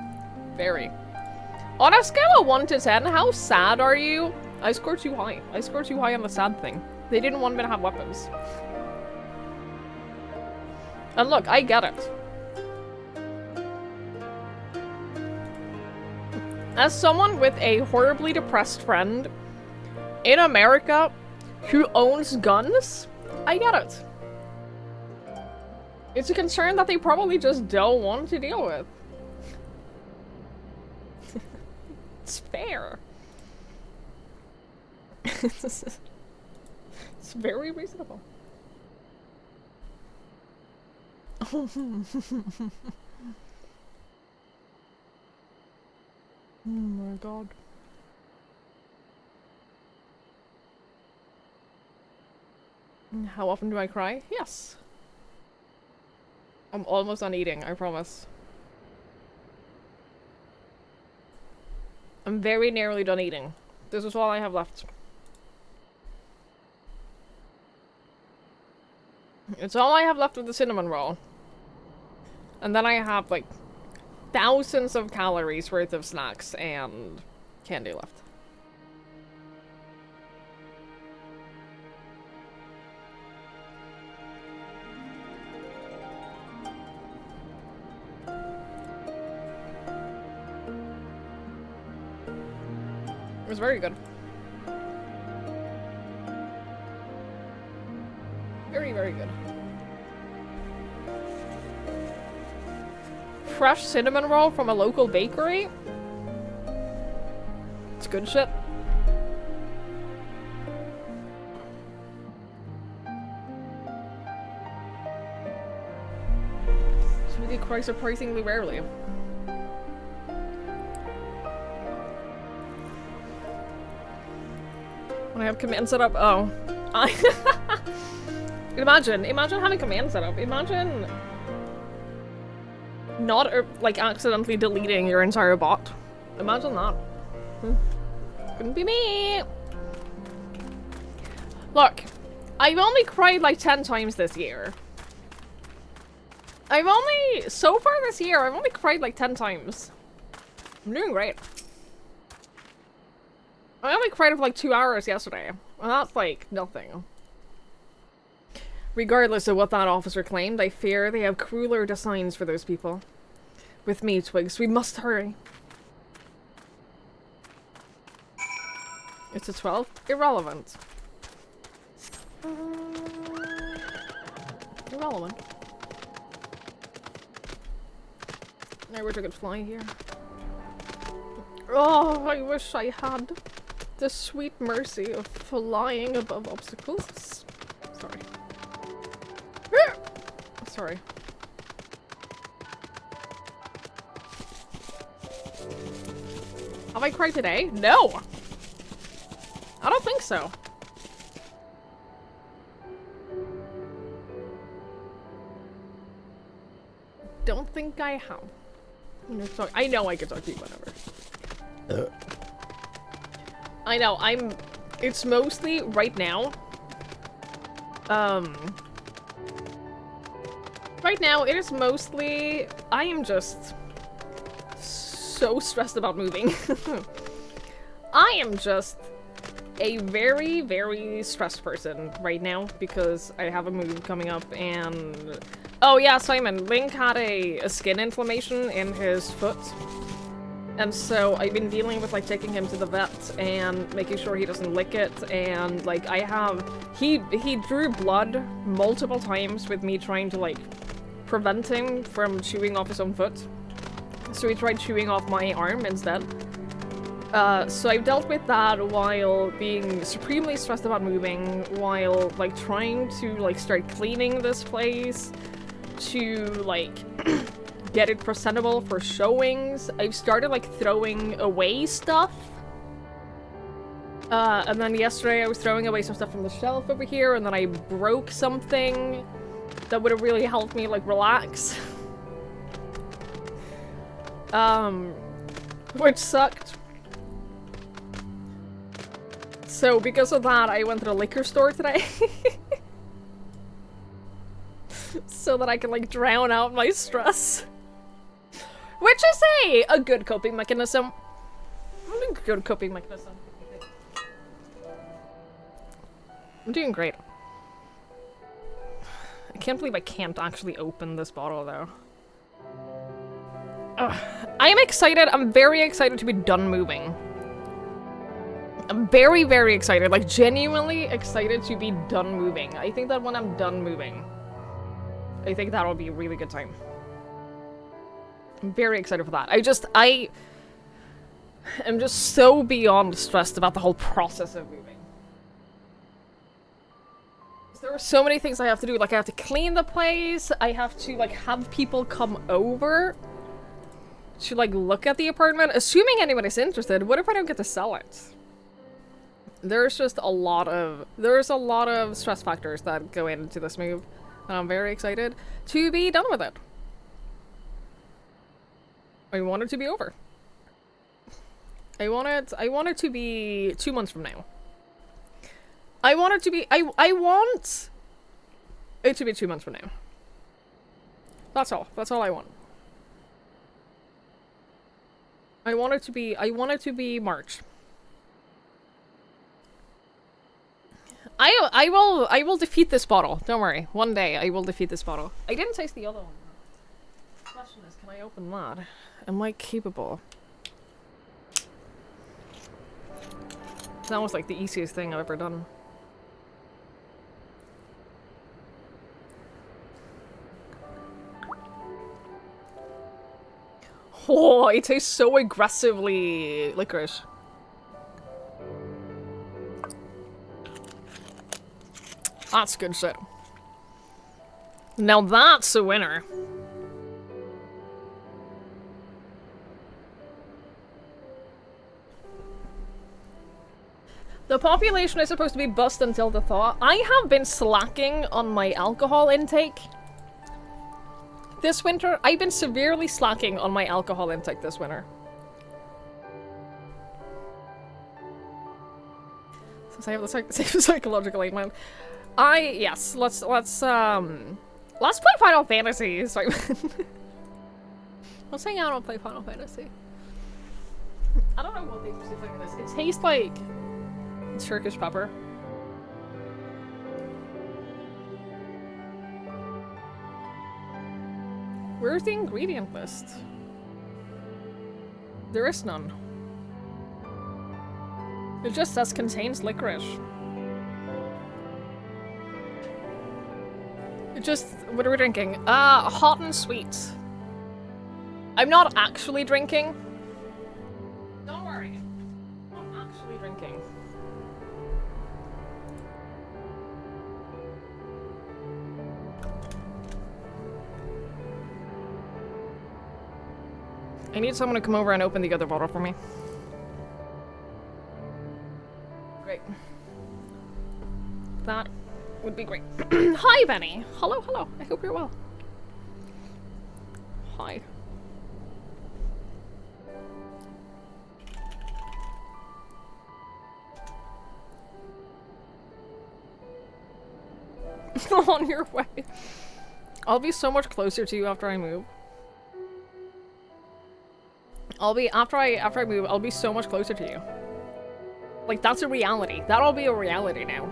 Very. On a scale of 1 to 10, how sad are you? I scored too high. I scored too high on the sad thing. They didn't want me to have weapons. And look, I get it. As someone with a horribly depressed friend in America who owns guns, I get it. It's a concern that they probably just don't want to deal with. It's fair. It's very reasonable. Oh my god. How often do I cry? Yes. I'm almost done eating, I promise. I'm very nearly done eating. This is all I have left. It's all I have left of the cinnamon roll. And then I have, like, thousands of calories worth of snacks and candy left. It was very good. Very, very good. Fresh cinnamon roll from a local bakery? It's good shit. Smoothie cry surprisingly rarely. When I have command set up, oh. Imagine having command set up. Imagine not, like, accidentally deleting your entire bot. Imagine that. Couldn't be me. Look, I've only cried like 10 times this year. So far this year, I've only cried like 10 times. I'm doing great. I only cried for like 2 hours yesterday. Well, that's like nothing. Regardless of what that officer claimed, I fear they have crueler designs for those people. With me, Twigs, we must hurry. It's a 12? Irrelevant. Irrelevant. I wish I could fly here. Oh, I wish I had the sweet mercy of flying above obstacles. Sorry. Sorry. Have I cried today? No! I don't think so. Don't think I have. I know I can talk to you whenever. I know, it's mostly, right now, right now, it is mostly, I am just so stressed about moving. I am just a very, very stressed person right now because I have a move coming up and... Oh yeah, Simon, Link had a skin inflammation in his foot. And so I've been dealing with, like, taking him to the vet and making sure he doesn't lick it, and, like, he drew blood multiple times with me trying to, like, prevent him from chewing off his own foot. So he tried chewing off my arm instead. So I've dealt with that while being supremely stressed about moving, while, like, trying to, like, start cleaning this place, to, like... get it presentable for showings. I've started, like, throwing away stuff. And then yesterday I was throwing away some stuff from the shelf over here, and then I broke something that would have really helped me, like, relax. Which sucked. So because of that, I went to the liquor store today. So that I can, like, drown out my stress. Which is a good coping mechanism. A good coping mechanism. I'm doing great. I can't believe I can't actually open this bottle, though. I'm excited. I'm very excited to be done moving. I'm very, very excited. Like, genuinely excited to be done moving. I think that when I'm done moving, I think that'll be a really good time. I'm very excited for that. I am just so beyond stressed about the whole process of moving. There are so many things I have to do. Like, I have to clean the place. I have to, like, have people come over to, like, look at the apartment. Assuming anyone is interested, what if I don't get to sell it? There's just a lot of... There's a lot of stress factors that go into this move. And I'm very excited to be done with it. I want it to be over. I want it to be 2 months from now. I want it to be, I want it to be 2 months from now. That's all. That's all I want. I want it to be March. I will defeat this bottle. Don't worry. One day I will defeat this bottle. I didn't taste the other one. The question is, can I open that? Am I capable? That was like the easiest thing I've ever done. Oh, it tastes so aggressively licorice. That's good shit. Now that's a winner. The The population is supposed to be bust until the thaw. I have been slacking on my alcohol intake this winter. I've been severely slacking on my alcohol intake this winter. Since I have the same psychological aid, man. Yes, let's play Final Fantasy. Sorry. Let's hang out and play Final Fantasy. I don't know what they usually think of this. It tastes like Turkish pepper. Where's the ingredient list? There is none. It just says contains licorice. It just, what are we drinking? Hot and sweet. I'm not actually drinking. Don't worry. I'm not actually drinking. I need someone to come over and open the other bottle for me. Great. That would be great. Hi, Benny. Hello, hello. I hope you're well. Hi. On your way. I'll be so much closer to you after I move. After I move, I'll be so much closer to you. Like, that's a reality. That'll be a reality now.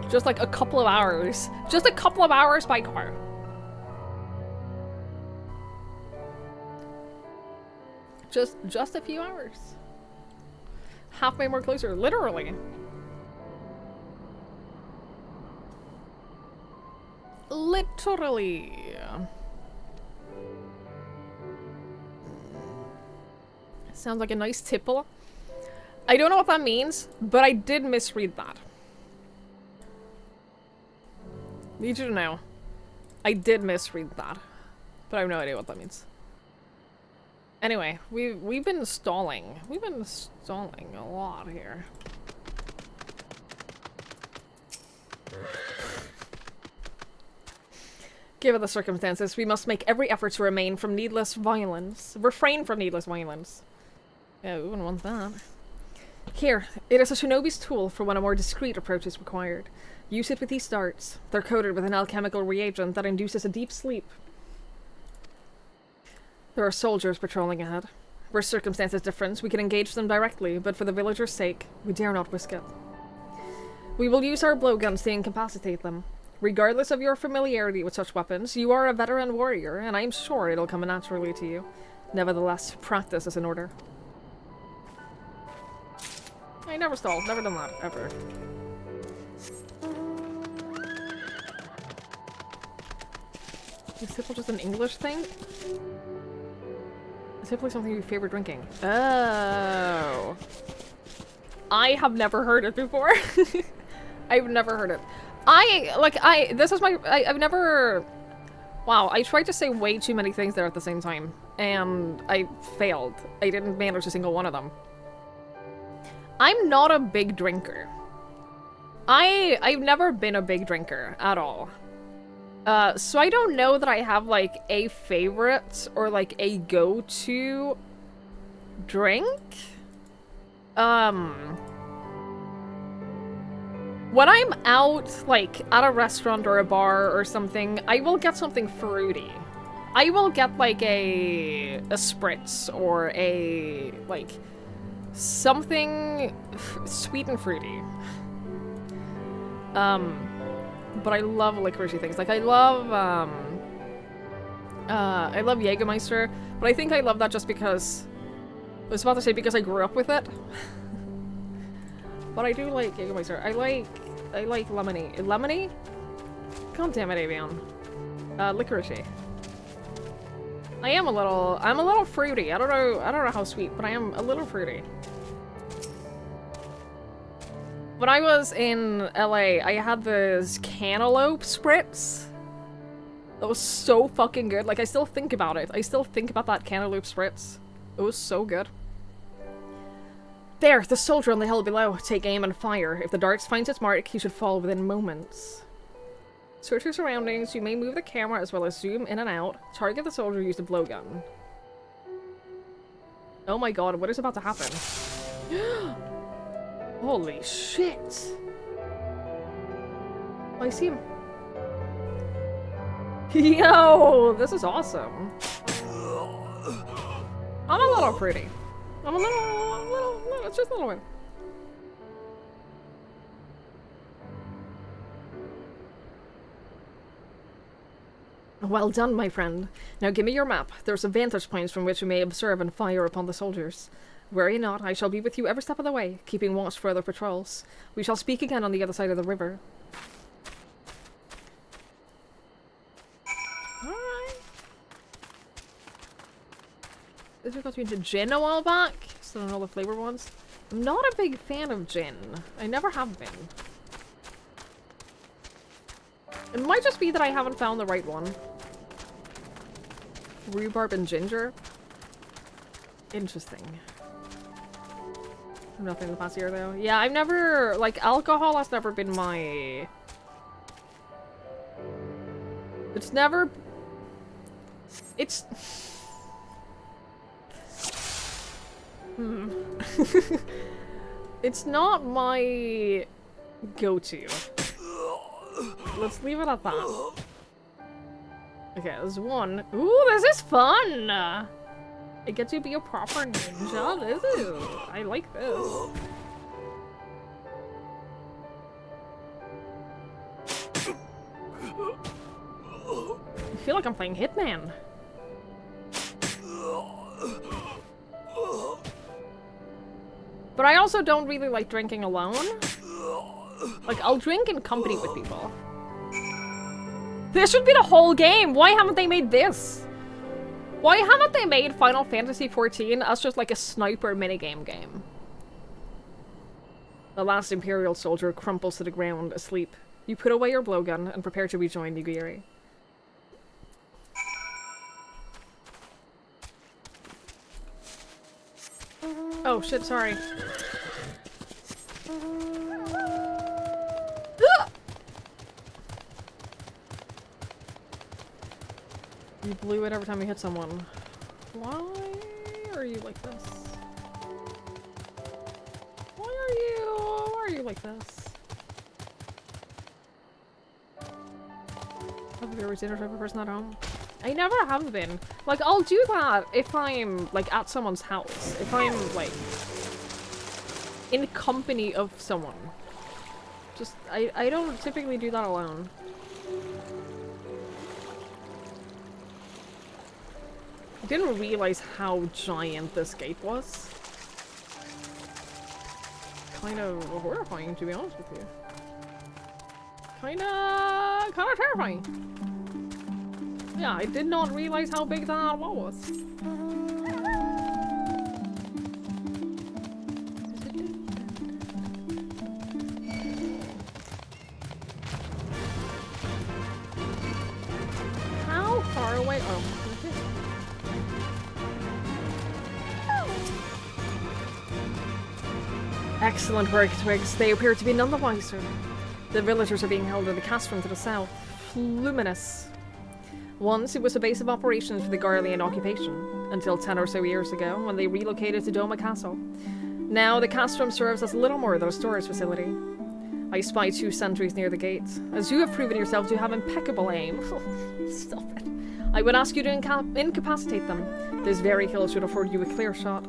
Just like a couple of hours. Just a couple of hours by car. Just a few hours. Halfway more closer, literally. Literally. Sounds like a nice tipple. I don't know what that means, but I did misread that. Need you to know. I did misread that. But I have no idea what that means. Anyway, we've been stalling. We've been stalling a lot here. Given the circumstances, we must make every effort to refrain from needless violence. Yeah, we wouldn't want that. Here, it is a shinobi's tool for when a more discreet approach is required. Use it with these darts. They're coated with an alchemical reagent that induces a deep sleep. There are soldiers patrolling ahead. Were circumstances different, we could engage them directly, but for the villagers' sake, we dare not risk it. We will use our blowguns to incapacitate them. Regardless of your familiarity with such weapons, you are a veteran warrior, and I am sure it'll come naturally to you. Nevertheless, practice is in order. I never stalled, never done that, ever. Is tipple just an English thing? Is tipple something you favor drinking? Oh. I have never heard it before. I've never heard it. I've never... Wow, I tried to say way too many things there at the same time. And I failed. I didn't manage a single one of them. I'm not a big drinker. I've never been a big drinker at all. So I don't know that I have, like, a favorite or, like, a go-to drink. When I'm out, like, at a restaurant or a bar or something, I will get something fruity. I will get, like, a spritz or a, like, something sweet and fruity. But I love licoricey things. Like, I love Jägermeister, but I think I love that just because... I was about to say because I grew up with it. But I do like Jägermeister. I like lemony. Lemony? God damn it, Avion. Licoricey. I'm a little fruity. I don't know how sweet, but I am a little fruity. When I was in LA, I had this cantaloupe spritz. That was so fucking good. Like, I still think about it. I still think about that cantaloupe spritz. It was so good. There, the soldier on the hill below. Take aim and fire. If the dart finds its mark, he should fall within moments. Search your surroundings. You may move the camera as well as zoom in and out. Target the soldier, use the blowgun. Oh my god, what is about to happen? Holy shit! Oh, I see him. Yo, this is awesome. I'm a little pretty. I'm a little, it's just a little bit. Well done, my friend. Now give me your map. There's a vantage points from which we may observe and fire upon the soldiers. Worry not, I shall be with you every step of the way, keeping watch for other patrols. We shall speak again on the other side of the river. Alright. This we got to be into gin a while back. Still don't know the flavor ones. I'm not a big fan of gin. I never have been. It might just be that I haven't found the right one. Rhubarb and ginger. Interesting. Nothing in the past year though. Yeah, I've never, like, alcohol has never been my... It's never... It's... It's not my go-to. Let's leave it at that. Okay, there's one. Ooh, this is fun! I get to be a proper ninja. This is... I like this. I feel like I'm playing Hitman. But I also don't really like drinking alone. Like, I'll drink in company with people. This should be the whole game! Why haven't they made this? Why haven't they made Final Fantasy XIV as just like a sniper minigame game? The last Imperial soldier crumples to the ground, asleep. You put away your blowgun and prepare to rejoin Nigiri. Oh shit, sorry. You blew it every time you hit someone. Why are you like this? Why are you like this? Have you ever seen a type of person at home? I never have been. Like, I'll do that if I'm, like, at someone's house. If I'm, like, in company of someone. Just, I don't typically do that alone. I didn't realize how giant this gate was. Kind of horrifying, to be honest with you. Kinda terrifying. Yeah, I did not realize how big that wall was. How far away? Oh. Excellent work, Twigs. They appear to be none the wiser. The villagers are being held in the castrum to the south. Luminous. Once it was a base of operations for the Garlean occupation, until 10 or so years ago, when they relocated to Doma Castle. Now, the castrum serves as little more than a storage facility. I spy 2 sentries near the gate. As you have proven yourself to have impeccable aim. Stop it. I would ask you to incapacitate them. This very hill should afford you a clear shot.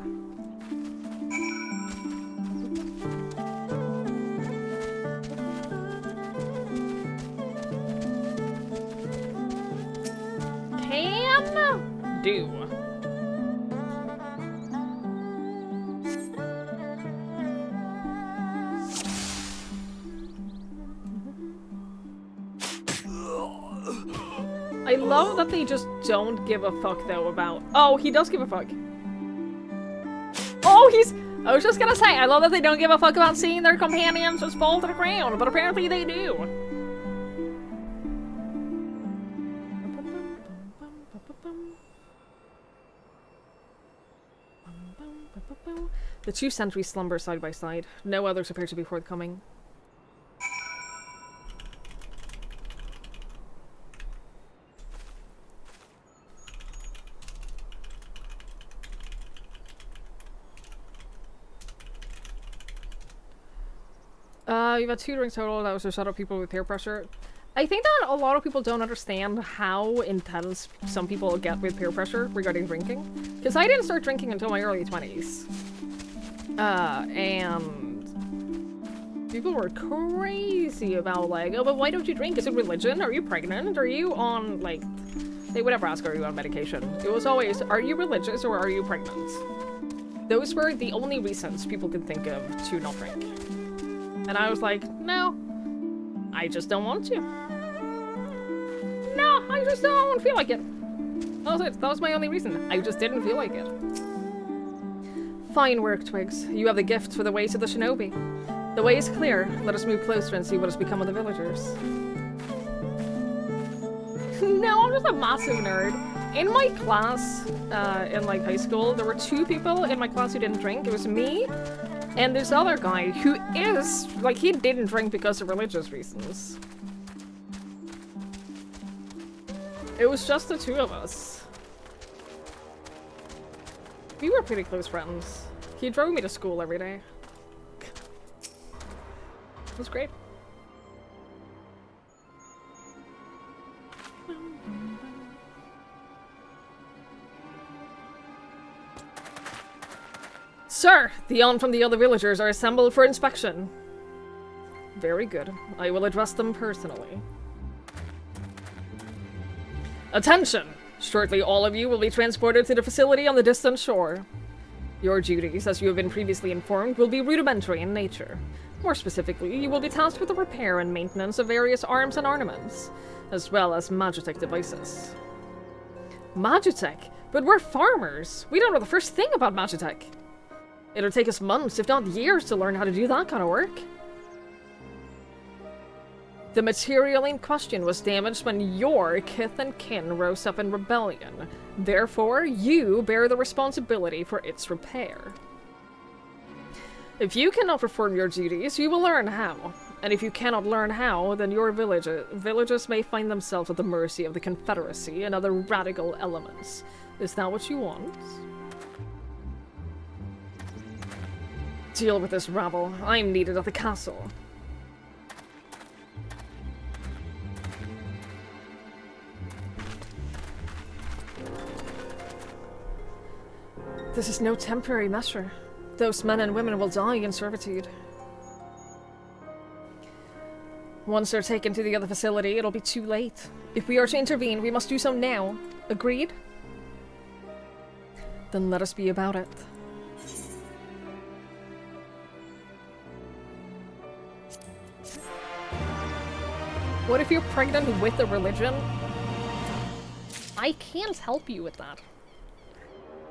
Do. I love that they just don't give a fuck though about— oh, he does give a fuck. Oh, he's— I was just gonna say, I love that they don't give a fuck about seeing their companions just fall to the ground, but apparently they do. The 2 sentries slumber side by side. No others appear to be forthcoming. You've had 2 drinks total. That was to shut up people with peer pressure. I think that a lot of people don't understand how intense some people get with peer pressure regarding drinking. Because I didn't start drinking until my early 20s. And people were crazy about like, oh, but why don't you drink? Is it religion? Are you pregnant? Are you on, like, they would never ask, are you on medication? It was always, are you religious or are you pregnant? Those were the only reasons people could think of to not drink. And I was like, no, I just don't want to. No, I just don't feel like it. That was it. That was my only reason. I just didn't feel like it. Fine work, Twigs. You have the gift for the way to the shinobi. The way is clear. Let us move closer and see what has become of the villagers. No, I'm just a massive nerd. In my class, in like high school, there were 2 people in my class who didn't drink. It was me and this other guy who is, like, he didn't drink because of religious reasons. It was just the 2 of us. We were pretty close friends. He drove me to school every day. It was great. Sir, the on from the other villagers are assembled for inspection. Very good. I will address them personally. Attention! Shortly all of you will be transported to the facility on the distant shore. Your duties, as you have been previously informed, will be rudimentary in nature. More specifically, you will be tasked with the repair and maintenance of various arms and ornaments, as well as magitech devices. Magitech? But we're farmers! We don't know the first thing about magitech! It'll take us months, if not years, to learn how to do that kind of work. The material in question was damaged when your kith and kin rose up in rebellion. Therefore, you bear the responsibility for its repair. If you cannot perform your duties, you will learn how. And if you cannot learn how, then your villagers may find themselves at the mercy of the Confederacy and other radical elements. Is that what you want? Deal with this rabble. I'm needed at the castle. This is no temporary measure. Those men and women will die in servitude. Once they're taken to the other facility, it'll be too late. If we are to intervene, we must do so now. Agreed? Then let us be about it. What if you're pregnant with a religion? I can't help you with that.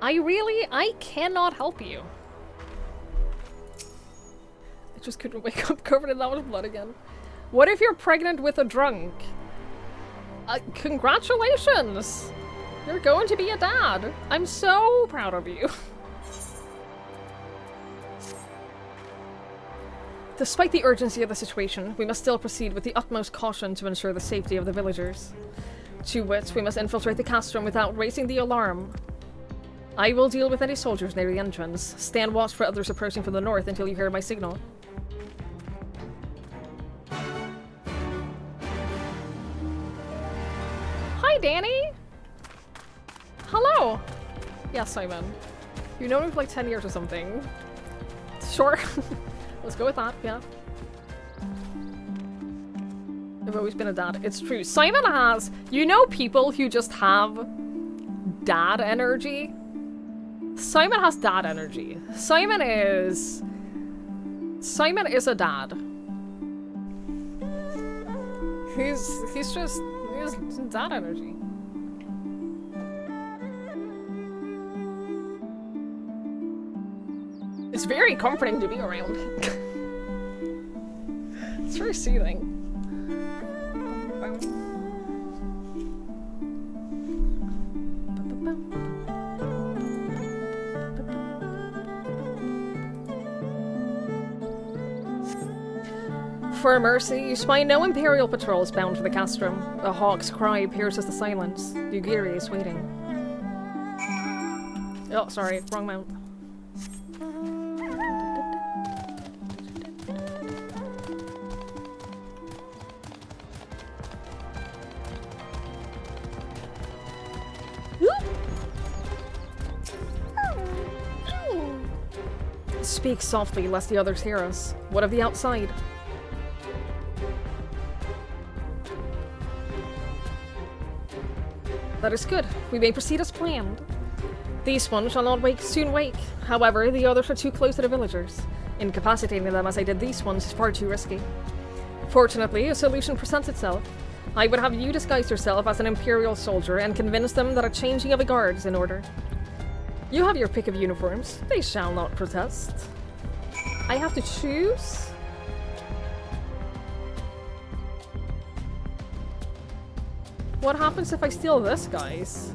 I cannot help you. I just couldn't wake up covered in that much blood again. What if you're pregnant with a drunk? Congratulations! You're going to be a dad. I'm so proud of you. Despite the urgency of the situation, we must still proceed with the utmost caution to ensure the safety of the villagers. To wit, we must infiltrate the castrum without raising the alarm. I will deal with any soldiers near the entrance. Stand watch for others approaching from the north until you hear my signal. Hi, Danny! Hello! Yes, Simon. You've known me for like 10 years or something. Sure. Let's go with that, yeah. I've always been a dad. It's true. Simon has... You know people who just have dad energy? Simon has dad energy. Simon is a dad. He's dad energy. It's very comforting to be around. It's very soothing. For mercy, you spy no Imperial patrols bound for the castrum. A hawk's cry pierces the silence. Yugiri is waiting. Oh, sorry, wrong mount. Speak softly, lest the others hear us. What of the outside? That is good. We may proceed as planned. These ones shall not soon wake. However, the others are too close to the villagers. Incapacitating them as I did these ones is far too risky. Fortunately, a solution presents itself. I would have you disguise yourself as an Imperial soldier and convince them that a changing of the guard is in order. You have your pick of uniforms. They shall not protest. I have to choose? What happens if I steal this, guys?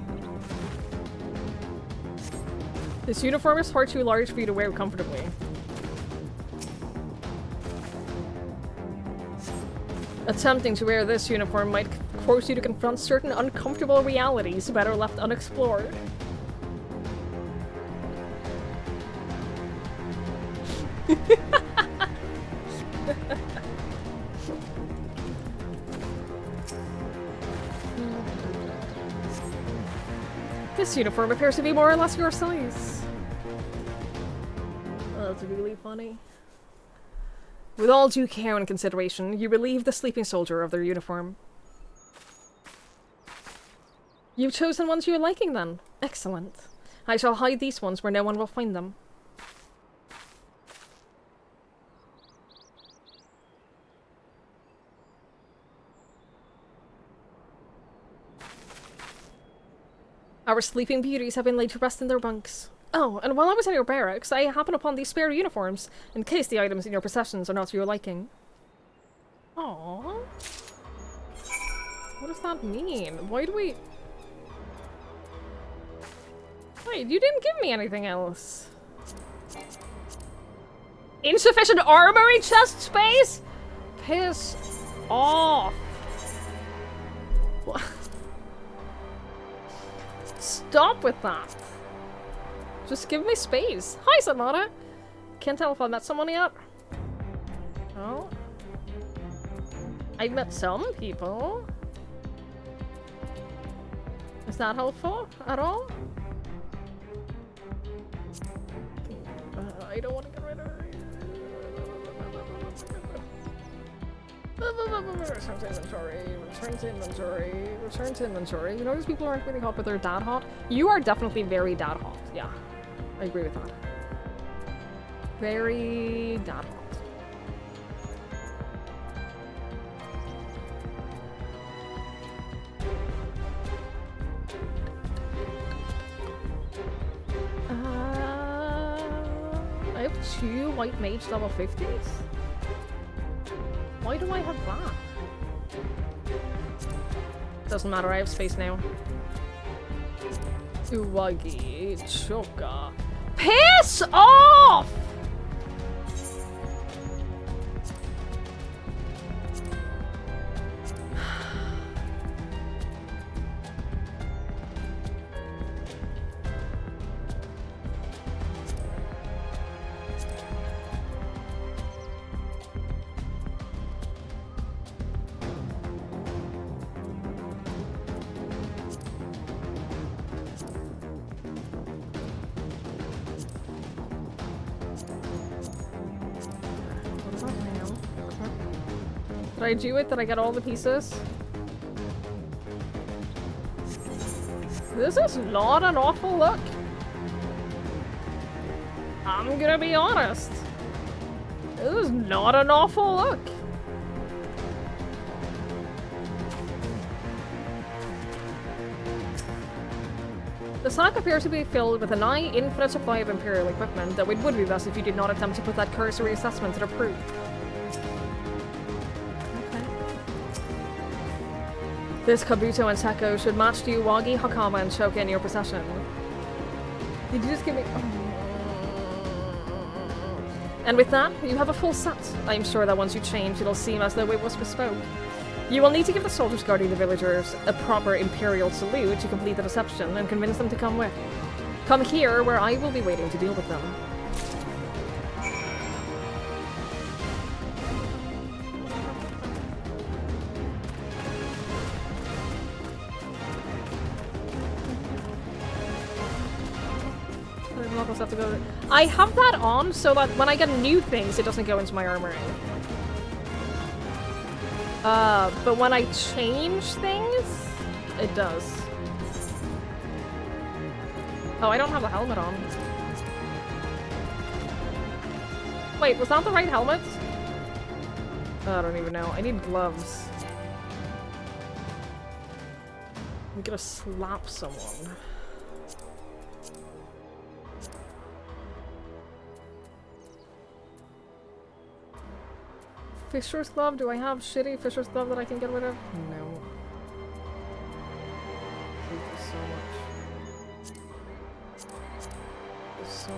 This uniform is far too large for you to wear comfortably. Attempting to wear this uniform might force you to confront certain uncomfortable realities better left unexplored. This uniform appears to be more or less your size. Oh, that's really funny. With all due care and consideration, you relieve the sleeping soldier of their uniform. You've chosen ones you're liking then. Excellent. I shall hide these ones where no one will find them. Our sleeping beauties have been laid to rest in their bunks. Oh, and while I was in your barracks, I happened upon these spare uniforms, in case the items in your possessions are not to your liking. Aww. What does that mean? Why do we... Wait, you didn't give me anything else. Insufficient armory chest space? Piss off. What? Stop with that. Just give me space. Hi, Samara. Can't tell if I met someone yet. Oh. I've met some people. Is that helpful at all? I don't want to get rid of her. Return to inventory, return to inventory, return to inventory. You notice people aren't really hot, but they're dad hot? You are definitely very dad hot. Yeah, I agree with that. Very dad hot. I have 2 white mage level 50s? Why do I have that? Doesn't matter, I have space now. Uwagi, Choka. Piss off! Did I do it? Did I get all the pieces? This is not an awful look. I'm gonna be honest. This is not an awful look. The sack appears to be filled with a nigh infinite supply of Imperial equipment, though it would be best if you did not attempt to put that cursory assessment to the proof. This Kabuto and Seko should match the Uwagi, Hakama, and Choka in your possession. Did you just give me... And with that, you have a full set. I am sure that once you change, it'll seem as though it was bespoke. You will need to give the soldiers guarding the villagers a proper imperial salute to complete the deception and convince them to come with. Come here, where I will be waiting to deal with them. Have to go. I have that on so that when I get new things, it doesn't go into my armory. But when I change things, it does. Oh, I don't have the helmet on. Wait, was that the right helmet? Oh, I don't even know. I need gloves. I'm gonna slap someone. Fisher's glove? Do I have shitty Fisher's glove that I can get rid of? No. Thank you so much. Thank you so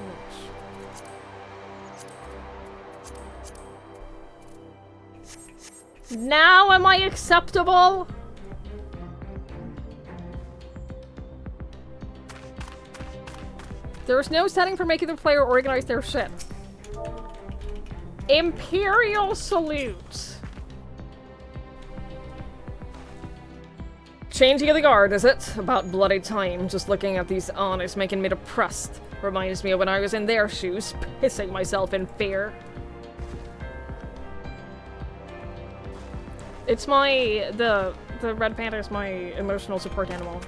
much. Now am I acceptable? There is no setting for making the player organize their shit. Imperial salute. Changing of the guard, is it? About bloody time. Just looking at these honors making me depressed. Reminds me of when I was in their shoes, pissing myself in fear. It's my... the Red Panther is my emotional support animal.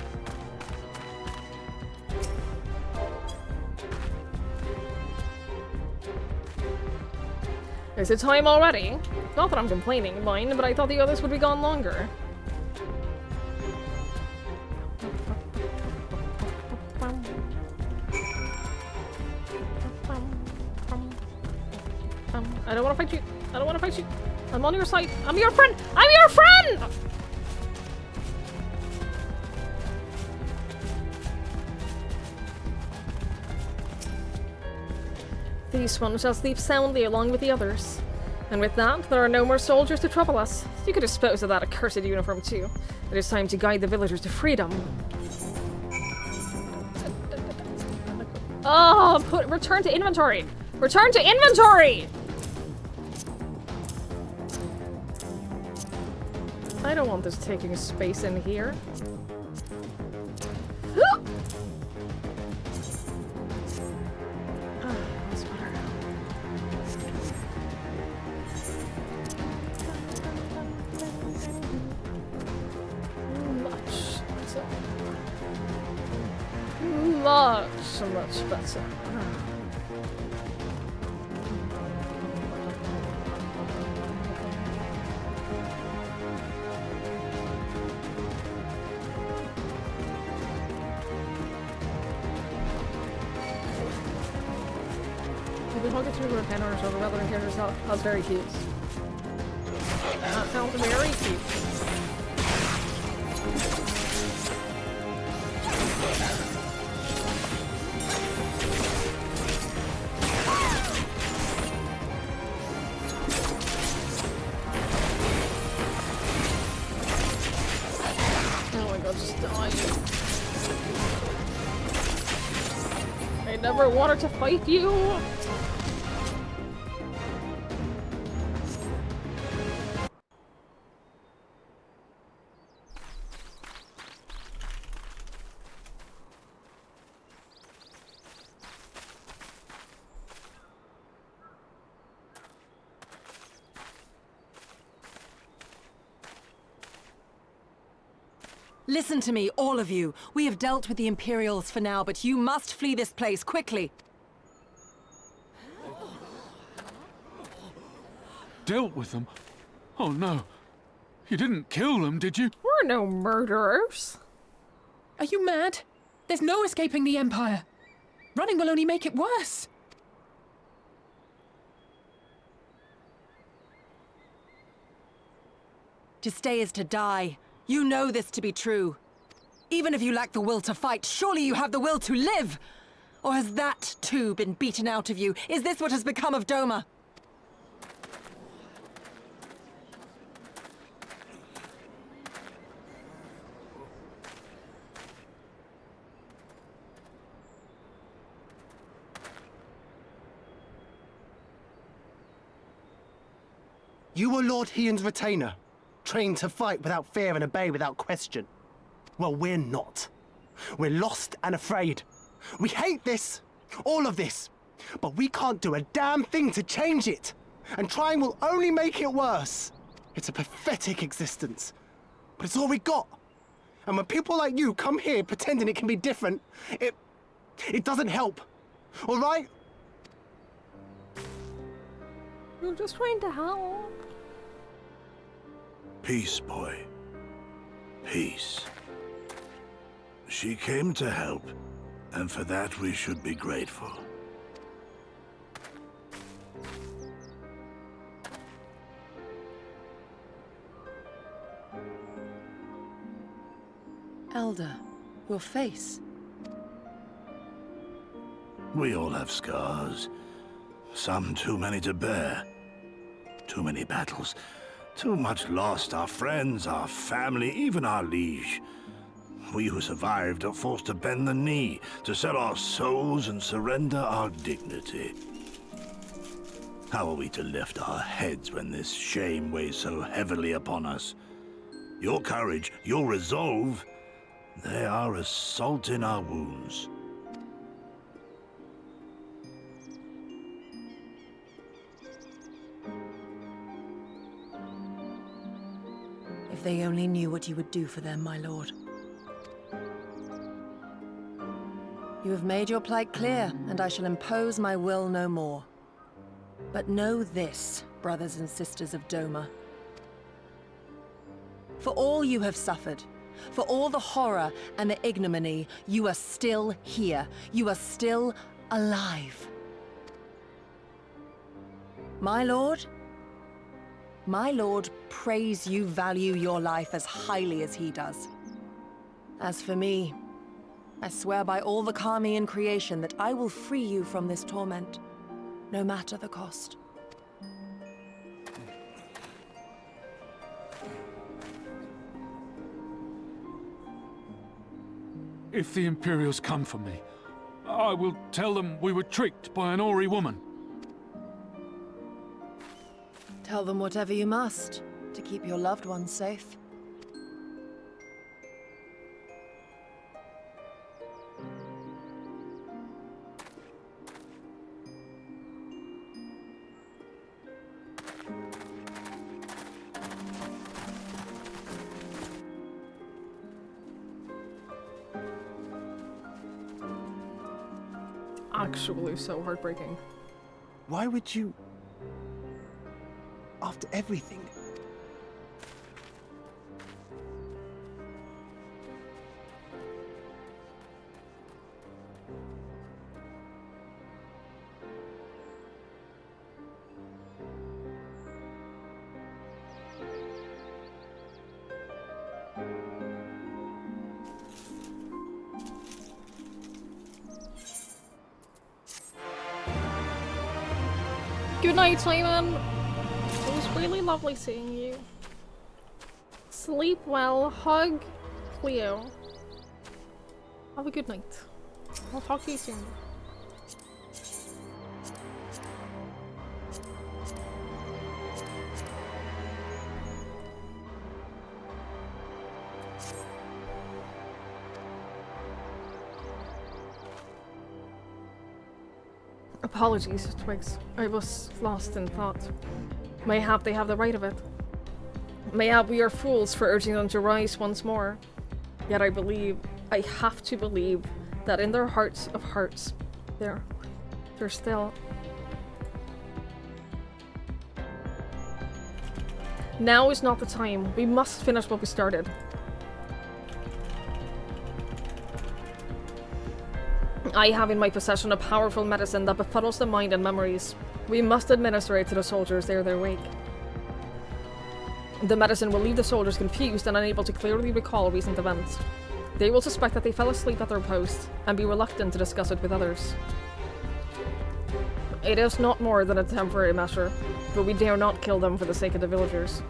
Is it time already? Not that I'm complaining, mind, but I thought the others would be gone longer. I don't want to fight you. I don't want to fight you. I'm on your side. I'm your friend. I'm your friend! These ones shall sleep soundly along with the others. And with that, there are no more soldiers to trouble us. You could dispose of that accursed uniform too. It is time to guide the villagers to freedom. Oh, return to inventory! Return to inventory! I don't want this taking space in here. Much better. I've been talking through her pen on her shoulder rather than hear herself. That's very cute. That sounds very cute. I never wanted to fight you! Listen to me, all of you. We have dealt with the Imperials for now, but you must flee this place quickly. Dealt with them? Oh no. You didn't kill them, did you? We're no murderers. Are you mad? There's no escaping the Empire. Running will only make it worse. To stay is to die. You know this to be true. Even if you lack the will to fight, surely you have the will to live! Or has that too been beaten out of you? Is this what has become of Doma? You were Lord Hion's retainer, trained to fight without fear and obey without question. Well, we're not. We're lost and afraid. We hate this, all of this, but we can't do a damn thing to change it. And trying will only make it worse. It's a pathetic existence, but it's all we got. And when people like you come here pretending it can be different, it doesn't help. All right? I'm just trying to help. Peace, boy. Peace. She came to help, and for that we should be grateful. Elder, your face. We all have scars. Some too many to bear. Too many battles. Too much lost. Our friends, our family, even our liege. We who survived are forced to bend the knee, to sell our souls and surrender our dignity. How are we to lift our heads when this shame weighs so heavily upon us? Your courage, your resolve, they are as salt in our wounds. If they only knew what you would do for them, my lord. You have made your plight clear, and I shall impose my will no more. But know this, brothers and sisters of Doma. For all you have suffered, for all the horror and the ignominy, you are still here. You are still alive. My lord prays you value your life as highly as he does. As for me, I swear by all the Kami in creation that I will free you from this torment, no matter the cost. If the Imperials come for me, I will tell them we were tricked by an Ori woman. Tell them whatever you must to keep your loved ones safe. Actually so heartbreaking. Why would you... After everything? Good night, Simon. It was really lovely seeing you. Sleep well. Hug Cleo. Have a good night. I'll talk to you soon. Apologies, Twigs. I was lost in thought. Mayhap they have the right of it. Mayhap we are fools for urging them to rise once more. Yet I have to believe that in their hearts of hearts, they're still... Now is not the time. We must finish what we started. I have in my possession a powerful medicine that befuddles the mind and memories. We must administer it to the soldiers ere their wake. The medicine will leave the soldiers confused and unable to clearly recall recent events. They will suspect that they fell asleep at their post and be reluctant to discuss it with others. It is not more than a temporary measure, but we dare not kill them for the sake of the villagers.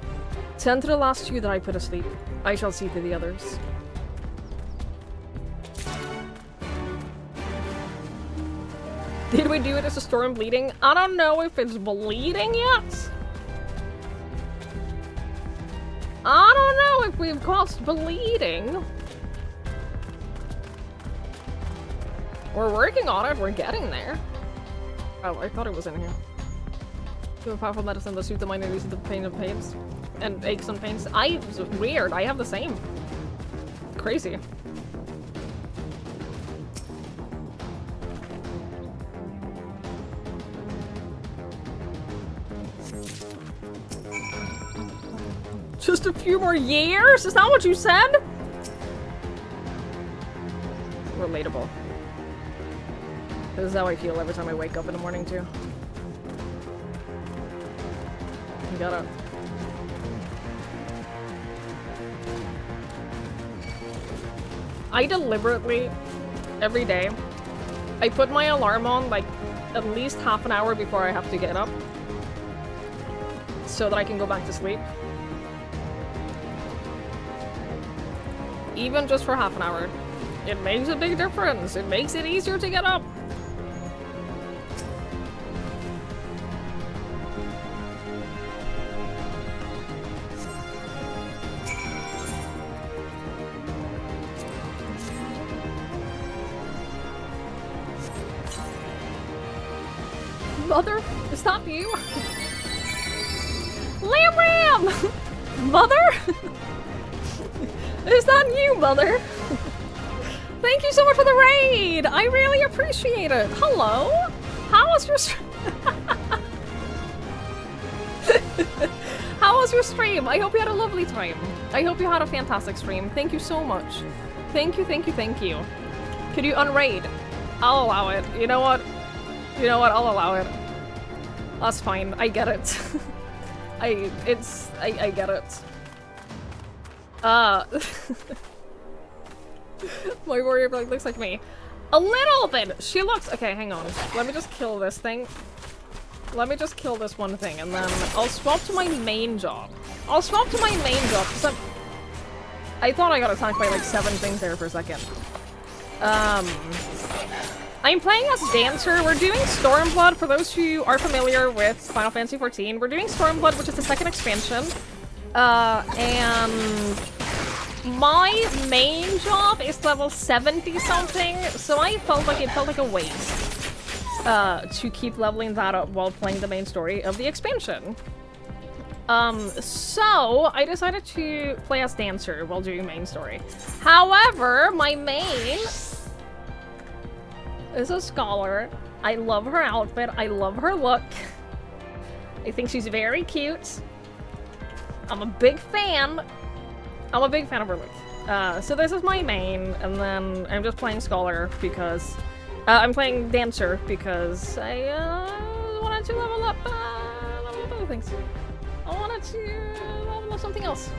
Tend to the last two that I put asleep. I shall see to the others. Did we do it as a storm bleeding? I don't know if it's bleeding yet. I don't know if we've caused bleeding. We're working on it, we're getting there. Oh, I thought it was in here. Do a powerful medicine to soothe the mind and ease the pain and pains. And aches and pains. Weird, I have the same. Crazy. Just a few more years? Is that what you said? Relatable. This is how I feel every time I wake up in the morning, too. You gotta... I deliberately, every day, I put my alarm on, like, at least half an hour before I have to get up. So that I can go back to sleep. Even just for half an hour. It makes a big difference. It makes it easier to get up. Mother? Is that you? Lamb Ram! Mother? Is that you, Mother? Thank you so much for the raid! I really appreciate it. Hello? How was your How was your stream? I hope you had a lovely time. I hope you had a fantastic stream. Thank you so much. Thank you, thank you, thank you. Could you unraid? I'll allow it. You know what? You know what? I'll allow it. That's fine. I get it. I get it. My warrior like looks like me. A little bit! She looks- okay, hang on. Let me just kill this thing. Let me just kill this one thing, and then I'll swap to my main job. I'll swap to my main job, because I thought I got attacked by like 7 things there for a second. I'm playing as Dancer. We're doing Stormblood. For those who are familiar with Final Fantasy XIV, we're doing Stormblood, which is the 2nd expansion. And my main job is level 70 something, so I felt like it felt like a waste to keep leveling that up while playing the main story of the expansion. So I decided to play as Dancer while doing main story. However, my main is a scholar. I love her outfit. I love her look. I think she's very cute. I'm a big fan. I'm a big fan of her look. So this is my main, and then I'm just playing Scholar because... I'm playing Dancer because I wanted to level up other things. I wanted to level up something else.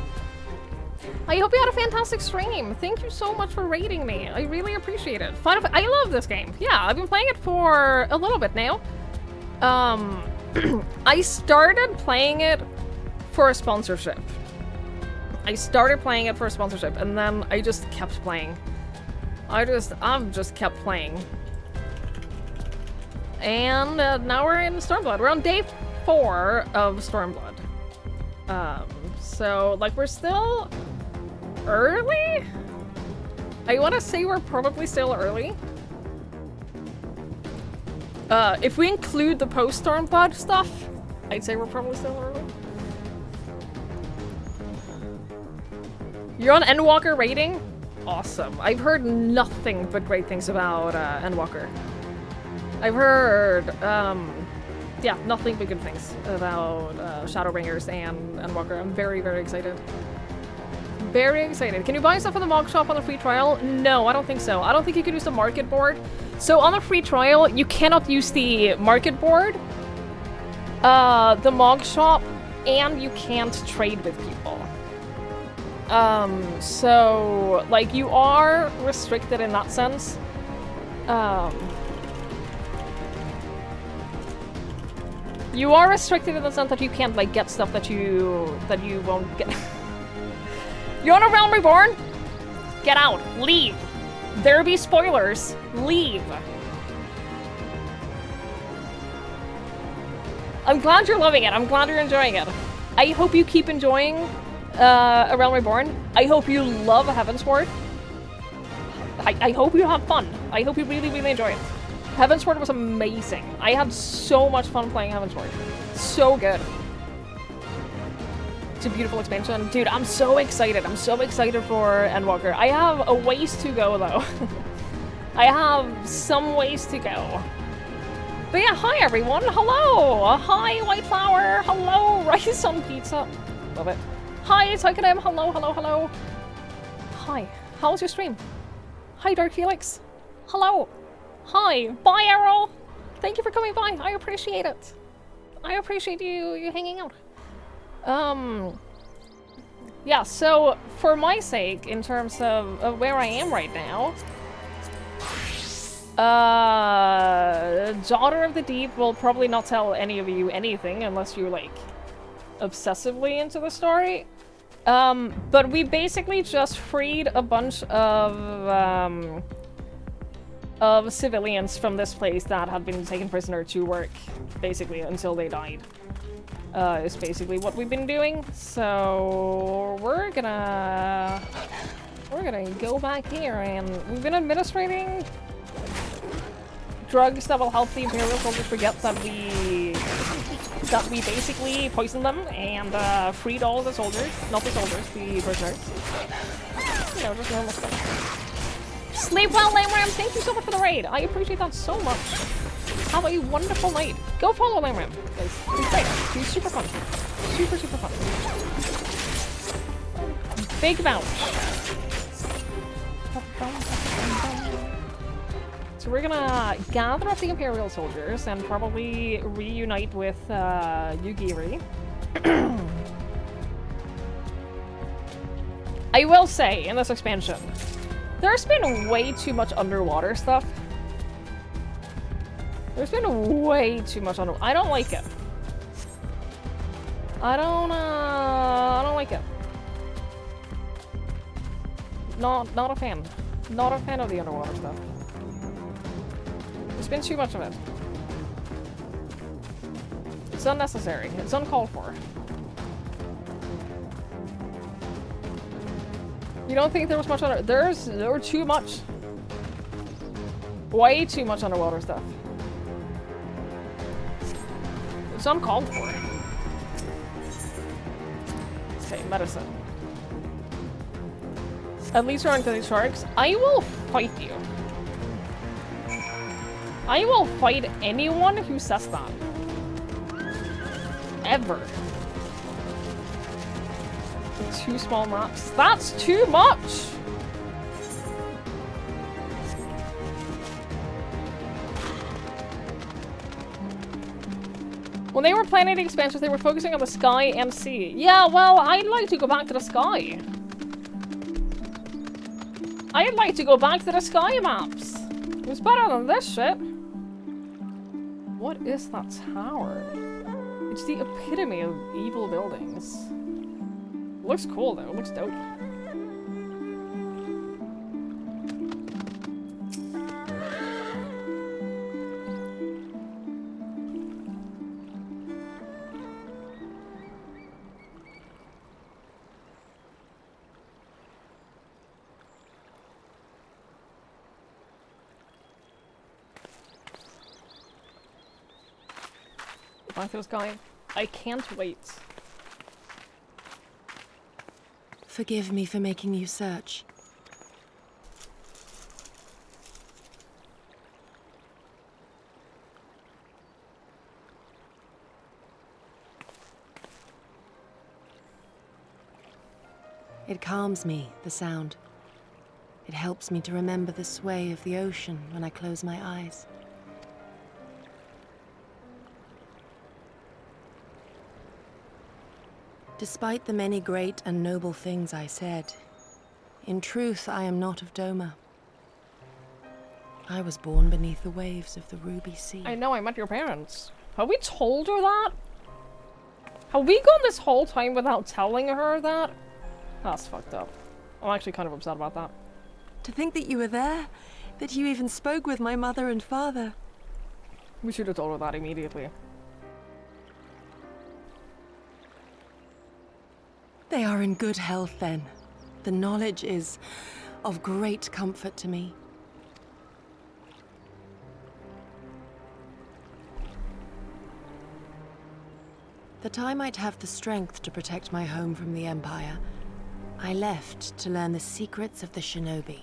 I hope you had a fantastic stream. Thank you so much for raiding me. I really appreciate it. I love this game. Yeah, I've been playing it for a little bit now. I started playing it for a sponsorship. I started playing it for a sponsorship, and then I just kept playing. I've just kept playing. And now we're in Stormblood. We're on day 4 of Stormblood. So, like, we're still early? I want to say we're probably still early. If we include the post-Stormblood stuff, I'd say we're probably still early. You're on Endwalker rating? Awesome. I've heard nothing but great things about Endwalker. I've heard, yeah, nothing but good things about Shadowbringers and Endwalker. I'm very, very excited. Very excited. Can you buy stuff in the Mog Shop on the free trial? No, I don't think so. I don't think you can use the market board. So on the free trial, you cannot use the market board, the Mog Shop, and you can't trade with people. So, like, you are restricted in that sense. You are restricted in the sense that you can't, like, get stuff that you won't get. You want a Realm Reborn? Get out. Leave. There be spoilers. Leave. I'm glad you're loving it. I'm glad you're enjoying it. I hope you keep enjoying A Realm Reborn. I hope you love Heavensward. I hope you have fun. I hope you really, really enjoy it. Heavensward was amazing. I had so much fun playing Heavensward. So good. It's a beautiful expansion. Dude, I'm so excited. I'm so excited for Endwalker. I have a ways to go, though. I have some ways to go. But yeah, hi everyone. Hello. Hi, White Flower. Hello, Rice on Pizza. Love it. Hi, Tyconim. Hello, hello, hello. Hi. How was your stream? Hi, Dark Felix. Hello. Hi. Bye, Errol. Thank you for coming by. I appreciate it. I appreciate you hanging out. Yeah, so for my sake, in terms of where I am right now, Daughter of the Deep will probably not tell any of you anything unless you're, like, obsessively into the story. But we basically just freed a bunch of civilians from this place that had been taken prisoner to work, basically, until they died. Is basically what we've been doing. So we're gonna go back here, and we've been administrating drugs that will help the Imperial soldiers forget that we basically poisoned them and freed all the soldiers. Not the soldiers, the prisoners. You know, just normal stuff. Sleep well, Lamram! Thank you so much for the raid! I appreciate that so much. Have a wonderful night. Go follow Lamram, guys. He's great. He's super fun. Super, super fun. Big vouch. So we're gonna gather up the Imperial soldiers and probably reunite with Yugiri. I will say, in this expansion, there's been way too much underwater stuff. There's been way too much underwater. I don't like it. I don't like it. Not a fan. Not a fan of the underwater stuff. There's been too much of it. It's unnecessary. It's uncalled for. You don't think there was much under? There were too much. Way too much underwater stuff. It's uncalled for. Okay, medicine. At least we're into these sharks. I will fight you. I will fight anyone who says that. Ever. Two small maps. That's too much! When they were planning the expansions, they were focusing on the sky and sea. Yeah, well, I'd like to go back to the sky. I'd like to go back to the sky maps. It was better than this shit. What is that tower? It's the epitome of evil buildings. It looks cool though, it looks dope. This guy. I can't wait. Forgive me for making you search. It calms me, the sound. It helps me to remember the sway of the ocean when I close my eyes. Despite the many great and noble things I said, in truth I am not of Doma. I was born beneath the waves of the Ruby Sea. I know, I met your parents. Have we told her that? Have we gone this whole time without telling her that? That's fucked up. I'm actually kind of upset about that. To think that you were there, that you even spoke with my mother and father. We should have told her that immediately. They are in good health then. The knowledge is of great comfort to me. That I might have the strength to protect my home from the Empire, I left to learn the secrets of the shinobi.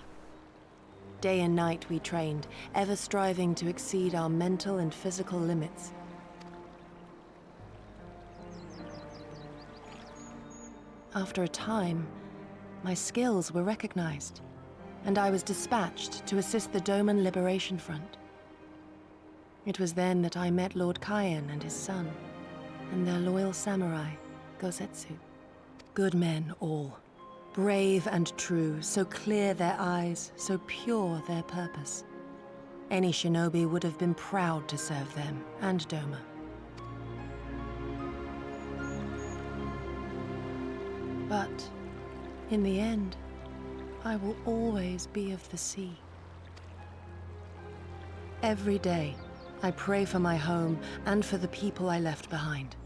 Day and night we trained, ever striving to exceed our mental and physical limits. After a time, my skills were recognized, and I was dispatched to assist the Doman Liberation Front. It was then that I met Lord Kaien and his son, and their loyal samurai, Gosetsu. Good men all. Brave and true, so clear their eyes, so pure their purpose. Any shinobi would have been proud to serve them and Doma. But, in the end, I will always be of the sea. Every day, I pray for my home and for the people I left behind,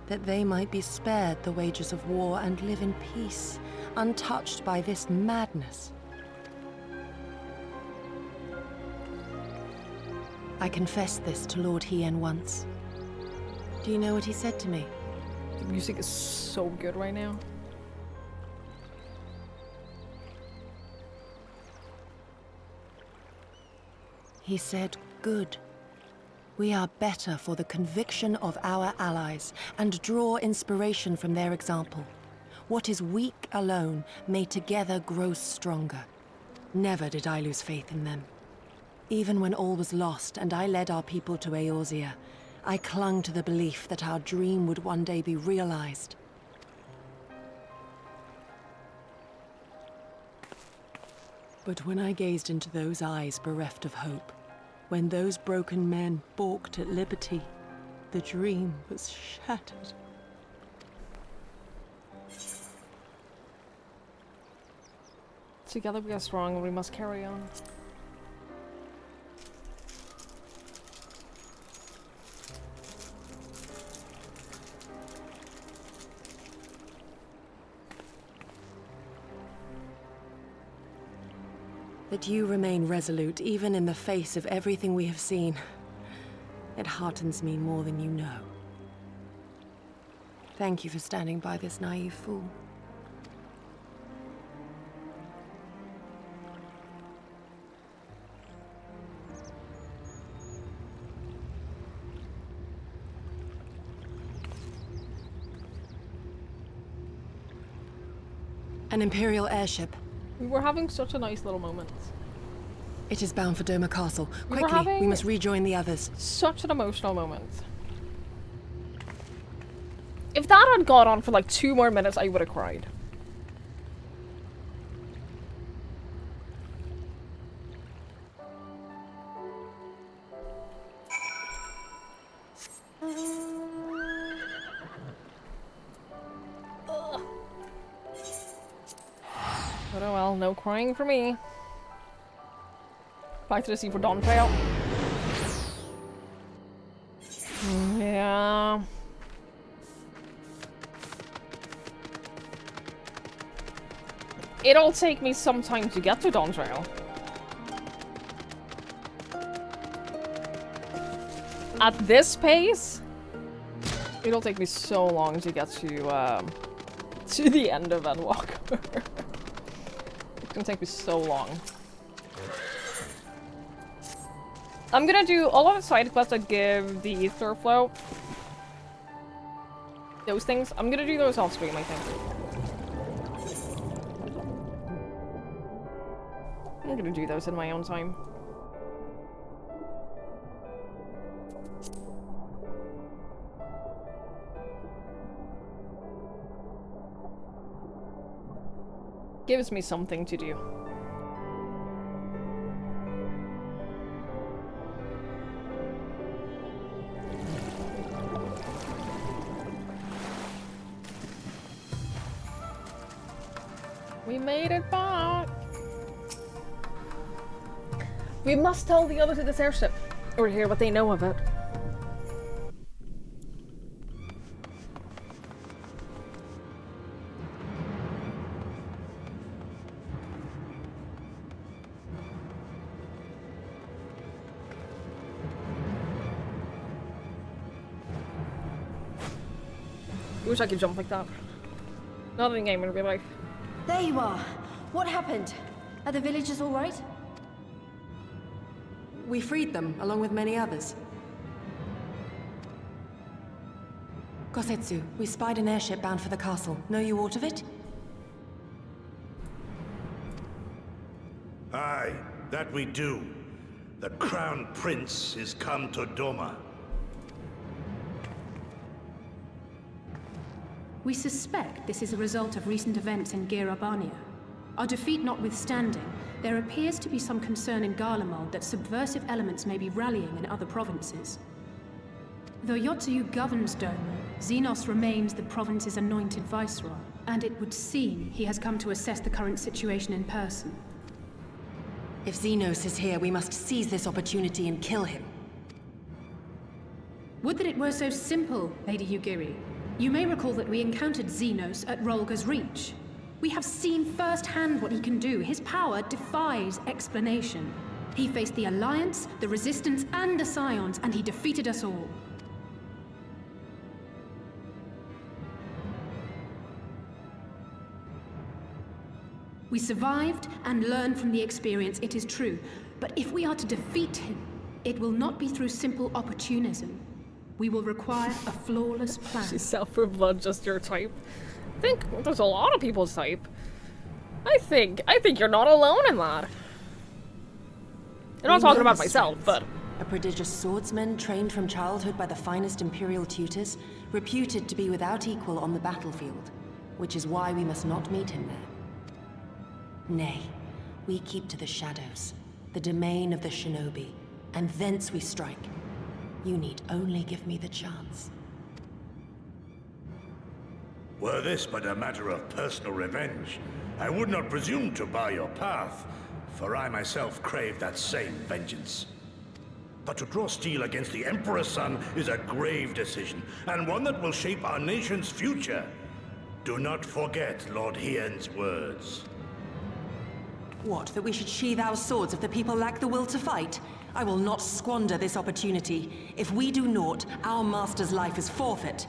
that they might be spared the wages of war and live in peace, untouched by this madness. I confessed this to Lord Hien once. Do you know what he said to me? The music is so good right now. He said, "Good. We are better for the conviction of our allies and draw inspiration from their example. What is weak alone may together grow stronger." Never did I lose faith in them. Even when all was lost and I led our people to Eorzea, I clung to the belief that our dream would one day be realized. But when I gazed into those eyes bereft of hope, when those broken men balked at liberty, the dream was shattered. Together we are strong and we must carry on. That you remain resolute even in the face of everything we have seen. It heartens me more than you know. Thank you for standing by this naive fool. An Imperial airship. We were having such a nice little moment. It is bound for Doma Castle. We Quickly, we must rejoin the others. Such an emotional moment. If that had gone on for like 2 more minutes, I would have cried. But oh well, no crying for me. Back to the sea for Dawntrail. Yeah. It'll take me some time to get to Dawntrail. At this pace, it'll take me so long to get to the end of Endwalker. It's gonna take me so long. I'm gonna do all of the side quests that give the ether flow. Those things. I'm gonna do those off screen, I think. I'm gonna do those in my own time. Gives me something to do. We made it back! We must tell the others at this airship, or hear what they know of it. I wish I could jump like that. Not in game, in real life. There you are. What happened? Are the villagers all right? We freed them, along with many others. Kosetsu, we spied an airship bound for the castle. Know you aught of it? Aye, that we do. The Crown Prince is come to Doma. We suspect this is a result of recent events in Girabania. Our defeat notwithstanding, there appears to be some concern in Garlemald that subversive elements may be rallying in other provinces. Though Yotsuyu governs Doma, Xenos remains the province's anointed viceroy, and it would seem he has come to assess the current situation in person. If Xenos is here, we must seize this opportunity and kill him. Would that it were so simple, Lady Yugiri. You may recall that we encountered Xenos at Rolga's Reach. We have seen firsthand what he can do. His power defies explanation. He faced the Alliance, the Resistance, and the Scions, and he defeated us all. We survived and learned from the experience, it is true. But if we are to defeat him, it will not be through simple opportunism. We will require a flawless plan. She's self-proof blood, just your type. I think there's a lot of people's type. I think you're not alone in that. I'm not talking about myself, but... A prodigious swordsman trained from childhood by the finest Imperial tutors, reputed to be without equal on the battlefield, which is why we must not meet him there. Nay, we keep to the shadows, the domain of the shinobi, and thence we strike. You need only give me the chance. Were this but a matter of personal revenge, I would not presume to bar your path, for I myself crave that same vengeance. But to draw steel against the Emperor's son is a grave decision, and one that will shape our nation's future. Do not forget Lord Hien's words. What, that we should sheathe our swords if the people lack the will to fight? I will not squander this opportunity. If we do naught, our master's life is forfeit.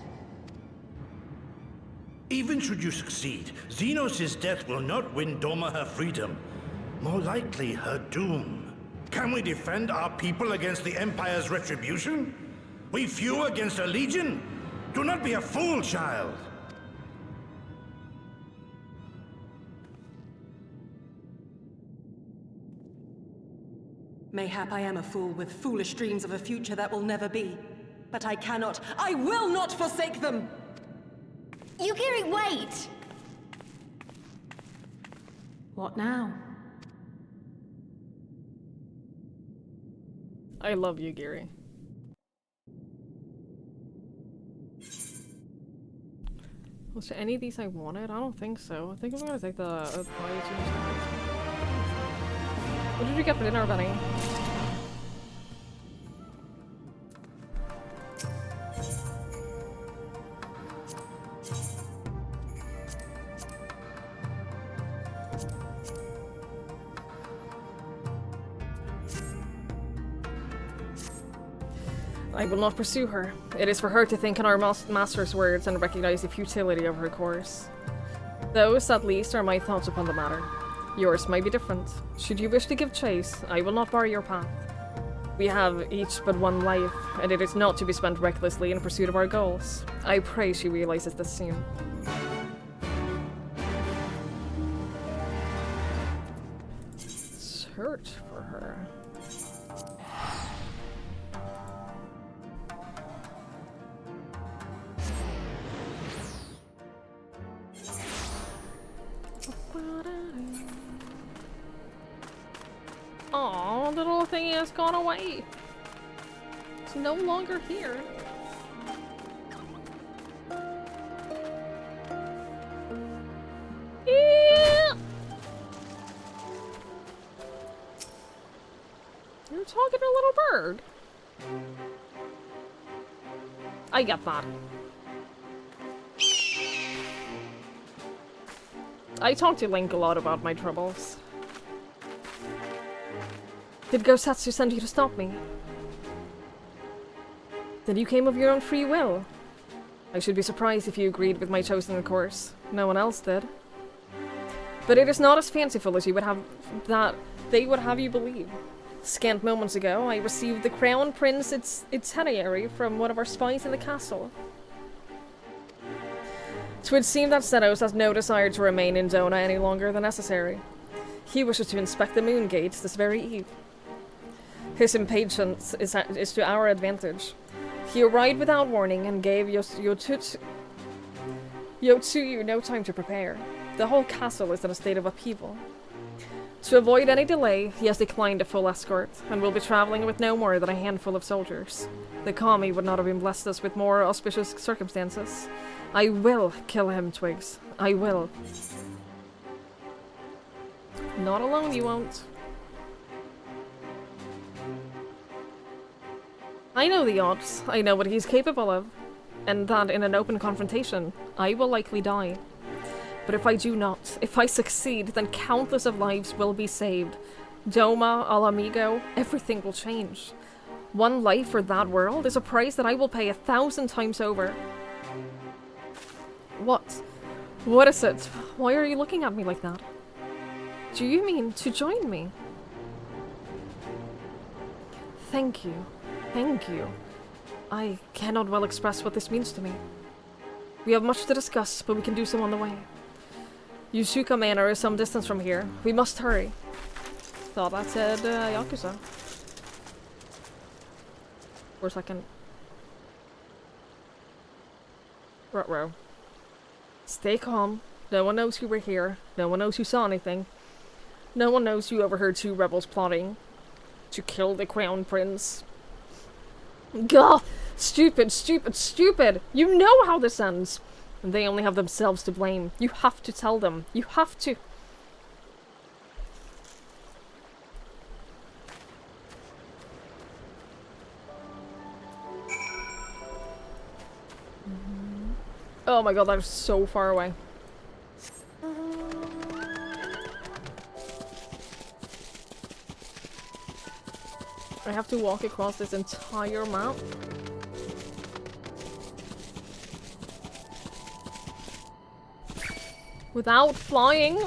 Even should you succeed, Xenos' death will not win Doma her freedom. More likely, her doom. Can we defend our people against the Empire's retribution? We few against a legion? Do not be a fool, child! Mayhap I am a fool with foolish dreams of a future that will never be. But I cannot, I will not forsake them! Yugiri, wait! What now? I love you, Gary. Was there any of these I wanted? I don't think so. I think I'm gonna take the What did you get for dinner, Benny? I will not pursue her. It is for her to think in our master's words and recognize the futility of her course. Those, at least, are my thoughts upon the matter. Yours might be different. Should you wish to give chase, I will not bar your path. We have each but one life, and it is not to be spent recklessly in pursuit of our goals. I pray she realizes this soon. Search for her. Aw, the little thingy has gone away. It's no longer here. Yeah. You're talking to a little bird. I get that. I talk to Link a lot about my troubles. Did Gosatsu send you to stop me? Then you came of your own free will. I should be surprised if you agreed with my chosen course. No one else did. But it is not as fanciful as you would have that they would have you believe. Scant moments ago, I received the Crown Prince itinerary from one of our spies in the castle. 'Twould seem that Senos has no desire to remain in Dona any longer than necessary. He wishes to inspect the moon gates this very eve. His impatience is to our advantage. He arrived without warning and gave Yotsuyu no time to prepare. The whole castle is in a state of upheaval. To avoid any delay, he has declined a full escort, and will be traveling with no more than a handful of soldiers. The Kami would not have been blessed us with more auspicious circumstances. I will kill him, Twigs. I will. Not alone, you won't. I know the odds. I know what he's capable of. And that in an open confrontation, I will likely die. But if I do not, if I succeed, then countless of lives will be saved. Doma, Al Amigo, everything will change. One life for that world is a price that I will pay 1,000 times over. What? What is it? Why are you looking at me like that? Do you mean to join me? Thank you. Thank you. I cannot well express what this means to me. We have much to discuss, but we can do so on the way. Yusuka Manor is some distance from here. We must hurry. Thought that said Yakuza. For a second. Ruh-roh. Stay calm. No one knows you were here. No one knows you saw anything. No one knows you overheard 2 rebels plotting to kill the Crown Prince. Gah! Stupid, stupid, stupid! You know how this ends! And they only have themselves to blame. You have to tell them. You have to. Oh my god, that was so far away. I have to walk across this entire map. Without flying.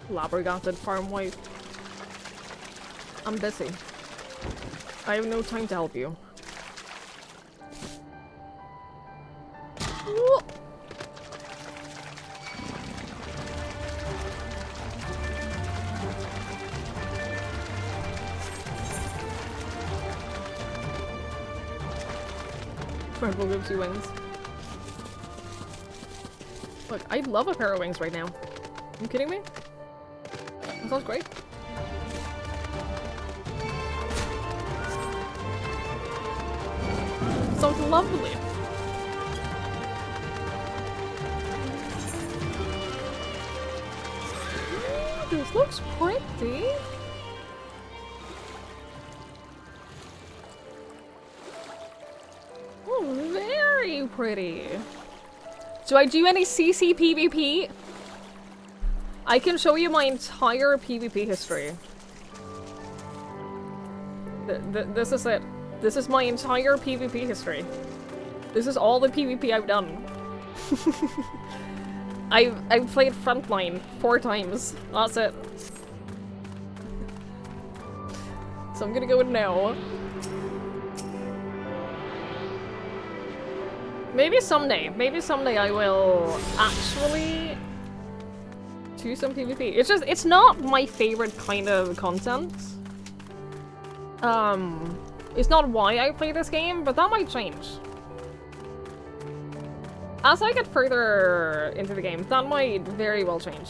Flabbergasted farm wife. I'm busy. I have no time to help you. Red Bull gives you wings. Look, I'd love a pair of wings right now. Are you kidding me? That sounds great. Sounds lovely. This looks pretty. Oh, very pretty. Do I do any CC PvP? I can show you my entire PvP history. This is it. This is my entire PvP history. This is all the PvP I've done. I've played Frontline 4 times. That's it. So I'm gonna go with no. Maybe someday I will actually do some PvP. It's just, it's not my favorite kind of content. It's not why I play this game, but that might change. As I get further into the game, that might very well change.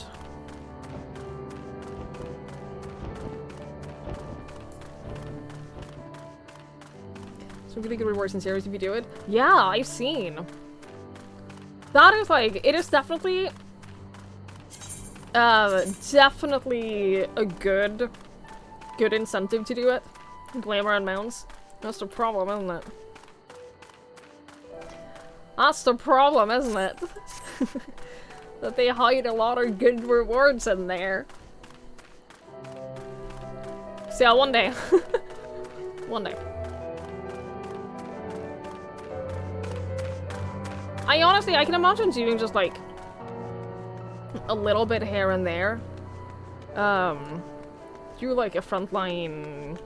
Some really good rewards in series if you do it. Yeah, I've seen. That is like, it is definitely definitely a good incentive to do it. Glamour and mounts. That's the problem, isn't it? That's the problem, isn't it? That they hide a lot of good rewards in there. So yeah, one day. One day. I can imagine doing just like a little bit here and there. Do like a frontline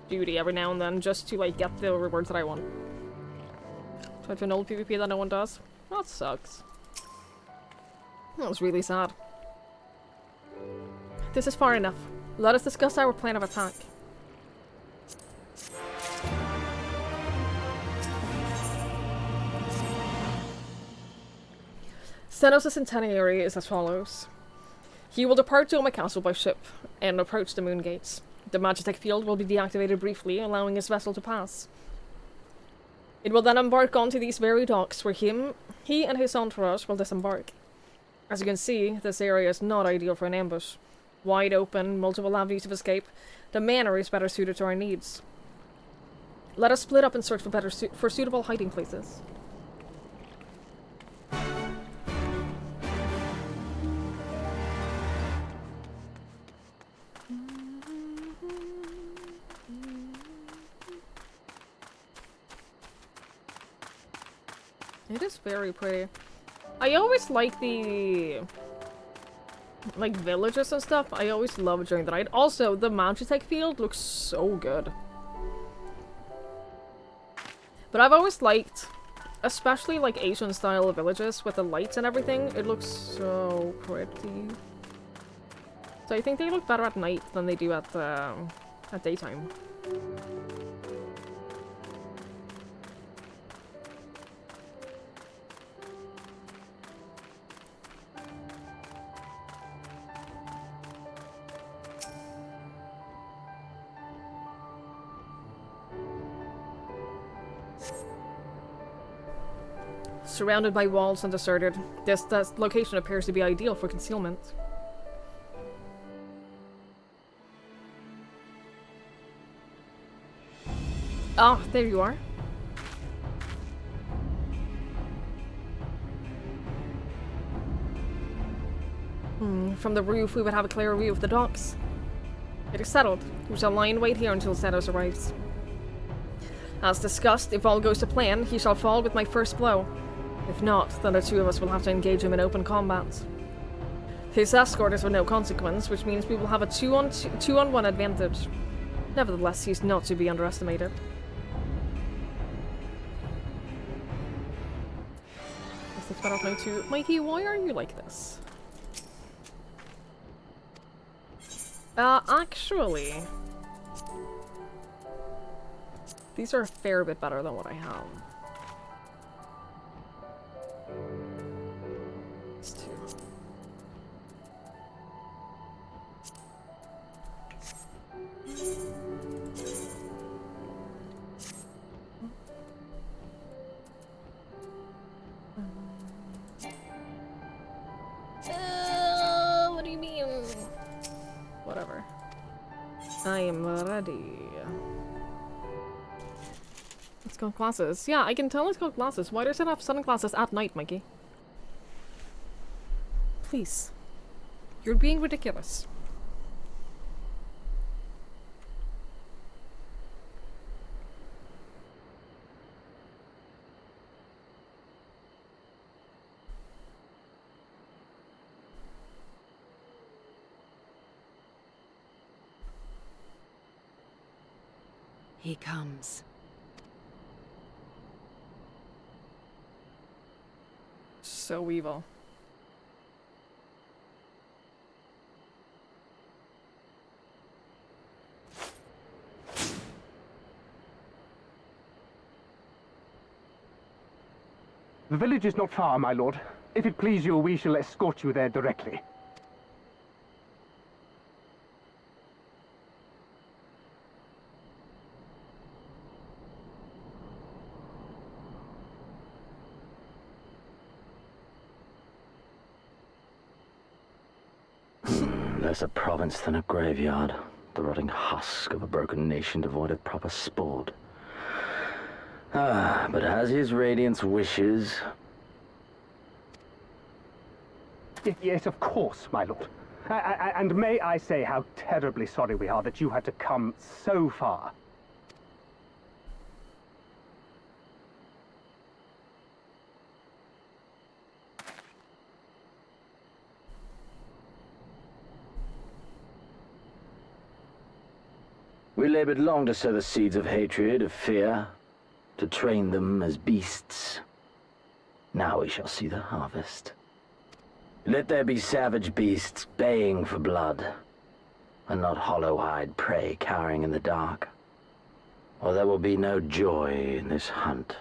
duty every now and then just to like get the rewards that I want. Try to an old PvP that no one does. That sucks. That was really sad. This is far enough. Let us discuss our plan of attack. Senos' centenary is as follows. He will depart Doma Castle by ship and approach the moon gates. The Magitech field will be deactivated briefly, allowing his vessel to pass. It will then embark onto these very docks where he and his entourage will disembark. As you can see, this area is not ideal for an ambush. Wide open, multiple avenues of escape, the manor is better suited to our needs. Let us split up and search for suitable hiding places. It is very pretty. I always like the like villages and stuff. I always love during the night. Also, the Magitech field looks so good. But I've always liked, especially like Asian style villages with the lights and everything. It looks so pretty. So I think they look better at night than they do at daytime. Surrounded by walls and deserted, this location appears to be ideal for concealment. Ah, there you are. From the roof, we would have a clearer view of the docks. It is settled. We shall lie in wait here until Senos arrives. As discussed, if all goes to plan, he shall fall with my first blow. If not, then the two of us will have to engage him in open combat. His escort is of no consequence, which means we will have a 2-on-1 advantage. Nevertheless, he's not to be underestimated. Mikey, why are you like this? Actually... these are a fair bit better than what I have. These two. What do you mean? Whatever. I am ready. It's called glasses. Yeah, I can tell it's called glasses. Why does it have sunglasses at night, Mikey? Please. You're being ridiculous. He comes. So evil. The village is not far, my lord. If it please you, we shall escort you there directly. Less a province than a graveyard. The rotting husk of a broken nation devoid of proper sport. But as his radiance wishes... Yes, of course, my lord. And may I say how terribly sorry we are that you had to come so far. We labored long to sow the seeds of hatred, of fear, to train them as beasts. Now we shall see the harvest. Let there be savage beasts baying for blood, and not hollow-eyed prey cowering in the dark, or there will be no joy in this hunt.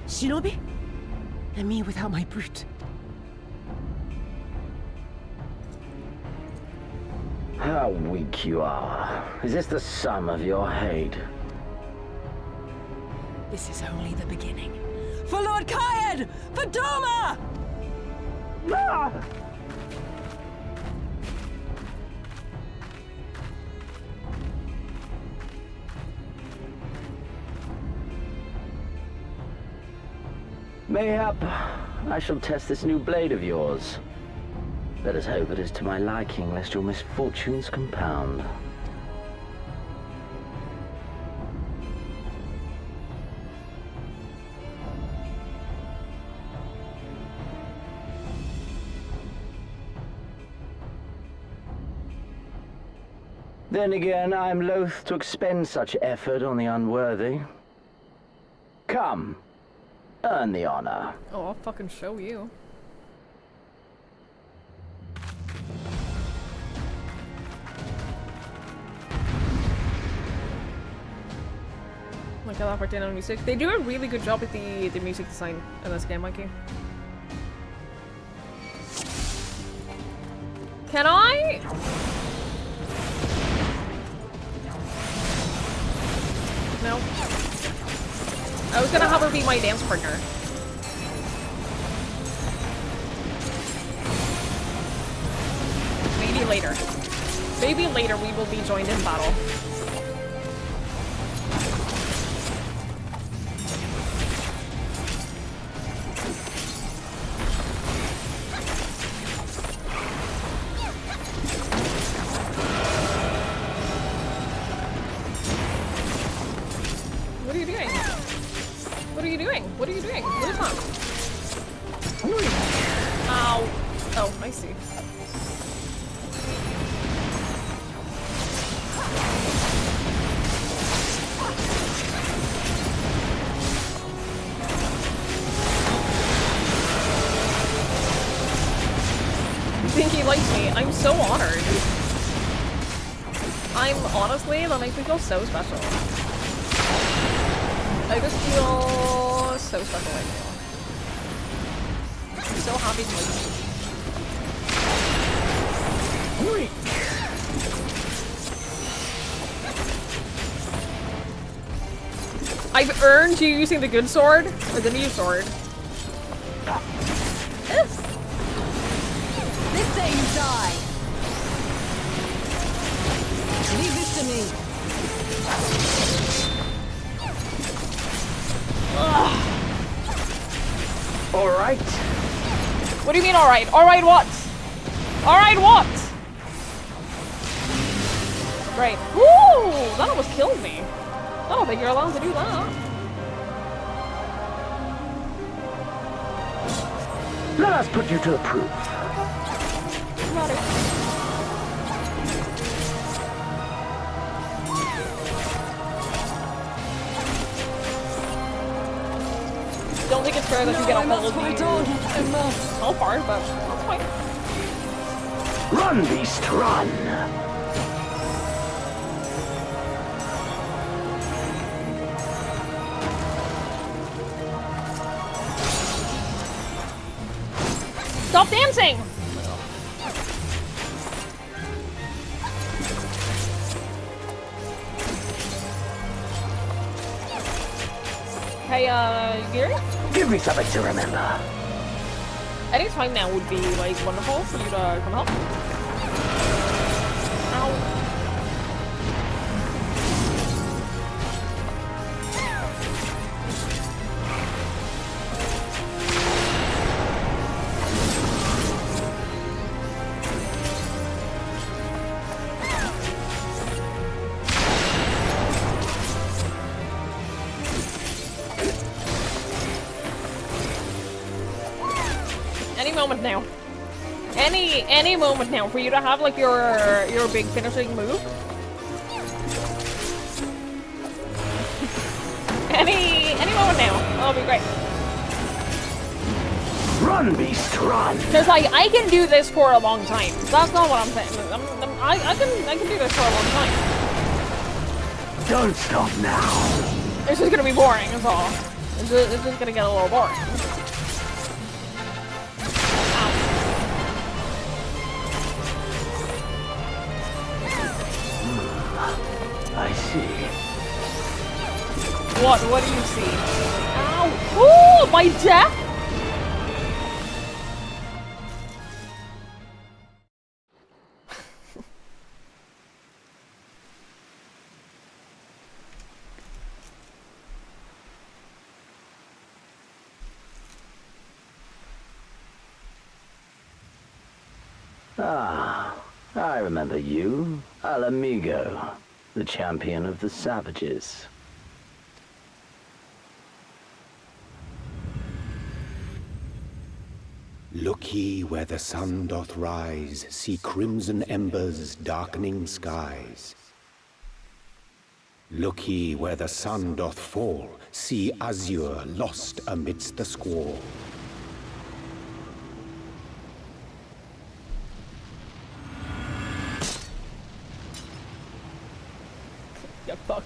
Shinobi? And me without my brute. How weak you are. Is this the sum of your hate? This is only the beginning. For Lord Kayed! For Doma! Ah! Mayhap I shall test this new blade of yours. Let us hope it is to my liking, lest your misfortunes compound. Then again, I am loath to expend such effort on the unworthy. Come, earn the honor. Oh, I'll fucking show you. Like that worked in on music. They do a really good job with the music design in this game, Mikey. Can I? No. I was gonna have her be my dance partner. Maybe later. Maybe later we will be joined in battle. What are you doing? What are you doing? What are you doing? What is that? Ow. Oh, I see. You think he likes me? I'm so honored. Honestly, that makes me feel so special. I just feel so special right now. I'm so happy to meet you. I've earned you using the good sword, or the new sword. This day you die. Leave this to me. Alright. What do you mean, alright? Alright what? Alright what? Great. Woo! That almost killed me. I don't think you're allowed to do that. Let us put you to the proof. Don't think it's fair that you get a hold of you so far, but that's fine. Run, beast, run! Stop dancing! Hey, Gary? Give me something to remember. Any time now would be, like, wonderful for you to come help. Ow. Moment now. Any moment now for you to have like your big finishing move. any moment now. That'll be great. Run, beast, run! Because like I can do this for a long time. That's not what I'm saying. I can do this for a long time. Don't stop now. It's just gonna be boring. That's all. It's just gonna get a little boring. I see. What do you see? Ow! Ooh, my death? Ah, I remember you. Al Amigo, the champion of the savages. Look ye where the sun doth rise, see crimson embers darkening skies. Look ye where the sun doth fall, see azure lost amidst the squall. Get fucked.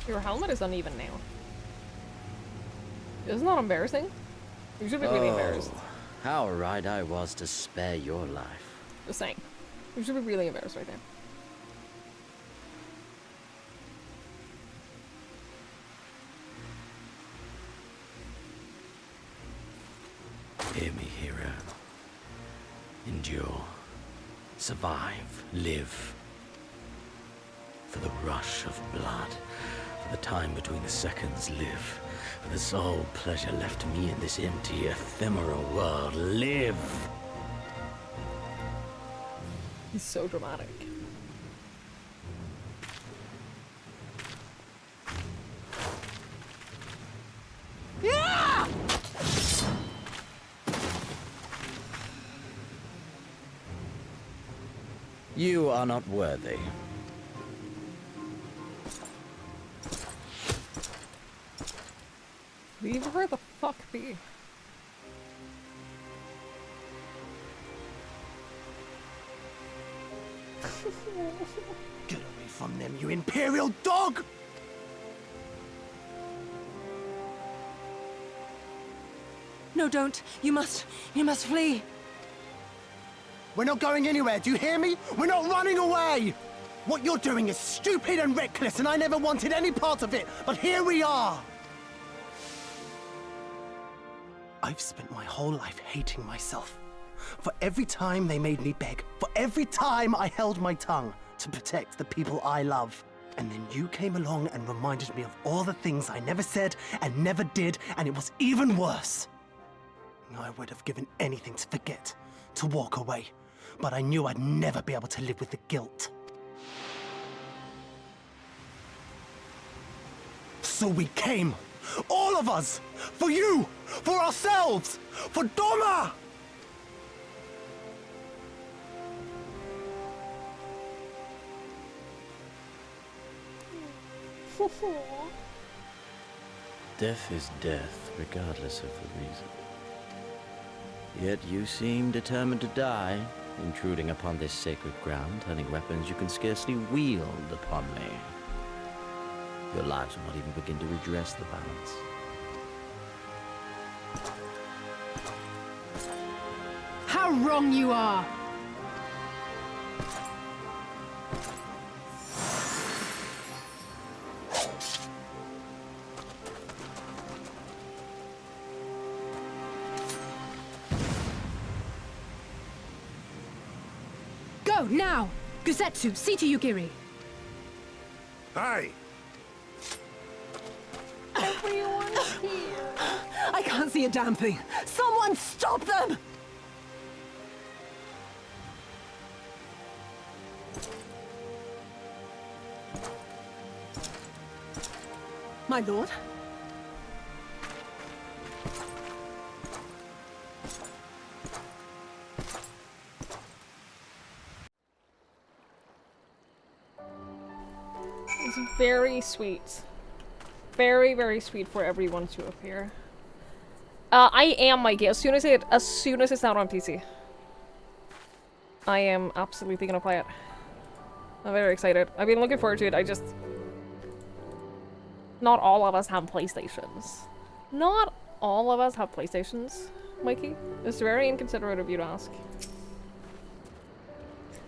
Your helmet is uneven now. Isn't that embarrassing? You should be really embarrassed. How right I was to spare your life. Just saying. You should be really embarrassed right now. Hear me, hero. Endure. Survive. Live. For the rush of blood. For the time between the seconds. Live. For the sole pleasure left to me in this empty, ephemeral world. Live! He's so dramatic. Yeah! You are not worthy. Leave her the fuck be. Get away from them, you imperial dog! No, don't. You must flee. We're not going anywhere, do you hear me? We're not running away! What you're doing is stupid and reckless, and I never wanted any part of it, but here we are! I've spent my whole life hating myself. For every time they made me beg, for every time I held my tongue to protect the people I love. And then you came along and reminded me of all the things I never said and never did, and it was even worse. I would have given anything to forget, to walk away, but I knew I'd never be able to live with the guilt. So we came, all of us, for you, for ourselves, for Doma! Death is death, regardless of the reason. Yet you seem determined to die, intruding upon this sacred ground, turning weapons you can scarcely wield upon me. Your lives will not even begin to redress the balance. How wrong you are! Go, now! Gusetsu, see to Yugiri. Aye! Everyone's here. I can't see a damn thing. Someone stop them! My lord? It's very sweet. Very, very sweet for everyone to appear. I am Mikey. As soon as it's out on PC, I am absolutely gonna play it. I'm very excited. I've been looking forward to it. Not all of us have PlayStations. Not all of us have PlayStations, Mikey. It's very inconsiderate of you to ask.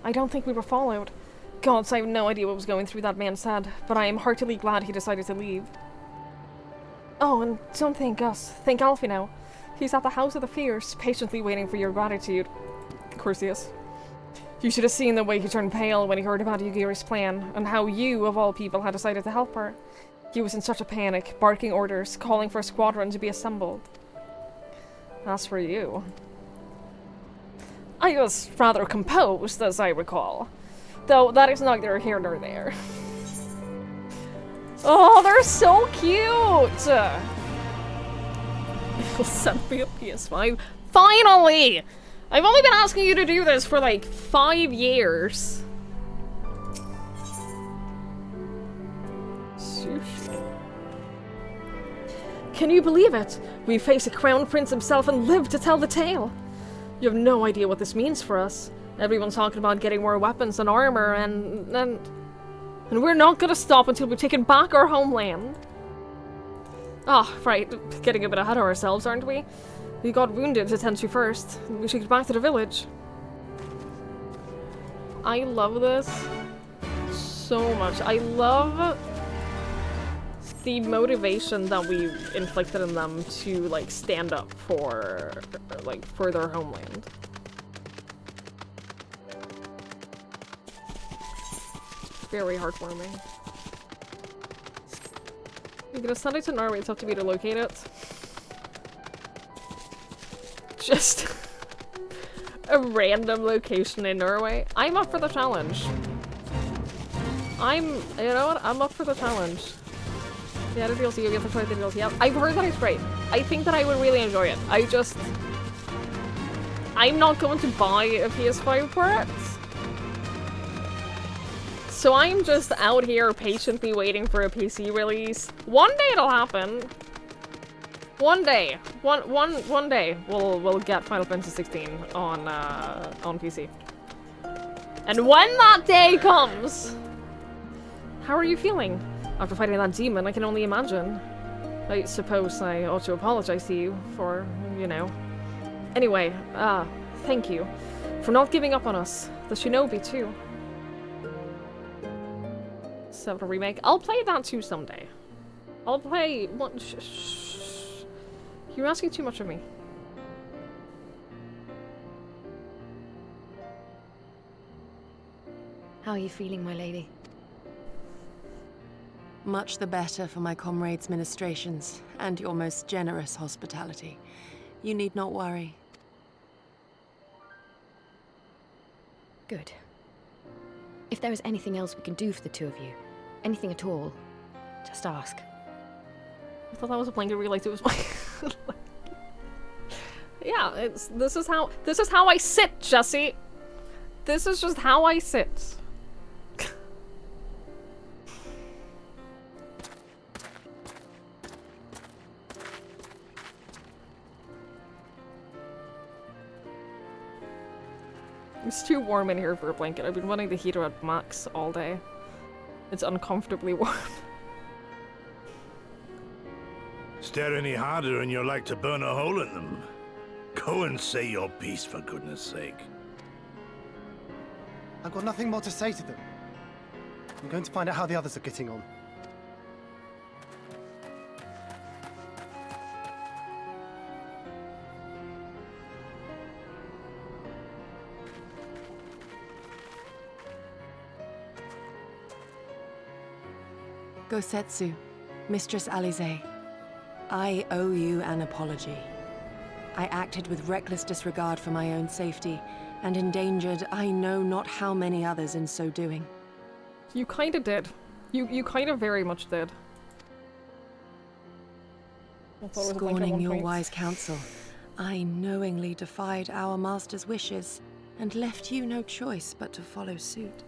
I don't think we were followed. Gods, I have no idea what was going through that man's head, but I am heartily glad he decided to leave. Oh, and don't thank us. Thank Alfie now. He's at the House of the Fierce, patiently waiting for your gratitude. Of course he is. You should have seen the way he turned pale when he heard about Yugiri's plan, and how you, of all people, had decided to help her. He was in such a panic, barking orders, calling for a squadron to be assembled. As for you... I was rather composed, as I recall. Though that is neither here nor there. Oh, they're so cute! You'll send me a PS5. Finally! I've only been asking you to do this for like 5 years. Sushi. Can you believe it? We face a crown prince himself and live to tell the tale. You have no idea what this means for us. Everyone's talking about getting more weapons and armor and we're not gonna stop until we've taken back our homeland. Ah, right. Getting a bit ahead of ourselves, aren't we? We got wounded to tend to first. We should get back to the village. I love this so much. I love the motivation that we've inflicted in them to, like, stand up for, like, for their homeland. Very heartwarming. You're gonna send it to Norway, it's up to me to locate it. Just a random location in Norway. I'm up for the challenge. You know what? I'm up for the challenge. Yeah, the DLC, you have to try the DLC out. I've heard that it's great. I think that I would really enjoy it. I'm not going to buy a PS5 for it. So I'm just out here patiently waiting for a PC release. One day it'll happen. One day. One day we'll get Final Fantasy 16 on PC. And when that day comes, how are you feeling? After fighting that demon, I can only imagine. I suppose I ought to apologize to you for, you know. Anyway, thank you for not giving up on us. The Shinobi, too. 7 remake. I'll play that too someday. I'll play one. You're asking too much of me. How are you feeling, my lady? Much the better for my comrades' ministrations and your most generous hospitality. You need not worry. Good. If there is anything else we can do for the two of you, anything at all, just ask. I thought that was a blanket. I realized it was my. Yeah, this is how I sit, Jesse. This is just how I sit. It's too warm in here for a blanket. I've been running the heater at max all day. It's uncomfortably warm. Stare any harder and you're like to burn a hole in them. Go and say your piece, for goodness sake. I've got nothing more to say to them. I'm going to find out how the others are getting on. Gosetsu, Mistress Alize, I owe you an apology. I acted with reckless disregard for my own safety, and endangered I know not how many others in so doing. You kinda did. You kind of very much did. Scorning your wise counsel, I knowingly defied our master's wishes, and left you no choice but to follow suit.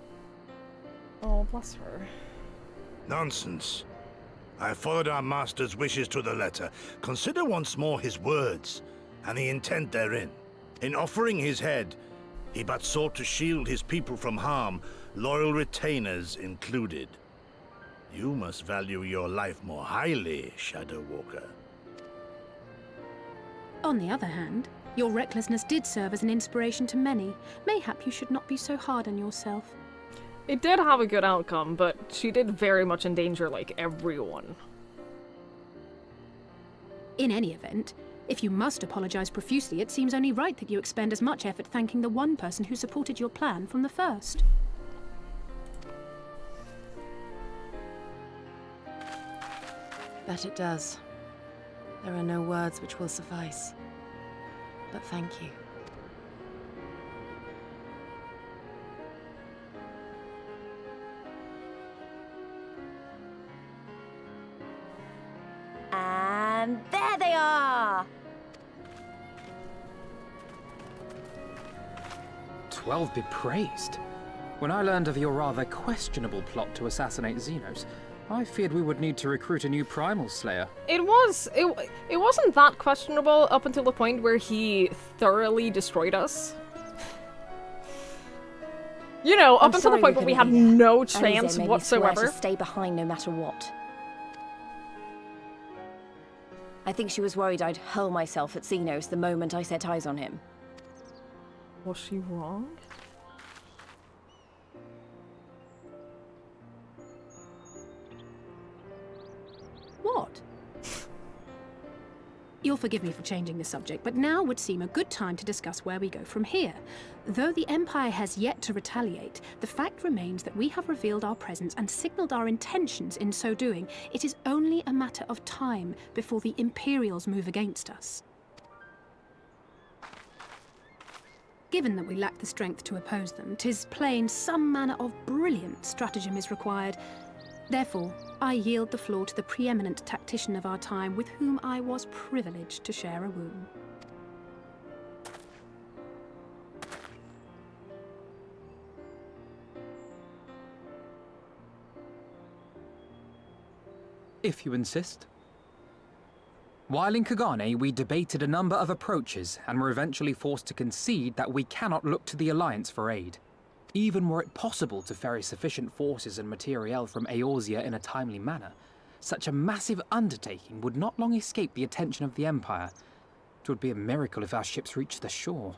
Oh, bless her. Nonsense. I followed our master's wishes to the letter. Consider once more his words, and the intent therein. In offering his head, he but sought to shield his people from harm, loyal retainers included. You must value your life more highly, Shadow Walker. On the other hand, your recklessness did serve as an inspiration to many. Mayhap you should not be so hard on yourself. It did have a good outcome, but she did very much endanger, like, everyone. In any event, if you must apologize profusely, it seems only right that you expend as much effort thanking the one person who supported your plan from the first. That it does. There are no words which will suffice. But thank you. And there they are! 12 be praised. When I learned of your rather questionable plot to assassinate Xenos, I feared we would need to recruit a new Primal Slayer. It wasn't that questionable up until the point where he thoroughly destroyed us. You know, up until the point where we had no chance whatsoever. To stay behind no matter what. I think she was worried I'd hurl myself at Xenos the moment I set eyes on him. Was she wrong? What? You'll forgive me for changing the subject, but now would seem a good time to discuss where we go from here. Though the Empire has yet to retaliate, the fact remains that we have revealed our presence and signaled our intentions in so doing. It is only a matter of time before the Imperials move against us. Given that we lack the strength to oppose them, 'tis plain some manner of brilliant stratagem is required. Therefore, I yield the floor to the preeminent tactician of our time, with whom I was privileged to share a room. If you insist. While in Kagane, we debated a number of approaches and were eventually forced to concede that we cannot look to the Alliance for aid. Even were it possible to ferry sufficient forces and materiel from Eorzea in a timely manner, such a massive undertaking would not long escape the attention of the Empire. It would be a miracle if our ships reached the shore.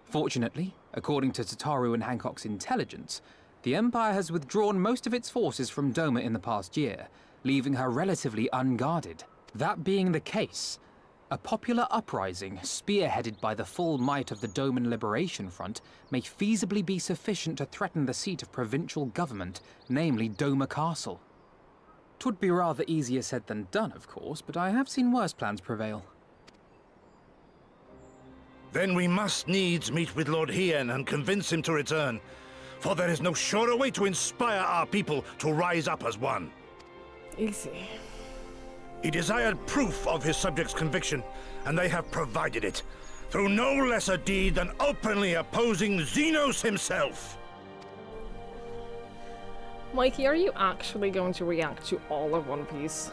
Fortunately, according to Tataru and Hancock's intelligence, the Empire has withdrawn most of its forces from Doma in the past year, leaving her relatively unguarded. That being the case, a popular uprising, spearheaded by the full might of the Doman Liberation Front, may feasibly be sufficient to threaten the seat of provincial government, namely Doma Castle. 'Twould be rather easier said than done, of course, but I have seen worse plans prevail. Then we must needs meet with Lord Hien and convince him to return, for there is no surer way to inspire our people to rise up as one. Easy. He desired proof of his subjects' conviction, and they have provided it, through no less a deed than openly opposing Xenos himself. Mikey, are you actually going to react to all of One Piece?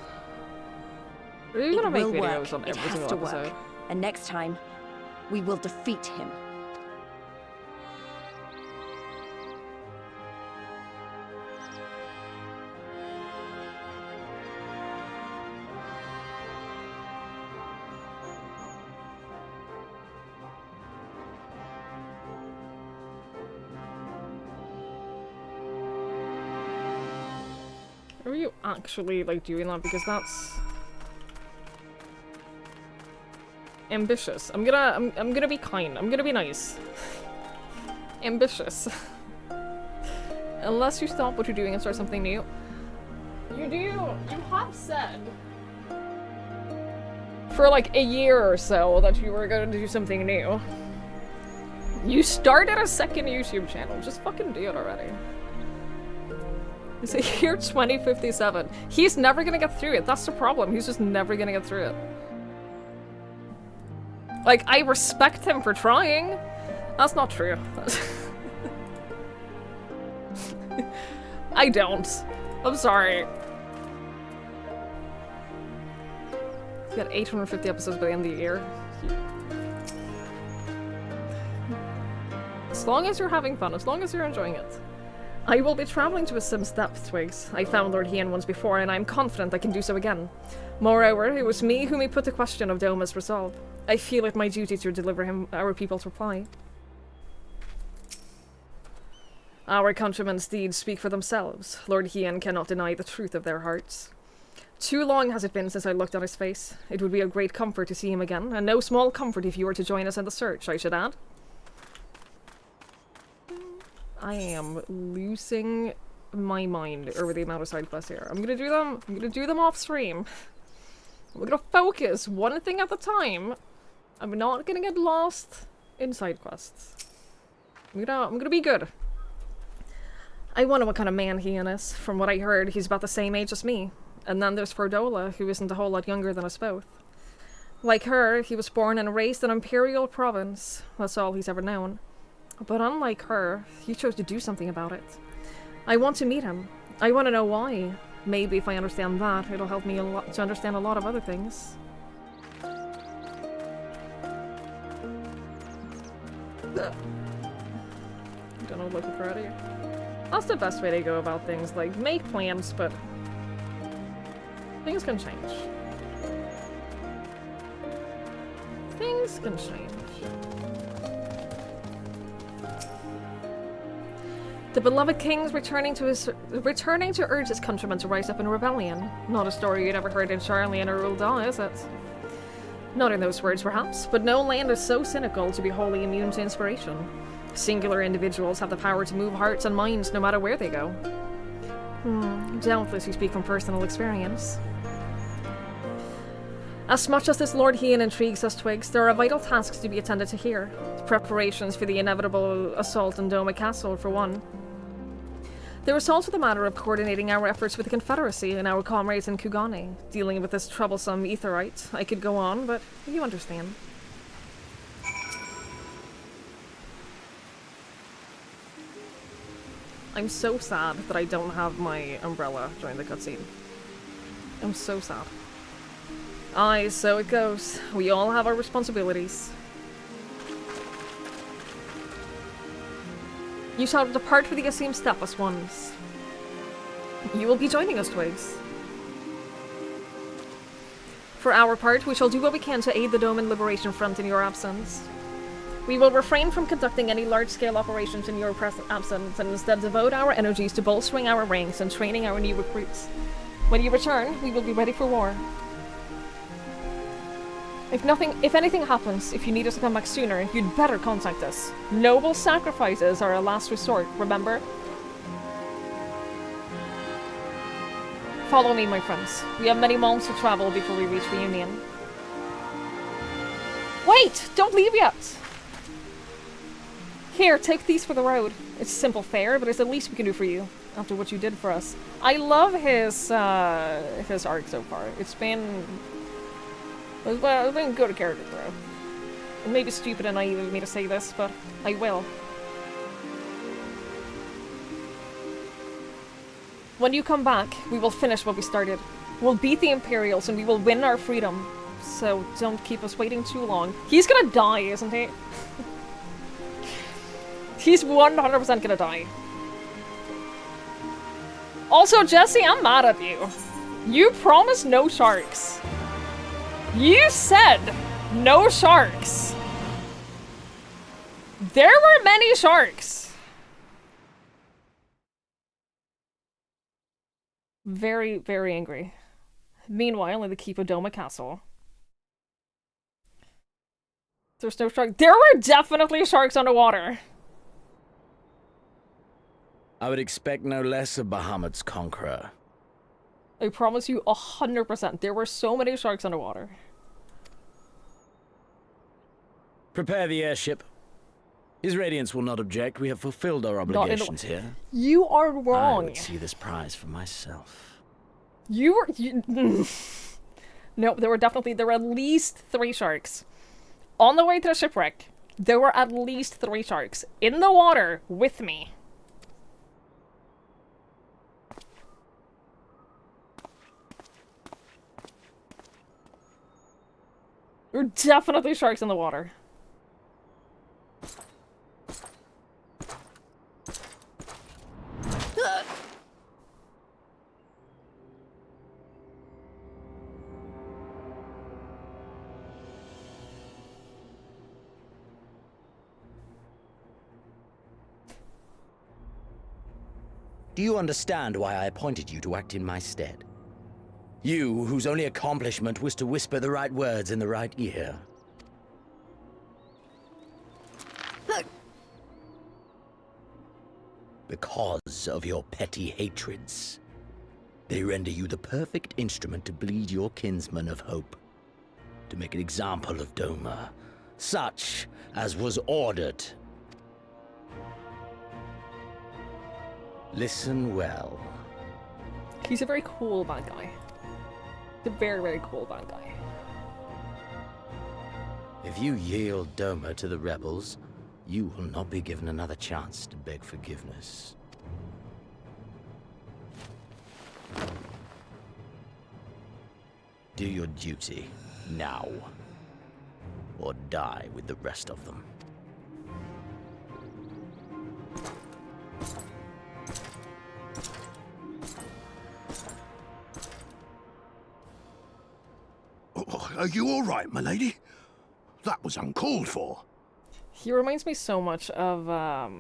Are you gonna make videos on every single episode? And next time, we will defeat him. Are you actually like doing that? Because that's ambitious. I'm gonna be kind. I'm gonna be nice. Ambitious. Unless you stop what you're doing and start something new. You have said for like a year or so that you were going to do something new. You started a second YouTube channel. Just fucking do it already. It's a year 2057. He's never gonna get through it. That's the problem. He's just never gonna get through it. Like, I respect him for trying. That's not true. I don't. I'm sorry. You got 850 episodes by the end of the year. As long as you're having fun, as long as you're enjoying it. I will be traveling to a Sim's depth, Twigs. I found Lord Hien once before, and I'm confident I can do so again. Moreover, it was me whom he put the question of Doma's resolve. I feel it my duty to deliver him our people's reply. Our countrymen's deeds speak for themselves. Lord Hien cannot deny the truth of their hearts. Too long has it been since I looked on his face. It would be a great comfort to see him again, and no small comfort if you were to join us in the search, I should add. I am losing my mind over the amount of side quests here. I'm gonna do them off stream. We're gonna focus one thing at a time. I'm not gonna get lost in side quests. I'm gonna be good. I wonder what kind of man Hien is. From what I heard, he's about the same age as me. And then there's Ferdola, who isn't a whole lot younger than us both. Like her, he was born and raised in Imperial Province. That's all he's ever known. But unlike her, he chose to do something about it. I want to meet him. I want to know why. Maybe if I understand that, it'll help me a lot to understand a lot of other things. Don't know what looking for out of here. That's the best way to go about things. Like, make plans, but things can change. Things can change. The beloved king's returning to urge his countrymen to rise up in rebellion. Not a story you'd ever heard in Charlian or Ul'dah, is it? Not in those words, perhaps, but no land is so cynical to be wholly immune to inspiration. Singular individuals have the power to move hearts and minds no matter where they go. Doubtless you speak from personal experience. As much as this Lord Hien intrigues us, Twigs, there are vital tasks to be attended to here. Preparations for the inevitable assault on Doma Castle, for one. There is also the matter of coordinating our efforts with the Confederacy and our comrades in Kugane, dealing with this troublesome Aetherite. I could go on, but you understand. I'm so sad that I don't have my umbrella during the cutscene. I'm so sad. Aye, so it goes. We all have our responsibilities. You shall depart for the Asim steppe as ones. You will be joining us, Twigs. For our part, we shall do what we can to aid the Doman Liberation Front in your absence. We will refrain from conducting any large-scale operations in your absence and instead devote our energies to bolstering our ranks and training our new recruits. When you return, we will be ready for war. If anything happens, if you need us to come back sooner, you'd better contact us. Noble sacrifices are a last resort, remember? Follow me, my friends. We have many months to travel before we reach Reunion. Wait! Don't leave yet! Here, take these for the road. It's simple fare, but it's the least we can do for you, after what you did for us. I love his arc so far. It's been good character growth. It may be stupid and naive of me to say this, but I will. When you come back, we will finish what we started. We'll beat the Imperials and we will win our freedom. So don't keep us waiting too long. He's gonna die, isn't he? He's 100% gonna die. Also, Jesse, I'm mad at you. You promised no sharks. You said no sharks. There were many sharks. Very, very angry. Meanwhile, in the keep of Doma Castle. There's no shark. There were definitely sharks underwater. I would expect no less of Bahamut's conqueror. I promise you 100%. There were so many sharks underwater. Prepare the airship. His Radiance will not object. We have fulfilled our obligations here. You are wrong. I would see this prize for myself. You were... No, there were at least 3 sharks. On the way to the shipwreck, there were at least 3 sharks in the water with me. There were definitely sharks in the water. Do you understand why I appointed you to act in my stead? You, whose only accomplishment was to whisper the right words in the right ear. Because of your petty hatreds, they render you the perfect instrument to bleed your kinsman of hope, to make an example of Doma, such as was ordered. Listen well. He's a very cool bad guy. He's a very, very cool bad guy. If you yield Doma to the rebels, you will not be given another chance to beg forgiveness. Do your duty now, or die with the rest of them. Are you all right, my lady? That was uncalled for. He reminds me so much of,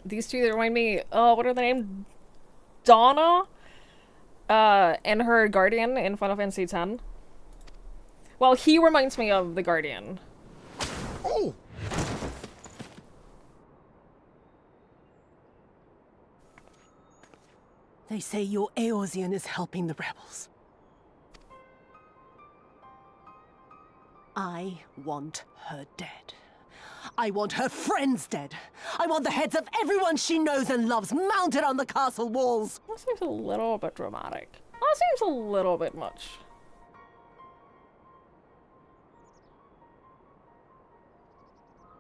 these two, they remind me, oh, what are their names? Donna? And her Guardian in Final Fantasy X. Well, he reminds me of the Guardian. Oh! They say your Eorzean is helping the rebels. I want her dead. I want her friends dead. I want the heads of everyone she knows and loves mounted on the castle walls. That seems a little bit dramatic. That seems a little bit much.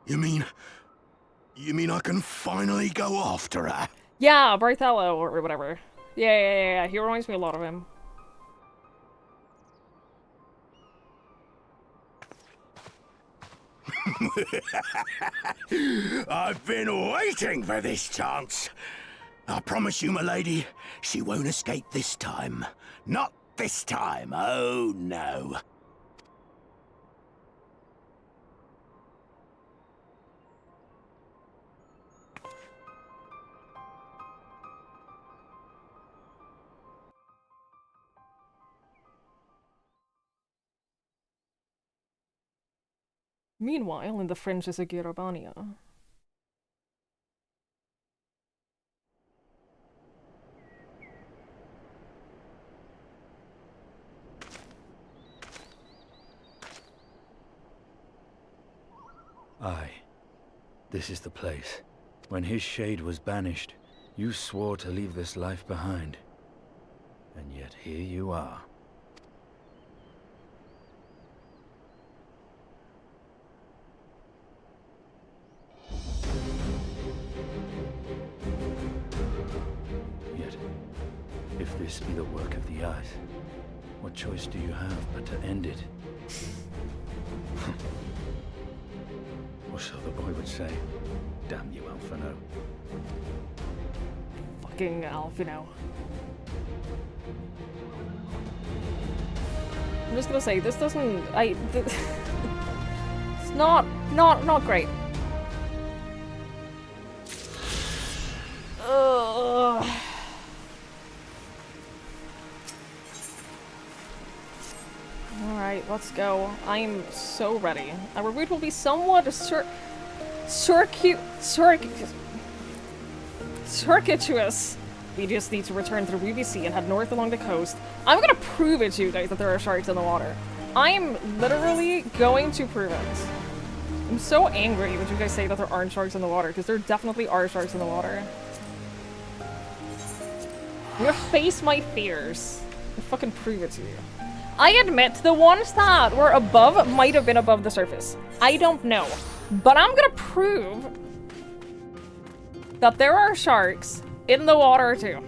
You mean I can finally go after her? Yeah, Barthelo or whatever. Yeah. He reminds me a lot of him. I've been waiting for this chance. I promise you, my lady, she won't escape this time. Not this time, oh no. Meanwhile, in the fringes of Girobania. Aye, this is the place. When his shade was banished, you swore to leave this life behind. And yet here you are. Yet, if this be the work of the Eyes, what choice do you have but to end it? Or so the boy would say. Damn you, Alphino. Fucking Alphino. I'm just gonna say, this doesn't... it's not great. Ugh. Alright, let's go. I'm so ready. Our route will be somewhat circuitous. We just need to return to the Ruby Sea and head north along the coast. I'm gonna prove it to you guys that there are sharks in the water. I'm literally going to prove it. I'm so angry that you guys say that there aren't sharks in the water, because there definitely are sharks in the water. I'm gonna face my fears and fucking prove it to you. I admit the ones that were above might have been above the surface. I don't know. But I'm gonna prove that there are sharks in the water too.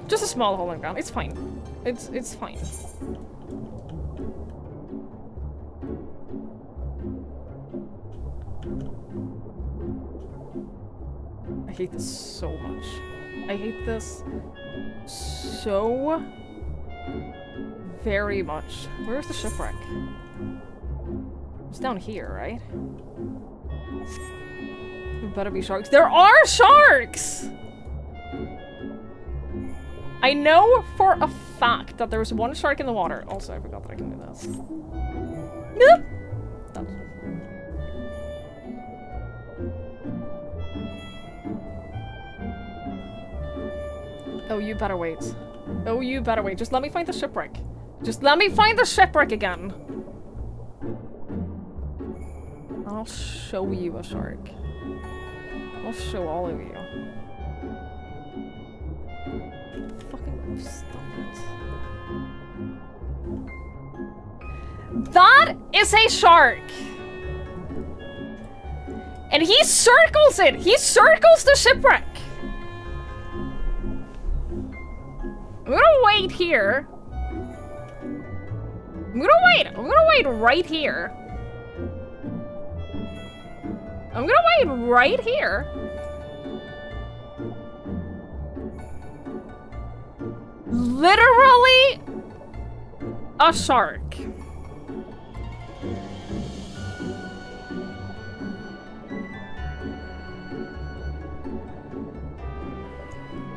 Just a small hole in the ground. It's fine. It's fine. I hate this so much. I hate this so very much. Where's the shipwreck? It's down here, right? There better be sharks. There are sharks! I know for a fact that there was one shark in the water. Also, I forgot that I can do this. Nope. Oh, you better wait. Oh, you better wait. Just let me find the shipwreck. Just let me find the shipwreck again. I'll show you a shark. I'll show all of you. Fucking stop it. That is a shark! And he circles it! He circles the shipwreck! I'm gonna wait here. I'm gonna wait right here. I'm gonna wait right here. Literally a shark.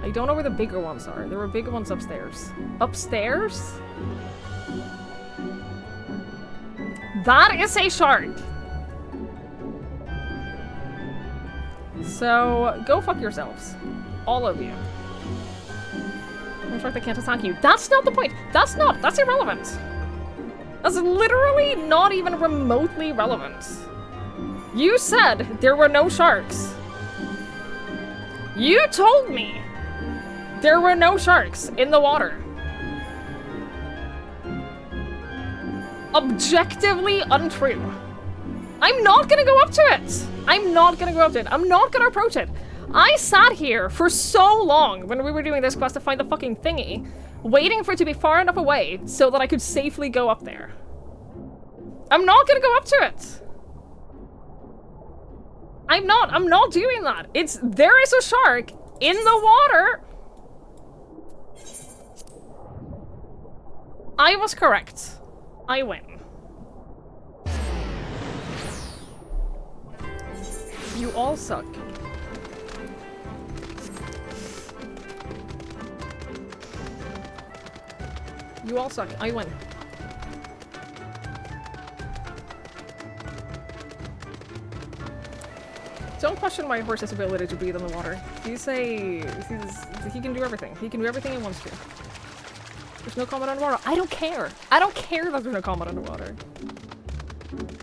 I don't know where the bigger ones are. There were bigger ones upstairs. Upstairs? That is a shark. So, go fuck yourselves. All of you. I'm sure they can't attack you. That's not the point. That's irrelevant. That's literally not even remotely relevant. You said there were no sharks. You told me there were no sharks in the water. Objectively untrue. I'm not gonna go up to it. I'm not gonna go up to it. I'm not gonna approach it. I sat here for so long when we were doing this quest to find the fucking thingy, waiting for it to be far enough away so that I could safely go up there. I'm not gonna go up to it. I'm not doing that. There is a shark in the water. I was correct. I win. You all suck. You all suck. I win. Don't question my horse's ability to breathe in the water. You say he can do everything. He can do everything he wants to. There's no combat underwater. I don't care. I don't care that there's no combat underwater.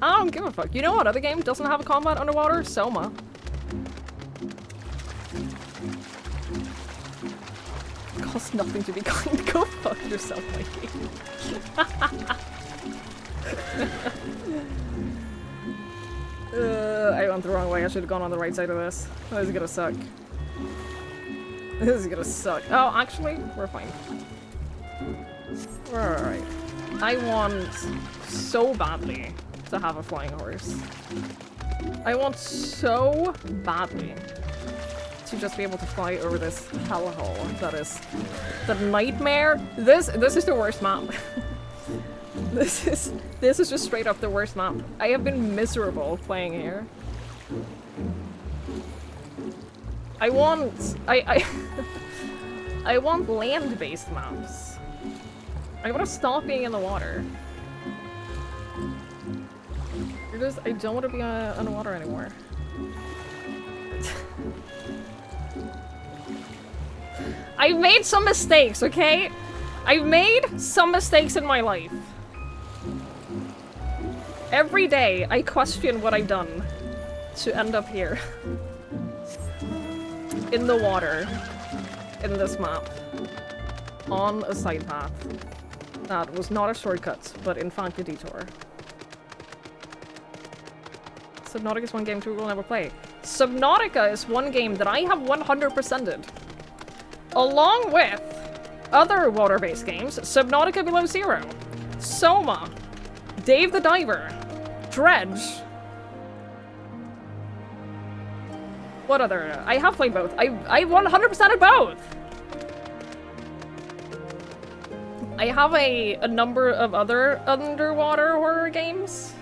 I don't give a fuck. You know what other game doesn't have a combat underwater? Soma. Costs nothing to be kind. Go fuck yourself, Mikey. I went the wrong way. I should have gone on the right side of this. This is gonna suck. This is gonna suck. Oh, actually, we're fine. We're alright. I want so badly to have a flying horse. I want so badly to just be able to fly over this hellhole that is the nightmare. This is the worst map. This is just straight up the worst map. I have been miserable playing here. I want I want land-based maps. I want to stop being in the water. I don't want to be underwater anymore. I've made some mistakes, okay? I've made some mistakes in my life. Every day, I question what I've done to end up here. In the water. In this map. On a side path. That was not a shortcut, but in fact a detour. Subnautica is one game we will never play. Subnautica is one game that I have 100%ed. Along with other water-based games, Subnautica Below Zero, Soma, Dave the Diver, Dredge. What other? I have played both. I 100%ed both! I have a number of other underwater horror games.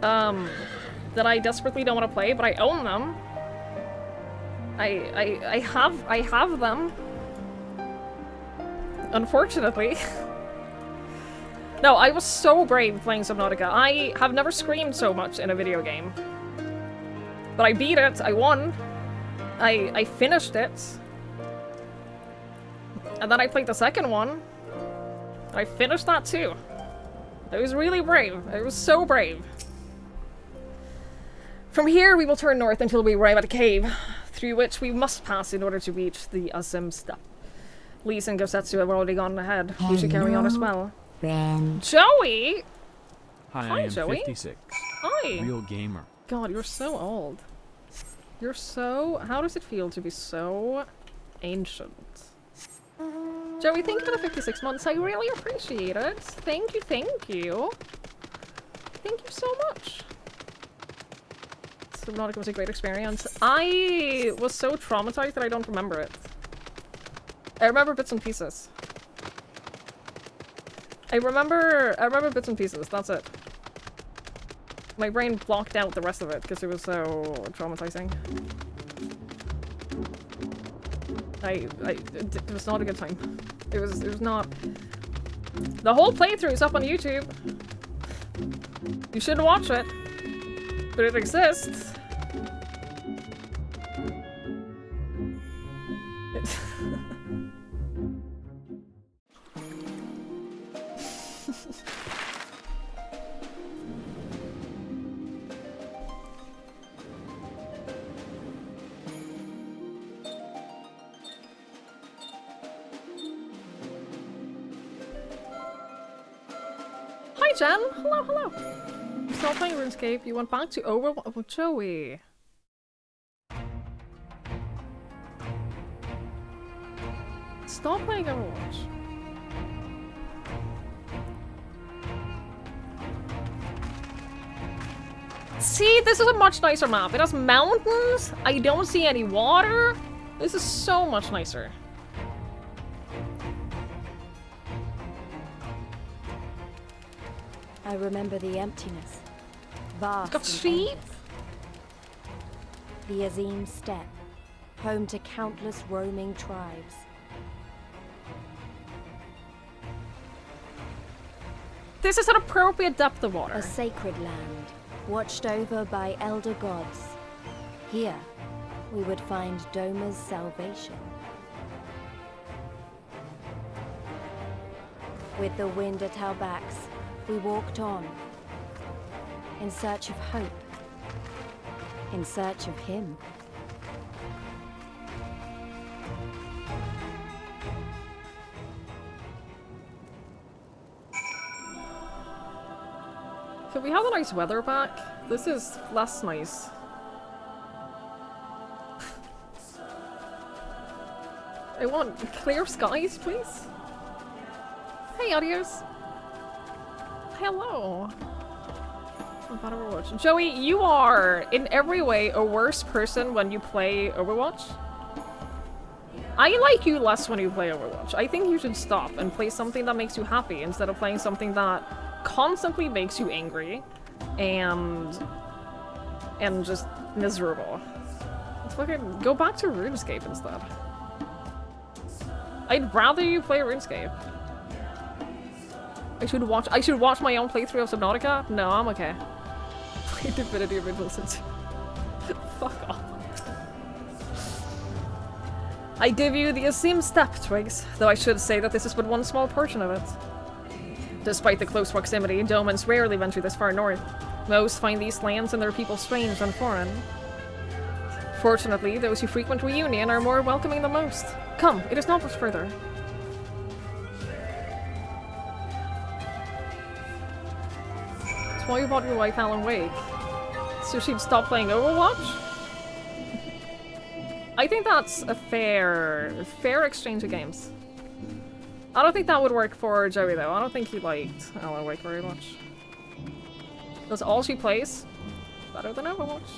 That I desperately don't want to play, but I own them. I have them. Unfortunately. No, I was so brave playing Subnautica. I have never screamed so much in a video game. But I beat it, I won. I finished it. And then I played the second one. I finished that too. I was really brave. I was so brave. From here, we will turn north until we arrive at a cave, through which we must pass in order to reach the Azim Steppe. Lise and Gosetsu have already gone ahead. We should carry on as well. Joey! Hi, I am Joey. 56. Hi! Real gamer. God, you're so old. You're so... How does it feel to be so ancient? Joey, thank you for the 56 months. I really appreciate it. Thank you, thank you. Thank you so much. Subnautica was a great experience. I was so traumatized that I don't remember it. I remember bits and pieces. I remember bits and pieces, that's it. My brain blocked out the rest of it because it was so traumatizing. It was not a good time. It was not. The whole playthrough is up on YouTube. You should watch it. But it exists. Hi Jen! Hello, hello! You stopped playing RuneScape, you went back to Overwatch. Oh, Joey. Stop playing Overwatch. See, this is a much nicer map. It has mountains. I don't see any water. This is so much nicer. I remember the emptiness. Vast. It's got sheep. Endless. The Azim Steppe, home to countless roaming tribes. This is an appropriate depth of water. A sacred land, watched over by elder gods. Here, we would find Doma's salvation. With the wind at our backs, we walked on, in search of hope, in search of him. Can we have the nice weather back? This is less nice. I want clear skies, please. Hey, audios. Hello. I'm about Overwatch. Joey, you are in every way a worse person when you play Overwatch. I like you less when you play Overwatch. I think you should stop and play something that makes you happy instead of playing something that constantly makes you angry and just miserable. Let's fucking go back to RuneScape instead. I'd rather you play RuneScape. I should watch my own playthrough of Subnautica? No, I'm okay. Play Divinity Original Sin 2. Fuck off. I give you the Azim Steppe, Twigs, though I should say that this is but one small portion of it. Despite the close proximity, Domans rarely venture this far north. Most find these lands and their people strange and foreign. Fortunately, those who frequent Reunion are more welcoming than most. Come, it is not much further. That's why you bought your wife Alan Wake. So she'd stop playing Overwatch? I think that's a fair exchange of games. I don't think that would work for Joey though. I don't think he liked Alan Wake very much. That's all she plays. Better than Overwatch.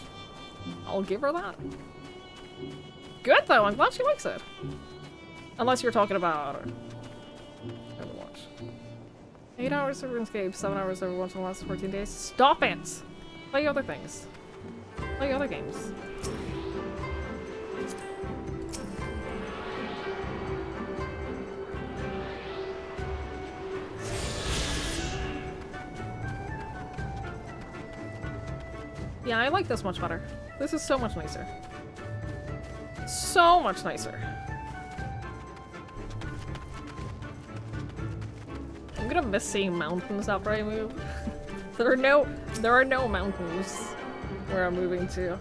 I'll give her that. Good though, I'm glad she likes it. Unless you're talking about Overwatch. 8 hours of RuneScape, 7 hours of Overwatch in the last 14 days. Stop it! Play other things. Play other games. Yeah, I like this much better. This is so much nicer. So much nicer. I'm gonna miss seeing mountains after I move. There are no mountains where I'm moving to.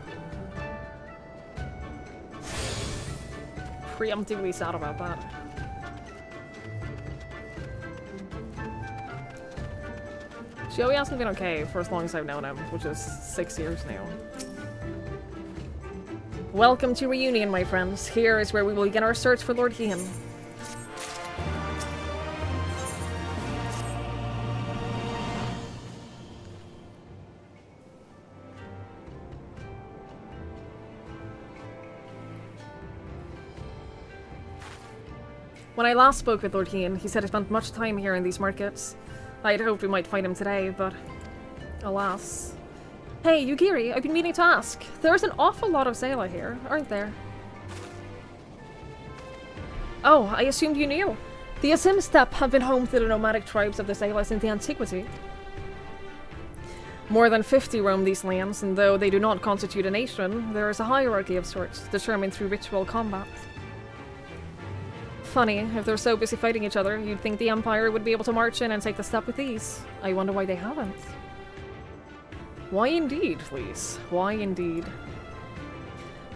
Preemptively sad about that. Joey hasn't been okay for as long as I've known him, which is 6 years now. Welcome to Reunion, my friends. Here is where we will begin our search for Lord Heon. When I last spoke with Lord Heon, he said he spent much time here in these markets. I had hoped we might find him today, but alas. Hey, Yugiri, I've been meaning to ask. There's an awful lot of Zayla here, aren't there? Oh, I assumed you knew. The Azim Steppe have been home to the nomadic tribes of the Zayla since the antiquity. More than 50 roam these lands, and though they do not constitute a nation, there is a hierarchy of sorts, determined through ritual combat. Funny, if they're so busy fighting each other, you'd think the Empire would be able to march in and take the steppe with ease. I wonder why they haven't. Why indeed, please? Why indeed?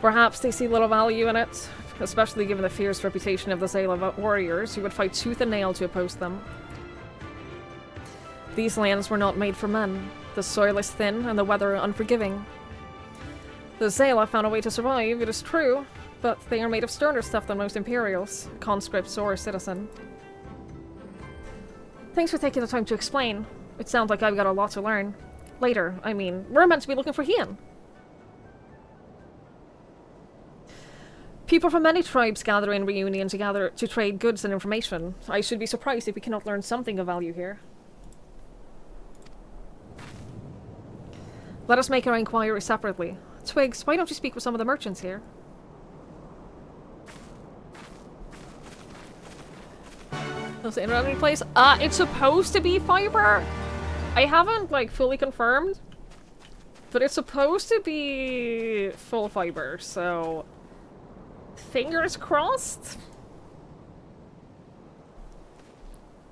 Perhaps they see little value in it, especially given the fierce reputation of the Zayla warriors who would fight tooth and nail to oppose them. These lands were not made for men. The soil is thin and the weather unforgiving. The Zayla found a way to survive, it is true, but they are made of sterner stuff than most Imperials, conscripts or citizen. Thanks for taking the time to explain. It sounds like I've got a lot to learn. Later, I mean. We're meant to be looking for Hien. People from many tribes gather in reunion to trade goods and information. I should be surprised if we cannot learn something of value here. Let us make our inquiry separately. Twigs, why don't you speak with some of the merchants here? Does it in any place? It's supposed to be fiber. I haven't, like, fully confirmed. But it's supposed to be full fiber, so... Fingers crossed?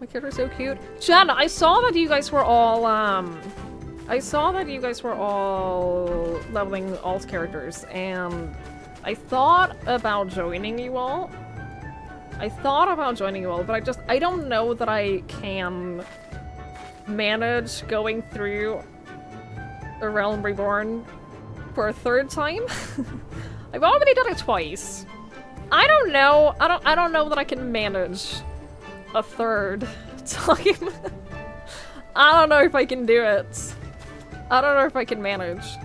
My character's so cute. Jen, I saw that you guys were all, leveling alt characters, and I thought about joining you all. But I don't know that I can manage going through A Realm Reborn for a third time. I've already done it twice. I don't know. I don't know that I can manage a third time. I don't know if I can do it. I don't know if I can manage.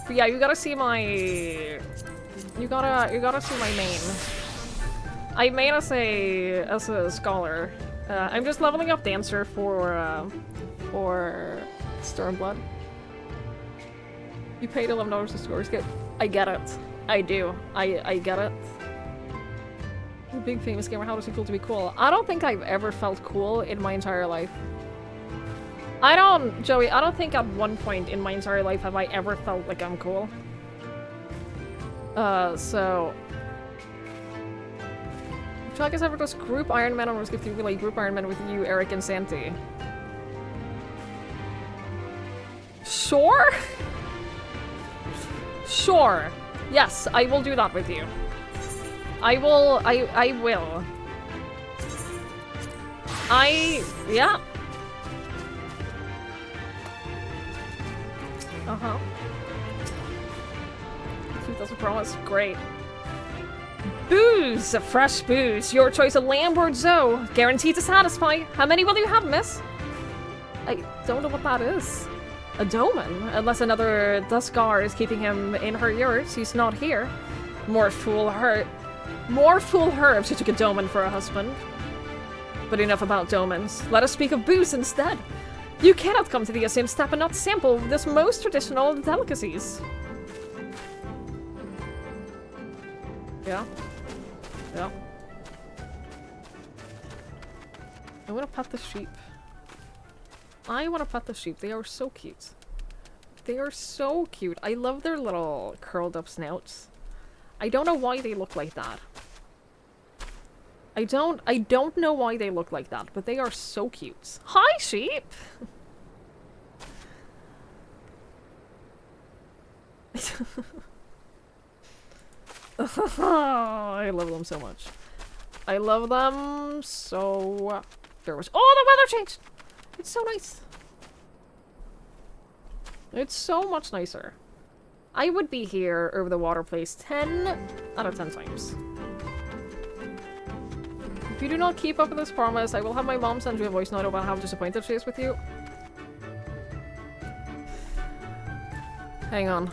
But yeah, you gotta see my... You gotta see my main. I main as a scholar. I'm just leveling up Dancer for Stormblood. You paid $11 to scores. Good. I get it. I do. I get it. A big famous gamer, how does it feel to be cool? I don't think I've ever felt cool in my entire life. Joey, I don't think at one point in my entire life have I ever felt like I'm cool. So... If Travis ever does group Iron Man, or was going to relay group Iron Man with you, Eric, and Santi. Sure? Sure. Yes, I will do that with you. I will. Yeah. Uh-huh. Keep those a promise. Great. Booze! Fresh booze. Your choice of lamb or Zoe. Guaranteed to satisfy. How many will you have, miss? I don't know what that is. A doman? Unless another Duskar is keeping him in her yurt. He's not here. More fool her if she took a doman for a husband. But enough about domans. Let us speak of booze instead. You cannot come to the Asim Steppe and not sample this most traditional of delicacies. Yeah. Yeah. I want to pet the sheep. They are so cute. They are so cute. I love their little curled up snouts. I don't know why they look like that. I don't know why they look like that, but they are so cute. Hi, sheep! I love them so much. I love them so... There was... Oh, the weather changed! It's so nice. It's so much nicer. I would be here over the water place 10 out of 10 times. If you do not keep up with this promise, I will have my mom send you a voice note about how disappointed she is with you. Hang on.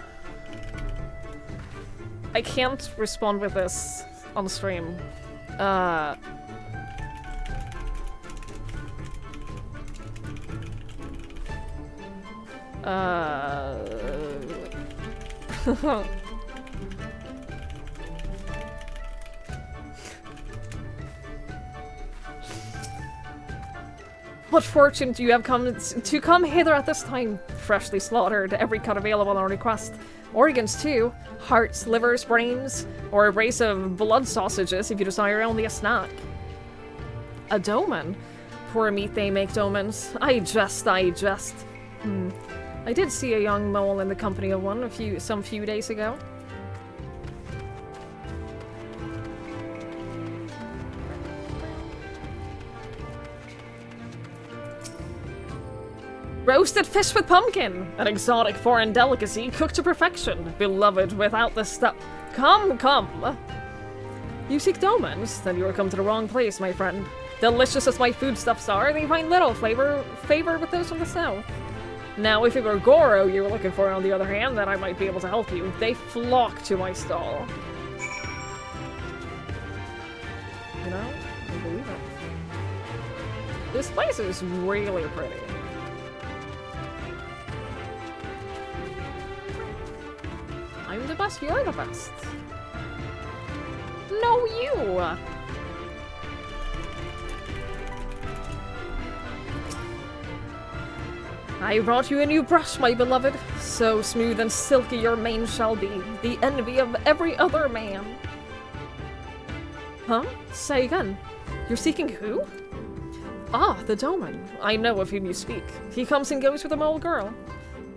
I can't respond with this on stream. What fortune do you have come hither at this time? Freshly slaughtered, every cut available on request. Organs too. Hearts, livers, brains, or a brace of blood sausages if you desire only a snack. A doman? Poor meat they make domans. I jest. I did see a young mole in the company of one some few days ago. Roasted fish with pumpkin! An exotic foreign delicacy cooked to perfection. Beloved without the stuff. Come. You seek domans? Then you are come to the wrong place, my friend. Delicious as my foodstuffs are, they find little favor with those from the south. Now, if it were Goro you were looking for, on the other hand, then I might be able to help you. They flock to my stall. You know? I believe it. This place is really pretty. I'm the best, you're the best. No, you! I brought you a new brush, my beloved. So smooth and silky your mane shall be, the envy of every other man. Huh? Say again. You're seeking who? Ah, the Doman. I know of whom you speak. He comes and goes with a mole girl.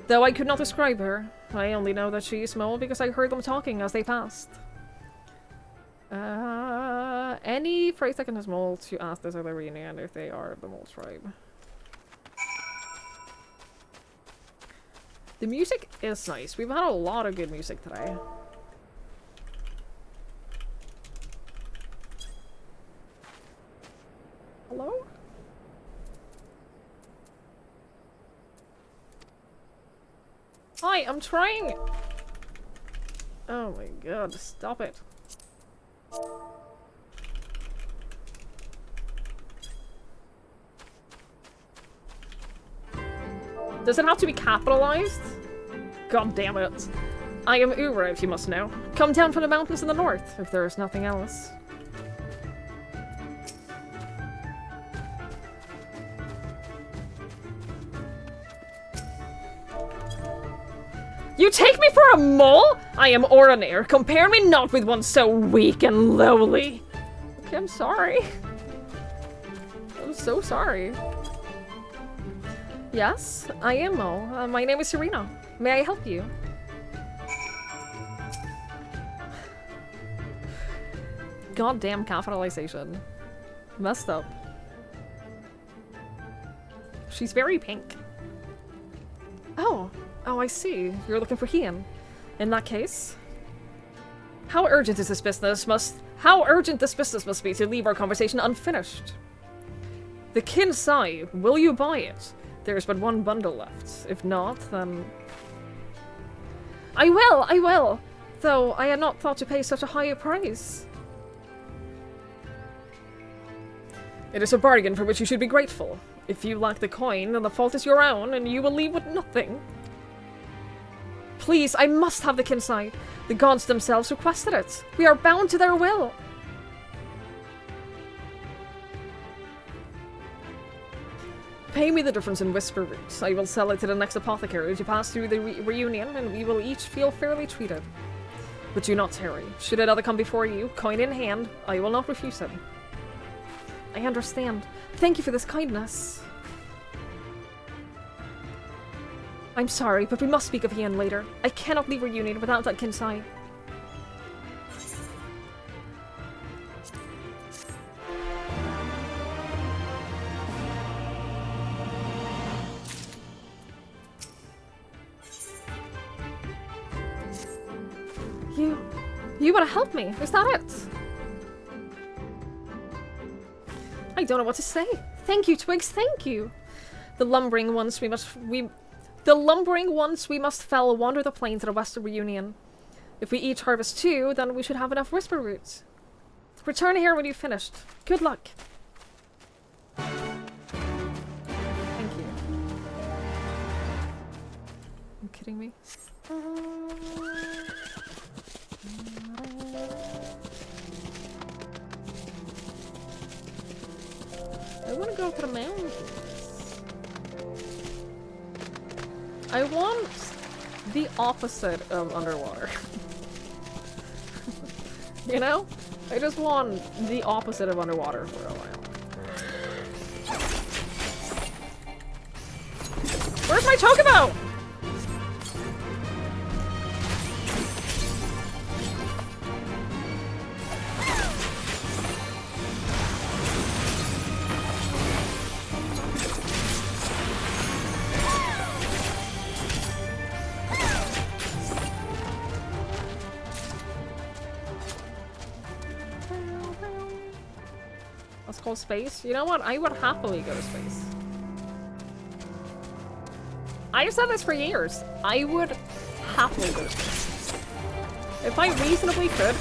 Though I could not describe her. I only know that she is mole because I heard them talking as they passed. Any phrase that can has mole to ask this other reunion if they are the mole tribe. The music is nice. We've had a lot of good music today. Hello? Hi, I'm trying. Oh my god, stop it. Does it have to be capitalized? God damn it. I am Ura, if you must know. Come down from the mountains in the north, if there is nothing else. You take me for a mole? I am Oranir. Compare me not with one so weak and lowly. Okay, I'm sorry. I'm so sorry. Yes, I am Mo. My name is Serena. May I help you? Goddamn capitalization. Messed up. She's very pink. Oh, I see. You're looking for Hian. In that case, how urgent this business must be to leave our conversation unfinished? The Kinsai, will you buy it? There's but one bundle left. If not, then... I will! Though I had not thought to pay such a high price. It is a bargain for which you should be grateful. If you lack the coin, then the fault is your own, and you will leave with nothing. Please, I must have the Kinsai. The gods themselves requested it. We are bound to their will. Pay me the difference in whisper roots. I will sell it to the next apothecary to pass through the reunion, and we will each feel fairly treated. But do not tarry. Should another come before you, coin in hand, I will not refuse him. I understand. Thank you for this kindness. I'm sorry, but we must speak of Hian later. I cannot leave reunion without that Kinsai. You want to help me? Is that it? I don't know what to say. Thank you, Twigs. Thank you. The lumbering ones we must fell wander the plain to the west of reunion. If we each harvest 2, then we should have enough whisper roots. Return here when you've finished. Good luck. Thank you. Are you kidding me? I want to go to the mountains. I want the opposite of underwater. You know? I just want the opposite of underwater for a while. Where's my chocobo? Let's go space. You know what? I would happily go to space. I've said this for years. I would happily do it. If I reasonably could.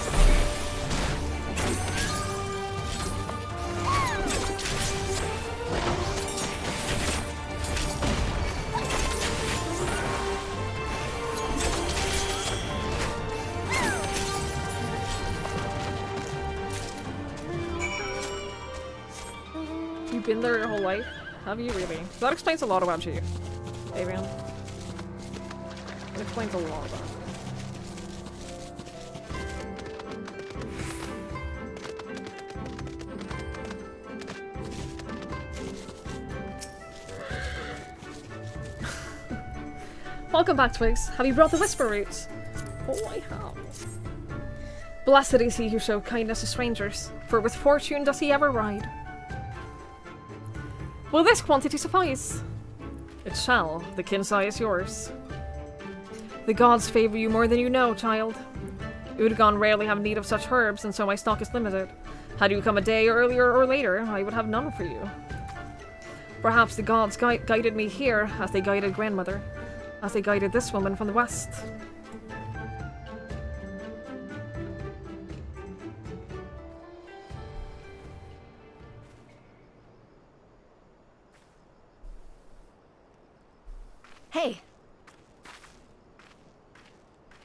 You've been there your whole life? Have you really? That explains a lot about you, Avian. It explains a lot about you. Welcome back, Twigs. Have you brought the Whisper Roots? Oh, I have. Blessed is he who showed kindness to strangers, for with fortune does he ever ride. Will this quantity suffice? It shall. The Kinsai is yours. The gods favor you more than you know, child. Udagon rarely have need of such herbs, and so my stock is limited. Had you come a day earlier or later, I would have none for you. Perhaps the gods guided me here, as they guided grandmother, as they guided this woman from the west. Hey.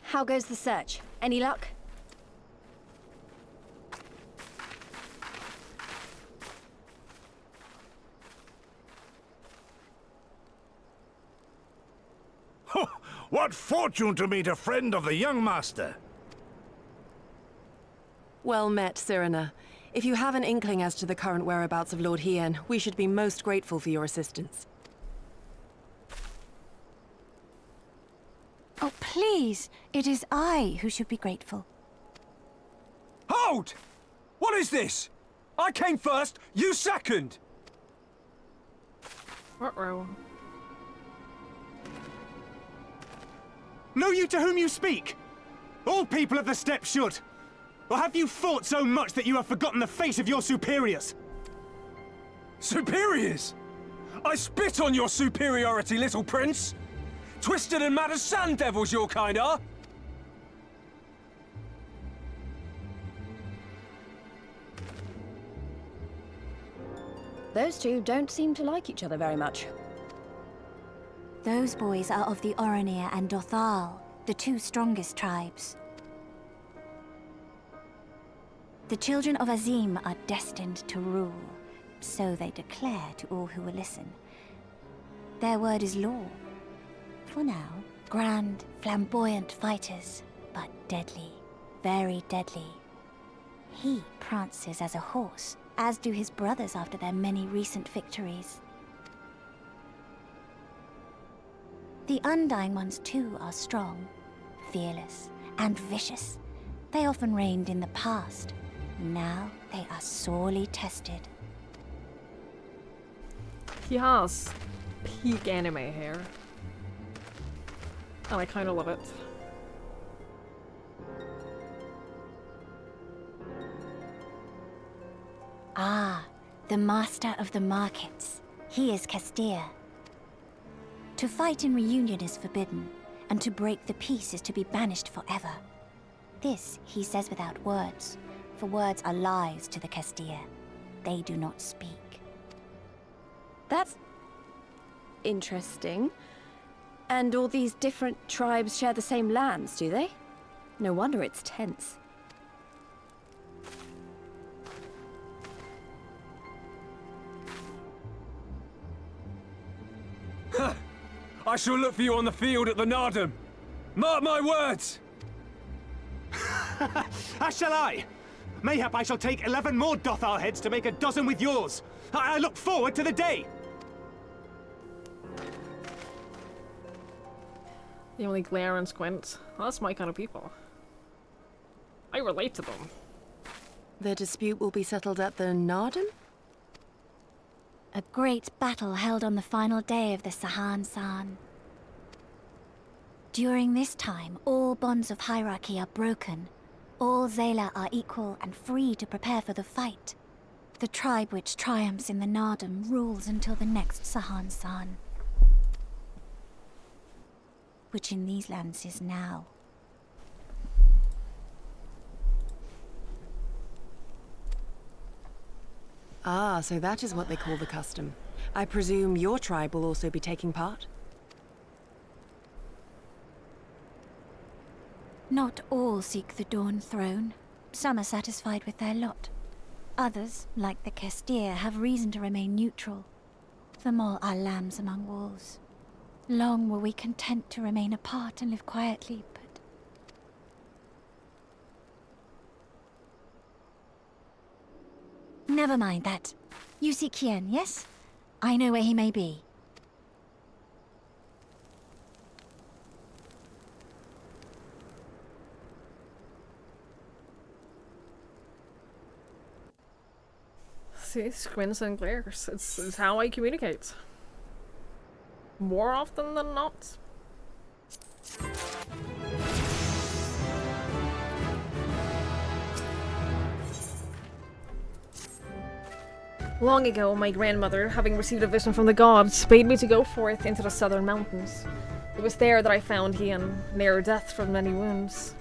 How goes the search? Any luck? What fortune to meet a friend of the young master! Well met, Cyrena. If you have an inkling as to the current whereabouts of Lord Hien, we should be most grateful for your assistance. Oh, please! It is I who should be grateful. Hold! What is this? I came first, you second! Ruh-roh. Know you to whom you speak? All people of the steppe should. Or have you fought so much that you have forgotten the face of your superiors? Superiors? I spit on your superiority, little prince! Twisted and mad as sand devils, your kind are! Those two don't seem to like each other very much. Those boys are of the Oronir and Dothal, the two strongest tribes. The children of Azim are destined to rule, so they declare to all who will listen. Their word is law. For now, grand, flamboyant fighters, but deadly, very deadly. He prances as a horse, as do his brothers after their many recent victories. The Undying ones too are strong, fearless, and vicious. They often reigned in the past. Now they are sorely tested. He has peak anime hair. And I kind of love it. Ah, the master of the markets. He is Castilla. To fight in reunion is forbidden, and to break the peace is to be banished forever. This he says without words, for words are lies to the Castilla. They do not speak. That's interesting. And all these different tribes share the same lands, do they? No wonder it's tense. I shall look for you on the field at the Nardum. Mark my words! As shall I. Mayhap I shall take 11 more Dothal heads to make a dozen with yours. I look forward to the day. They only glare and squint. Well, that's my kind of people. I relate to them. The dispute will be settled at the Nardum? A great battle held on the final day of the Sahan-San. During this time, all bonds of hierarchy are broken. All Zayla are equal and free to prepare for the fight. The tribe which triumphs in the Nardum rules until the next Sahan-San. which in these lands is now. Ah, so that is what they call the custom. I presume your tribe will also be taking part? Not all seek the Dawn Throne. Some are satisfied with their lot. Others, like the Kestir, have reason to remain neutral. Them all are lambs among wolves. Long were we content to remain apart and live quietly, but... Never mind that. You seek Hien, yes? I know where he may be. See, squints and glares. It's how I communicate. More often than not. Long ago, my grandmother, having received a vision from the gods, bade me to go forth into the southern mountains. It was there that I found Hien, near death from many wounds.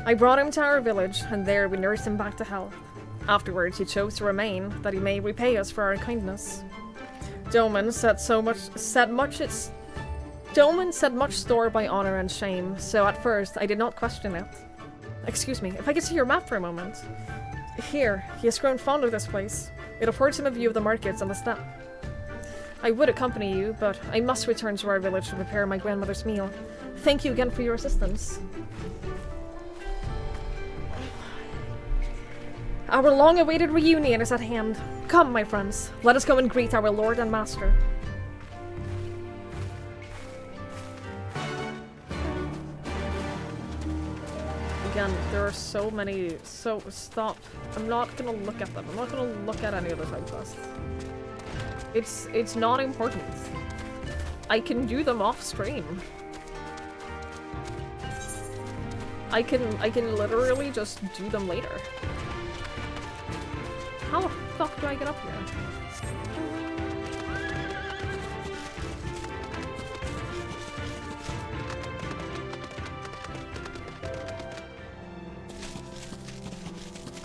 I brought him to our village, and there we nursed him back to health. Afterwards, he chose to remain, that he may repay us for our kindness. Doman set much store by honor and shame, so at first I did not question it. Excuse me, if I could see your map for a moment. Here, he has grown fond of this place. It affords him a view of the markets and the steppe. I would accompany you, but I must return to our village to prepare my grandmother's meal. Thank you again for your assistance. Our long-awaited reunion is at hand. Come, my friends, let us go and greet our lord and master. Again, there are so many, so stop. I'm not gonna look at them. I'm not gonna look at any of the side quests. It's not important. I can do them off stream. I can literally just do them later. How the fuck do I get up here?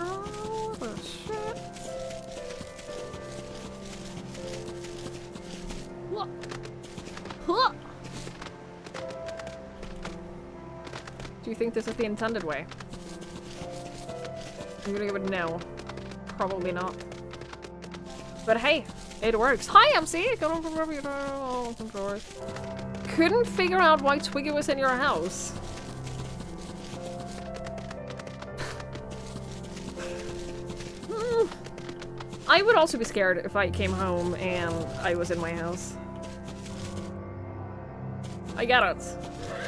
Oh, the shit. What? Huh. Do you think this is the intended way? I'm gonna give it no. Probably not. But hey, it works. Hi, MC! Couldn't figure out why Twiggy was in your house. I would also be scared if I came home and I was in my house. I get it.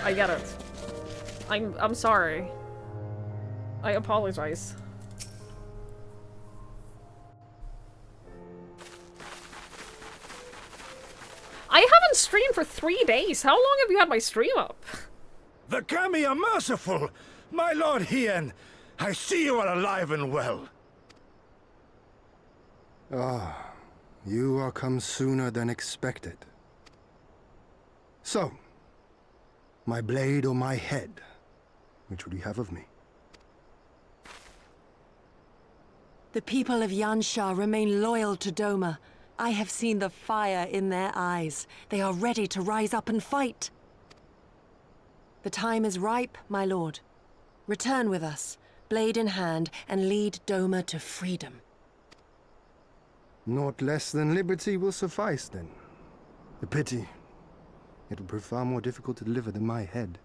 I get it. I'm sorry. I apologize. I haven't streamed for 3 days. How long have you had my stream up? The Kami are merciful! My lord Hien, I see you are alive and well. Ah, you are come sooner than expected. So, my blade or my head? Which would you have of me? The people of Yansha remain loyal to Doma. I have seen the fire in their eyes. They are ready to rise up and fight. The time is ripe, my lord. Return with us, blade in hand, and lead Doma to freedom. Naught less than liberty will suffice, then. A pity. It will prove far more difficult to deliver than my head.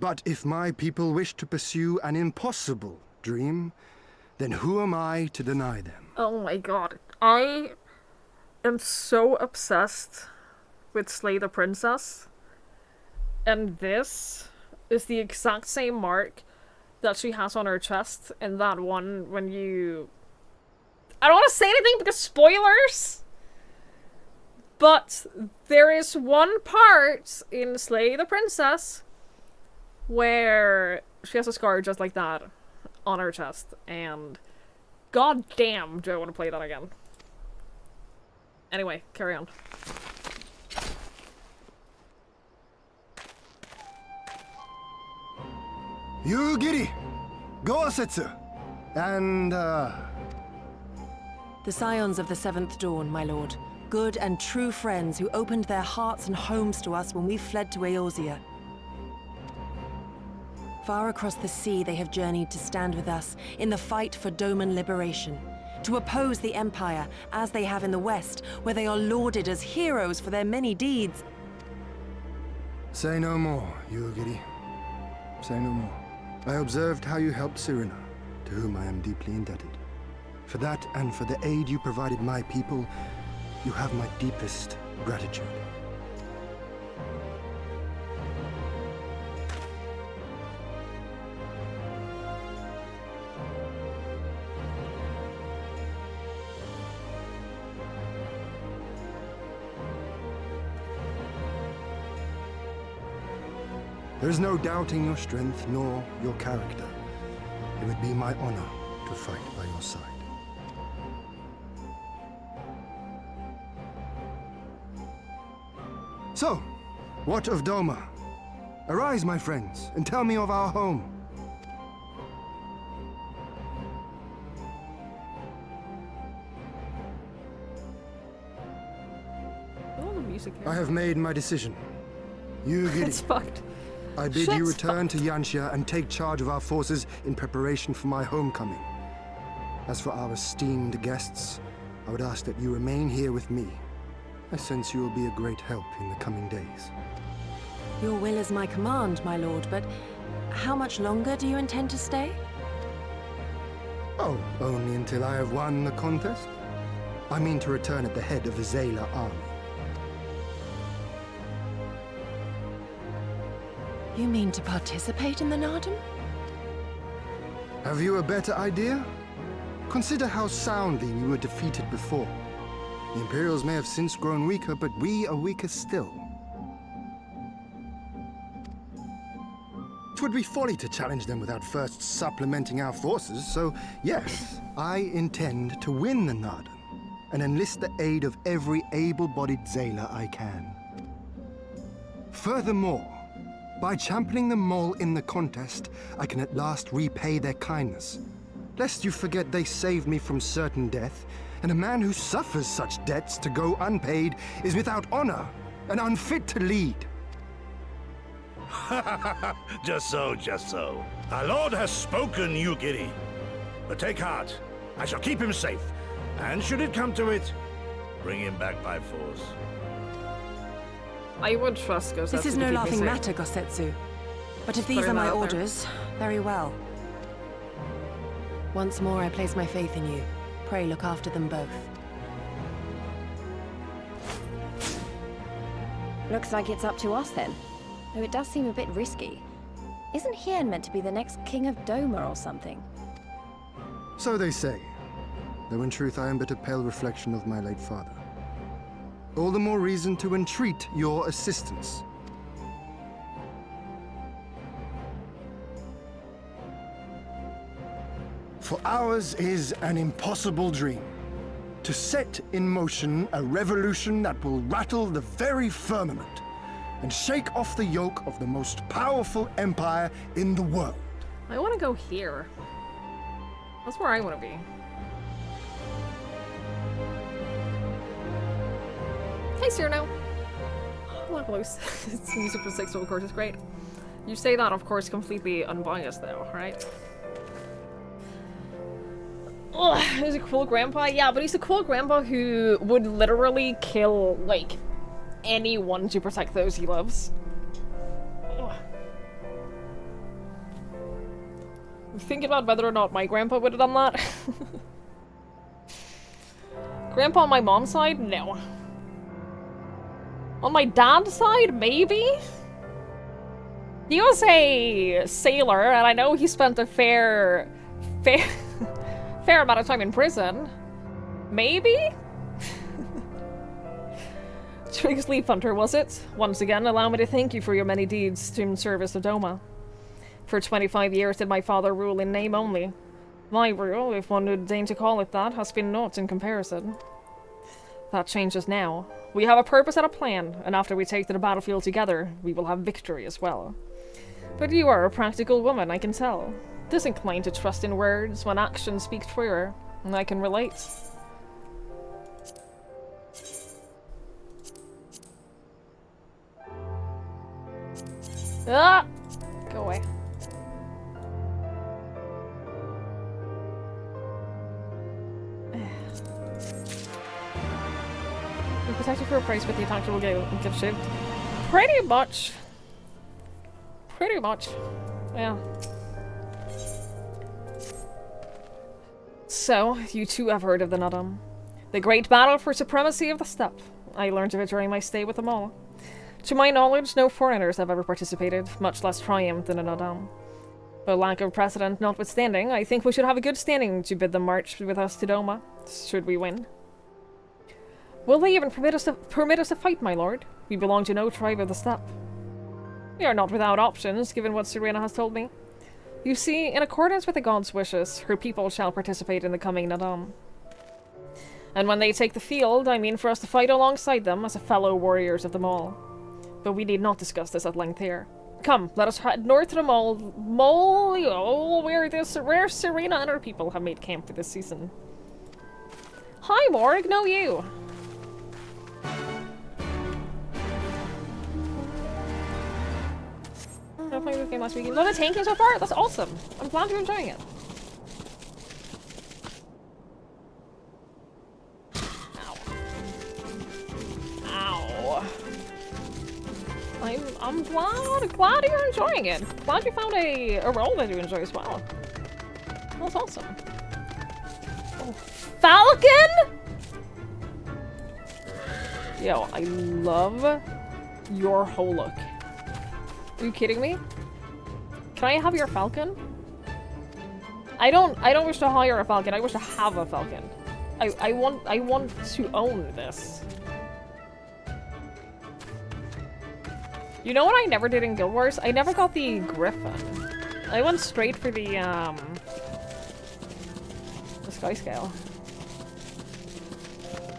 But if my people wish to pursue an impossible dream, then who am I to deny them? Oh my god. I am so obsessed with Slay the Princess. And this is the exact same mark that she has on her chest in that one when you... I don't want to say anything because spoilers! But there is one part in Slay the Princess where she has a scar just like that on her chest, and god damn do I want to play that again. Anyway, carry on. Yugiri! Gosetsu! And, The scions of the Seventh Dawn, my lord. Good and true friends who opened their hearts and homes to us when we fled to Eorzea. Far across the sea they have journeyed to stand with us in the fight for Doman liberation. To oppose the Empire, as they have in the West, where they are lauded as heroes for their many deeds. Say no more, Yugiri. Say no more. I observed how you helped Cyrena, to whom I am deeply indebted. For that and for the aid you provided my people, you have my deepest gratitude. There is no doubting your strength nor your character. It would be my honor to fight by your side. So, what of Doma? Arise, my friends, and tell me of our home. Oh, the music here. I have made my decision. Yugiri. It's fucked. I bid Shit's you return to Yanxia and take charge of our forces in preparation for my homecoming. As for our esteemed guests, I would ask that you remain here with me. I sense you will be a great help in the coming days. Your will is my command, my lord, but how much longer do you intend to stay? Oh, only until I have won the contest? I mean to return at the head of the Zayla army. You mean to participate in the Nardum? Have you a better idea? Consider how soundly we were defeated before. The Imperials may have since grown weaker, but we are weaker still. It would be folly to challenge them without first supplementing our forces, so yes, I intend to win the Nardum and enlist the aid of every able-bodied Zayla I can. Furthermore, by championing them all in the contest, I can at last repay their kindness. Lest you forget they saved me from certain death, and a man who suffers such debts to go unpaid is without honor and unfit to lead. Just so, just so. Our lord has spoken, Yugiri. But take heart. I shall keep him safe. And should it come to it, bring him back by force. I would trust Gosetsu. This is no laughing matter, Gosetsu. But if these are my orders, very well. Once more I place my faith in you. Pray look after them both. Looks like it's up to us then. Though it does seem a bit risky. Isn't Hien meant to be the next king of Doma or something? So they say, though in truth I am but a pale reflection of my late father. All the more reason to entreat your assistance. For ours is an impossible dream. To set in motion a revolution that will rattle the very firmament and shake off the yoke of the most powerful empire in the world. I want to go here. That's where I want to be. Hey, Cyrano. Look, Luce. It's music for sexual, of course, is great. You say that, of course, completely unbiased, though, right? Ugh, he's a cool grandpa. Yeah, but he's a cool grandpa who would literally kill, like, anyone to protect those he loves. Ugh. I'm thinking about whether or not my grandpa would have done that. Grandpa on my mom's side? No. On my dad's side? Maybe? He was a sailor, and I know he spent a fair amount of time in prison. Maybe? Trig's Leaf Hunter, was it? Once again, allow me to thank you for your many deeds in service of Doma. For 25 years did my father rule in name only. My rule, if one would deign to call it that, has been naught in comparison. That changes now. We have a purpose and a plan, and after we take to the battlefield together, we will have victory as well. But you are a practical woman, I can tell. Disinclined to trust in words when actions speak truer, and I can relate. Ah! Go away. You protect you for a price, but the attacker will get shipped. Pretty much. Pretty much. Yeah. So, you two have heard of the Nadam. The great battle for supremacy of the steppe. I learned of it during my stay with them all. To my knowledge, no foreigners have ever participated, much less triumphed in a Nadam. But lack of precedent notwithstanding, I think we should have a good standing to bid them march with us to Doma, should we win. Will they even permit us to fight, my lord? We belong to no tribe of the steppe. We are not without options, given what Serena has told me. You see, in accordance with the god's wishes, her people shall participate in the coming Nadam. And when they take the field, I mean for us to fight alongside them as a fellow warriors of the mall. But we need not discuss this at length here. Come, let us head north to the mall, where Serena and her people have made camp for this season. Hi, Morg, no you. I played this game last week. You love the tanking so far? That's awesome. I'm glad you're enjoying it. Ow. I'm glad you're enjoying it. Glad you found a role that you enjoy as well. That's awesome. Oh, Falcon? Yo, I love your whole look. Are you kidding me? Can I have your falcon? I don't wish to hire a falcon, I wish to have a falcon. I want to own this. You know what I never did in Guild Wars? I never got the Griffin. I went straight for the Sky Scale.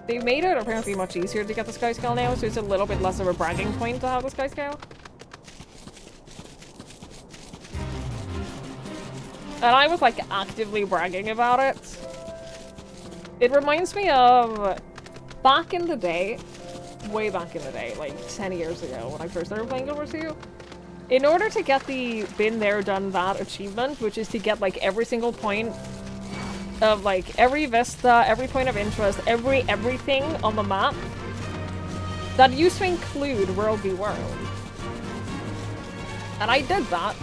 They made it apparently much easier to get the Sky Scale now, so it's a little bit less of a bragging point to have the Sky Scale. And I was like actively bragging about it. It reminds me of back in the day, way back in the day, like 10 years ago when I first started playing Guild Wars 2. In order to get the been there, done that achievement, which is to get like every single point of like every vista, every point of interest, everything on the map, that used to include World v World. And I did that.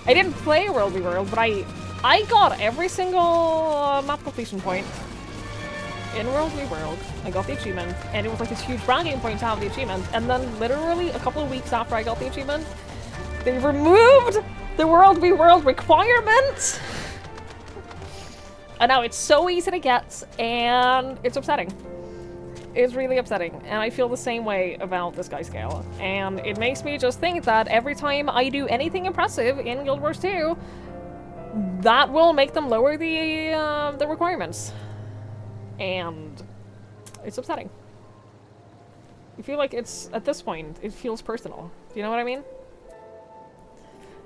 I didn't play World v World, but I got every single map completion point in World v World. I got the achievement, and it was like this huge bragging point to have the achievement. And then literally a couple of weeks after I got the achievement, they removed the World v World requirement! And now it's so easy to get, and it's upsetting. It's really upsetting, and I feel the same way about the Sky Scale. And it makes me just think that every time I do anything impressive in Guild Wars 2, that will make them lower the requirements. And it's upsetting. I feel like it's, at this point, it feels personal. Do you know what I mean?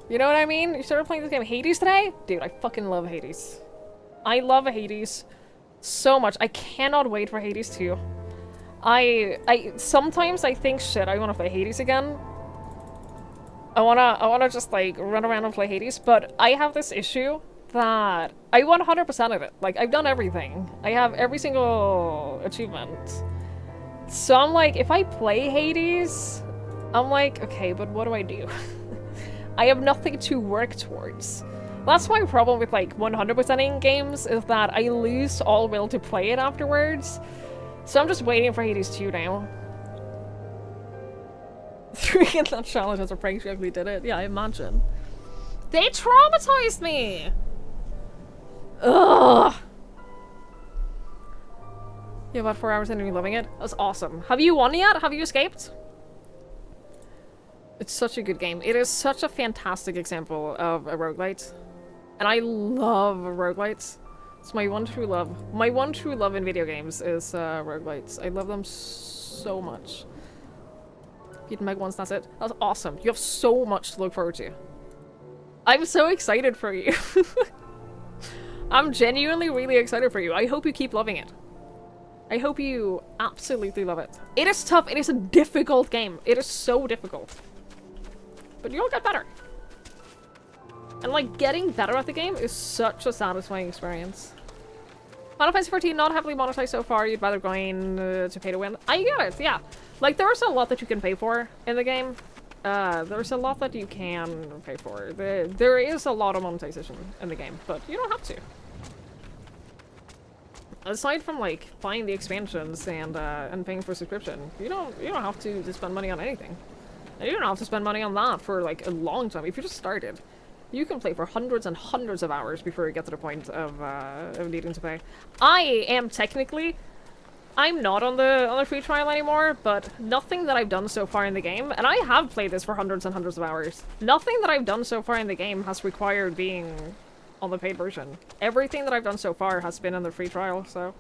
You know what I mean? You started playing this game Hades today? Dude, I fucking love Hades. I love Hades so much. I cannot wait for Hades 2. Sometimes I think, shit, I wanna play Hades again. I wanna just like run around and play Hades, but I have this issue that I want 100% of it. Like, I've done everything. I have every single achievement. So I'm like, if I play Hades, I'm like, okay, but what do I do? I have nothing to work towards. That's my problem with like 100%ing games, is that I lose all will to play it afterwards. So I'm just waiting for Hades 2 now. 3 in that challenge as a prank, she actually did it. Yeah, I imagine. They traumatized me! Ugh! Yeah, about 4 hours into me loving it. That's awesome. Have you won yet? Have you escaped? It's such a good game. It is such a fantastic example of a roguelite. And I love roguelites. It's my one true love. My one true love in video games is roguelites. I love them so much. Beat Meg once, that's it. That's awesome. You have so much to look forward to. I'm so excited for you. I'm genuinely really excited for you. I hope you keep loving it. I hope you absolutely love it. It is tough. It is a difficult game. It is so difficult. But you'll get better. And like, getting better at the game is such a satisfying experience. Final Fantasy 14 not heavily monetized so far. You'd rather going to pay to win. I get it, yeah. Like, there's a lot that you can pay for in the game. There's a lot that you can pay for. There is a lot of monetization in the game, but you don't have to. Aside from like buying the expansions and paying for subscription, you don't have to spend money on anything. And you don't have to spend money on that for like a long time. If you just started, you can play for hundreds and hundreds of hours before you get to the point of needing to pay. I am technically, I'm not on the free trial anymore, but nothing that I've done so far in the game, and I have played this for hundreds and hundreds of hours, nothing that I've done so far in the game has required being on the paid version. Everything that I've done so far has been on the free trial, so...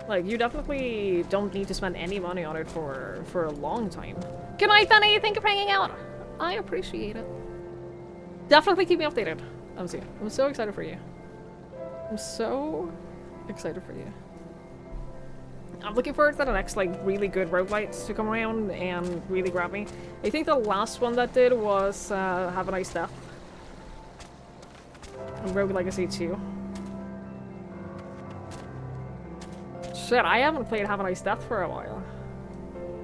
Like, you definitely don't need to spend any money on it for a long time. Good night, Benny! Thank you for hanging out! I appreciate it. Definitely keep me updated. I'm so excited for you. I'm so excited for you. I'm looking forward to the next, like, really good roguelites to come around and really grab me. I think the last one that did was Have a Nice Death. Rogue Legacy 2. Shit, I haven't played Have a Nice Death for a while.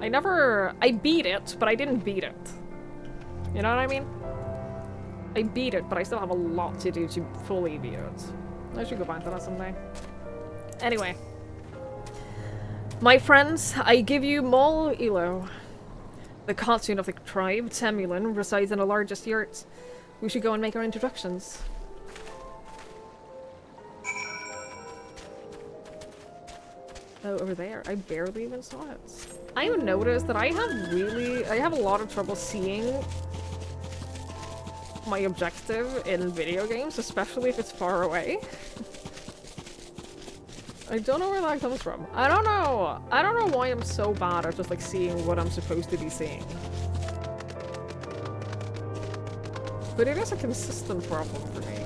I beat it, but I didn't beat it. You know what I mean? I beat it, but I still have a lot to do to fully beat it. I should go back to that someday. Anyway. My friends, I give you Mol Ilo. The cartoon of the tribe, Temulin, resides in the largest yurt. We should go and make our introductions. Oh, over there. I barely even saw it. I noticed that I have a lot of trouble seeing my objective in video games, especially if it's far away. I don't know where that comes from. I don't know why I'm so bad at just like seeing what I'm supposed to be seeing. But it is a consistent problem for me.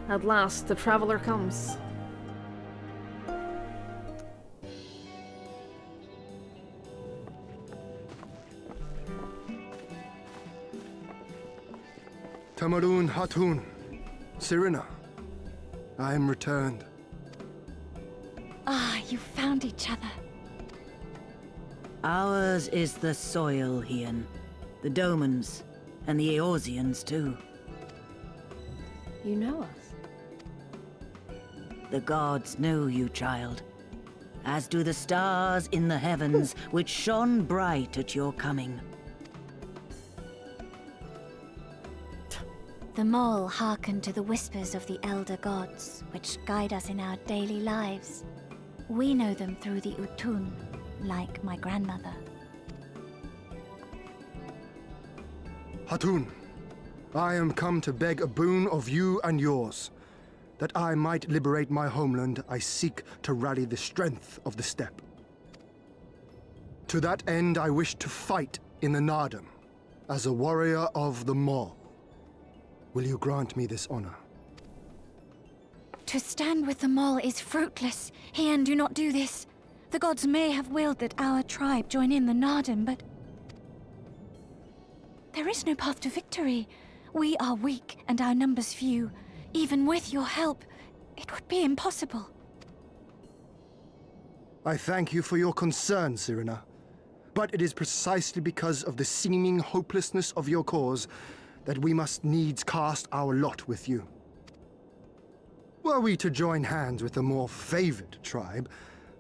At last, the traveler comes. Tamarun Hatun, Sirina, I am returned. Ah, you found each other. Ours is the soil, Hien. The Domans, and the Eorzeans too. You know us? The gods know you, child. As do the stars in the heavens, which shone bright at your coming. The Mole hearken to the whispers of the elder gods, which guide us in our daily lives. We know them through the Utun, like my grandmother. Hatun, I am come to beg a boon of you and yours. That I might liberate my homeland, I seek to rally the strength of the steppe. To that end, I wish to fight in the Nardum, as a warrior of the Mole. Will you grant me this honor? To stand with the Mole is fruitless. Hien, do not do this. The gods may have willed that our tribe join in the Nardum, but... there is no path to victory. We are weak, and our numbers few. Even with your help, it would be impossible. I thank you for your concern, Sirina. But it is precisely because of the seeming hopelessness of your cause that we must needs cast our lot with you. Were we to join hands with a more favored tribe,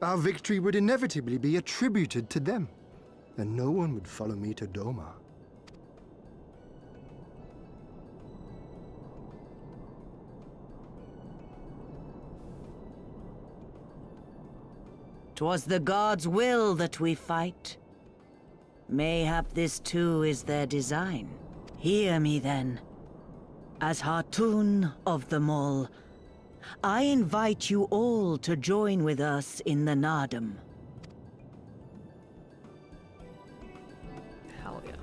our victory would inevitably be attributed to them, and no one would follow me to Doma. 'Twas the gods' will that we fight. Mayhap this too is their design, Hear me then. As Hartun of them all, I invite you all to join with us in the Nardum. Hell yeah.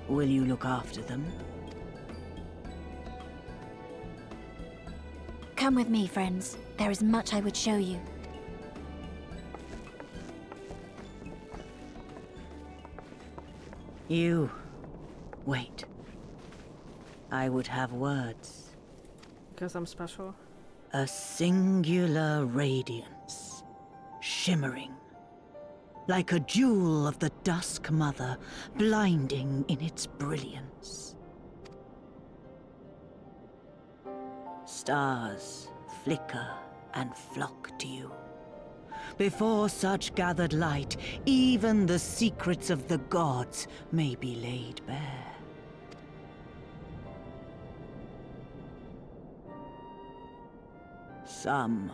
Will you look after them? Come with me, friends. There is much I would show you. You... wait. I would have words. Because I'm special. A singular radiance, shimmering. Like a jewel of the Dusk Mother, blinding in its brilliance. Stars flicker and flock to you. Before such gathered light, even the secrets of the gods may be laid bare. Some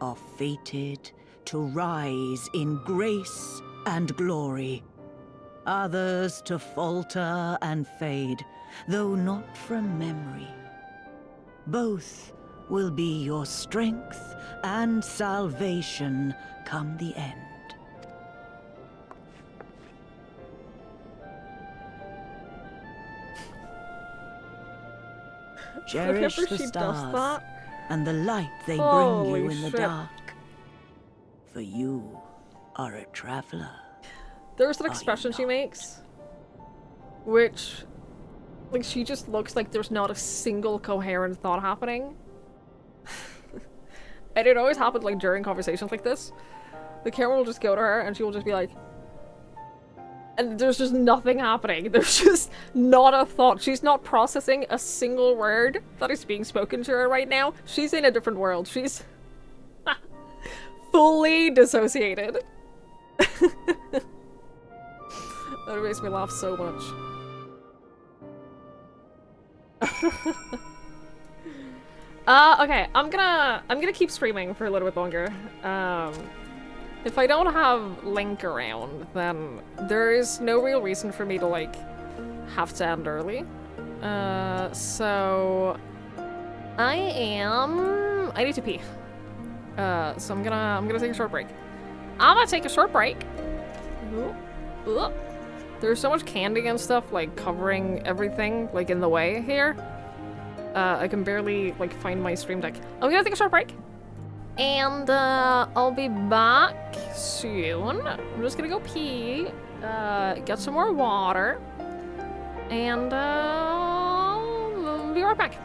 are fated to rise in grace and glory. Others to falter and fade, though not from memory. Both will be your strength and salvation come the end. Cherish Whenever the she does stars that, and the light they bring holy you in the shit. dark. For you are a traveler. There's an expression she makes, which, like, she just looks like there's not a single coherent thought happening. And it always happens, like, during conversations like this. The camera will just go to her and she will just be like, and there's just nothing happening. There's just not a thought. She's not processing a single word that is being spoken to her right now. She's in a different world. She's fully dissociated. That makes me laugh so much. Okay, I'm gonna keep streaming for a little bit longer. If I don't have Link around, then there is no real reason for me to, like, have to end early. So I need to pee. So I'm gonna take a short break. I'm gonna take a short break. Ooh. There's so much candy and stuff, like, covering everything, like, in the way here. I can barely, like, find my stream deck. I'm gonna take a short break. And, I'll be back soon. I'm just gonna go pee, get some more water, and, I'll be right back.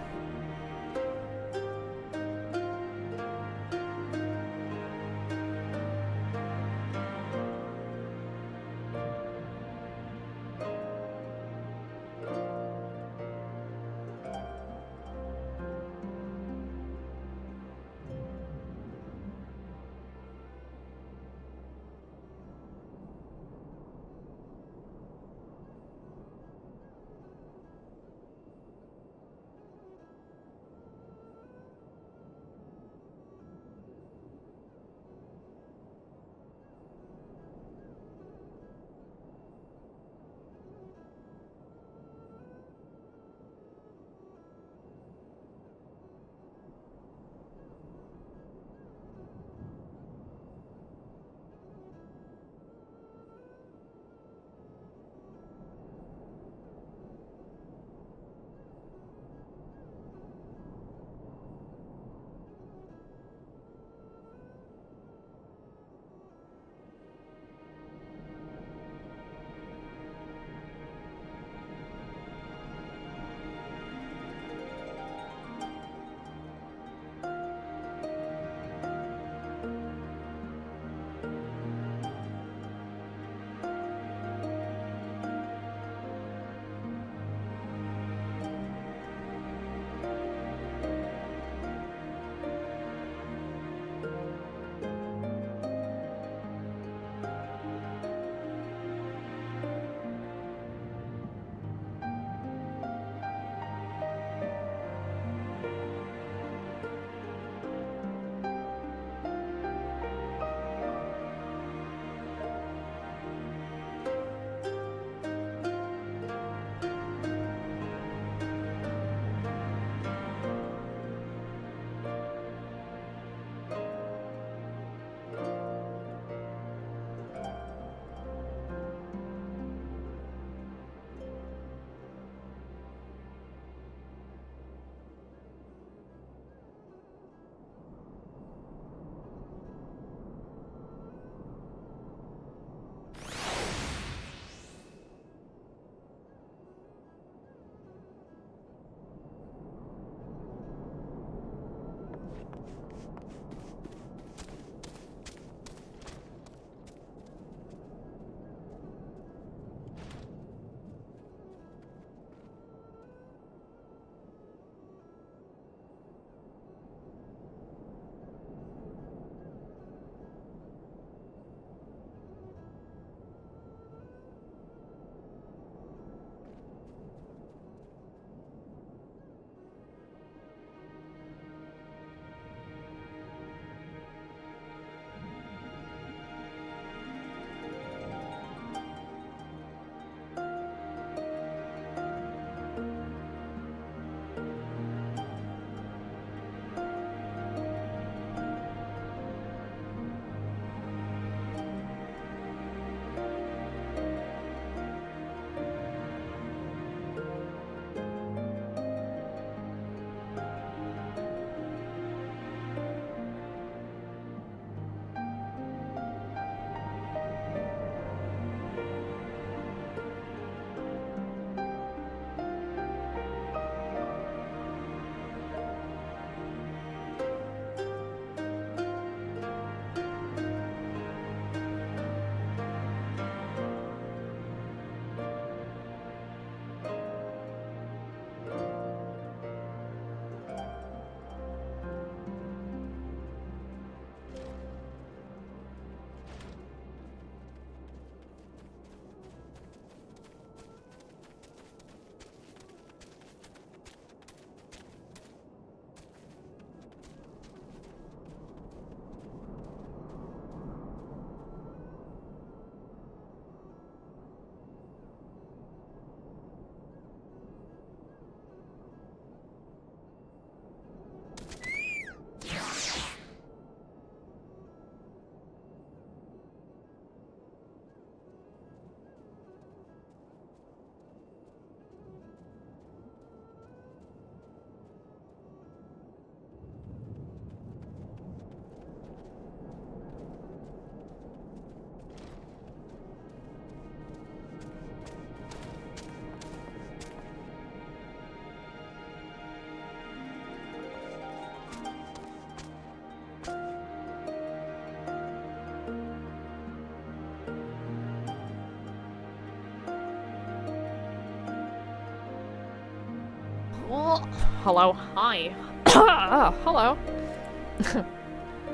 Hello. Hi. Hello.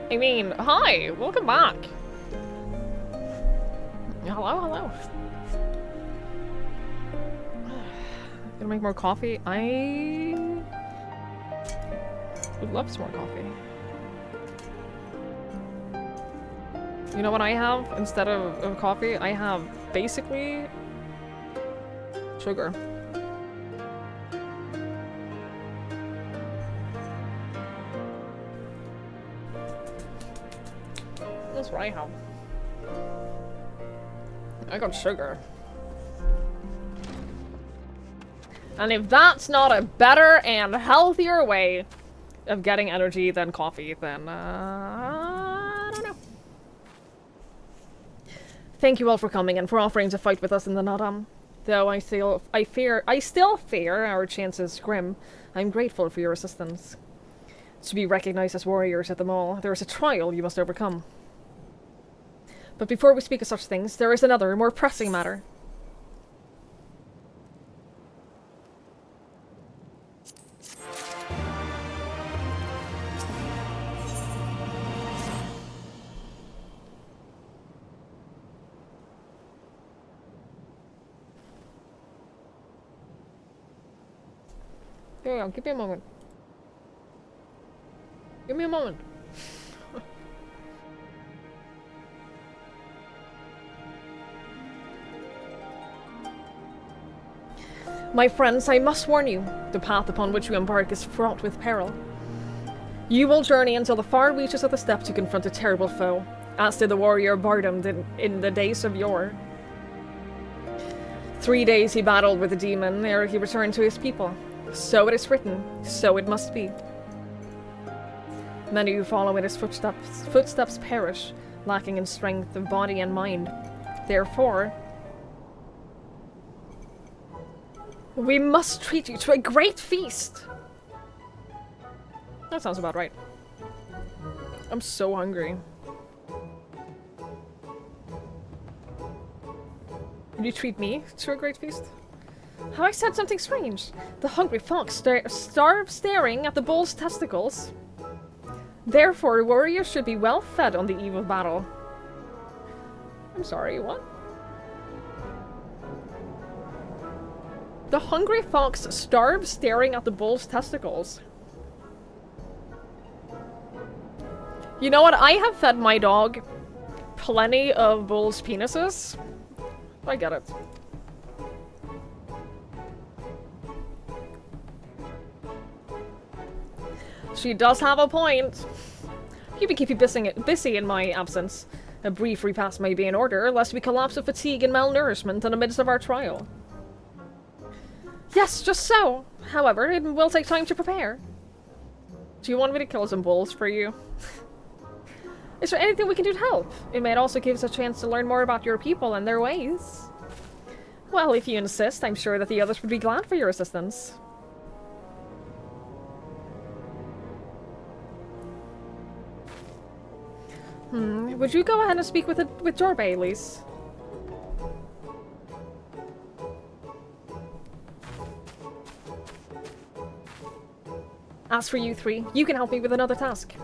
I mean, hi. Welcome back. Hello. Gonna make more coffee. I would love some more coffee. You know what I have instead of coffee? I have basically sugar. That's what I have. I got sugar. And if that's not a better and healthier way of getting energy than coffee, then I don't know. Thank you all for coming and for offering to fight with us in the Nadam. Though I still fear our chances grim, I'm grateful for your assistance. To be recognized as warriors at the mall, there is a trial you must overcome. But before we speak of such things, there is another, more pressing matter. There you go, give me a moment. Give me a moment. My friends, I must warn you, the path upon which you embark is fraught with peril. You will journey until the far reaches of the steppe to confront a terrible foe, as did the warrior Bardam did in the days of yore. 3 days he battled with the demon ere he returned to his people. So it is written, so it must be. Many who follow in his footsteps perish, lacking in strength of body and mind. Therefore, we must treat you to a great feast! That sounds about right. I'm so hungry. Will you treat me to a great feast? Have I said something strange? The hungry fox starves staring at the bull's testicles. Therefore, warriors should be well fed on the eve of battle. I'm sorry, what? The hungry fox starves staring at the bull's testicles. You know what? I have fed my dog plenty of bull's penises. I get it. She does have a point. You can keep you busy in my absence. A brief repast may be in order, lest we collapse of fatigue and malnourishment in the midst of our trial. Yes, just so. However, it will take time to prepare. Do you want me to kill some bulls for you? Is there anything we can do to help? It might also give us a chance to learn more about your people and their ways. Well, if you insist, I'm sure that the others would be glad for your assistance. Would you go ahead and speak with Jorbe, Elise? As for you three, you can help me with another task.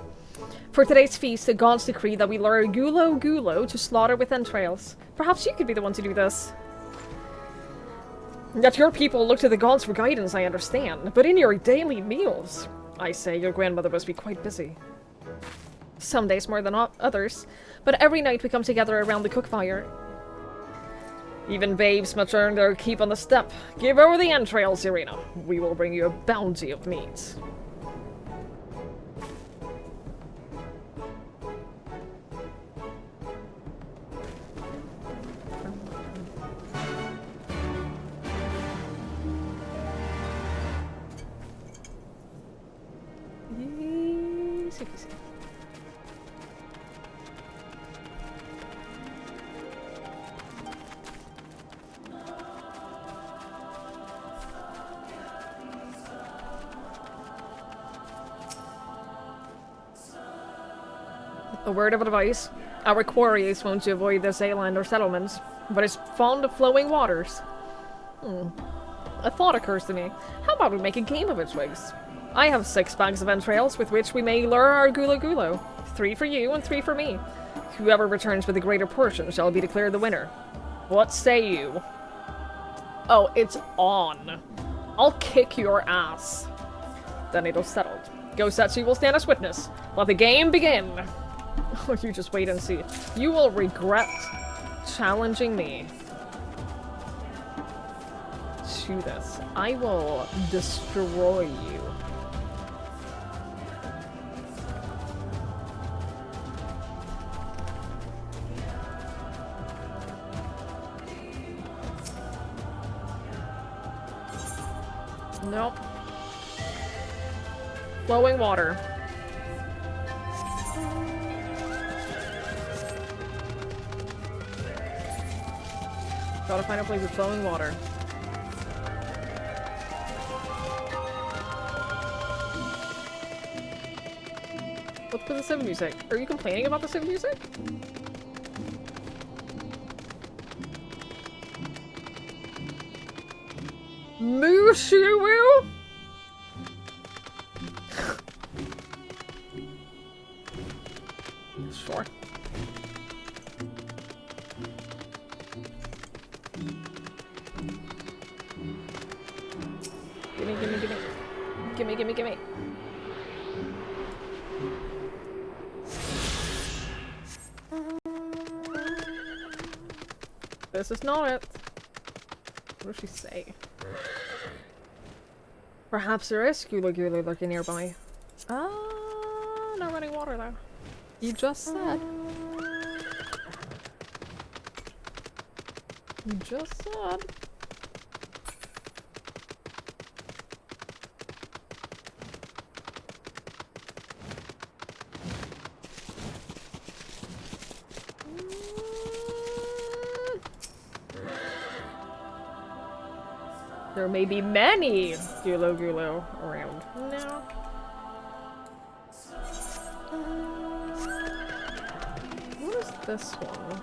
For today's feast, the gods decree that we lure Gulo to slaughter with entrails. Perhaps you could be the one to do this. That your people look to the gods for guidance, I understand, but in your daily meals, I say your grandmother must be quite busy. Some days more than others, but every night we come together around the cook fire. Even babes must earn their keep on the steppe. Give over the entrails, Irina. We will bring you a bounty of meat. Easy. A word of advice. Our quarry is wont to avoid the Zaylander settlements, but is fond of flowing waters. A thought occurs to me. How about we make a game of it, Twigs? I have 6 bags of entrails with which we may lure our gulo gulo. 3 for you and 3 for me. Whoever returns with the greater portion shall be declared the winner. What say you? Oh, it's on. I'll kick your ass. Then it'll settled. Gosetsu will stand as witness. Let the game begin. Oh, you just wait and see. You will regret challenging me to this. I will destroy you. Nope. Flowing water. Gotta find a place with flowing water. Look for the Civ music. Are you complaining about the Civ music? Moo shoo woo? Sure. Gimme, gimme, gimme. Gimme, gimme, gimme. This is not it. What does she say? Perhaps there is Gula Gula lurking nearby. Ah, no running water though. You just said. You just said. There may be many Gulo Gulo around. No. What is this one?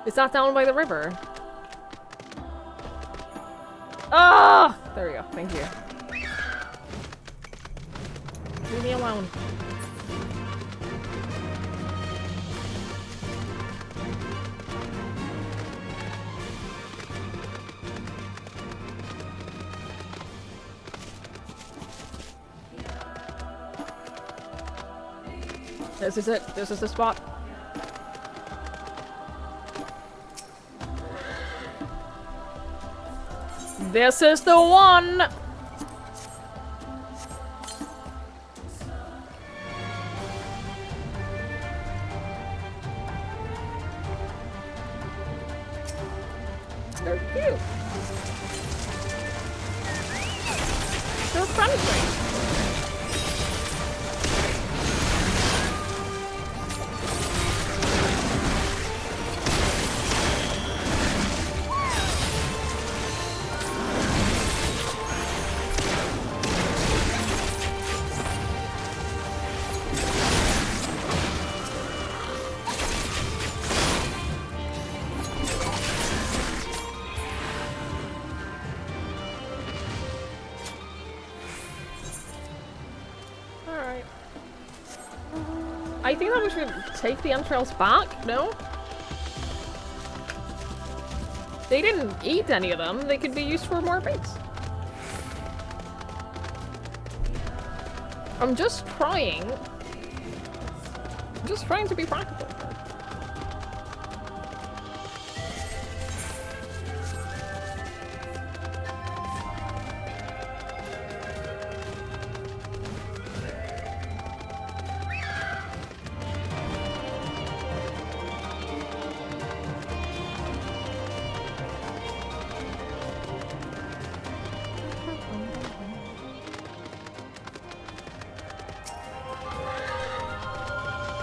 Is that down by the river? Ah! There we go. Thank you. Leave me alone. This is it. This is the spot. This is the one! They're cute. They're friendly. I think that we should take the entrails back, no? They didn't eat any of them. They could be used for more base. I'm just trying to be practical.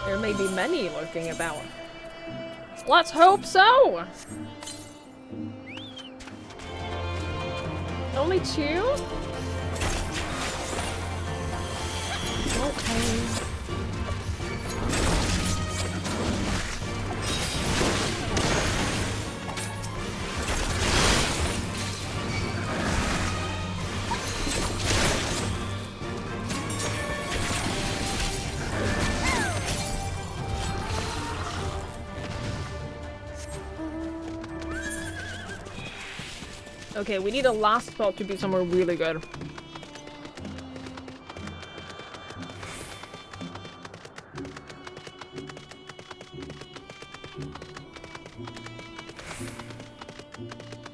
There may be many lurking about. Let's hope so! Only 2? Okay. Okay, we need a last spot to be somewhere really good.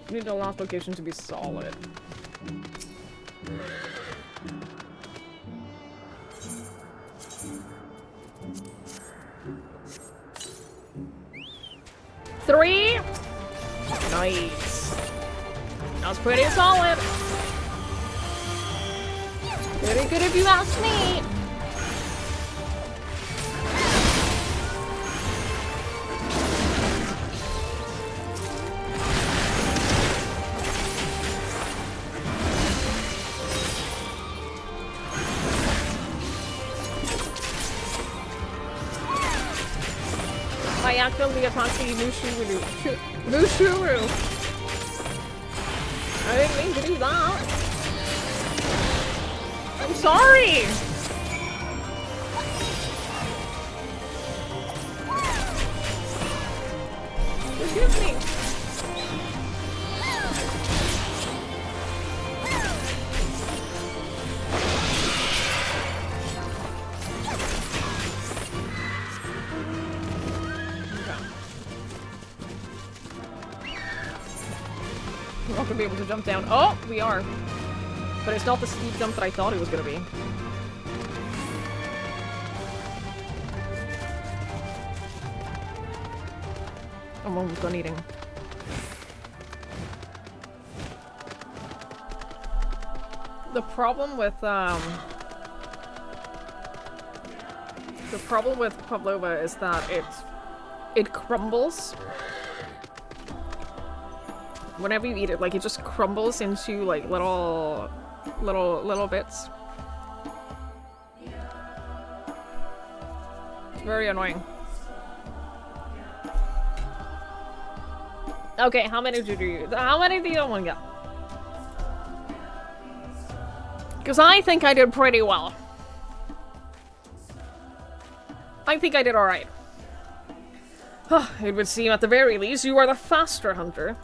We need the last location to be solid. Three. Nice. That's pretty solid. Pretty good if you ask me. I accidentally attacked the Mushuru. I didn't mean to do that. I'm sorry. Forgive me. We're not gonna be able to jump down. Oh, we are. But it's not the steep jump that I thought it was gonna be. I'm almost done eating. The problem with pavlova is that it crumbles. Whenever you eat it, like, it just crumbles into, like, little bits. It's very annoying. Okay, how many do you want to get? Because I think I did pretty well. I think I did alright. It would seem at the very least you are the faster hunter.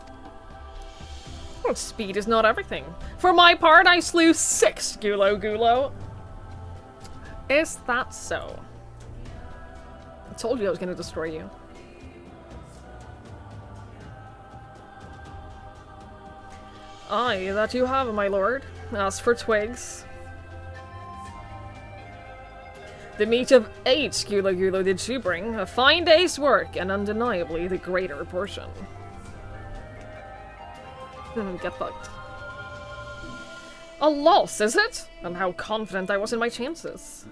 Well, speed is not everything. For my part, I slew 6 Gulo. Is that so? I told you I was going to destroy you. Aye, that you have, my lord. As for twigs. The meat of 8 Gulo did she bring. A fine day's work, and undeniably the greater portion. Get fucked. A loss, is it? And how confident I was in my chances.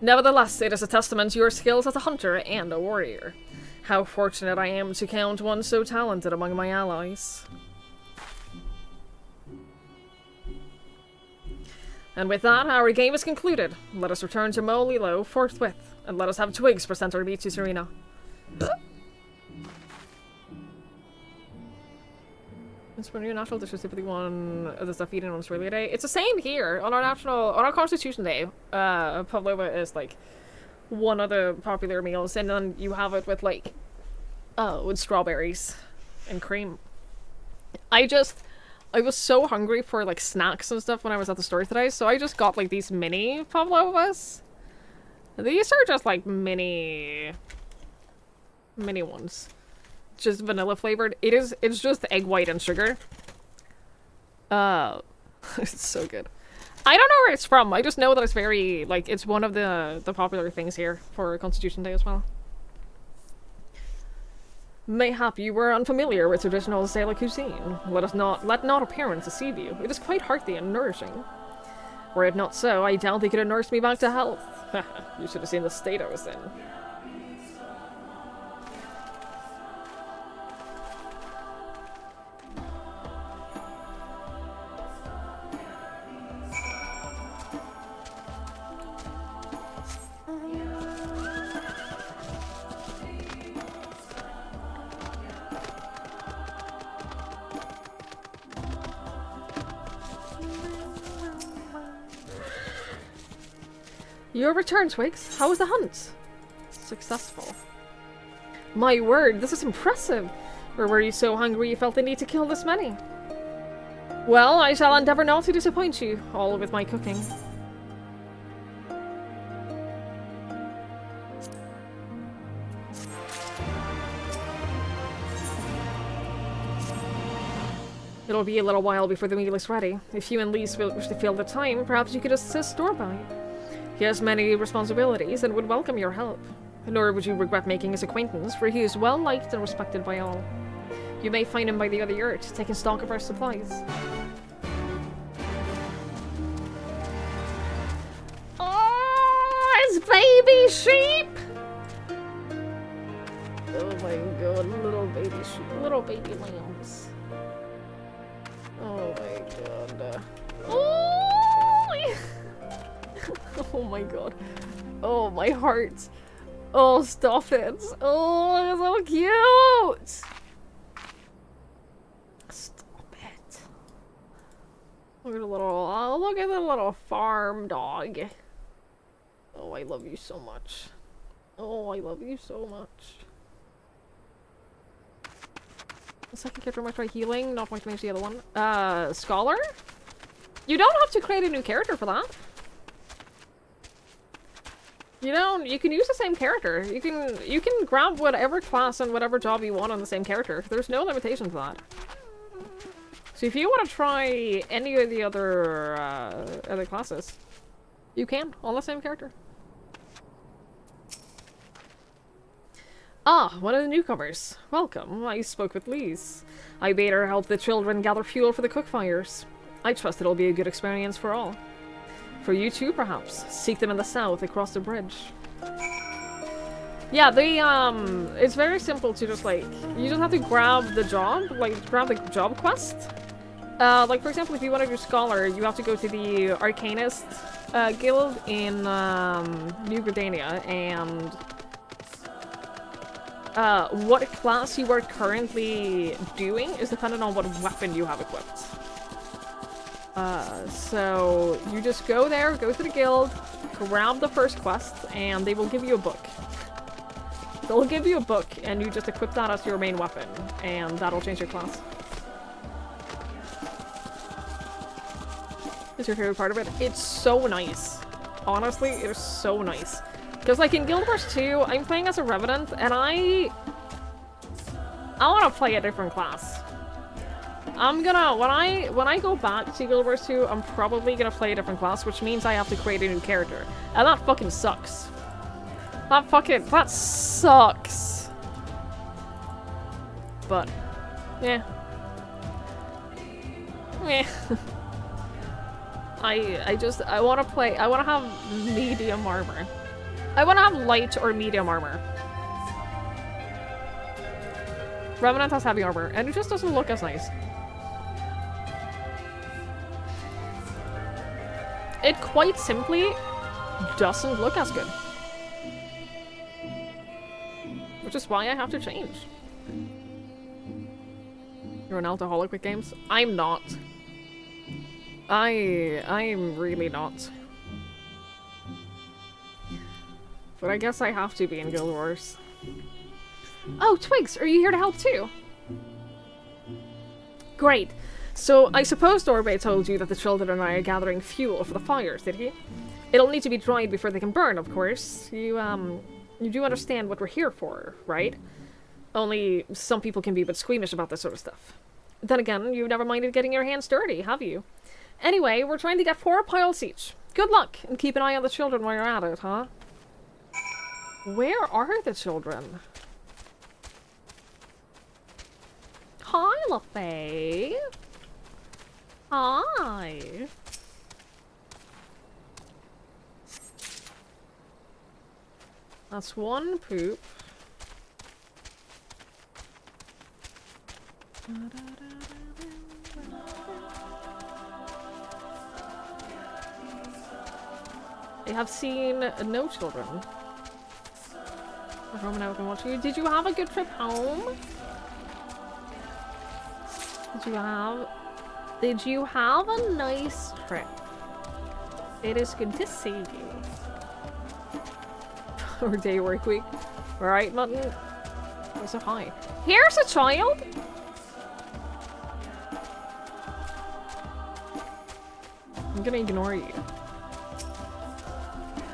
Nevertheless, it is a testament to your skills as a hunter and a warrior. How fortunate I am to count one so talented among my allies. And with that, our game is concluded. Let us return to Molilo forthwith, and let us have twigs present our meat to Serena. It's one of your national dishes, typically one of the stuff eaten on Australia Day. It's the same here on our Constitution Day. Pavlova is like one of the popular meals, and then you have it with like, with strawberries and cream. I was so hungry for like snacks and stuff when I was at the store today, so I just got like these mini Pavlovas. These are just like mini ones. Just vanilla flavored. It's just egg white and sugar. It's so good. I don't know where it's from. I just know that it's very, like, it's one of the popular things here for Constitution Day as well. Mayhap you were unfamiliar with traditional sailor cuisine. Let not appearance deceive you. It is quite hearty and nourishing. Were it not so, I doubt they could have nursed me back to health. You should have seen the state I was in. Your return, Twigs. How was the hunt? Successful. My word, this is impressive. Or were you so hungry you felt the need to kill this many? Well, I shall endeavor not to disappoint you, all with my cooking. It'll be a little while before the meal is ready. If you and Lise wish to fill the time, perhaps you could assist Storby. He has many responsibilities and would welcome your help. Nor would you regret making his acquaintance, for he is well liked and respected by all. You may find him by the other yurt, taking stock of our supplies. Oh, it's baby sheep! Oh my god, little baby sheep, little baby lambs. Oh my god. Oh! Oh my god. Oh, my heart. Oh, stop it. Oh, it's so cute! Stop it. Look at the little, oh, look at the little farm dog. Oh, I love you so much. Oh, I love you so much. The second character might try healing, not much to the other one. Scholar? You don't have to create a new character for that. You can use the same character. You can grab whatever class and whatever job you want on the same character. There's no limitation to that. So if you want to try any of the other classes, you can on the same character. Ah, one of the newcomers. Welcome. I spoke with Lise. I bade her help the children gather fuel for the cook fires. I trust it'll be a good experience for all. For you too, perhaps. Seek them in the south, across the bridge. Yeah, it's very simple to just, like, you just have to grab the job, grab the job quest. Like, for example, if you want to do Scholar, you have to go to the Arcanist guild in New Gridania, and what class you are currently doing is dependent on what weapon you have equipped. So you just go there, go to the guild, grab the first quest, and they will give you a book. They'll give you a book, and you just equip that as your main weapon, and that'll change your class. Is your favorite part of it? It's so nice. Honestly, it is so nice. Because, like, in Guild Wars 2, I'm playing as a Revenant, and I want to play a different class. I'm gonna, when I go back to Guild Wars 2, I'm probably gonna play a different class, which means I have to create a new character. And that fucking sucks. That sucks. But, yeah. Yeah. I want to have medium armor. I want to have light or medium armor. Revenant has heavy armor, and it just doesn't look as nice. It quite simply doesn't look as good. Which is why I have to change. You're an alcoholic with games? I'm not. I'm really not. But I guess I have to be in Guild Wars. Oh, Twigs, are you here to help too? Great. So, I suppose Dorbay told you that the children and I are gathering fuel for the fires, did he? It'll need to be dried before they can burn, of course. You do understand what we're here for, right? Only some people can be a bit squeamish about this sort of stuff. Then again, you've never minded getting your hands dirty, have you? Anyway, we're trying to get 4 piles each. Good luck, and keep an eye on the children while you're at it, huh? Where are the children? Hi, LaFay. Hi. That's one poop. I have seen no children. Home now can watch you. Did you have a good trip home? Did you have a nice trip? It is good to see you. 4-day work week. Alright, Mutton. It's so high. Here's a child! I'm gonna ignore you.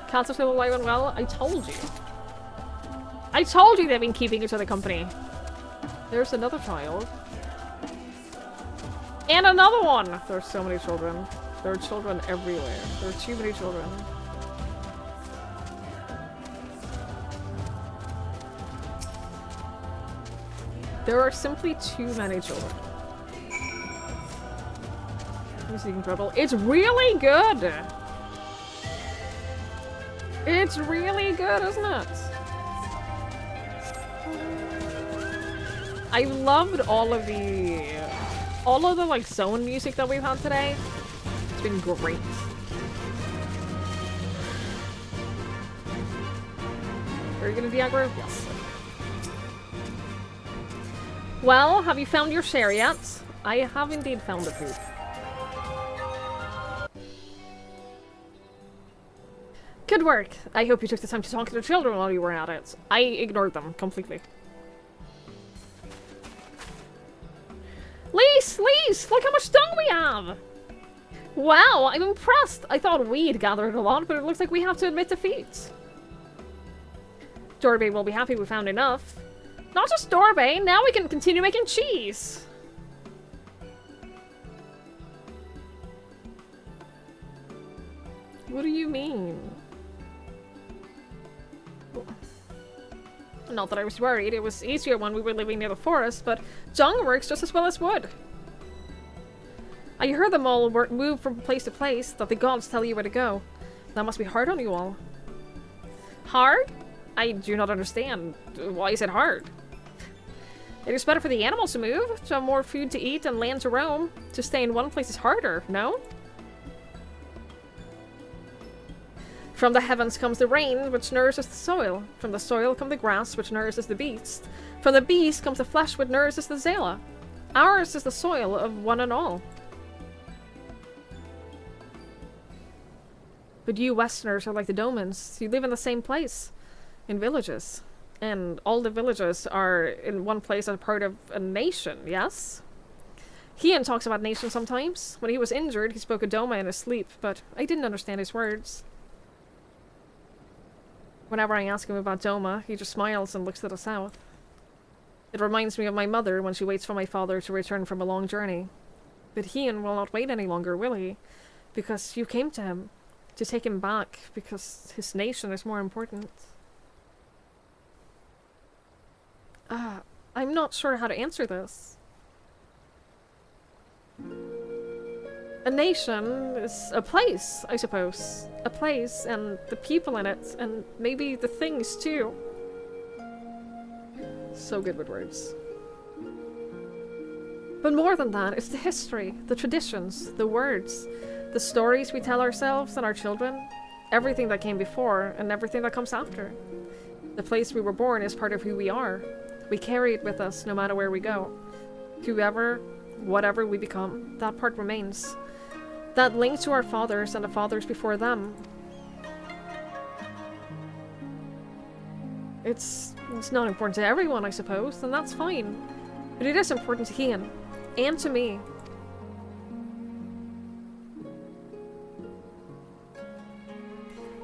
Cats are still alive and well? I told you. I told you they've been keeping each other company. There's another child. And another one! There's so many children. There are children everywhere. There are too many children. There are simply too many children. Seeking trouble. It's really good! It's really good, isn't it? I loved all of the like zone music that we've had today. It's been great. Are you gonna de-aggro? Yes. Well, have you found your share yet? I have indeed found the poop. Good work. I hope you took the time to talk to the children while you were at it. I ignored them completely. Lise! Look how much dung we have! Wow, I'm impressed. I thought we'd gathered a lot, but it looks like we have to admit defeat. Dorbe will be happy we found enough. Not just Dorbe, now we can continue making cheese. What do you mean? Not that I was worried, it was easier when we were living near the forest, but dung works just as well as wood. I heard them all move from place to place, that the gods tell you where to go. That must be hard on you all. Hard? I do not understand. Why is it hard? It is better for the animals to move, to have more food to eat and land to roam. To stay in one place is harder, no? From the heavens comes the rain, which nourishes the soil. From the soil comes the grass, which nourishes the beast. From the beast comes the flesh, which nourishes the Zela. Ours is the soil of one and all. But you Westerners are like the Domans. You live in the same place. In villages. And all the villages are in one place as part of a nation, yes? Hien talks about nations sometimes. When he was injured, he spoke a Doma in his sleep, but I didn't understand his words. Whenever I ask him about Doma, he just smiles and looks to the south. It reminds me of my mother when she waits for my father to return from a long journey. But Hien will not wait any longer, will he? Because you came to him. To take him back, because his nation is more important. I'm not sure how to answer this. A nation is a place, I suppose. A place, and the people in it, and maybe the things too. So good with words. But more than that, it's the history, the traditions, the words, the stories we tell ourselves and our children, everything that came before and everything that comes after. The place we were born is part of who we are. We carry it with us no matter where we go. Whoever, whatever we become, that part remains. That link to our fathers and the fathers before them. It's not important to everyone, I suppose, and that's fine. But it is important to Hien, and to me.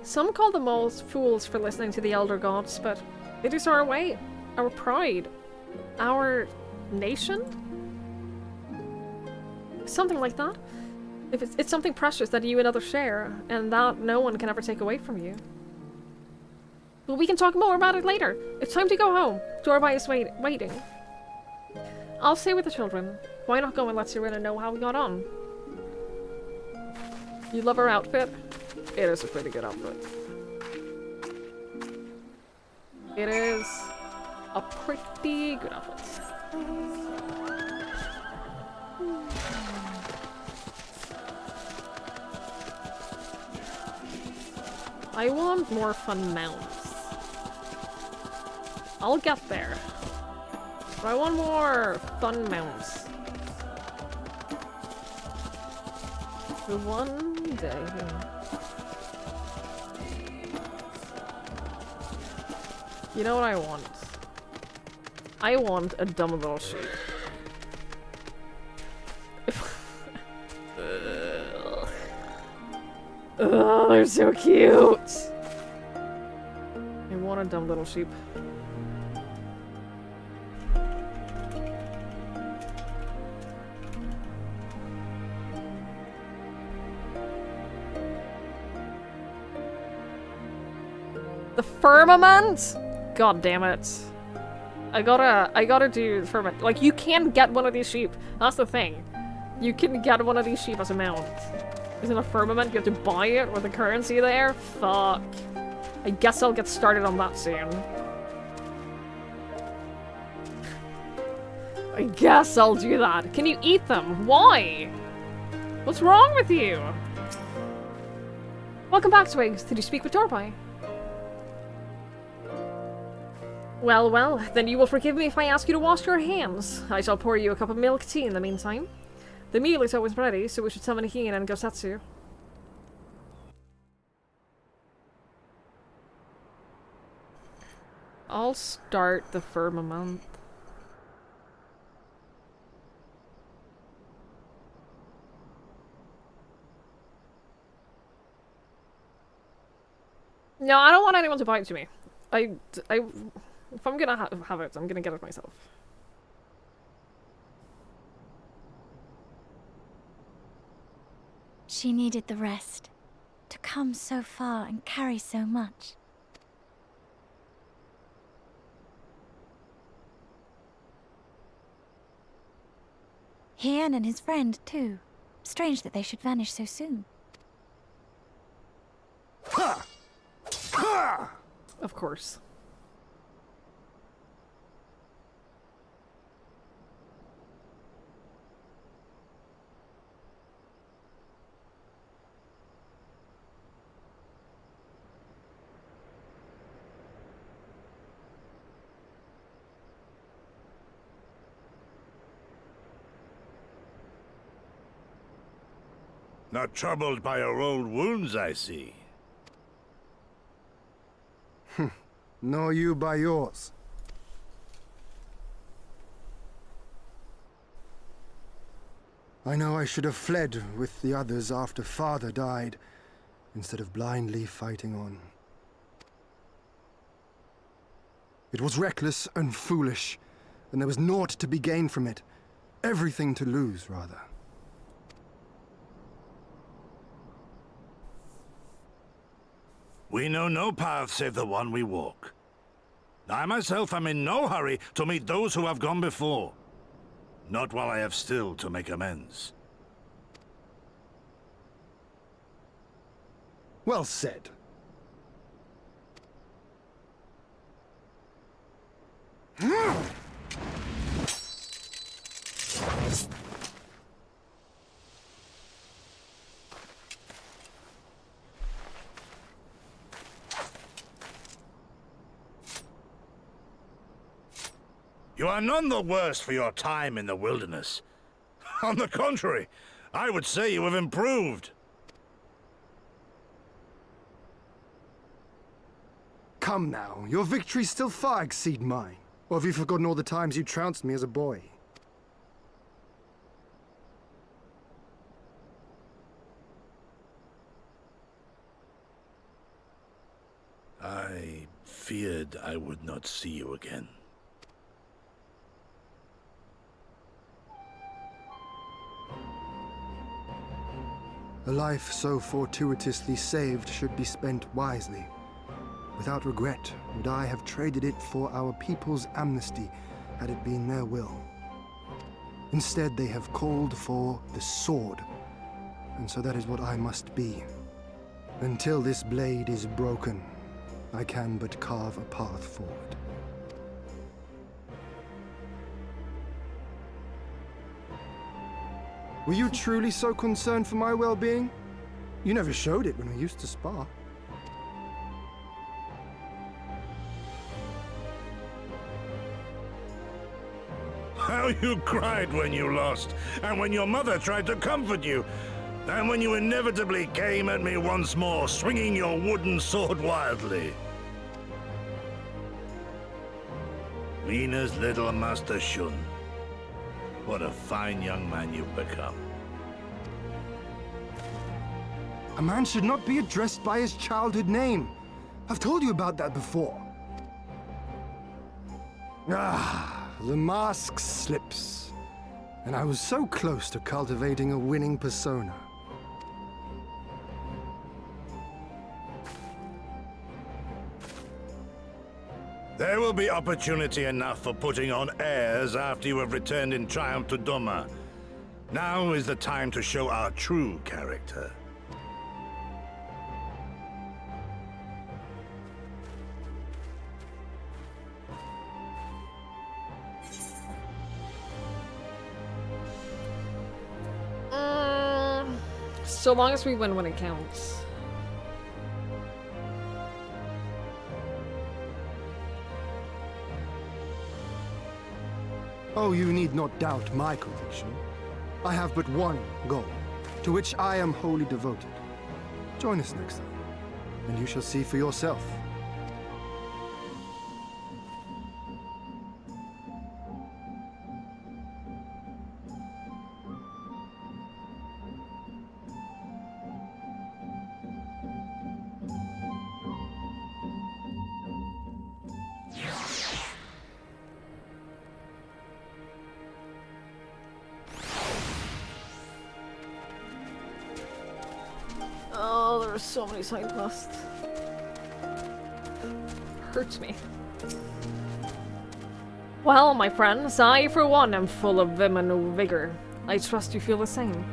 Some call the moles fools for listening to the elder gods, but it is our way, our pride, our nation? Something like that. If it's something precious that you and others share, and that no one can ever take away from you. But we can talk more about it later. It's time to go home. Dorbai is waiting. I'll stay with the children. Why not go and let Serena know how we got on? You love her outfit? It is a pretty good outfit. It is a pretty good outfit. I want more fun mounts. I'll get there. But I want more fun mounts. For one day. You know what I want? I want a dumb little sheep. Oh, they're so cute. I want a dumb little sheep. The firmament? God damn it. I gotta do the firmament. Like, you can get one of these sheep. That's the thing. You can get one of these sheep as a mount. Isn't a firmament? You have to buy it with the currency there? Fuck. I guess I'll get started on that soon. I guess I'll do that. Can you eat them? Why? What's wrong with you? Welcome back, Twigs. Did you speak with Torpai? Well, well, then you will forgive me if I ask you to wash your hands. I shall pour you a cup of milk tea in the meantime. The meal is always ready, so we should summon Hien and Gosetsu. I'll start the firmament. No, I don't want anyone to buy it to me. If I'm gonna have it, I'm gonna get it myself. She needed the rest. To come so far and carry so much. Hien and his friend, too. Strange that they should vanish so soon. Of course. Not troubled by your old wounds, I see. Nor you by yours. I know I should have fled with the others after Father died, instead of blindly fighting on. It was reckless and foolish, and there was naught to be gained from it. Everything to lose, rather. We know no path save the one we walk. I myself am in no hurry to meet those who have gone before. Not while I have still to make amends. Well said. You are none the worse for your time in the wilderness. On the contrary, I would say you have improved. Come now, your victories still far exceed mine. Or have you forgotten all the times you trounced me as a boy? I feared I would not see you again. A life so fortuitously saved should be spent wisely. Without regret, would I have traded it for our people's amnesty, had it been their will. Instead, they have called for the sword, and so that is what I must be. Until this blade is broken, I can but carve a path forward. Were you truly so concerned for my well-being? You never showed it when we used to spar. How you cried when you lost, and when your mother tried to comfort you, and when you inevitably came at me once more, swinging your wooden sword wildly. Mina's little Master Shun. What a fine young man you've become. A man should not be addressed by his childhood name. I've told you about that before. Ah, the mask slips. And I was so close to cultivating a winning persona. There will be opportunity enough for putting on airs after you have returned in triumph to Doma. Now is the time to show our true character. So long as we win when it counts. Oh, you need not doubt my conviction. I have but one goal, to which I am wholly devoted. Join us next time, and you shall see for yourself. Oh, there are so many side quests. Hurts me. Well, my friends, I for one am full of vim and vigor. I trust you feel the same.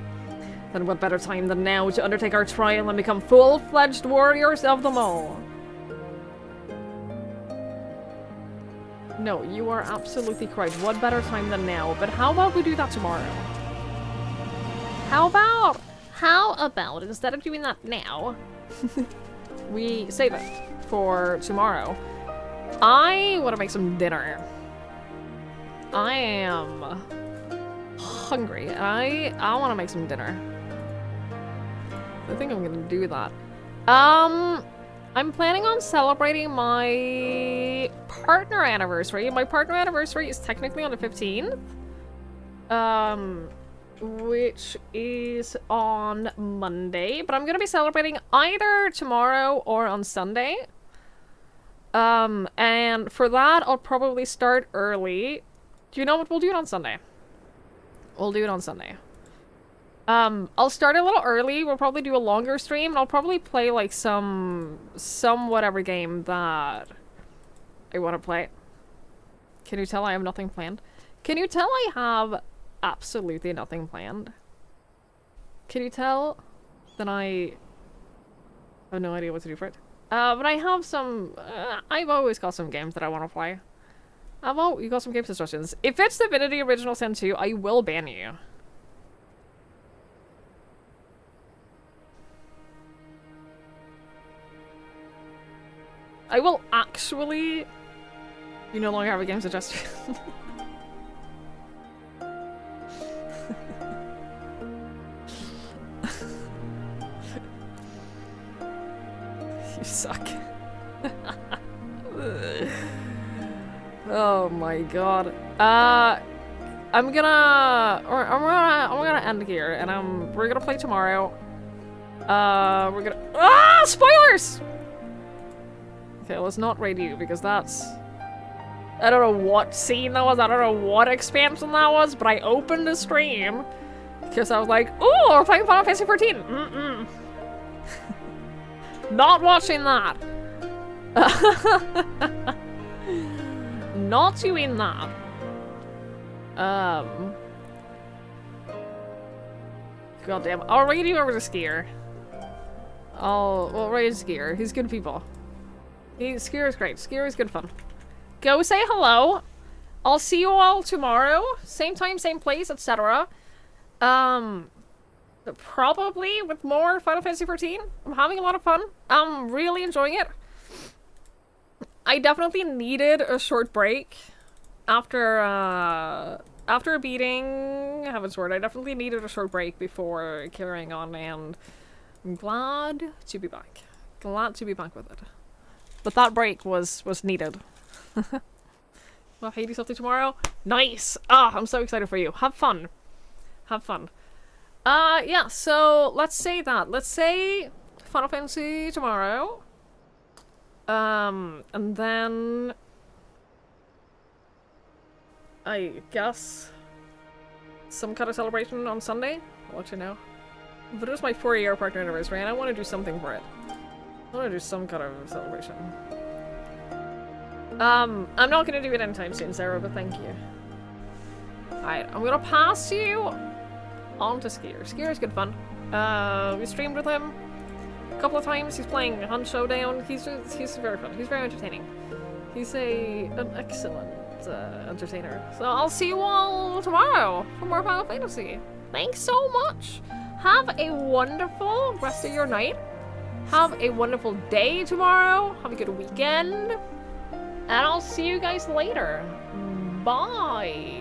Then what better time than now to undertake our trial and become full-fledged warriors of them all? No, you are absolutely correct. What better time than now? But how about we do that tomorrow? How about instead of doing that now, we save it for tomorrow? I want to make some dinner. I am hungry. I want to make some dinner. I think I'm gonna do that. I'm planning on celebrating my partner anniversary. My partner anniversary is technically on the 15th. Which is on Monday, but I'm gonna be celebrating either tomorrow or on Sunday. And for that, I'll probably start early. Do you know what we'll do it on Sunday? We'll do it on Sunday. I'll start a little early. We'll probably do a longer stream, and I'll probably play like some whatever game that I want to play. Can you tell I have nothing planned? Can you tell I have absolutely nothing planned? Can you tell that I have no idea what to do for it? But I have some, I've always got some games that I want to play. You got some game suggestions. If it's Divinity Original Sin 2, I will ban you. I will actually... You no longer have a game suggestion. You suck. Oh my god. I'm gonna end here, and we're gonna play tomorrow. We're gonna spoilers! Okay, let's not raid you because that's... I don't know what scene that was, I don't know what expansion that was, but I opened the stream because I was like, ooh, we're playing Final Fantasy 14. Not watching that. Not doing that. Goddamn. I'll raid you over to Skier. We'll raid Skier. He's good people. Skier is great. Skier is good fun. Go say hello. I'll see you all tomorrow. Same time, same place, etc. Probably with more Final Fantasy 14. I'm having a lot of fun. I'm really enjoying it. I definitely needed a short break after beating Heaven's Word. I definitely needed a short break before carrying on, and I'm glad to be back. Glad to be back with it. But that break was needed. We'll have Hades something tomorrow. Nice! Ah, I'm so excited for you. Have fun. Have fun. Yeah, so let's say that. Let's say Final Fantasy tomorrow. And then I guess some kind of celebration on Sunday. I'll let you know. But it was my 4-year partner anniversary and I want to do something for it. I want to do some kind of celebration. I'm not going to do it anytime soon, Sarah, but thank you. Alright, I'm going to pass you on to Skier. Skier's good fun. We streamed with him a couple of times. He's playing Hunt Showdown. He's very fun. He's very entertaining. He's an excellent entertainer. So I'll see you all tomorrow for more Final Fantasy. Thanks so much. Have a wonderful rest of your night. Have a wonderful day tomorrow. Have a good weekend. And I'll see you guys later. Bye.